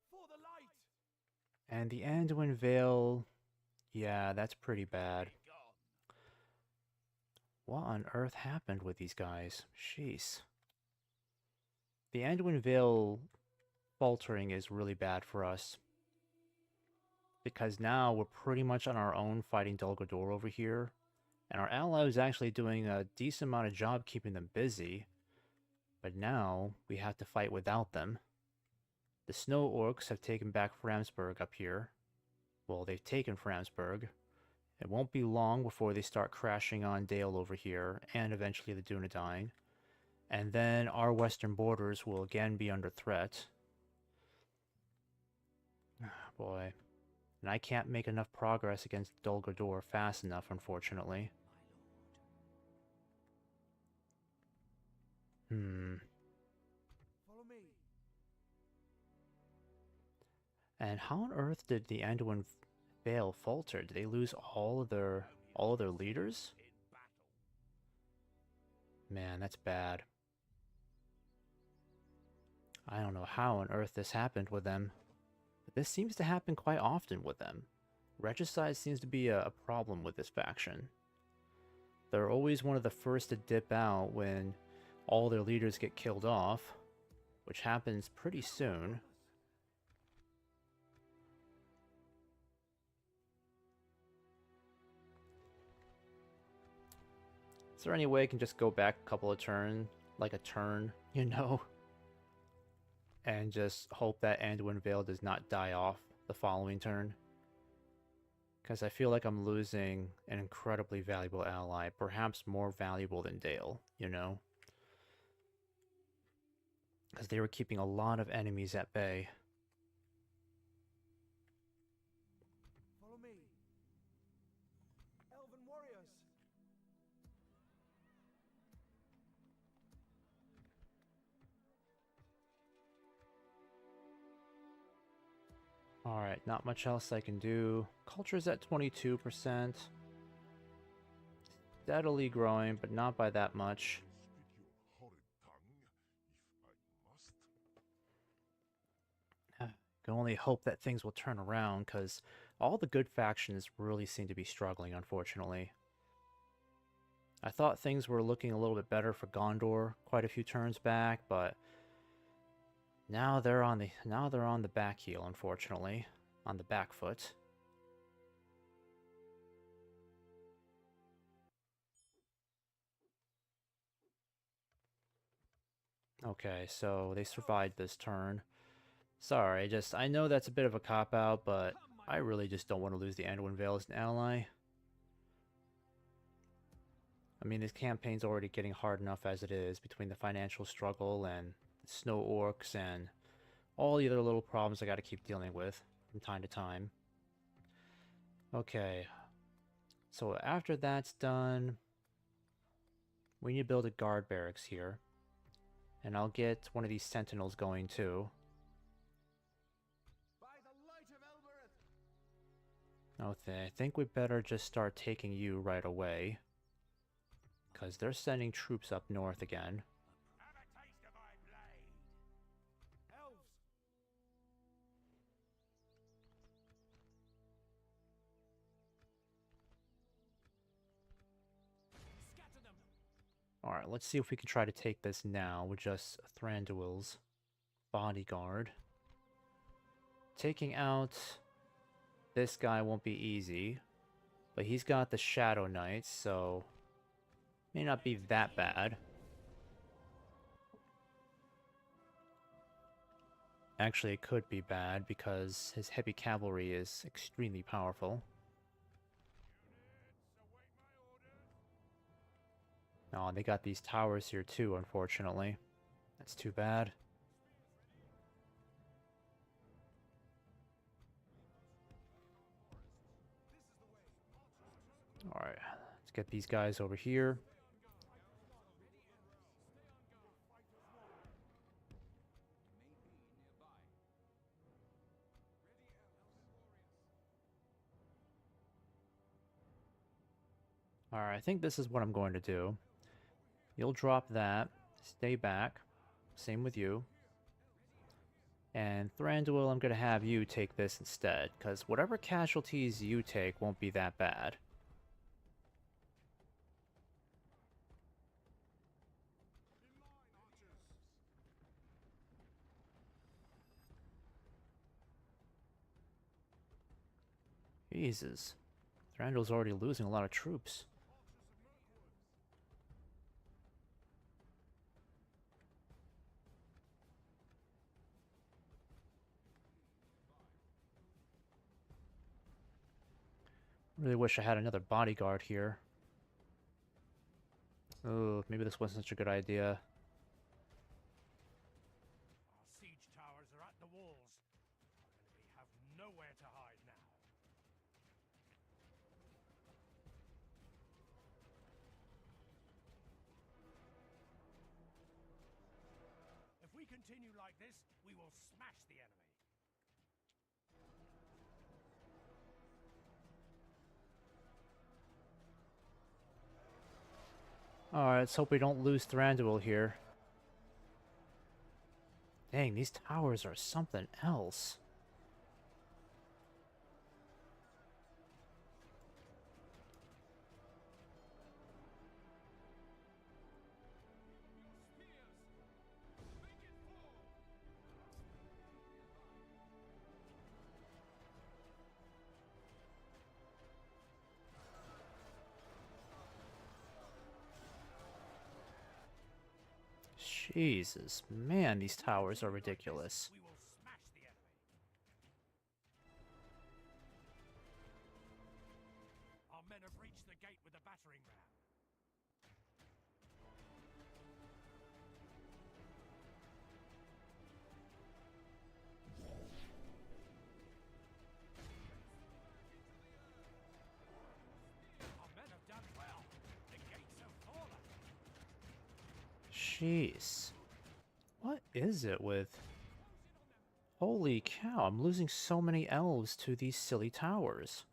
For the light! And the Anduin Vale... Yeah, that's pretty bad. What on earth happened with these guys? Jeez. The Anduin Vale faltering is really bad for us. Because now we're pretty much on our own fighting Dol Guldur over here. And our ally is actually doing a decent amount of job keeping them busy. But now we have to fight without them. The Snow Orcs have taken back Framsburg up here. Well, they've taken Framsburg. It won't be long before they start crashing on Dale over here, and eventually the Dunedain. And then our western borders will again be under threat. Boy. And I can't make enough progress against Dol Guldur fast enough, unfortunately. Follow me. And how on earth did the Anduin Vale falter? Did they lose all of their leaders? Man, that's bad. I don't know how on earth this happened with them. But this seems to happen quite often with them. Regicide seems to be a problem with this faction. They're always one of the first to dip out when all their leaders get killed off, which happens pretty soon. It's there any way I can just go back a couple of turns, like a turn, you know, and just hope that Anduin Vale does not die off the following turn? Because I feel like I'm losing an incredibly valuable ally, perhaps more valuable than Dale, you know? Because they were keeping a lot of enemies at bay. Follow me. Elven warriors. Alright, not much else I can do. Culture's at 22%. Steadily growing, but not by that much. Speak your horrid tongue, if I must. Can only hope that things will turn around, because all the good factions really seem to be struggling, unfortunately. I thought things were looking a little bit better for Gondor quite a few turns back, but now they're on the back heel, unfortunately, on the back foot. Okay, so they survived this turn. Sorry, I know that's a bit of a cop-out, but I really just don't want to lose the Anduin Vale as an ally. I mean, this campaign's already getting hard enough as it is, between the financial struggle and the snow orcs and all the other little problems I gotta keep dealing with from time to time. Okay, so after that's done, we need to build a guard barracks here. And I'll get one of these sentinels going too. By the light of Elbereth. Okay, I think we better just start taking you right away, because they're sending troops up north again. Have a taste of my blade. Elves. Scatter them. Alright, let's see if we can try to take this now with just Thranduil's bodyguard. Taking out this guy won't be easy, but he's got the Shadow Knights, so may not be that bad. Actually, it could be bad because his heavy cavalry is extremely powerful. Oh, and they got these towers here too, unfortunately. That's too bad. Alright, let's get these guys over here. Alright, I think this is what I'm going to do. You'll drop that, stay back, same with you. And Thranduil, I'm going to have you take this instead, because whatever casualties you take won't be that bad. Jesus. Thranduil's already losing a lot of troops. Really wish I had another bodyguard here. Oh, maybe this wasn't such a good idea. Our siege towers are at the walls. Our enemy have nowhere to hide now. If we continue like this, we will smash the enemy. Alright, let's hope we don't lose Thranduil here. Dang, these towers are something else. Jesus, man, these towers are ridiculous. We will smash the enemy. Our men have reached the gate with the battering ram. Our men have done well. The gates have fallen. Jeez. What is it with... Holy cow, I'm losing so many elves to these silly towers.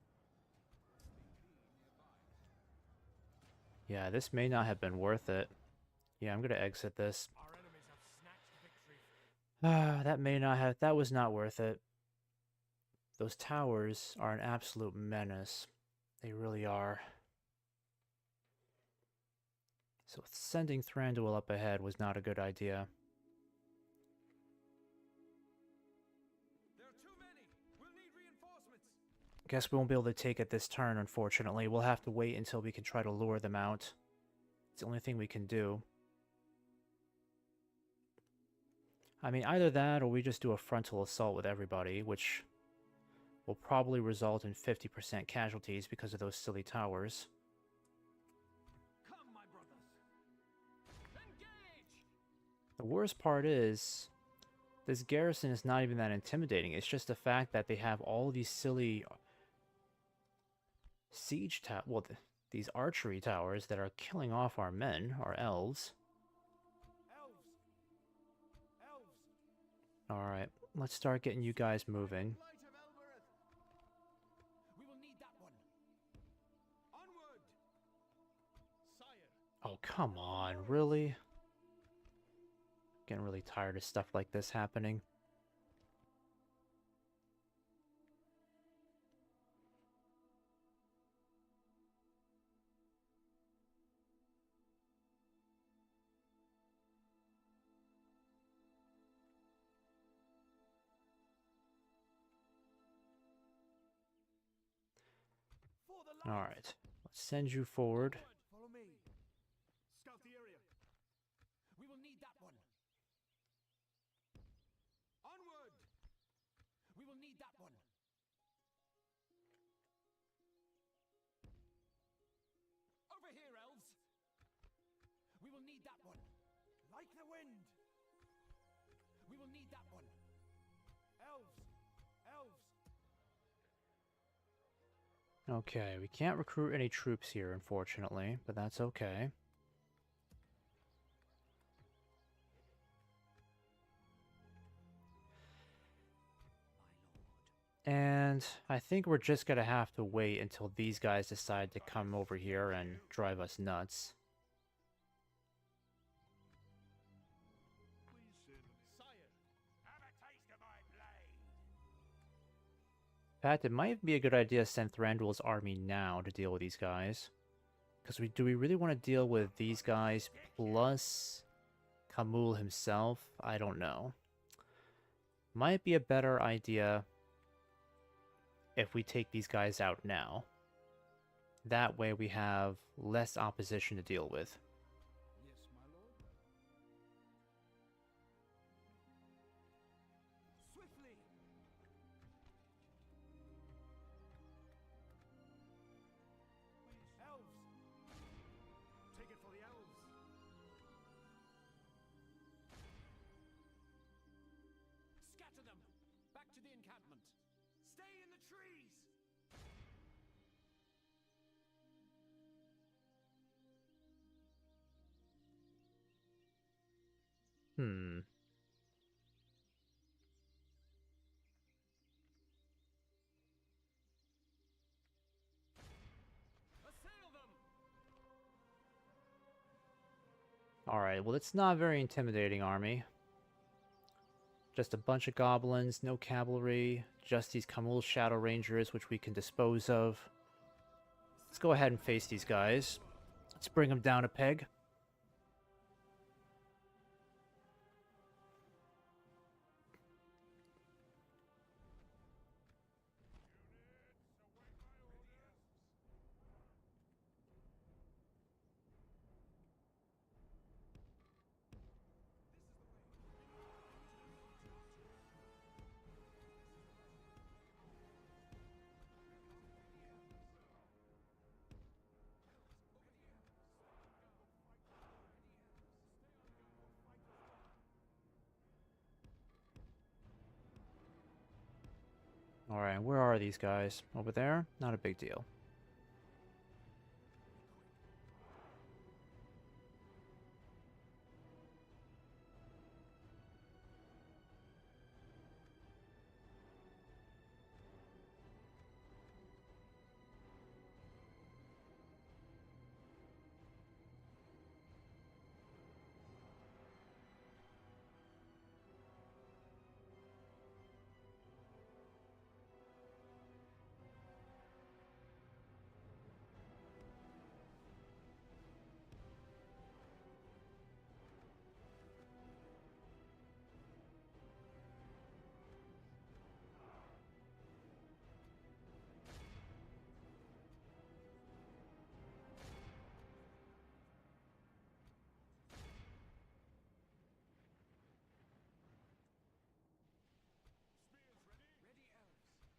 Yeah, this may not have been worth it. Yeah, I'm gonna exit this. Our enemies have snatched victory. That may not have... That was not worth it. Those towers are an absolute menace. They really are. So sending Thranduil up ahead was not a good idea. There are too many. We'll need reinforcements. Guess we won't be able to take it this turn, unfortunately. We'll have to wait until we can try to lure them out. It's the only thing we can do. I mean, either that or we just do a frontal assault with everybody, which will probably result in 50% casualties because of those silly towers. Come, my brothers. Engage! The worst part is, this garrison is not even that intimidating. It's just the fact that they have all these silly siege these archery towers that are killing off our men, our elves. Elves! Elves! Alright, let's start getting you guys moving. Light of Elbereth! We will need that one. Onward! Sire! Oh, come on, really? Getting really tired of stuff like this happening. For the light! Alright, let's send you forward. Follow me. Scout the area. We will need that one. Onward! We will need that one. Over here, elves. We will need that one. Like the wind. We will need that one. Elves. Elves. Okay, we can't recruit any troops here, unfortunately, but that's okay. And I think we're just gonna have to wait until these guys decide to come over here and drive us nuts. Please send Sire. Have a taste of my blade. In fact, it might be a good idea to send Thranduil's army now to deal with these guys. Because do we really want to deal with these guys plus Kamul himself? I don't know. Might be a better idea if we take these guys out now. That way we have less opposition to deal with. Yes, my lord. Swiftly. Elves. Take it for the elves. Scatter them. Back to the encampment. Stay in the trees. Hmm. Assail them. Alright, well, it's not a very intimidating army. Just a bunch of goblins, no cavalry, just these Kamul Shadow Rangers, which we can dispose of. Let's go ahead and face these guys. Let's bring them down a peg. Alright, where are these guys? Over there? Not a big deal. Ready,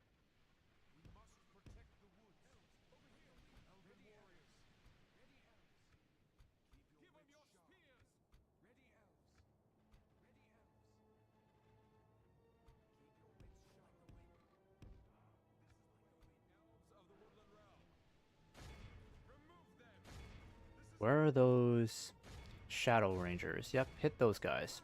elves. We must protect the woods. Over here, elven warriors. Ready, elves. Give them your spears. Ready, elves. Ready, elves. Keep your wits shut. Like the wind. Elves of the woodland realm. Remove them. Where are those Shadow Rangers? Yep, hit those guys.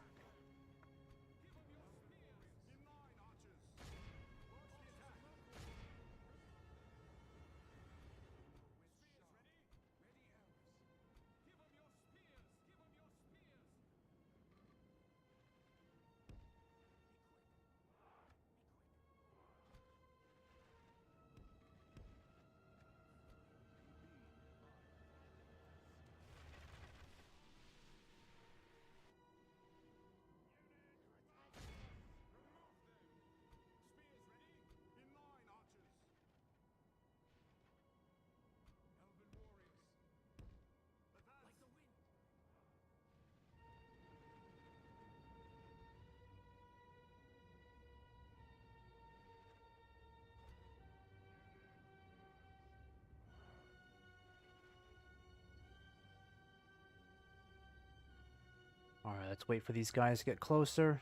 Alright, let's wait for these guys to get closer.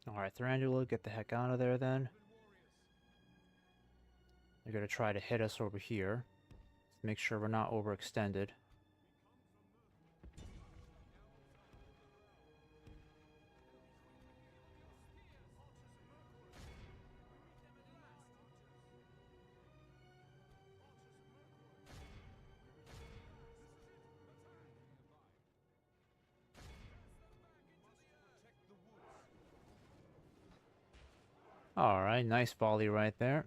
Alright, Thranduil, get the heck out of there then. They're gonna try to hit us over here. Let's make sure we're not overextended. Alright, nice volley right there.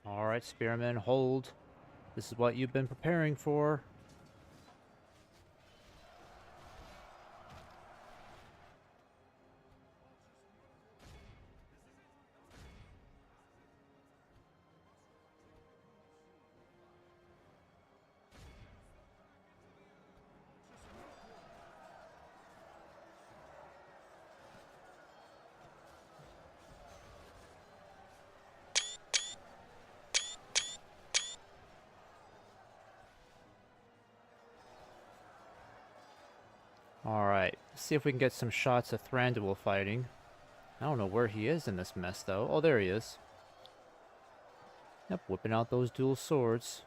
Alright, Spearman, hold. This is what you've been preparing for. Alright, see if we can get some shots of Thranduil fighting. I don't know where he is in this mess, though. Oh, there he is. Yep, whipping out those dual swords.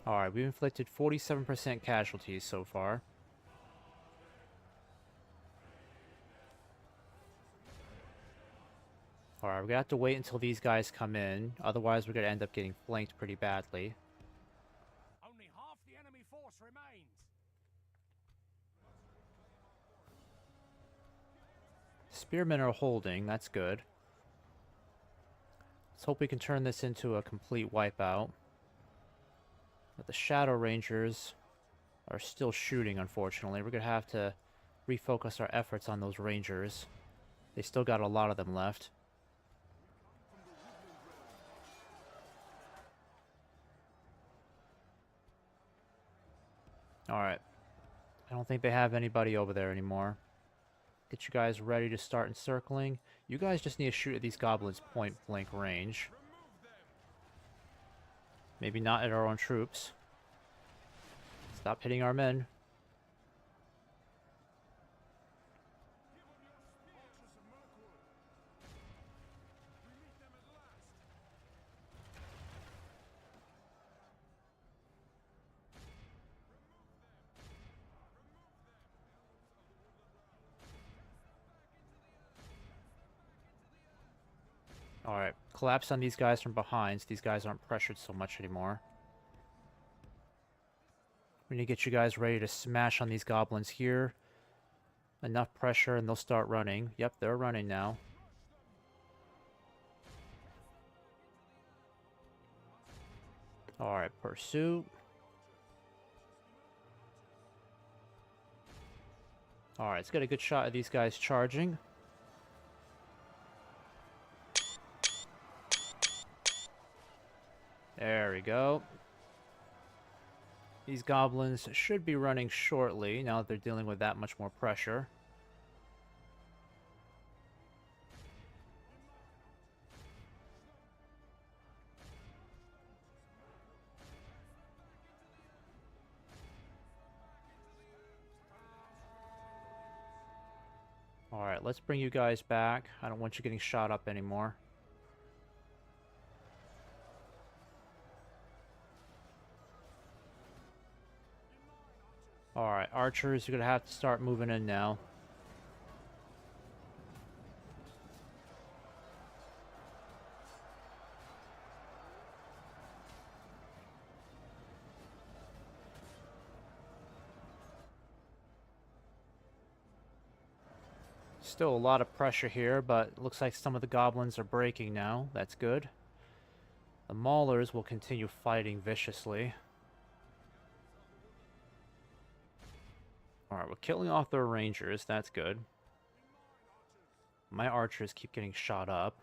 Alright, we've inflicted 47% casualties so far. Alright, we're gonna have to wait until these guys come in. Otherwise, we're gonna end up getting flanked pretty badly. Only half the enemy force remains. Spearmen are holding, that's good. Let's hope we can turn this into a complete wipeout. But the Shadow Rangers are still shooting, unfortunately. We're going to have to refocus our efforts on those Rangers. They still got a lot of them left. Alright. I don't think they have anybody over there anymore. Get you guys ready to start encircling. You guys just need to shoot at these goblins point blank range. Maybe not at our own troops. Stop hitting our men. Alright, collapse on these guys from behind so these guys aren't pressured so much anymore. We need to get you guys ready to smash on these goblins here. Enough pressure and they'll start running. Yep, they're running now. Alright, pursuit. Alright, let's get a good shot of these guys charging. There we go. These goblins should be running shortly now that they're dealing with that much more pressure. Alright, let's bring you guys back. I don't want you getting shot up anymore. Alright, archers, you're gonna have to start moving in now. Still a lot of pressure here, but it looks like some of the goblins are breaking now. That's good. The maulers will continue fighting viciously. Alright, we're killing off their rangers. That's good. My archers keep getting shot up.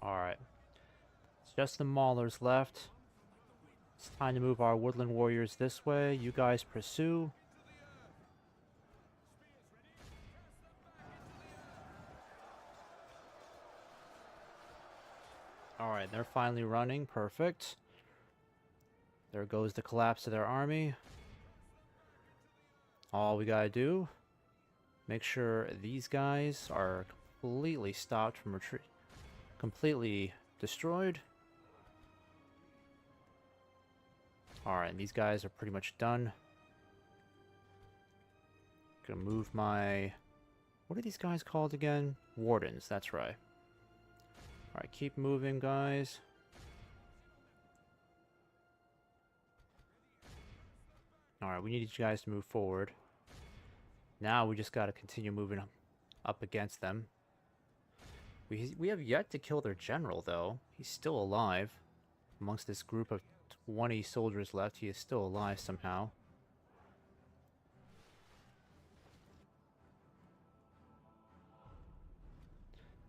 Alright. It's just the maulers left. It's time to move our woodland warriors this way. You guys pursue. Alright, they're finally running. Perfect. There goes the collapse of their army. All we gotta do, make sure these guys are completely stopped from retreat. Completely destroyed. Alright, and these guys are pretty much done. Gonna move my... What are these guys called again? Wardens, that's right. Alright, keep moving, guys. Alright, we need you guys to move forward. Now we just gotta continue moving up against them. We have yet to kill their general, though. He's still alive. Amongst this group of 20 soldiers left, he is still alive somehow.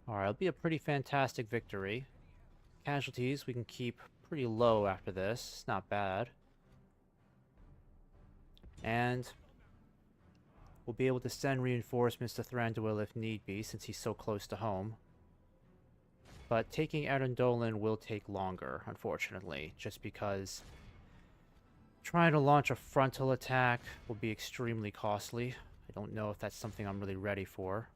Alright, it'll be a pretty fantastic victory. Casualties we can keep pretty low after this. It's not bad. And we'll be able to send reinforcements to Thranduil if need be, since he's so close to home. But taking Arundolin will take longer, unfortunately, just because trying to launch a frontal attack will be extremely costly. I don't know if that's something I'm really ready for.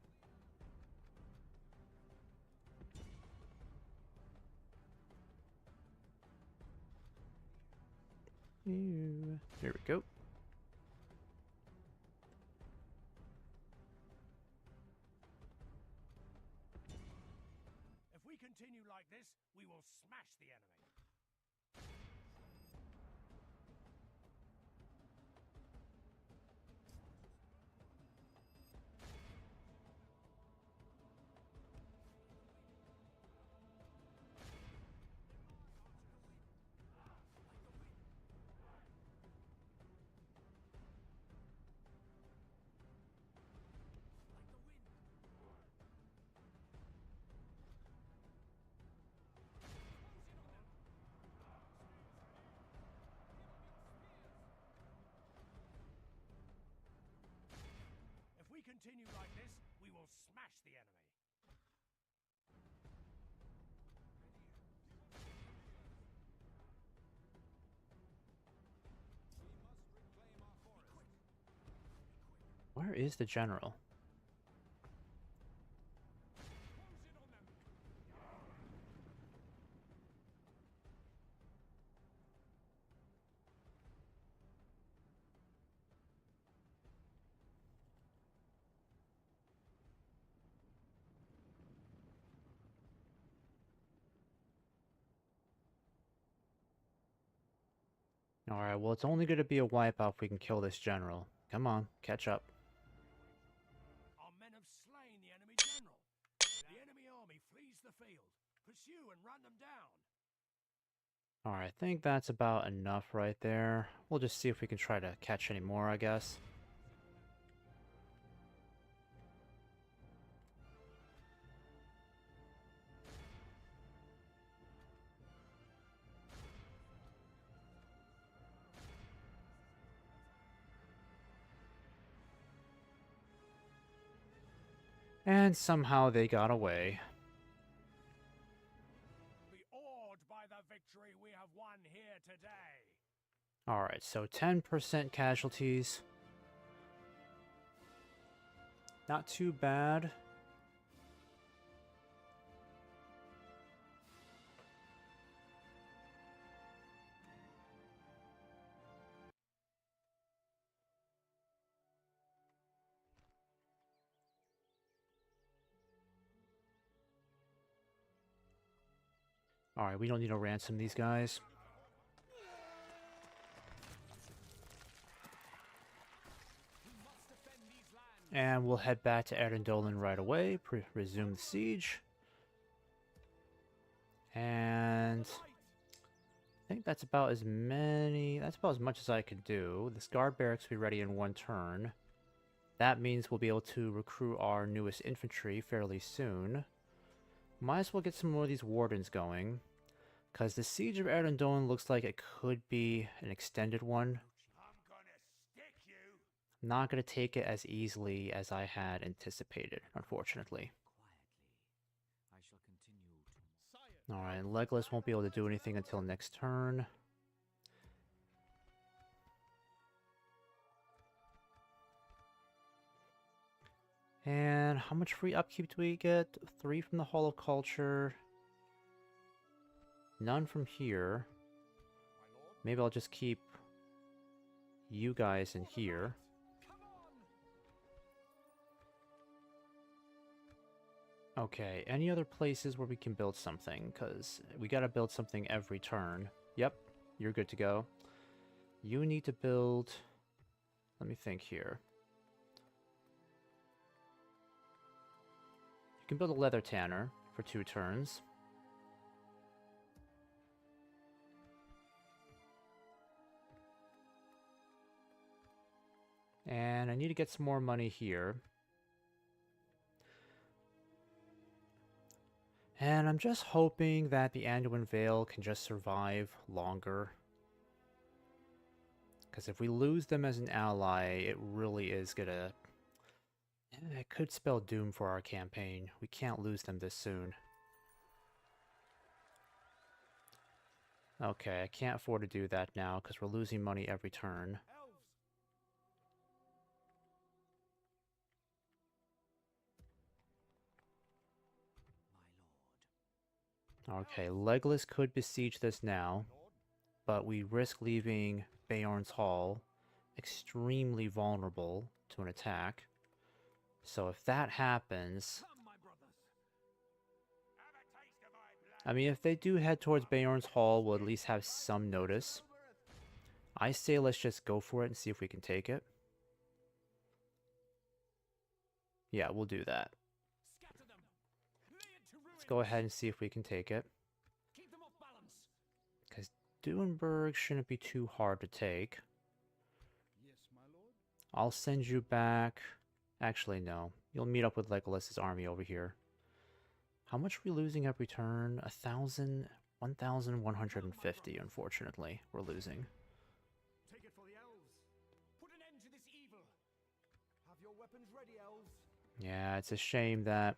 Here we go. If we continue like this, we will smash the enemy. If we continue like this, we will smash the enemy. Where is the general? Alright, well, it's only going to be a wipeout if we can kill this general. Come on, catch up. Our men have slain the enemy general. The enemy army flees the field. Pursue and run them down. Alright, I think that's about enough right there. We'll just see if we can try to catch any more, I guess. And somehow they got away. Be awed by the victory we have won here today. Alright, so 10% casualties. Not too bad. Alright, we don't need to ransom these guys. And we'll head back to Erdendolen right away, resume the siege. And I think that's about as much as I could do. This guard barracks will be ready in one turn. That means we'll be able to recruit our newest infantry fairly soon. Might as well get some more of these wardens going, because the siege of Erdendolen looks like it could be an extended one. I'm gonna stick you. Not going to take it as easily as I had anticipated, unfortunately. Quietly. I shall continue to... Alright, Legolas won't be able to do anything until next turn. And how much free upkeep do we get? 3 from the Hall of Culture. None from here. Maybe I'll just keep you guys in here. Okay, any other places where we can build something? Because we gotta build something every turn. Yep, you're good to go. You need to build... Let me think here. You can build a leather tanner for 2 turns. And I need to get some more money here. And I'm just hoping that the Anduin Vale can just survive longer. Because if we lose them as an ally, it really is gonna... It could spell doom for our campaign. We can't lose them this soon. Okay, I can't afford to do that now because we're losing money every turn. Okay, Legolas could besiege this now, but we risk leaving Beorn's Hall extremely vulnerable to an attack. So if that happens, Come, my brothers. Have a taste of my blood. I mean, if they do head towards Beorn's Hall, we'll at least have some notice. I say let's just go for it and see if we can take it. Yeah, we'll do that. Scatter them. Lay it to ruin. Let's go ahead and see if we can take it. Keep them off balance. Because Duenberg shouldn't be too hard to take. Yes, my lord. I'll send you back. Actually, no. You'll meet up with Legolas's army over here. How much are we losing every turn? 1,150, unfortunately. We're losing. Take it for the elves. Put an end to this evil. Have your weapons ready, elves. Yeah, it's a shame that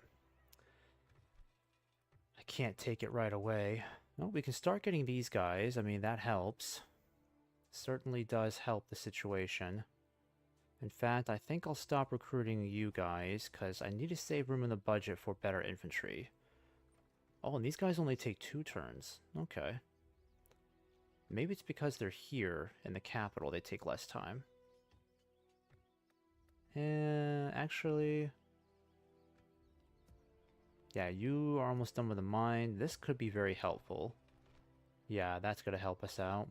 I can't take it right away. Well, we can start getting these guys. I mean, that helps. Certainly does help the situation. In fact, I think I'll stop recruiting you guys, because I need to save room in the budget for better infantry. Oh, and these guys only take 2 turns. Okay. Maybe it's because they're here in the capital, they take less time. Actually... yeah, you are almost done with the mine. This could be very helpful. Yeah, that's going to help us out.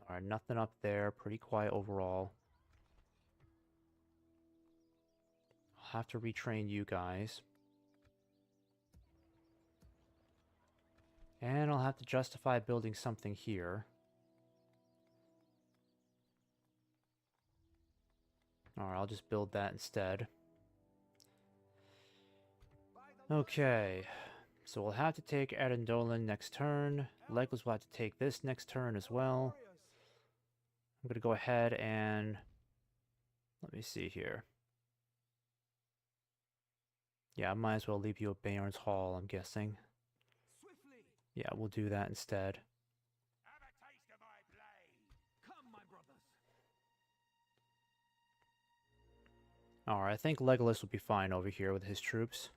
Alright, nothing up there. Pretty quiet overall. I'll have to retrain you guys. And I'll have to justify building something here. Alright, I'll just build that instead. Okay, so we'll have to take Arendolan next turn. Legolas will have to take this next turn as well. I'm going to go ahead and... let me see here. Yeah, I might as well leave you at Beorn's Hall, I'm guessing. Swiftly. Yeah, we'll do that instead. Have a taste of my blade. Come, my brothers. Alright, I think Legolas will be fine over here with his troops.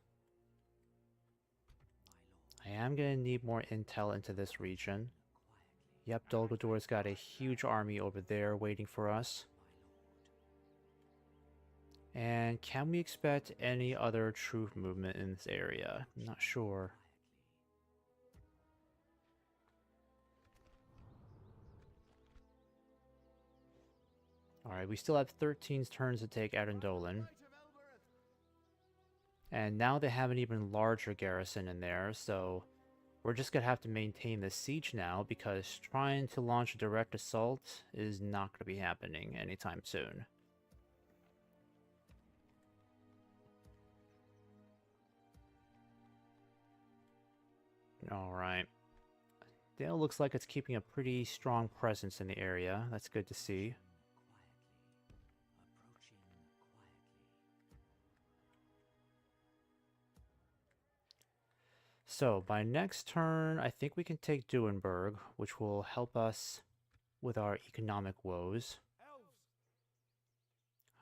I am going to need more intel into this region. Yep, Dol Guldur got a huge army over there waiting for us. And can we expect any other troop movement in this area? I'm not sure. Alright, we still have 13 turns to take Arendolan. And now they have an even larger garrison in there, so we're just going to have to maintain the siege now, because trying to launch a direct assault is not going to be happening anytime soon. Alright. Dale looks like it's keeping a pretty strong presence in the area. That's good to see. So, by next turn, I think we can take Duenberg, which will help us with our economic woes. Elves.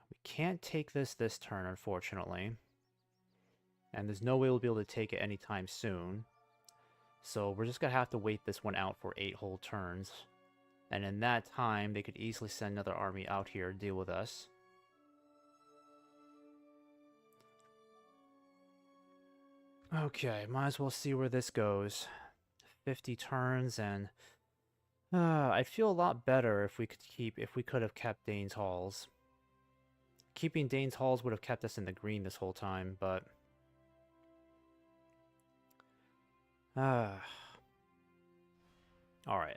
We can't take this turn, unfortunately. And there's no way we'll be able to take it anytime soon. So we're just going to have to wait this one out for 8 whole turns. And in that time, they could easily send another army out here to deal with us. Okay, might as well see where this goes. 50 turns, and I'd feel a lot better if we could have kept Dane's Halls. Keeping Dane's Halls would have kept us in the green this whole time, but alright,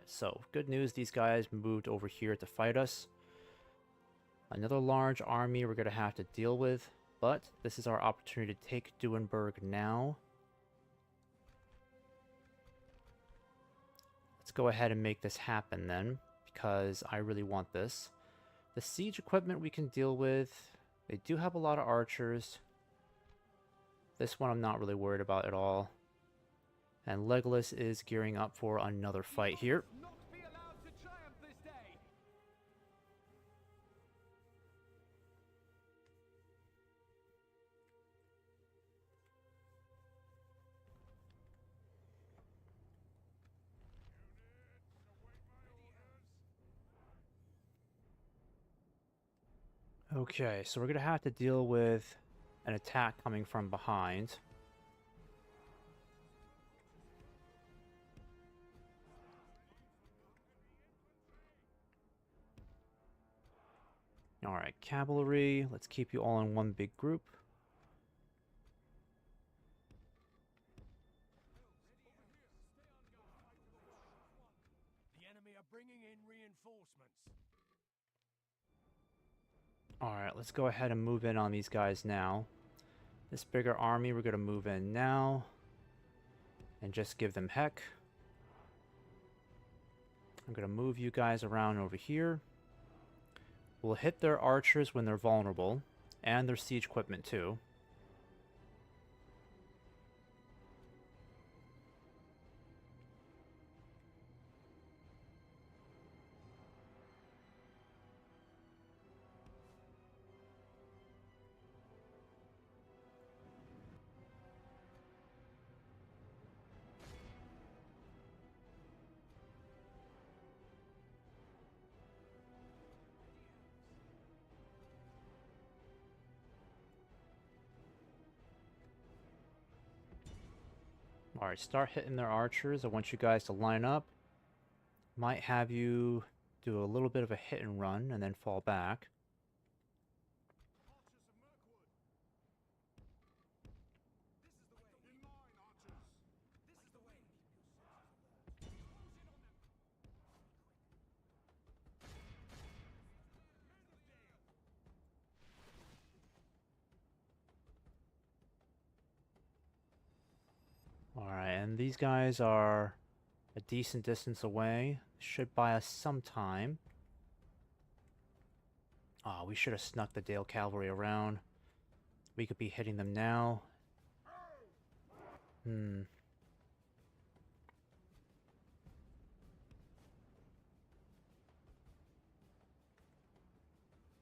so good news, these guys moved over here to fight us. Another large army we're going to have to deal with, but this is our opportunity to take Duenberg now. Let's go ahead and make this happen then, because I really want this. The siege equipment we can deal with. They do have a lot of archers. This one I'm not really worried about at all. And Legolas is gearing up for another fight here. Not be allowed to triumph this day. Okay, so we're gonna have to deal with an attack coming from behind. Alright, cavalry, let's keep you all in one big group. The enemy are bringing in reinforcements. Alright, let's go ahead and move in on these guys now. This bigger army we're gonna move in now. And just give them heck. I'm gonna move you guys around over here. We'll hit their archers when they're vulnerable, and their siege equipment too. Alright, start hitting their archers. I want you guys to line up. Might have you do a little bit of a hit and run and then fall back. Archers of Mirkwood! This is the way! In line, archers! This is the way! Close in on them! Alright, and these guys are a decent distance away. Should buy us some time. Oh, we should have snuck the Dale Cavalry around. We could be hitting them now.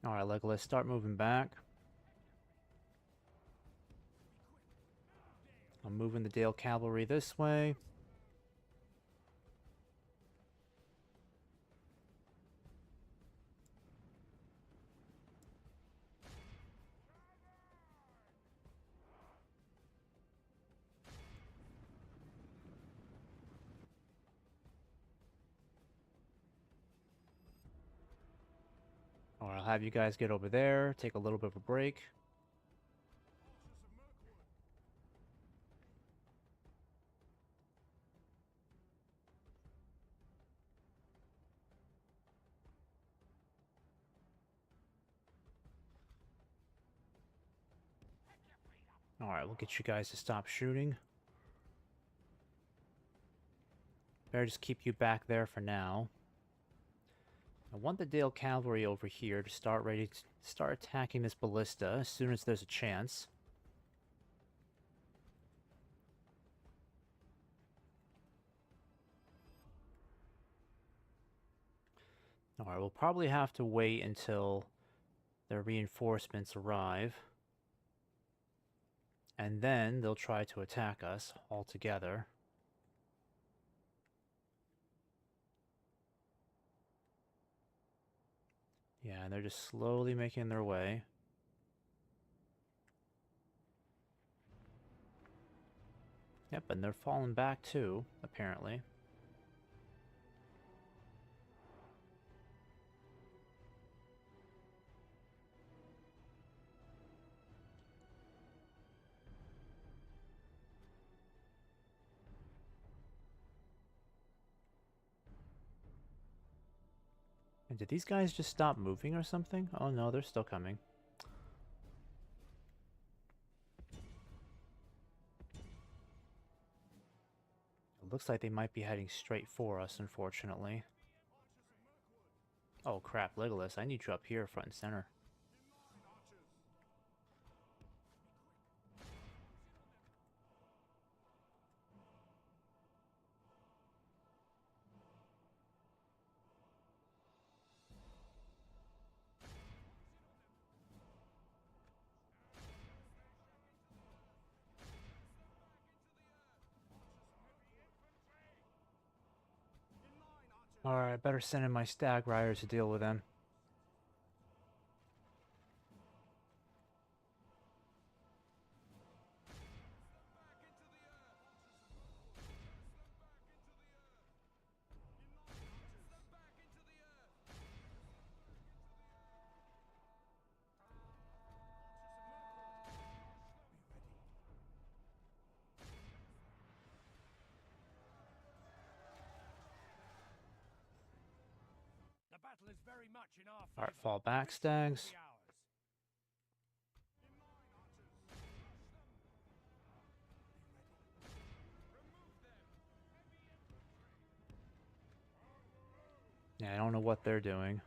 Alright, Legolas, start moving back. I'm moving the Dale Cavalry this way. Or I'll have you guys get over there, take a little bit of a break. Archers of Mirkwood! Alright, we'll get you guys to stop shooting. Better just keep you back there for now. I want the Dale Cavalry over here to start start attacking this ballista as soon as there's a chance. Alright, we'll probably have to wait until their reinforcements arrive. And then they'll try to attack us all together. Yeah, and they're just slowly making their way. Yep, and they're falling back too, apparently. And did these guys just stop moving or something? Oh no, they're still coming. It looks like they might be heading straight for us, unfortunately. Oh crap, Legolas, I need you up here front and center. Alright, better send in my stag riders to deal with them. battle is very much in our favor. Alright, fall back, stags. Yeah, I don't know what they're doing.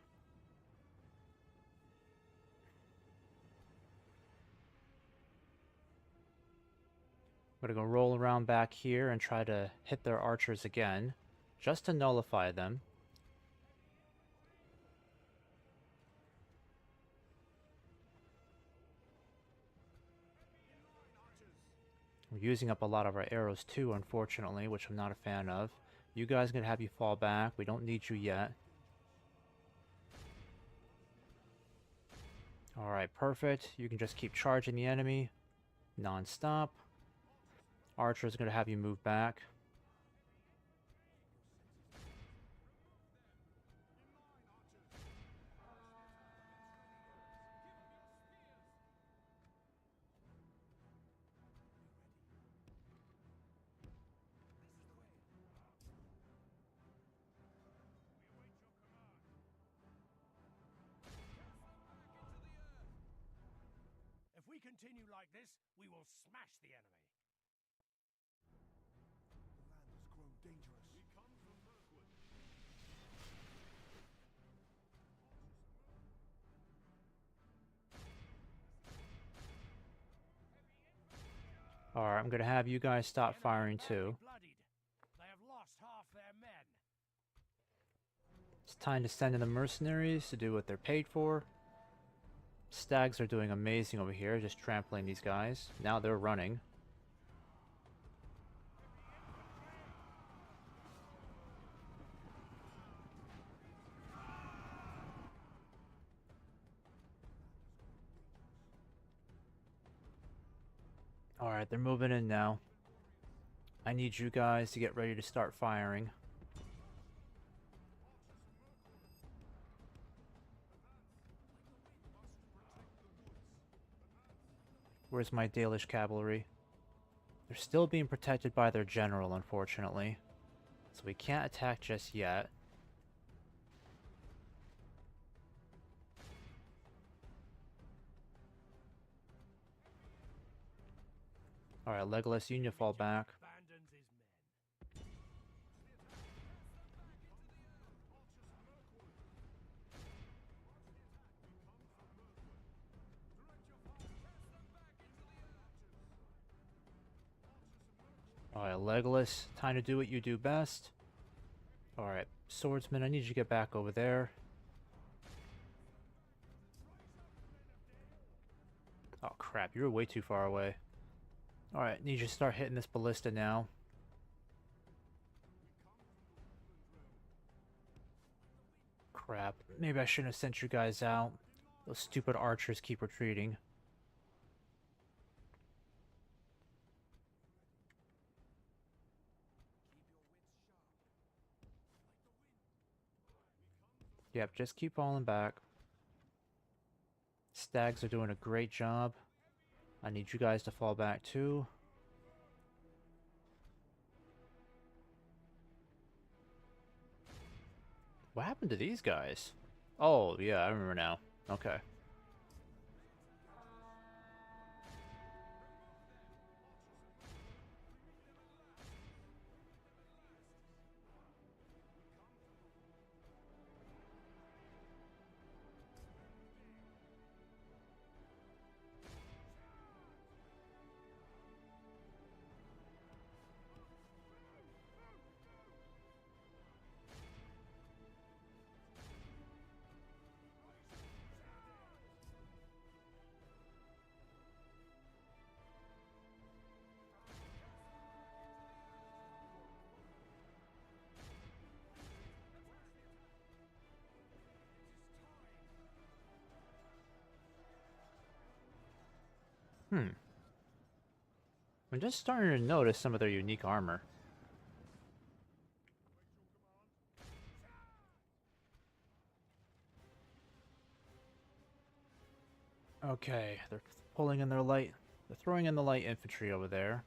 I'm gonna go roll around back here and try to hit their archers again, just to nullify them. We're using up a lot of our arrows too, unfortunately, which I'm not a fan of. You guys are gonna have you fall back. We don't need you yet. Alright, perfect. You can just keep charging the enemy non-stop. Archer's gonna have you move back. If we continue like this, we will smash the enemy. The land has grown dangerous. We come from Mirkwood. Alright, I'm gonna have you guys stop firing too. They have lost half their men. It's time to send in the mercenaries to do what they're paid for. Stags are doing amazing over here, just trampling these guys. Now they're running. Alright, they're moving in now. I need you guys to get ready to start firing. Where's my Dalish cavalry? They're still being protected by their general, unfortunately. So we can't attack just yet. Alright, Legolas, you need to fall back. Abandons his men. Alright, Legolas, time to do what you do best. Alright, swordsman, I need you to get back over there. Oh crap, you're way too far away. Alright, need you to start hitting this ballista now. Crap, maybe I shouldn't have sent you guys out. Those stupid archers keep retreating. Yep, just keep falling back. Stags are doing a great job. I need you guys to fall back too. What happened to these guys? Oh, yeah, I remember now. Okay. I'm just starting to notice some of their unique armor. Okay, they're pulling in their light. They're throwing in the light infantry over there.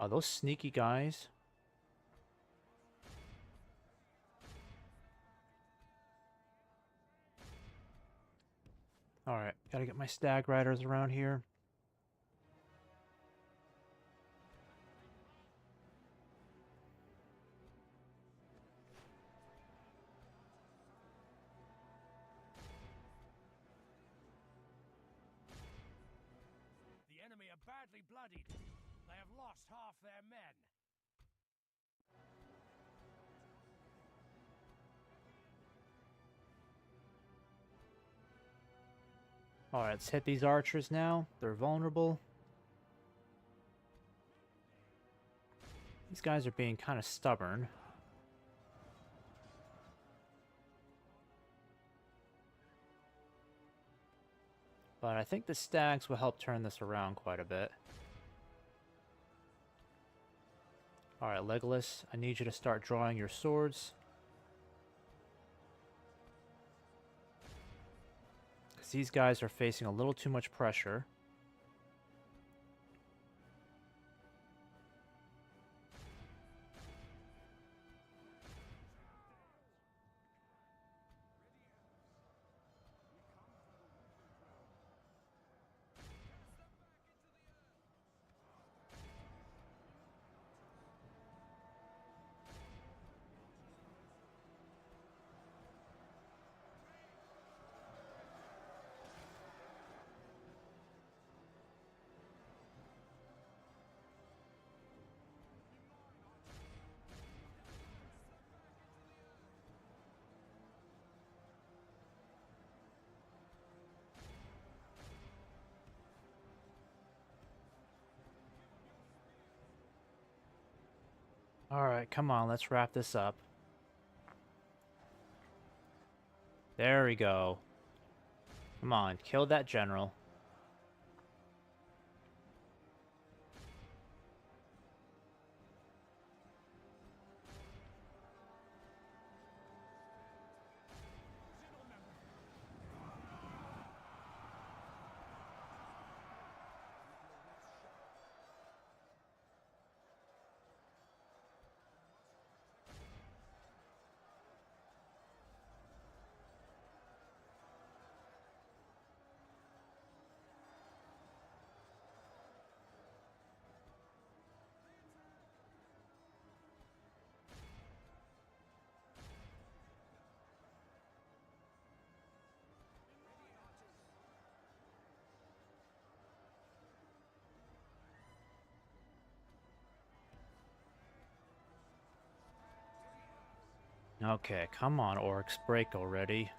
Oh, those sneaky guys. Alright, gotta get my stag riders around here. The enemy are badly bloodied. They have lost half their men. Alright, let's hit these archers now. They're vulnerable. These guys are being kind of stubborn. But I think the stags will help turn this around quite a bit. Alright, Legolas, I need you to start drawing your swords. Because these guys are facing a little too much pressure. Alright, come on, let's wrap this up. There we go. Come on, kill that general. Okay, come on, orcs, break already.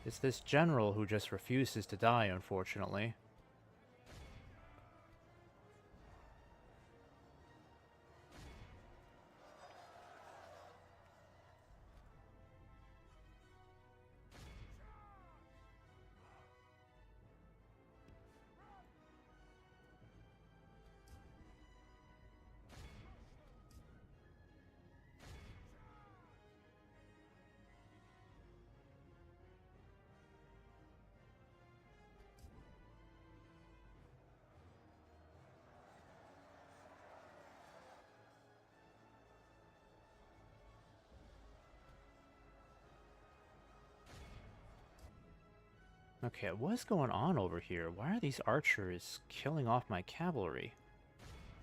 It's this general who just refuses to die, unfortunately. Okay, what's going on over here? Why are these archers killing off my cavalry?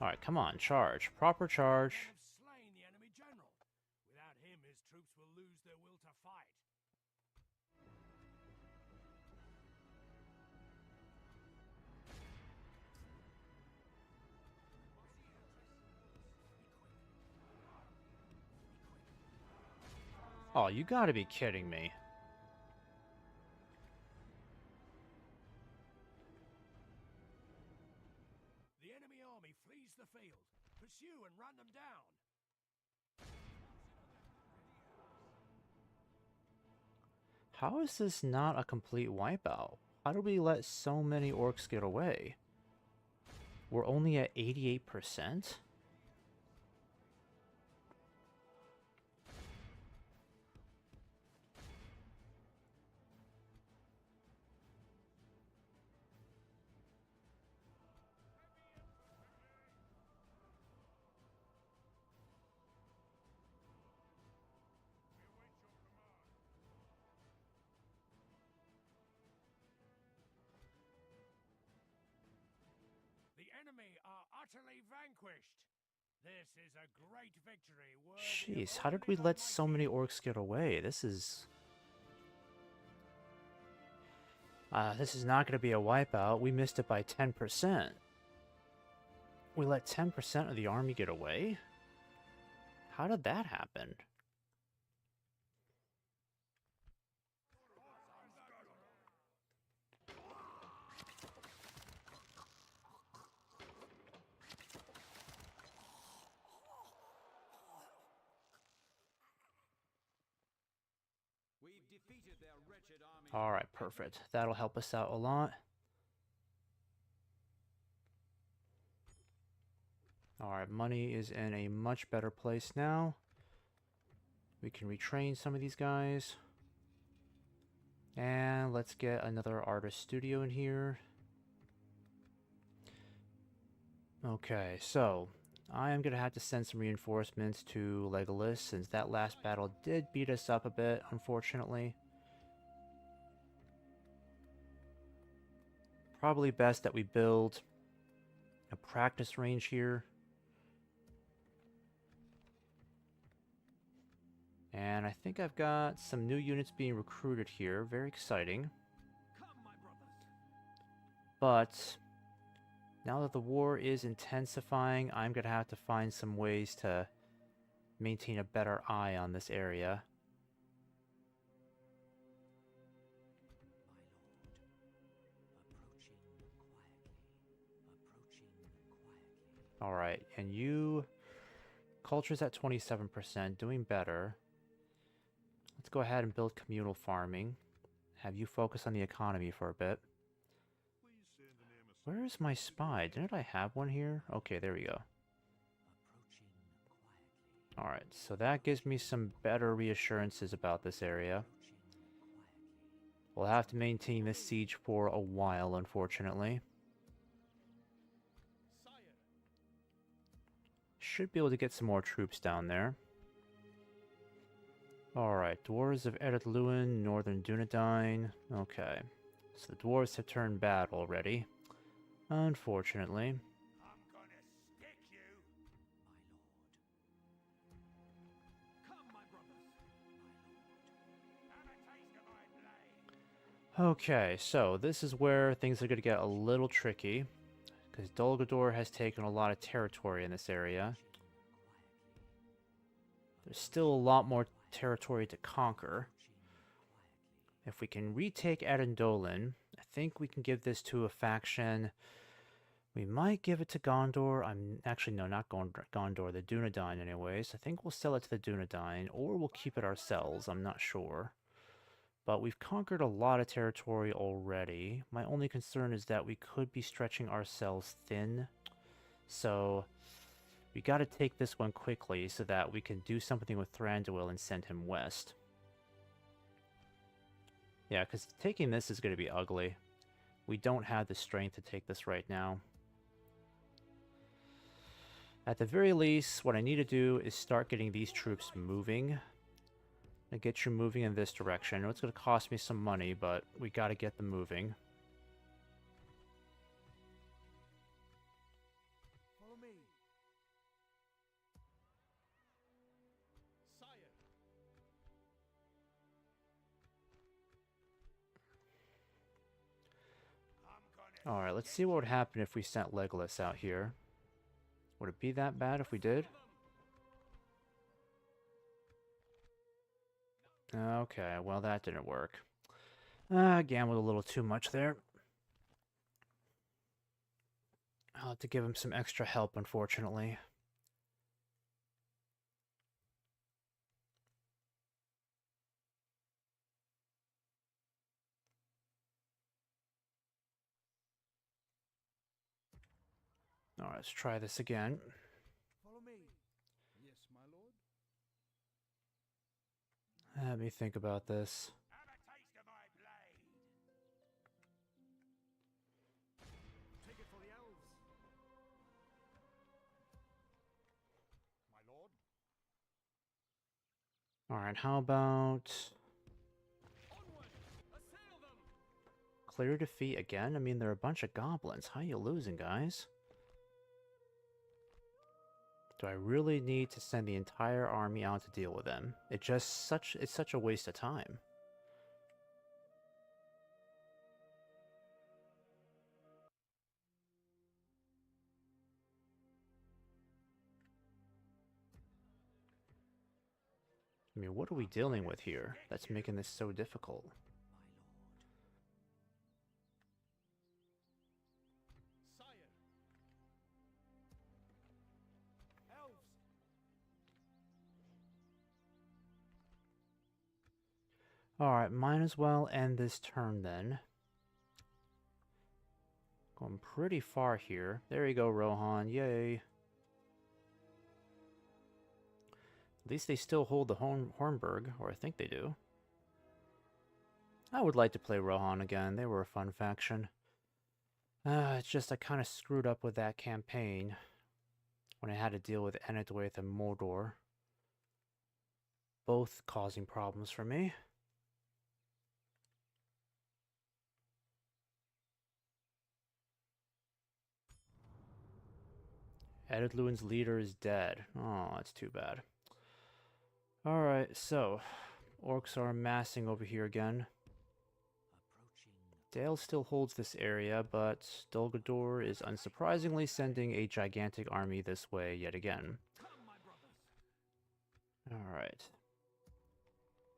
Alright, come on, charge. Proper charge. They have slain the enemy general. Without him, his troops will lose their will to fight. Oh, you gotta be kidding me. The enemy army flees the field. Pursue and run them down. How is this not a complete wipeout? How do we let so many orcs get away? We're only at 88%? enemy are utterly vanquished. This is a great victory worthy Jeez, of how did we Odin let so many Almighty. orcs get away? This is not going to be a wipeout. We missed it by 10%. We let 10% of the army get away? How did that happen? We've defeated their wretched army. Alright, perfect. That'll help us out a lot. Alright, money is in a much better place now. We can retrain some of these guys. And let's get another artist studio in here. Okay, so I am going to have to send some reinforcements to Legolas since that last battle did beat us up a bit, unfortunately. Probably best that we build a practice range here. And I think I've got some new units being recruited here. Very exciting. Come, my brothers. But now that the war is intensifying, I'm going to have to find some ways to maintain a better eye on this area. Alright, and you... Culture's at 27%, doing better. Let's go ahead and build communal farming. Have you focus on the economy for a bit. Please send an emissary. Where is my spy? Didn't I have one here? Okay, there we go. Alright, so that gives me some better reassurances about this area. We'll have to maintain this siege for a while, unfortunately. Should be able to get some more troops down there. Alright, Dwarves of Ered Luin, Northern Dunedain. Okay, so the Dwarves have turned bad already. Unfortunately. I'm gonna stick you. Come, my brothers. Have a taste of my blade. Okay, so this is where things are going to get a little tricky. Because Dol Guldur has taken a lot of territory in this area. There's still a lot more territory to conquer. If we can retake Adendolin, I think we can give this to a faction. We might give it to Gondor. Actually, no, not Gondor, the Dunedain anyways. I think we'll sell it to the Dunedain, or we'll keep it ourselves. I'm not sure. But we've conquered a lot of territory already. My only concern is that we could be stretching ourselves thin. So we got to take this one quickly so that we can do something with Thranduil and send him west. Yeah, because taking this is going to be ugly. We don't have the strength to take this right now. At the very least, what I need to do is start getting these troops moving. And get you moving in this direction. I know it's going to cost me some money, but we got to get them moving. Follow me. Sire. Alright, let's see what would happen if we sent Legolas out here. Would it be that bad if we did? Okay, well that didn't work. Gambled a little too much there. I'll have to give him some extra help, unfortunately. Alright, let's try this again. Follow me. Yes, my lord. Let me think about this. Have a taste of my blade. Take it for the elves. My lord. Alright, how about... Onward. Assail them. Clear defeat again? I mean, they're a bunch of goblins. How are you losing, guys? Do I really need to send the entire army out to deal with them? It's such a waste of time. I mean, what are we dealing with here that's making this so difficult? Sire. Elves. Alright, might as well end this turn then. Going pretty far here. There you go, Rohan. Yay. At least they still hold the Hornburg, or I think they do. I would like to play Rohan again. They were a fun faction. It's just I kind of screwed up with that campaign when I had to deal with Enedwaith and Mordor. Both causing problems for me. Edluin's leader is dead. Oh, that's too bad. Alright, so orcs are amassing over here again. Dale still holds this area, but Dol Guldur is unsurprisingly sending a gigantic army this way yet again. Alright.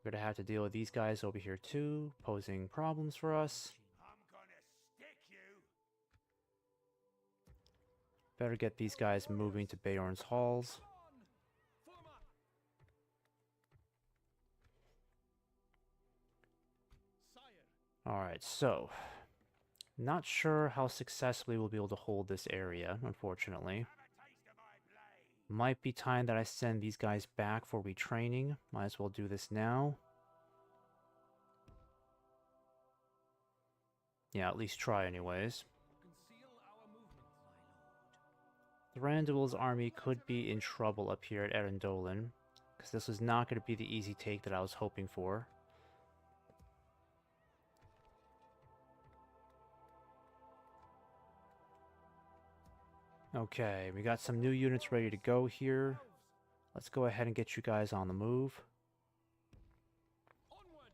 We're gonna have to deal with these guys over here too, posing problems for us. I'm gonna stick you. Better get these guys moving to Beorn's halls. Full 'em up. Sire. Alright, so not sure how successfully we'll be able to hold this area, unfortunately. Have a taste of my blade. Might be time that I send these guys back for retraining. Might as well do this now. Yeah, at least try anyways. Conceal our movements, my lord. Thranduil's army could be in trouble up here at Erendolin, because this was not going to be the easy take that I was hoping for. Okay, we got some new units ready to go here. Let's go ahead and get you guys on the move. Onward.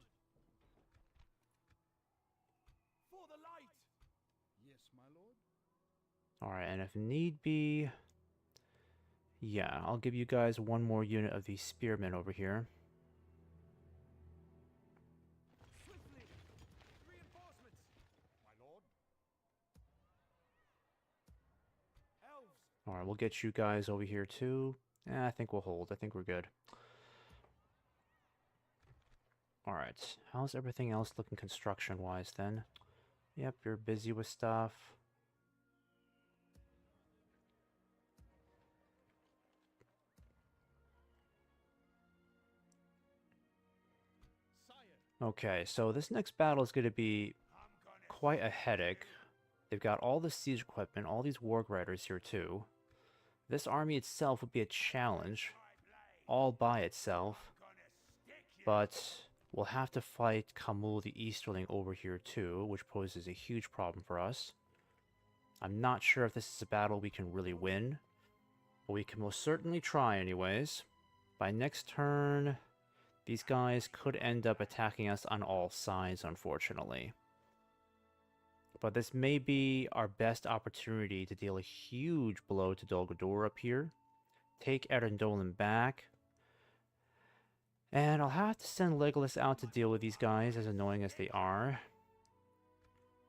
For the light. Yes, my lord. Alright, and if need be... yeah, I'll give you guys one more unit of these spearmen over here. Swiftly. Reinforcements. My lord. Elves. Alright, we'll get you guys over here too. I think we'll hold. I think we're good. Alright, how's everything else looking construction-wise then? Yep, you're busy with stuff. Sire. Okay, so this next battle is going to be quite a headache. They've got all the siege equipment, all these warg riders here too. This army itself would be a challenge, all by itself. But we'll have to fight Khamul the Easterling over here too, which poses a huge problem for us. I'm not sure if this is a battle we can really win, but we can most certainly try anyways. By next turn, these guys could end up attacking us on all sides, unfortunately. But this may be our best opportunity to deal a huge blow to Dol Guldur up here. Take Erendolin back. And I'll have to send Legolas out to deal with these guys, as annoying as they are.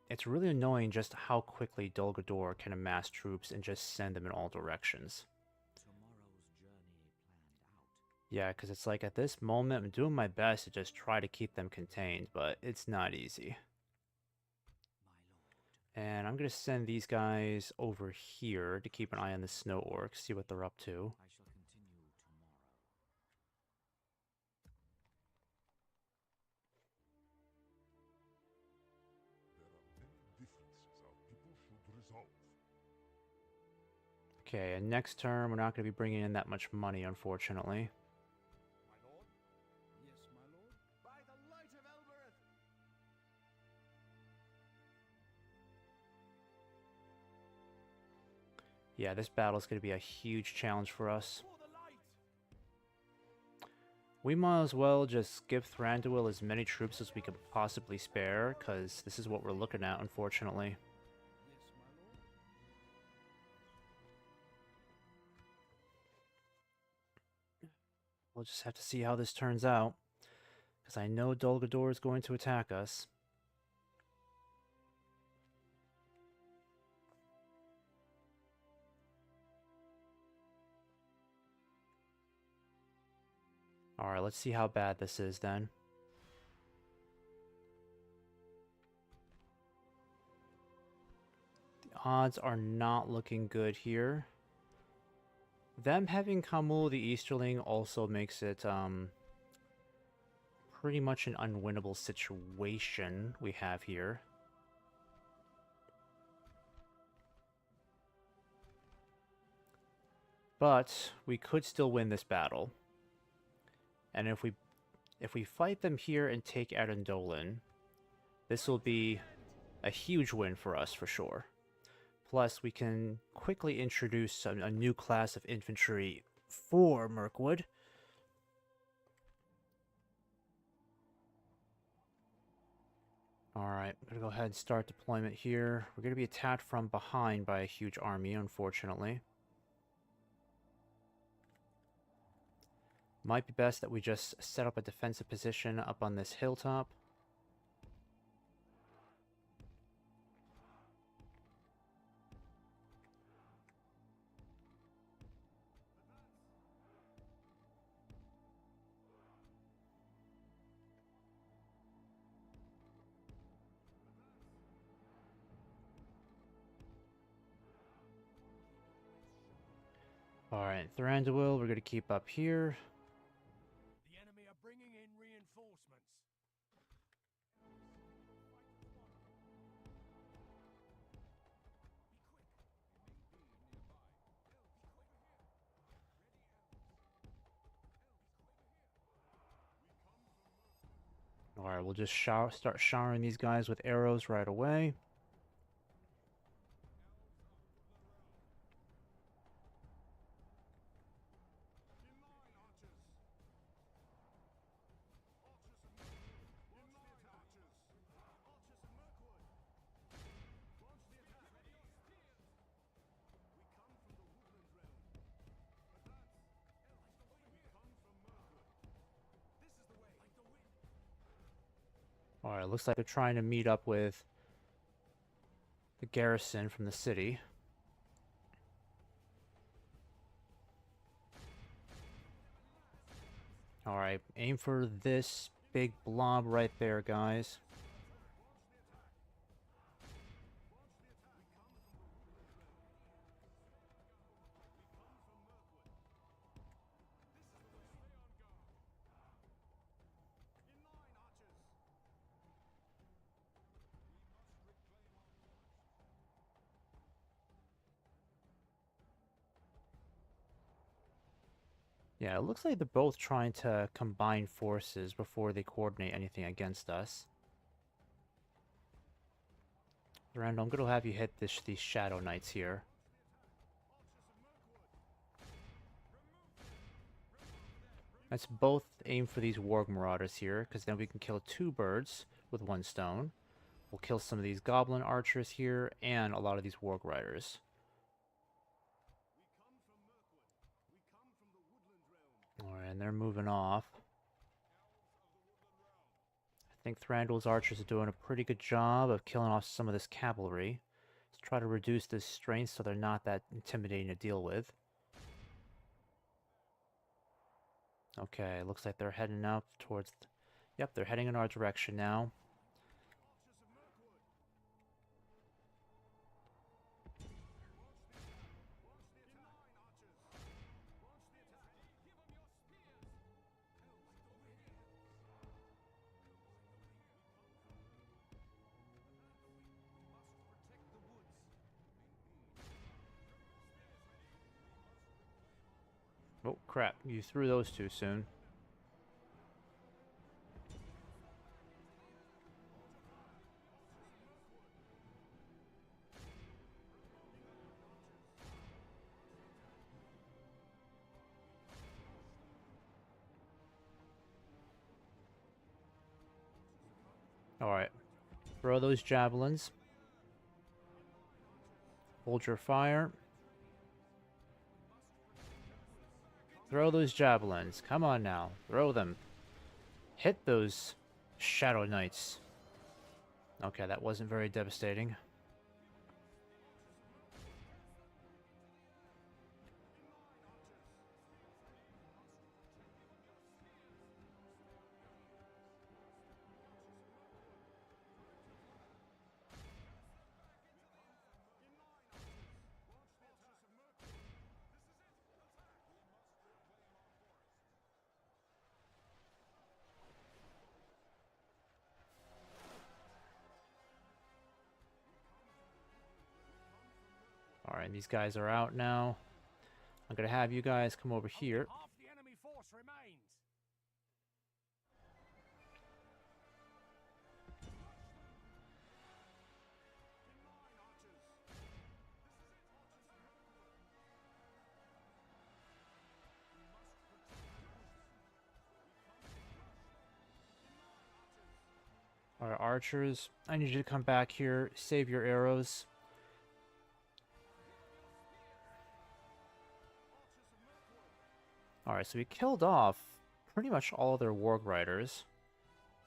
It's really annoying just how quickly Dol Guldur can amass troops and just send them in all directions. Tomorrow's journey planned out. Yeah, because it's like at this moment I'm doing my best to just try to keep them contained, but it's not easy. My lord. And I'm going to send these guys over here to keep an eye on the snow orcs, see what they're up to. I shall continue tomorrow. There are many differences our people should resolve. Okay, and next turn we're not going to be bringing in that much money, unfortunately. My lord. Yes, my lord. By the light of Elbereth. Yeah, this battle is going to be a huge challenge for us. For the light! We might as well just give Thranduil as many troops as we could possibly spare, because this is what we're looking at, unfortunately. Yes, my lord. We'll just have to see how this turns out, because I know Dol Guldur is going to attack us. Alright, let's see how bad this is then. The odds are not looking good here. Them having Kamul the Easterling also makes it pretty much an unwinnable situation we have here. But we could still win this battle. And if we fight them here and take Arundolin, this will be a huge win for us for sure. Plus, we can quickly introduce a new class of infantry for Mirkwood. Alright, I'm going to go ahead and start deployment here. We're going to be attacked from behind by a huge army, unfortunately. Might be best that we just set up a defensive position up on this hilltop. Alright, Thranduil, we're going to keep up here. The enemy are bringing in reinforcements. Alright, we'll just start showering these guys with arrows right away. Alright, looks like they're trying to meet up with the garrison from the city. Alright, aim for this big blob right there, guys. Yeah, it looks like they're both trying to combine forces before they coordinate anything against us. Randall, I'm going to have you hit these Shadow Knights here. Let's both aim for these Warg Marauders here, because then we can kill two birds with one stone. We'll kill some of these Goblin Archers here, and a lot of these Warg Riders. Alright, and they're moving off. I think Thranduil's archers are doing a pretty good job of killing off some of this cavalry. Let's try to reduce this strength so they're not that intimidating to deal with. Okay, looks like they're heading up towards... Yep, they're heading in our direction now. Oh, crap. You threw those too soon. Alright. Throw those javelins. Hold your fire. Throw those javelins. Come on now. Throw them. Hit those Shadow Knights. Okay, that wasn't very devastating. Alright, these guys are out now. I'm gonna have you guys come over here. Half the enemy force remains. Alright, archers, I need you to come back here. Save your arrows. Alright, so we killed off pretty much all their warg riders.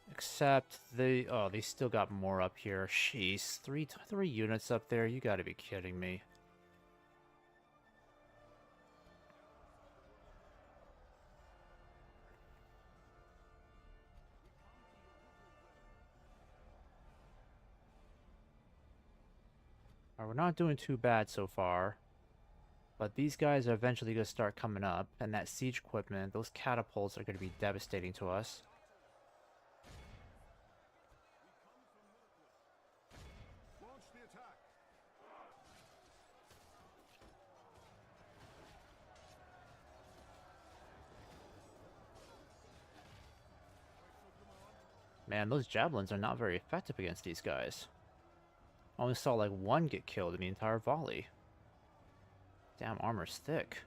Except they... Oh, they still got more up here. Jeez, three units up there? You gotta be kidding me. Alright, we're not doing too bad so far. But these guys are eventually going to start coming up, and that siege equipment, those catapults are going to be devastating to us. Launch the attack. Man, those javelins are not very effective against these guys. I only saw like one get killed in the entire volley. Damn, armor's thick.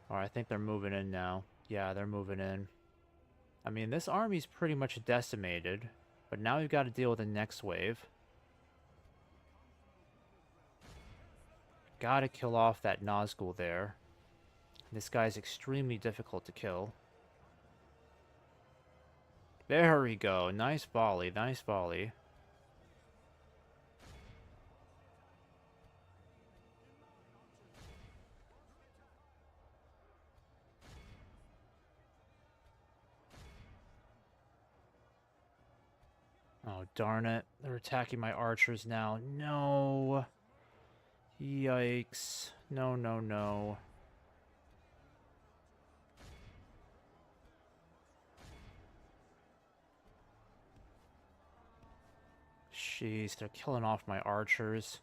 Alright, I think they're moving in now. Yeah, they're moving in. I mean, this army's pretty much decimated, but now we've got to deal with the next wave. Gotta kill off that Nazgul there. This guy's extremely difficult to kill. There we go. Nice volley, nice volley. Oh, darn it. They're attacking my archers now. No. Yikes. No, no, no. Jeez, they're killing off my archers.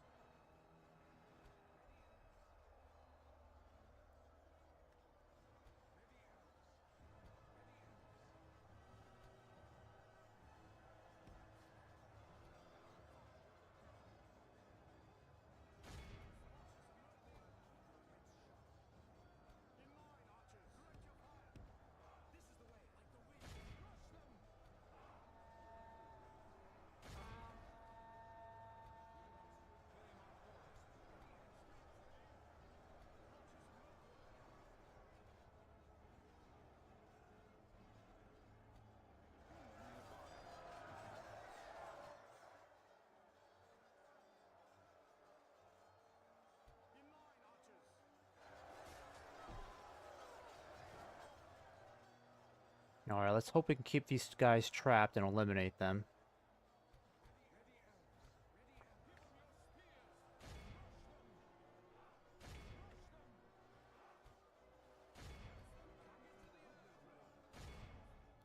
Alright, let's hope we can keep these guys trapped and eliminate them.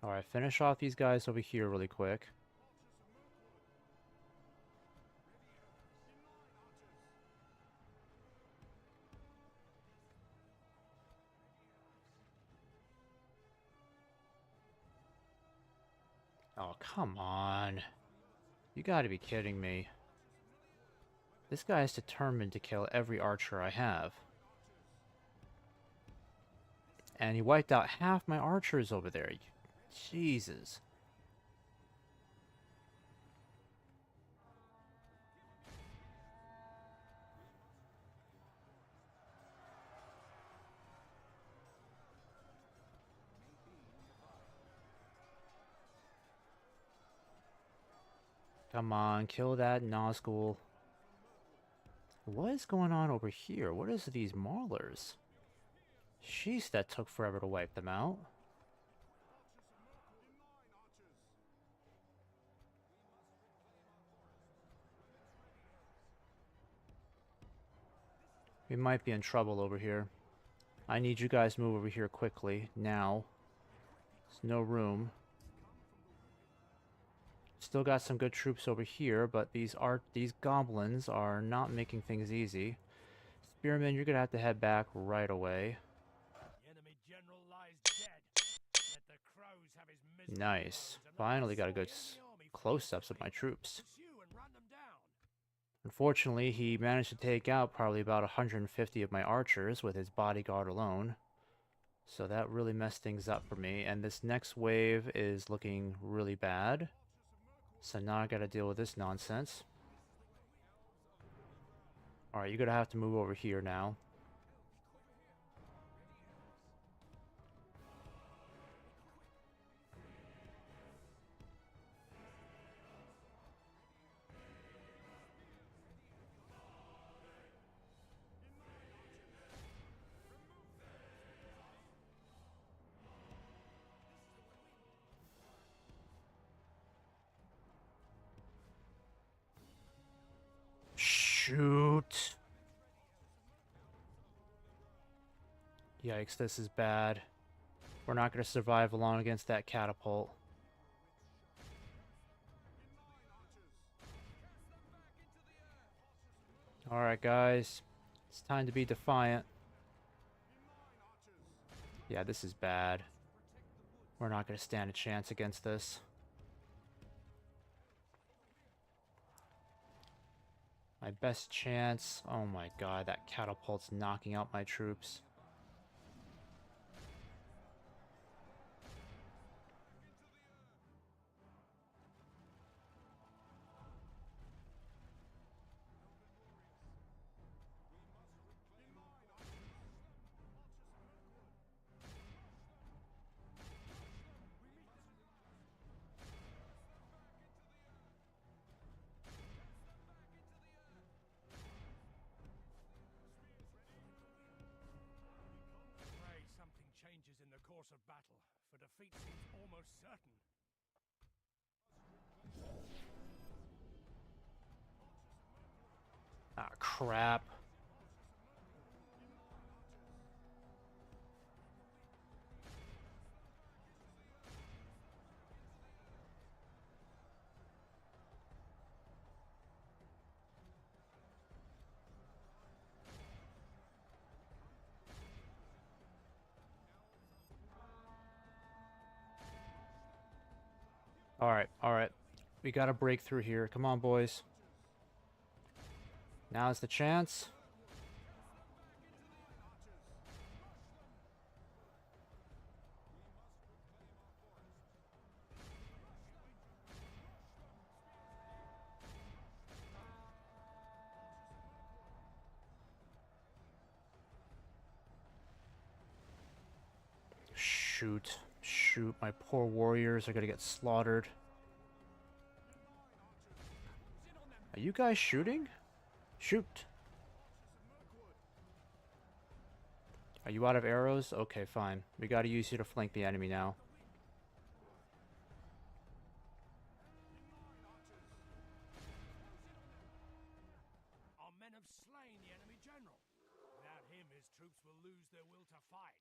Alright, finish off these guys over here really quick. Oh, come on. You gotta be kidding me. This guy is determined to kill every archer I have. And he wiped out half my archers over there. Jesus. Come on, kill that Nazgul. What is going on over here? What is these Maulers? Sheesh, that took forever to wipe them out. We might be in trouble over here. I need you guys to move over here quickly, now. There's no room. Still got some good troops over here, but these goblins are not making things easy. Spearman, you're gonna have to head back right away. The enemy general lies dead. Let the crows have his miserable Nice. bones, and let Finally the got a good sword of the army close-ups of my troops. pursue and run them down. Unfortunately, he managed to take out probably about 150 of my archers with his bodyguard alone. So that really messed things up for me. And this next wave is looking really bad. So now I gotta deal with this nonsense. Alright, you're gonna have to move over here now. Shoot! Yikes, this is bad. We're not going to survive long against that catapult. Alright, guys. It's time to be defiant. Yeah, this is bad. We're not going to stand a chance against this. My best chance... Oh my god, that catapult's knocking out my troops. Pray something changes in the course of battle, for defeat seems almost certain. Ah, crap. Alright. We gotta break through here. Come on, boys. Now's the chance. Shoot, my poor warriors are gonna get slaughtered. Are you guys shooting? Shoot. Are you out of arrows? Okay, fine. We gotta use you to flank the enemy now. Our men have slain the enemy general. Without him, his troops will lose their will to fight.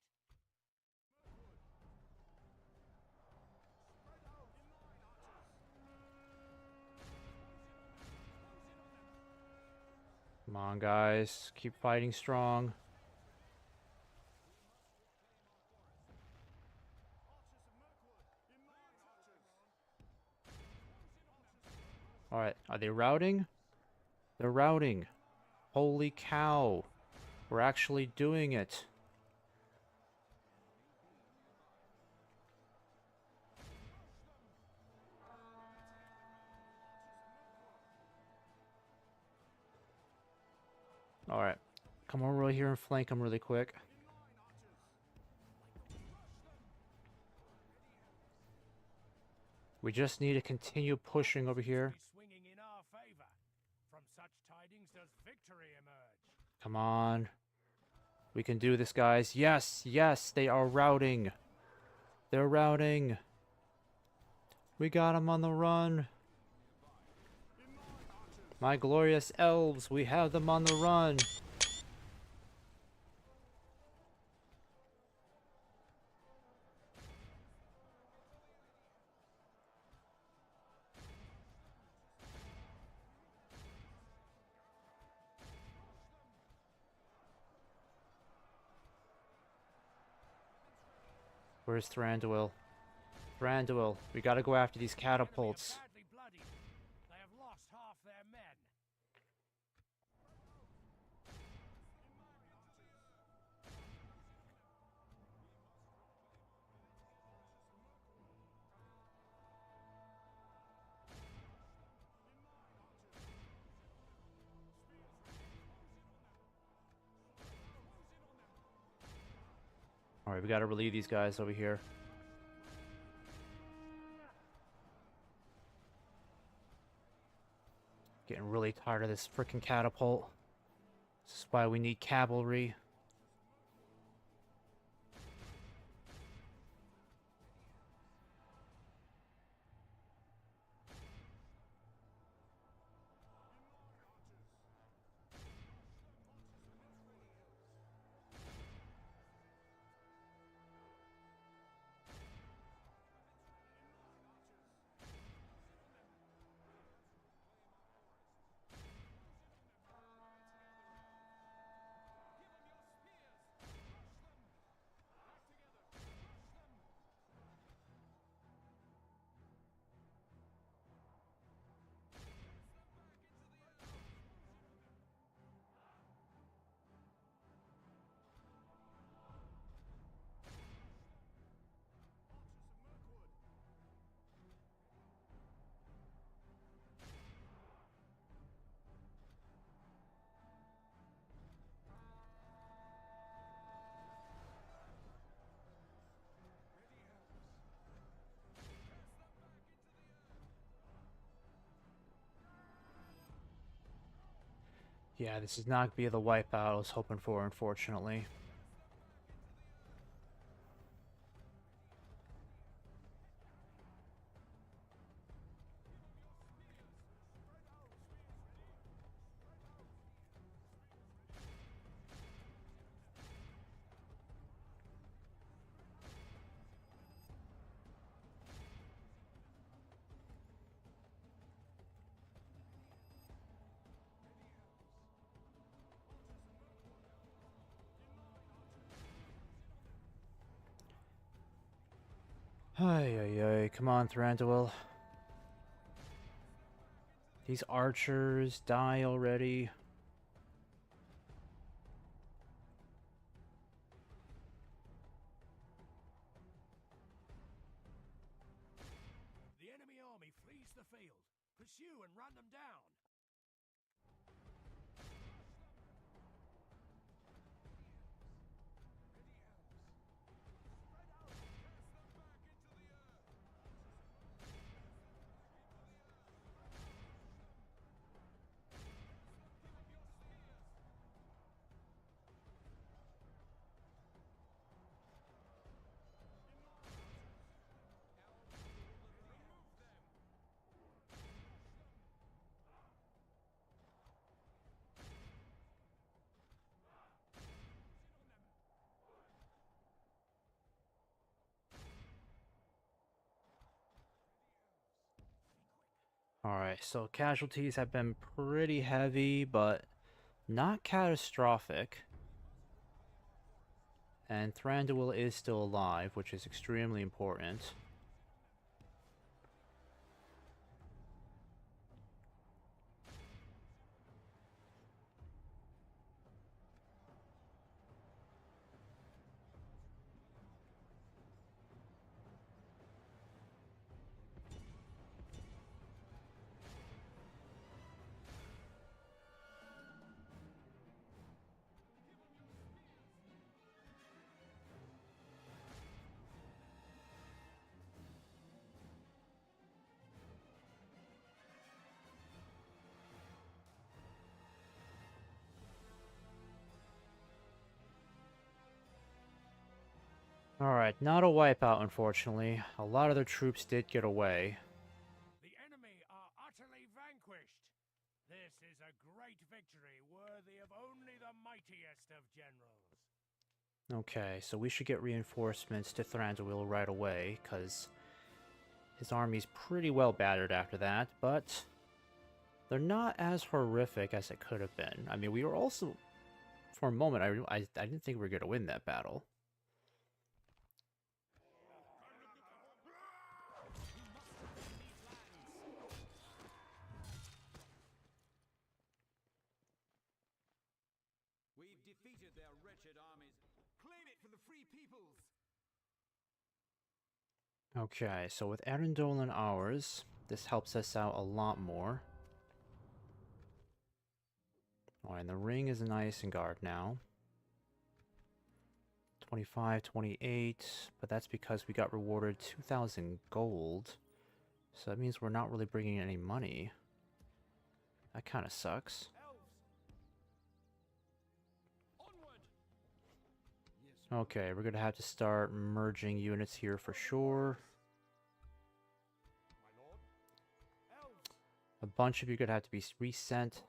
Come on, guys. Keep fighting strong. Alright, are they routing? They're routing. Holy cow. We're actually doing it. Alright. Come over here and flank them really quick. We just need to continue pushing over here. Swinging in our favor. From such tidings does victory emerge. Come on. We can do this, guys. Yes, yes, they are routing. They're routing. We got them on the run. My glorious elves, we have them on the run. Where's Thranduil? Thranduil, we gotta go after these catapults. Badly bloodied. They have lost half their men. Alright, we gotta relieve these guys over here. Getting really tired of this freaking catapult. This is why we need cavalry. Yeah, this is not gonna be the wipeout I was hoping for, unfortunately. Ay, ay, ay. Come on, Thranduil. These archers die already. The enemy army flees the field. Pursue and run them down. Alright, so casualties have been pretty heavy, but not catastrophic. And Thranduil is still alive, which is extremely important. Alright, not a wipeout, unfortunately. A lot of their troops did get away. The enemy are utterly vanquished. This is a great victory worthy of only the mightiest of generals. Okay, so we should get reinforcements to Thranduil right away, because his army's pretty well battered after that, but they're not as horrific as it could have been. I mean, we were also, for a moment, I didn't think we were going to win that battle. We've defeated their wretched armies. Claim it for the free peoples! Okay, so with Arundel and ours, this helps us out a lot more. Oh, and the ring is in Isengard now. 25, 28, but that's because we got rewarded 2,000 gold. So that means we're not really bringing in any money. That kind of sucks. Okay, we're gonna have to start merging units here for sure. A bunch of you are gonna have to be sent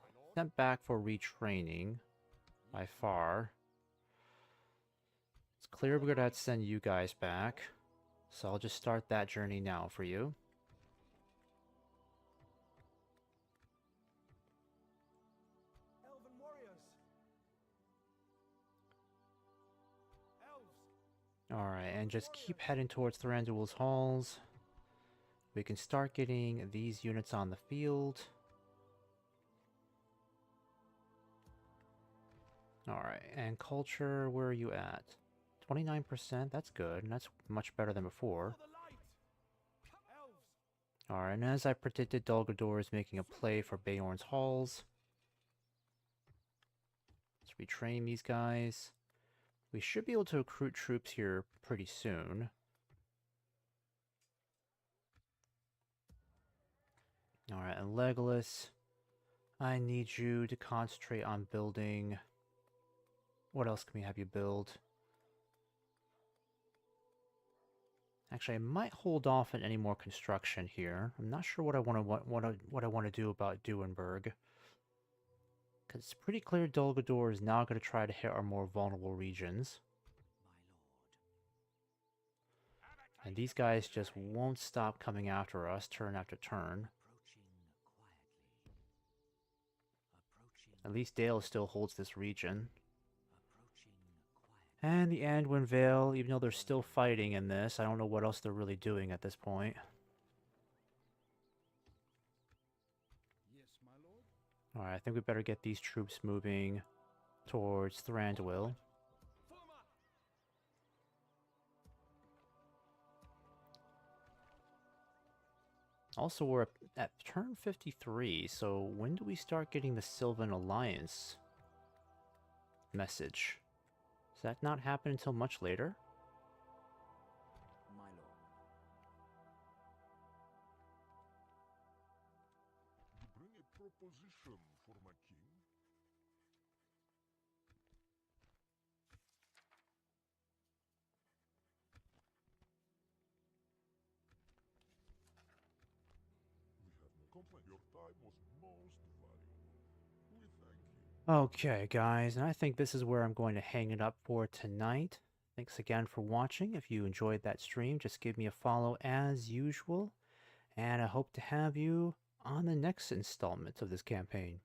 back for retraining by far. It's clear we're gonna have to send you guys back. So I'll just start that journey now for you. Elven warriors. Elves. Alright, and just keep heading towards Thranduil's halls. We can start getting these units on the field. Alright, and culture, where are you at? 29%, that's good, and that's much better than before. Alright, and as I predicted, Dol Guldur is making a play for Beorn's halls. Let's retrain these guys. We should be able to recruit troops here pretty soon. Alright, and Legolas, I need you to concentrate on building... What else can we have you build? Actually, I might hold off on any more construction here. I'm not sure what I want to do about Duenberg. Because it's pretty clear Dol Guldur is now going to try to hit our more vulnerable regions. And these guys just won't stop coming after us turn after turn. At least Dale still holds this region. And the Anduin Vale, even though they're still fighting in this, I don't know what else they're really doing at this point. Yes, my lord. Alright, I think we better get these troops moving towards Thranduil. Also, we're at turn 53, so when do we start getting the Sylvan Alliance message? Does that not happen until much later? My lord. You bring a proposition for my king? We have no complaint. Your time was most valuable. We thank you. Okay, guys, and I think this is where I'm going to hang it up for tonight. Thanks again for watching. If you enjoyed that stream, just give me a follow as usual. And I hope to have you on the next installment of this campaign.